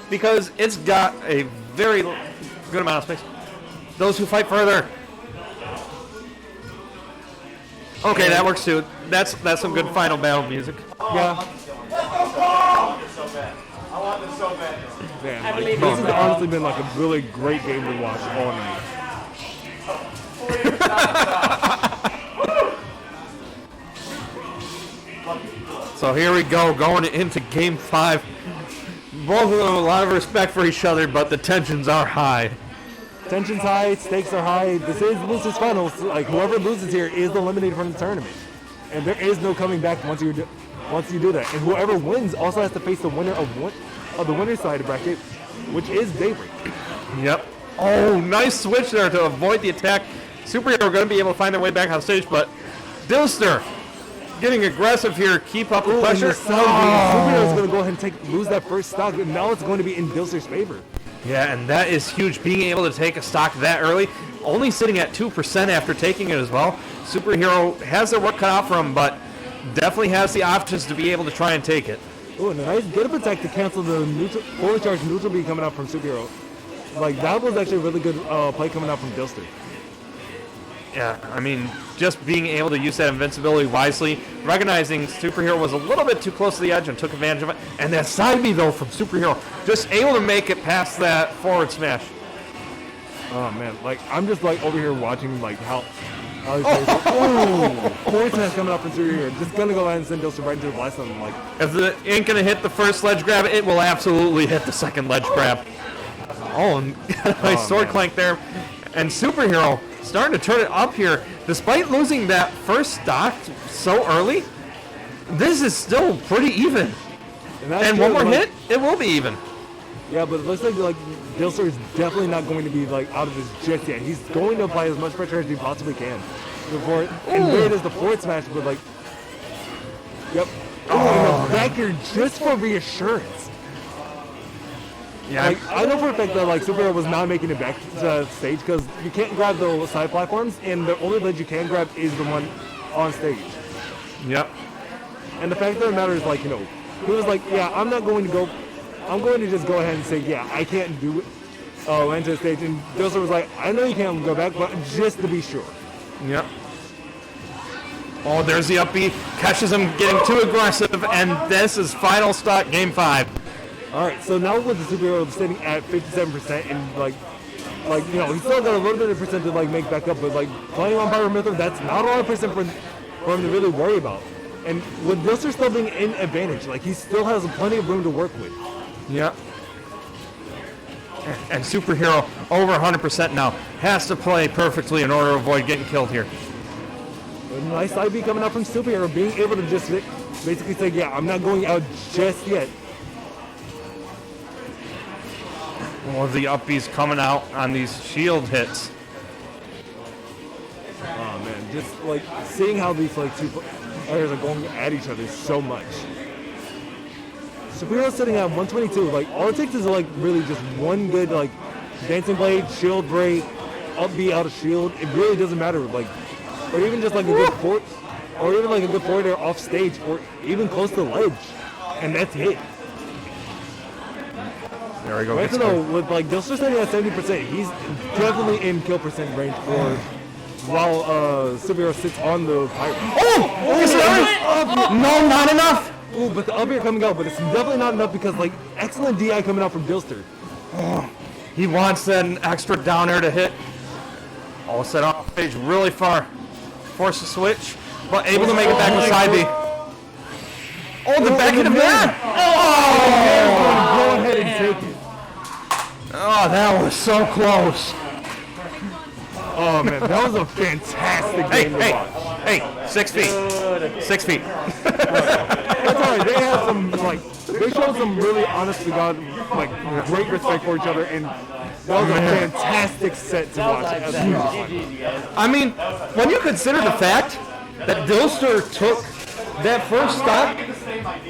Because it's got a very good amount of space. Those who fight further. Okay, that works too. That's some good final battle music. Yeah. I want this so bad. Man, like, this has honestly been like a really great game to watch all night. So here we go, going into Game 5. Both of them have a lot of respect for each other, but the tensions are high. Tension's high, stakes are high. This is losers finals. Like whoever loses here is eliminated from the tournament, and there is no coming back once you do that. And whoever wins also has to face the winner of the winner's side bracket, which is Daybreak. Yep. Oh, nice switch there to avoid the attack. Superhero are going to be able to find their way back on stage, but Dilster getting aggressive here, keep up the pressure. Superhero is going to go ahead and lose that first stock, and now it's going to be in Dilster's favor. Yeah, and that is huge, being able to take a stock that early, only sitting at 2% after taking it as well. Superhero has their work cut out for him, but definitely has the options to be able to try and take it. Oh, and a nice get-up attack to cancel the fully charged neutral beam coming out from Superhero. Like, that was actually a really good play coming out from Dilster. Yeah, I mean, just being able to use that invincibility wisely, recognizing Superhero was a little bit too close to the edge and took advantage of it. And that side B, though, from Superhero, just able to make it past that forward smash. Oh, man. Like, I'm just, like, over here watching, like, how forward smash coming up from Superhero. Just gonna go ahead and send Dilster right into the blast zone. Like, if it ain't gonna hit the first ledge grab, it will absolutely hit the second ledge grab. Oh, and nice sword clank there. And Superhero starting to turn it up here. Despite losing that first stock so early, this is still pretty even. And one more hit, it will be even. Yeah, but it looks like Dilster is definitely not going to be like out of his just yet. He's going to apply as much pressure as he possibly can. Before and there it is, the forward smash, but like, yep. Oh, and the back here just for reassurance. Yeah, like, I know for a fact that like Superhero was not making it back to stage because you can't grab the side platforms, and the only ledge you can grab is the one on stage. Yep. And the fact of the matter is, like, you know, he was like, yeah, I'm not going to go. I'm going to just go ahead and say, yeah, I can't do it. Enter the stage, and Dilster was like, I know you can't go back, but just to be sure. Yep. Oh, there's the up B. Catches him getting too aggressive, and this is final stock, Game 5. All right, so now with the Superhero sitting at 57%, and like you know, he's still got a little bit of percent to like make back up, but like playing on Power Method, that's not a lot of percent for him to really worry about. And with Dilster still being in advantage, like he still has plenty of room to work with. Yep. And Superhero over 100% now. Has to play perfectly in order to avoid getting killed here. A nice side B coming out from Superhero, being able to just basically say, yeah, I'm not going out just yet. Well, the up B's coming out on these shield hits. Oh man, just like seeing how these like two players are going at each other so much. Superhero's sitting at 122. Like all it takes is like really just one good like dancing blade, shield break, up B out of shield. It really doesn't matter. Like, or even just like a good port, or even like a good forward air off stage, or even close to the ledge, and that's it. There we go. Right though, with like Dilster sitting at 70%, he's definitely in kill percent range for while Superhero sits on the pirate. No, not enough. Ooh, but the up air coming out, but it's definitely not enough because like excellent DI coming out from Dilster. Oh, he wants an extra down air to hit. All set off stage really far. Force a switch, but able to make it back with side B. Oh, the back of the man! Oh! Go ahead and take it. Oh, that was so close. Oh man, that was a fantastic game to watch. Hey, 6 feet. 6 feet. That's alright. They had some they showed some really honest to God great respect for each other, and that was a fantastic set to watch. I mean, when you consider the fact that Dilster took that first stock,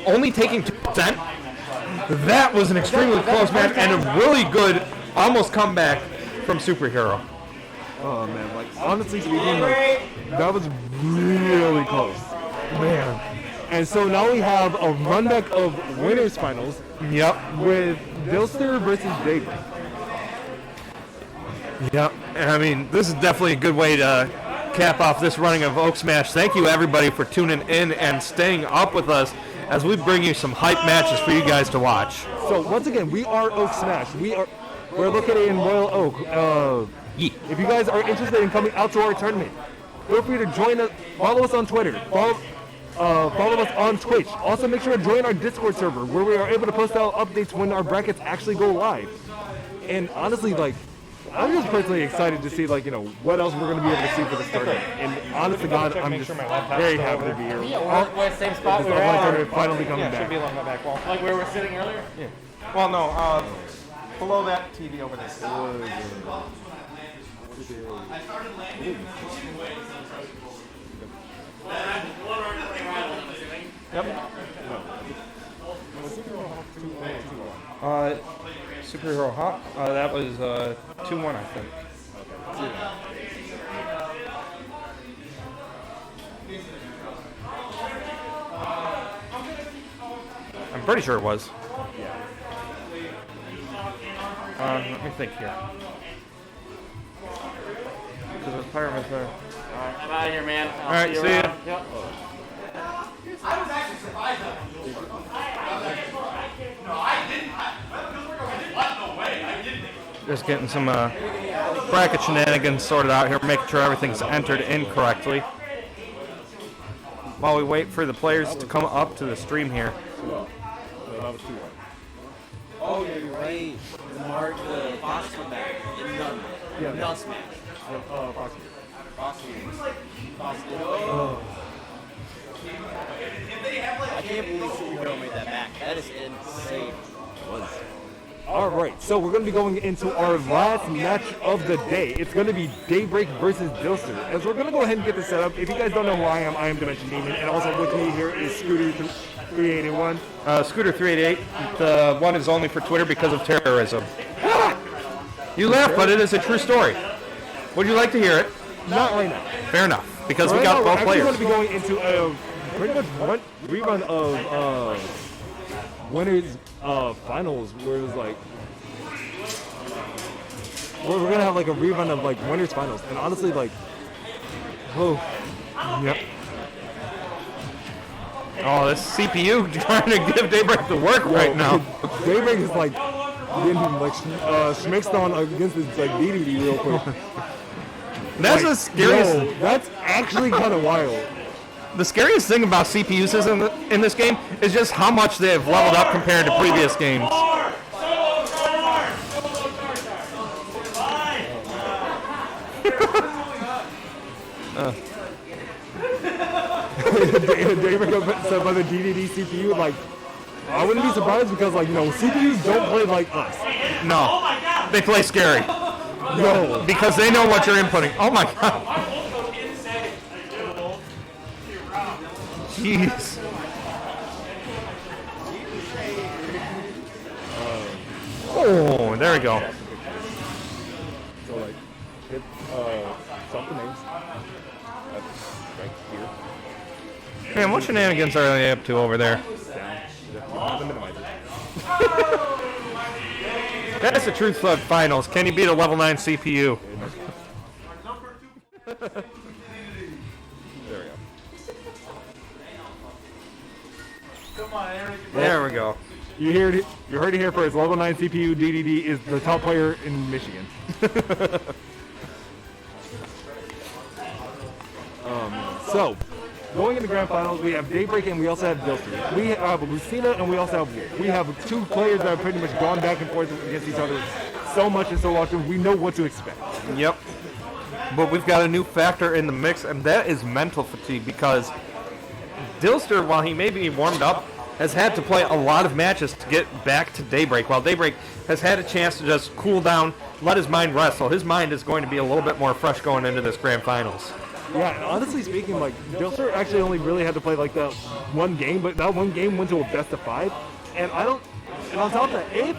only taking 2%, that was an extremely close match and a really good almost comeback from Superhero. Oh man, like honestly speaking, like that was really close, man. And so now we have a runback of winners finals. Yep. With Dilster versus Daybreak. Yep. And I mean, this is definitely a good way to cap off this running of OAKSMASH. Thank you everybody for tuning in and staying up with us as we bring you some hype matches for you guys to watch. So once again, we are OAKSMASH. We're located in Royal Oak. If you guys are interested in coming out to our tournament, feel free to join us. Follow us on Twitter. Follow us on Twitch. Also, make sure to join our Discord server where we are able to post out updates when our brackets actually go live. And honestly, like, I'm just personally excited to see, like, you know, what else we're going to be able to see for this tournament. And honest to God, I'm just very happy to be here. Yeah, we're same spot we were at. Finally coming Yeah, back. should be along the back wall. Like where we're sitting earlier? Yeah. Well, no, below that TV over there. Yep. Superhero Hot. That was 2-1, I think. I'm pretty sure it was. Let me think here. Because it was Pyramid there. Alright, I'm out of here, man. I'll Alright, see ya. Yep. I was actually surprised though. No, I didn't. No way. I didn't. Just getting some bracket shenanigans sorted out here, making sure everything's entered incorrectly. While we wait for the players to come up to the stream here. Oh, yeah, you're right. The Fox went back in none. Yeah, None smash. Fox. I can't believe Superhero made that back. That is insane. All right, so we're going to be going into our last match of the day. It's going to be Daybreak versus Dilster. As we're going to go ahead and get this set up. If you guys don't know who I am Dimension Demon, and also with me here is Scooter 381. Scooter 388. The one is only for Twitter because of terrorism. You laugh, but it is a true story. Would you like to hear it? Not right now. Fair enough, because Right we got now, both we're players. actually going to be going into a pretty much one rerun of winners finals, where it was like we're gonna have like a rerun of like winners finals, and honestly, like, oh, yep. Oh, this CPU trying to give Daybreak the work right now. Daybreak is like getting like schmixed on against this like DDD real quick. That's like, the scariest. Yo, that's actually kind of wild. The scariest thing about CPUs in this game is just how much they have leveled up compared to previous games. Daybreak got set by the DDD CPU, like, I wouldn't be surprised because, like, you know, CPUs don't play like us. No, they play scary. No. Because they know what you're inputting. Oh my god. Jeez. Oh, there we go. So, like, hit something names. That's right here. Man, what shenanigans are they up to over there? That's the Truth Flood Finals. Can you beat a level 9 CPU? There we go. There we go. You heard it here first. Level 9 CPU DDD is the top player in Michigan. So, going into grand finals, we have Daybreak and we also have Dilster. We have Lucina and we also have Wolf. We have two players that have pretty much gone back and forth against each other so much and so often. We know what to expect. Yep. But we've got a new factor in the mix, and that is mental fatigue, because Dilster, while he may be warmed up, has had to play a lot of matches to get back to Daybreak, while Daybreak has had a chance to just cool down, let his mind rest, so his mind is going to be a little bit more fresh going into this grand finals. Yeah, and honestly speaking, like, Dilster actually only really had to play like that one game, but that one game went to a best of 5. And on top of that, if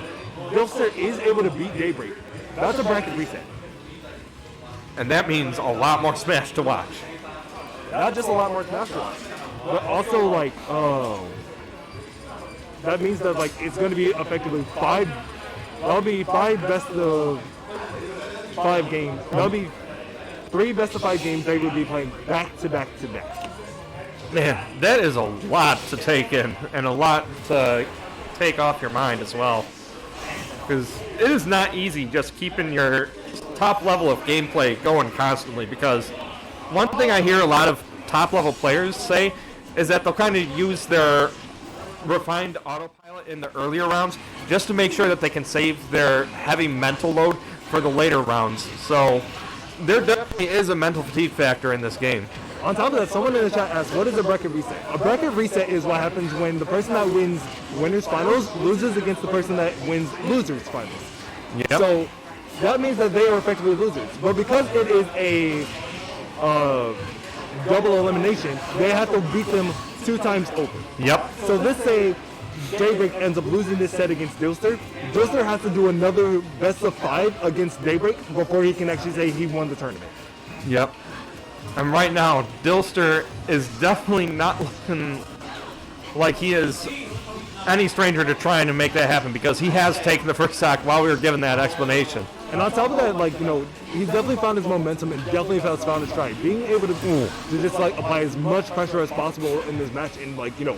Dilster is able to beat Daybreak, that's a bracket reset. and that means a lot more Smash to watch. Not just a lot more Smash to watch, but also like, that means that like it's going to be effectively that'll be 5 best of 5 games. That'll be 3 best of 5 games they would be playing back to back to back. Man, that is a lot to take in and a lot to take off your mind as well. Because it is not easy just keeping your top level of gameplay going constantly, because one thing I hear a lot of top level players say is that they'll kind of use their refined autopilot in the earlier rounds just to make sure that they can save their heavy mental load for the later rounds. So there definitely is a mental fatigue factor in this game. On top of that, someone in the chat asked, what is a bracket reset? A bracket reset is what happens when the person that wins winners finals loses against the person that wins losers finals. Yep. So that means that they are effectively losers. But because it is a double elimination, they have to beat them 2 times over. Yep. So let's say Daybreak ends up losing this set against Dilster. Dilster has to do another best of 5 against Daybreak before he can actually say he won the tournament. Yep. And right now, Dilster is definitely not looking like he is any stranger to trying to make that happen, because he has taken the first stock while we were given that explanation. And on top of that, like, you know, he's definitely found his momentum and definitely found his stride. Being able to just, like, apply as much pressure as possible in this match, and, like, you know,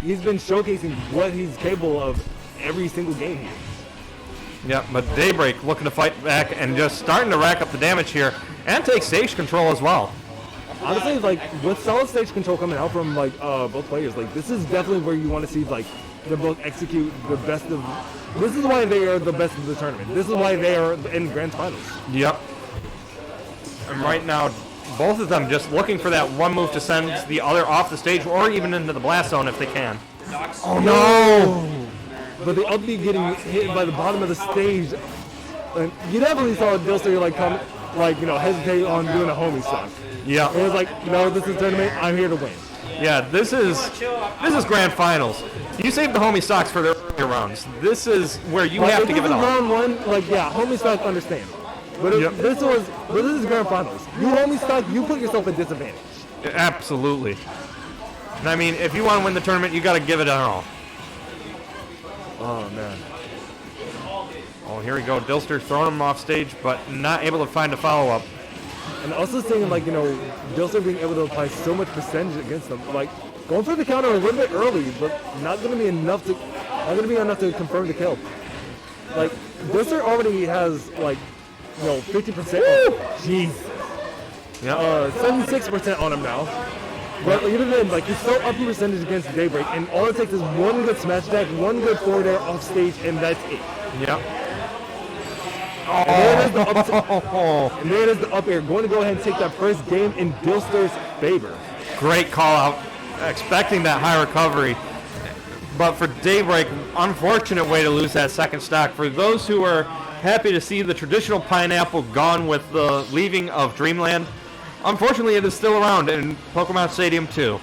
he's been showcasing what he's capable of every single game here. Yep, but Daybreak looking to fight back and just starting to rack up the damage here and take stage control as well. Honestly, like, with solid stage control coming out from, like, both players, like, this is definitely where you want to see, like, them both execute the best of... This is why they are the best of the tournament. This is why they are in grand finals. Yep. And right now, both of them just looking for that one move to send the other off the stage or even into the blast zone if they can. Oh, no! But the up B getting hit by the bottom of the stage, and you definitely saw Dilster, like, come, like, you know, hesitate on doing a homie stock. Yeah. It was like, no, this is a tournament, I'm here to win. Yeah, this is grand finals. You save the homie stocks for the earlier rounds. This is where you have to give it all. Round 1, like, yeah, homie stock, understand. But this is grand finals. You homie stock, you put yourself at disadvantage. Absolutely. And I mean, if you want to win the tournament, you got to give it all. Oh, man. Oh, here we go. Dilster throwing him off stage, but not able to find a follow-up. And also seeing, like, you know, Dilster being able to apply so much percentage against them. Like, going for the counter a little bit early, but not going to be enough to confirm the kill. Like, Dilster already has, like, you know, 50%. Jeez. Yeah. 76% on him now. But even then, like, he's still up in percentage against Daybreak, and all it takes is one good smash attack, one good forward air off stage, and that's it. Yep. And there it is the up air. Going to go ahead and take that first game in Dilster's favor. Great call out. Expecting that high recovery. But for Daybreak, unfortunate way to lose that second stock. For those who are happy to see the traditional pineapple gone with the leaving of Dreamland, unfortunately it is still around in Pokemon Stadium 2.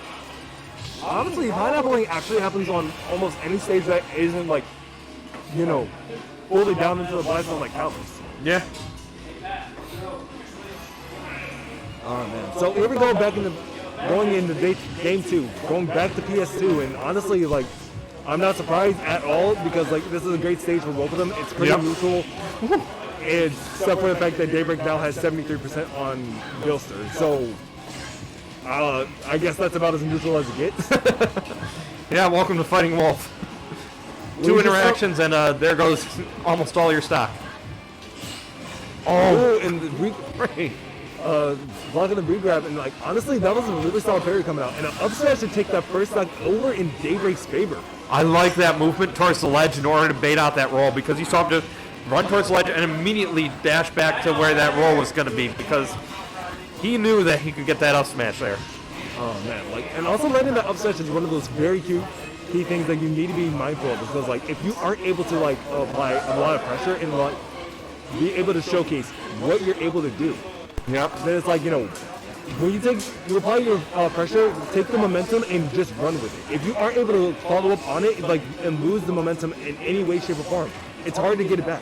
Honestly, pineappling actually happens on almost any stage that isn't, like, you know, fully down into the blast zone like Kalos. Yeah. Oh, man. So here we go going into game 2, going back to PS2, and honestly, like, I'm not surprised at all, because, like, this is a great stage for both of them. It's pretty neutral, except for the fact that Daybreak now has 73% on Dilster. So, I guess that's about as neutral as it gets. Yeah, welcome to Fighting Wolf. 2 interactions, and there goes almost all your stock. Oh, and the blocking the regrab, and, like, honestly, that was a really solid parry coming out. And an up smash to take that first stock over in Daybreak's favor. I like that movement towards the ledge in order to bait out that roll, because you saw him just run towards the ledge and immediately dash back to where that roll was going to be, because he knew that he could get that up smash there. Oh, man. Like, and also letting that up smash is one of those very key things that you need to be mindful of, because, like, if you aren't able to, like, apply a lot of pressure and, like, be able to showcase what you're able to do. Yep. Then it's like, you know, when you apply your pressure, take the momentum and just run with it. If you aren't able to follow up on it, like, and lose the momentum in any way, shape, or form, it's hard to get it back.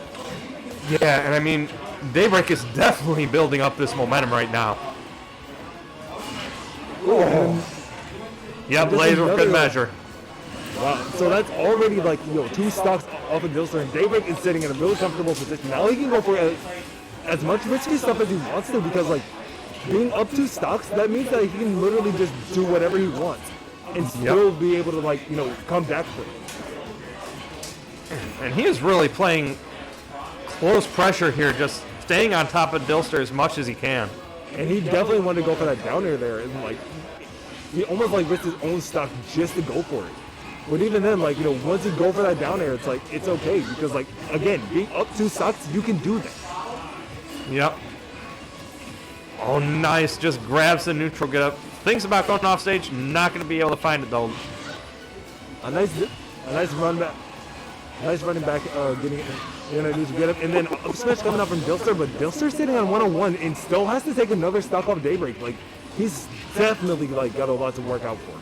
Yeah, and I mean, Daybreak is definitely building up this momentum right now. Yep, laser with good measure. Wow, so that's already like, 2 stocks off of Dilster, and Daybreak is sitting in a really comfortable position. Now he can go for as much risky stuff as he wants to, because like being up 2 stocks, that means that he can literally just do whatever he wants and still be able to like, come back for it. And he is really playing close pressure here, just staying on top of Dilster as much as he can. And he definitely wanted to go for that down air there, and like he almost like risked his own stock just to go for it. But even then, like, once you go for that down air, it's like, it's okay, because like, again, being up 2 stocks, you can do that. Yep. Oh, nice. Just grabs the neutral get up. Thinks about going off stage. Not going to be able to find it, though. A nice run back. Nice running back, getting it. Gonna do some get up. And then up smash coming up from Dilster, but Dilster's sitting on 101 and still has to take another stock off Daybreak. Like, he's definitely, like, got a lot to work out for.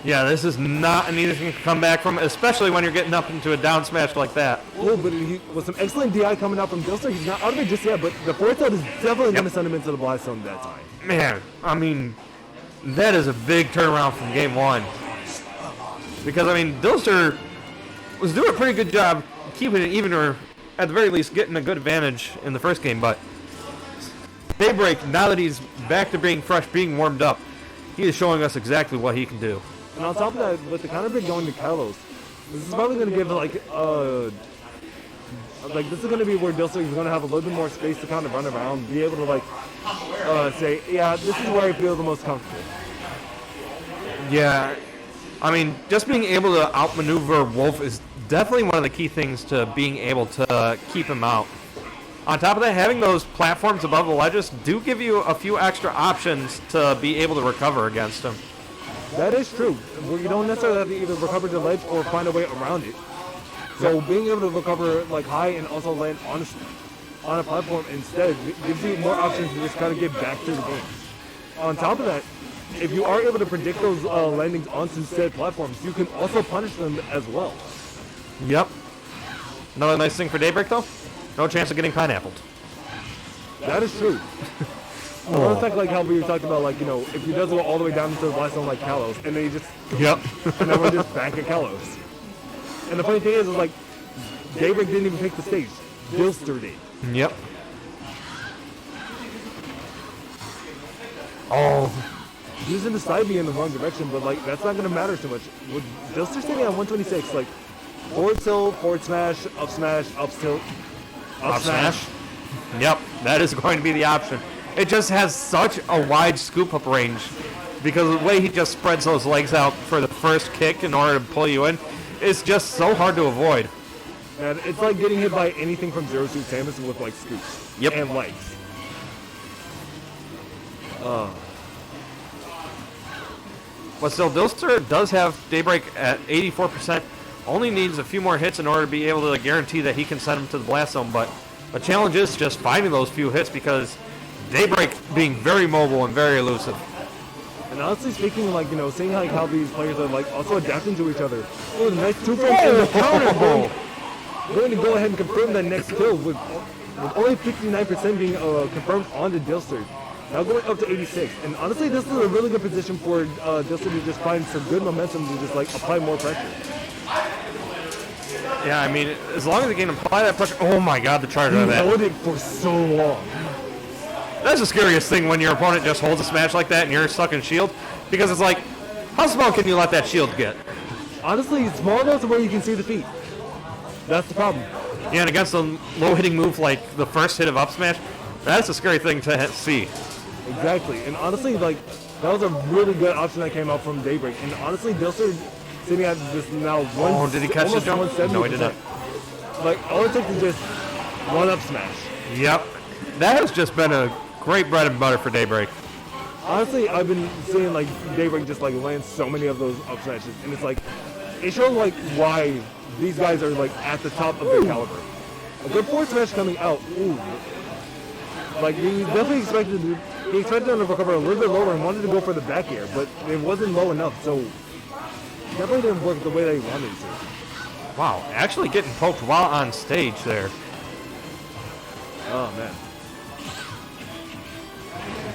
Yeah, this is not an easy thing to come back from, especially when you're getting up into a down smash like that. Oh, but with some excellent DI coming out from Dilster, he's not out of it just yet, but the forward tilt is definitely going to send him into the blast zone that time. Man, I mean, that is a big turnaround from game 1. Because, I mean, Dilster was doing a pretty good job keeping it even, or at the very least getting a good advantage in the first game, but Daybreak, now that he's back to being fresh, being warmed up, he is showing us exactly what he can do. And on top of that, with the counter pick going to Kalos, this is probably going to give like this is going to be where Dilster is going to have a little bit more space to kind of run around, be able to like say, yeah, this is where I feel the most comfortable. Yeah, I mean, just being able to outmaneuver Wolf is definitely one of the key things to being able to keep him out. On top of that, having those platforms above the ledges do give you a few extra options to be able to recover against him. That is true. You don't necessarily have to either recover the ledge or find a way around it. So being able to recover like high and also land on a platform instead gives you more options to just kind of get back to the game. On top of that, if you are able to predict those landings onto said platforms, you can also punish them as well. Yep. Another nice thing for Daybreak, though, no chance of getting pineappled. That is true. Well, it's like how we were talking about, like, if he does go all the way down into the blast zone like Kalos, and then he just... Yep. And then we're just back at Kalos. And the funny thing is like, Daybreak didn't even take the stage. Dilster did. Yep. Oh. Using the side B in the wrong direction, but, like, that's not going to matter too much. With Dilster sitting at 126, like, forward tilt, forward smash, up tilt, up smash. Yep, that is going to be the option. It just has such a wide scoop up range because the way he just spreads those legs out for the first kick in order to pull you in, it's just so hard to avoid. And it's like getting hit by anything from Zero Suit Samus with like scoops and legs. But still, Dilster does have Daybreak at 84%. Only needs a few more hits in order to be able to guarantee that he can send him to the blast zone. But the challenge is just finding those few hits because Daybreak being very mobile and very elusive. And honestly speaking, like, seeing like how these players are like also adapting to each other. Oh, nice 2-frame and the counter going to go ahead and confirm that next kill with only 59% being confirmed on the Dilster. Now going up to 86. And honestly, this is a really good position for Dilster to just find some good momentum to just like apply more pressure. Yeah, I mean, as long as he can apply that pressure. Oh my God, the charge of that. He held it for so long. That's the scariest thing when your opponent just holds a smash like that and you're stuck in shield, because it's like, how small can you let that shield get? Honestly, it's small enough to where you can see the feet. That's the problem. Yeah, and against a low hitting move like the first hit of up smash, that's a scary thing to see. Exactly, and honestly, like, that was a really good option that came out from Daybreak. And honestly, Dilster sitting at this now one. Oh, did he catch the jump? No, he did not. Like, all it takes is just one up smash. Yep, that has just been a great bread and butter for Daybreak. Honestly, I've been seeing like Daybreak just like land so many of those up smashes, and it's like it shows like why these guys are like at the top of their caliber. A good forward smash coming out. Ooh. Like he definitely expected them to recover a little bit lower and wanted to go for the back air, but it wasn't low enough, so definitely didn't work the way that he wanted it to. Wow, actually getting poked while on stage there. Oh man.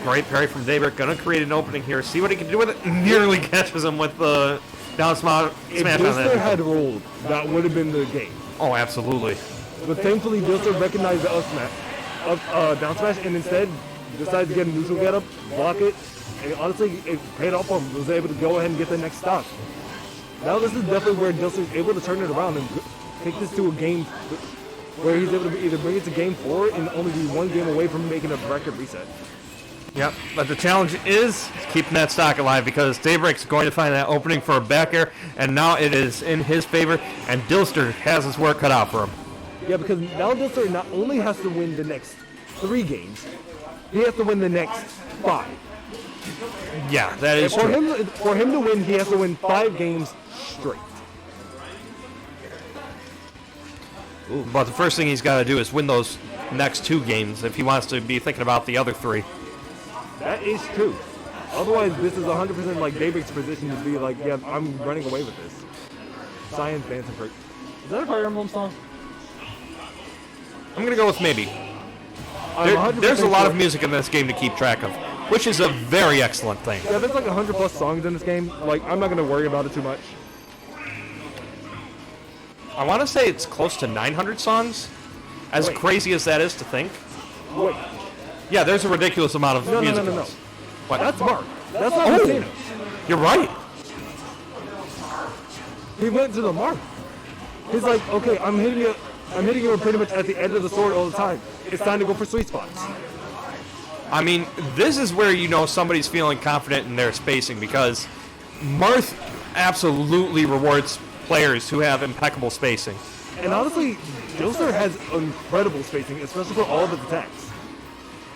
Great parry from Daybreak. Gonna create an opening here. See what he can do with it. Nearly catches him with the down smash If on Dilster that. had rolled, that would have been the game. Oh, absolutely. But thankfully, Dilster recognized the down smash, and instead decided to get a neutral get up, block it, and honestly, it paid off for him. Was able to go ahead and get the next stock. Now this is definitely where Dilster is able to turn it around and take this to a game where he's able to either bring it to game 4 and only be one game away from making a record reset. Yep, but the challenge is keeping that stock alive because Daybreak's going to find that opening for a back air, and now it is in his favor, and Dilster has his work cut out for him. Yeah, because now Dilster not only has to win the next 3 games, he has to win the next 5. Yeah, that is for true. For him to win, he has to win 5 games straight. But the first thing he's got to do is win those next 2 games if he wants to be thinking about the other 3. That is true. Otherwise, this is 100% like David's position to be like, yeah, I'm running away with this. Science dancing for. Is that a Fire Emblem song? I'm going to go with maybe. There's a lot of music in this game to keep track of, which is a very excellent thing. Yeah, there's like 100+ songs in this game. Like, I'm not going to worry about it too much. I want to say it's close to 900 songs, as crazy as that is to think. Wait. Yeah, there's a ridiculous amount of music. No. What? That's Mark. That's not Lucina. You're right. He went to the Mark. He's like, okay, I'm hitting you pretty much at the end of the sword all the time. It's time to go for sweet spots. I mean, this is where you know somebody's feeling confident in their spacing because Marth absolutely rewards players who have impeccable spacing. And honestly, Dilster has incredible spacing, especially for all of his attacks.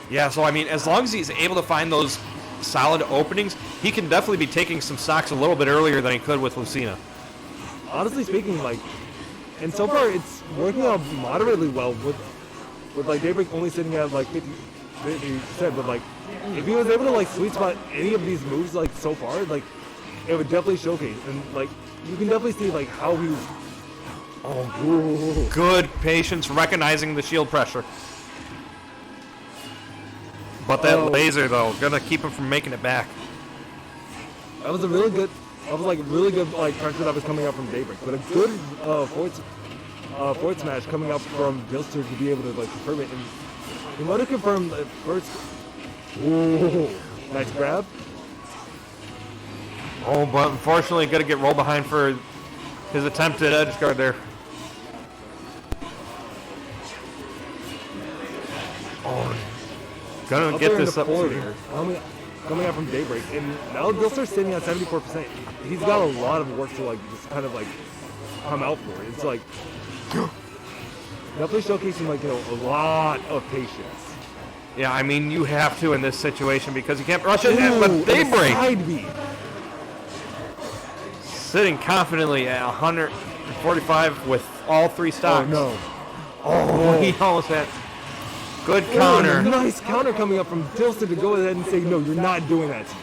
Yeah, so I mean, as long as he's able to find those solid openings, he can definitely be taking some stocks a little bit earlier than he could with Lucina. Honestly speaking, like, and so far it's working out moderately well with like Daybreak only sitting at like 50%, but like if he was able to like sweet spot any of these moves like so far, like it would definitely showcase, and like you can definitely see like how he's good patience recognizing the shield pressure. But that laser though, gonna keep him from making it back. That was a really good pressure that was coming out from Daybreak, but a good forward smash coming out from Dilster to be able to like confirm it, and he might have confirmed the first. Ooh, nice grab. Oh, but unfortunately, gonna get rolled behind for his attempted edge guard there. Oh, gonna get this up here. Coming out from Daybreak, and now Dilster's sitting at 74%. He's got a lot of work to like just kind of like come out for. It's like definitely showcasing like a lot of patience. Yeah, I mean you have to in this situation because you can't rush it. But Daybreak side B. Sitting confidently at 145 with all 3 stocks. Oh no! He almost had. Good counter. Nice counter coming up from Dilster to go ahead and say, no, you're not doing that to me.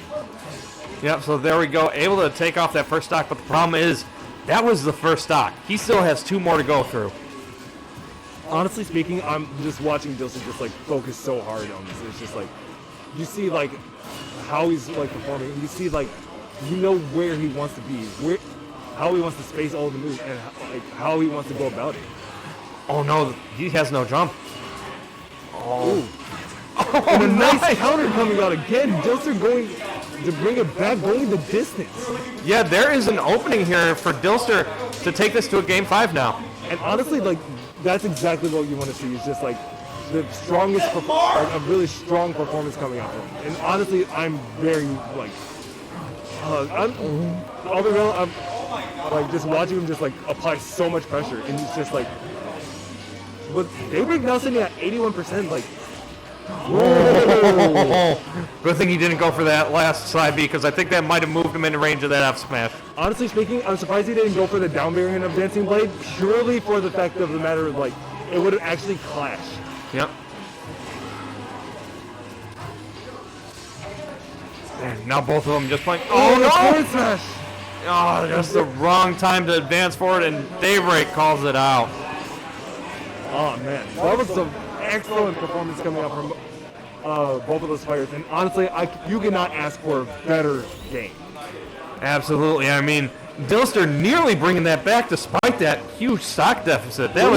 Yep, so there we go. Able to take off that first stock, but the problem is that was the first stock. He still has 2 more to go through. Honestly speaking, I'm just watching Dilster just like focus so hard on this. It's just like, you see like how he's like performing. You see like, you know where he wants to be, how he wants to space all the moves, and how he wants to go about it. Oh no, he has no jump. Oh, and a nice counter coming out again. Dilster going to bring it back, going the distance. Yeah, there is an opening here for Dilster to take this to a game 5 now. And honestly, like that's exactly what you want to see. Is just like the strongest, like a really strong performance coming out from him. And honestly, I'm very like, I'm like just watching him just like apply so much pressure, and it's just like. But Daybreak now sitting at 81%, like. Whoa. Good thing he didn't go for that last side B because I think that might have moved him into range of that F smash. Honestly speaking, I'm surprised he didn't go for the down variant of Dancing Blade, purely for the fact of the matter of like, it would have actually clashed. Yep. And now both of them just playing. Oh no! Forward smash! Oh, just the wrong time to advance forward, and Daybreak calls it out. Oh man, that was some excellent performance coming out from both of those players. And honestly, you cannot ask for a better game. Absolutely. I mean, Dilster nearly bringing that back despite that huge stock deficit. That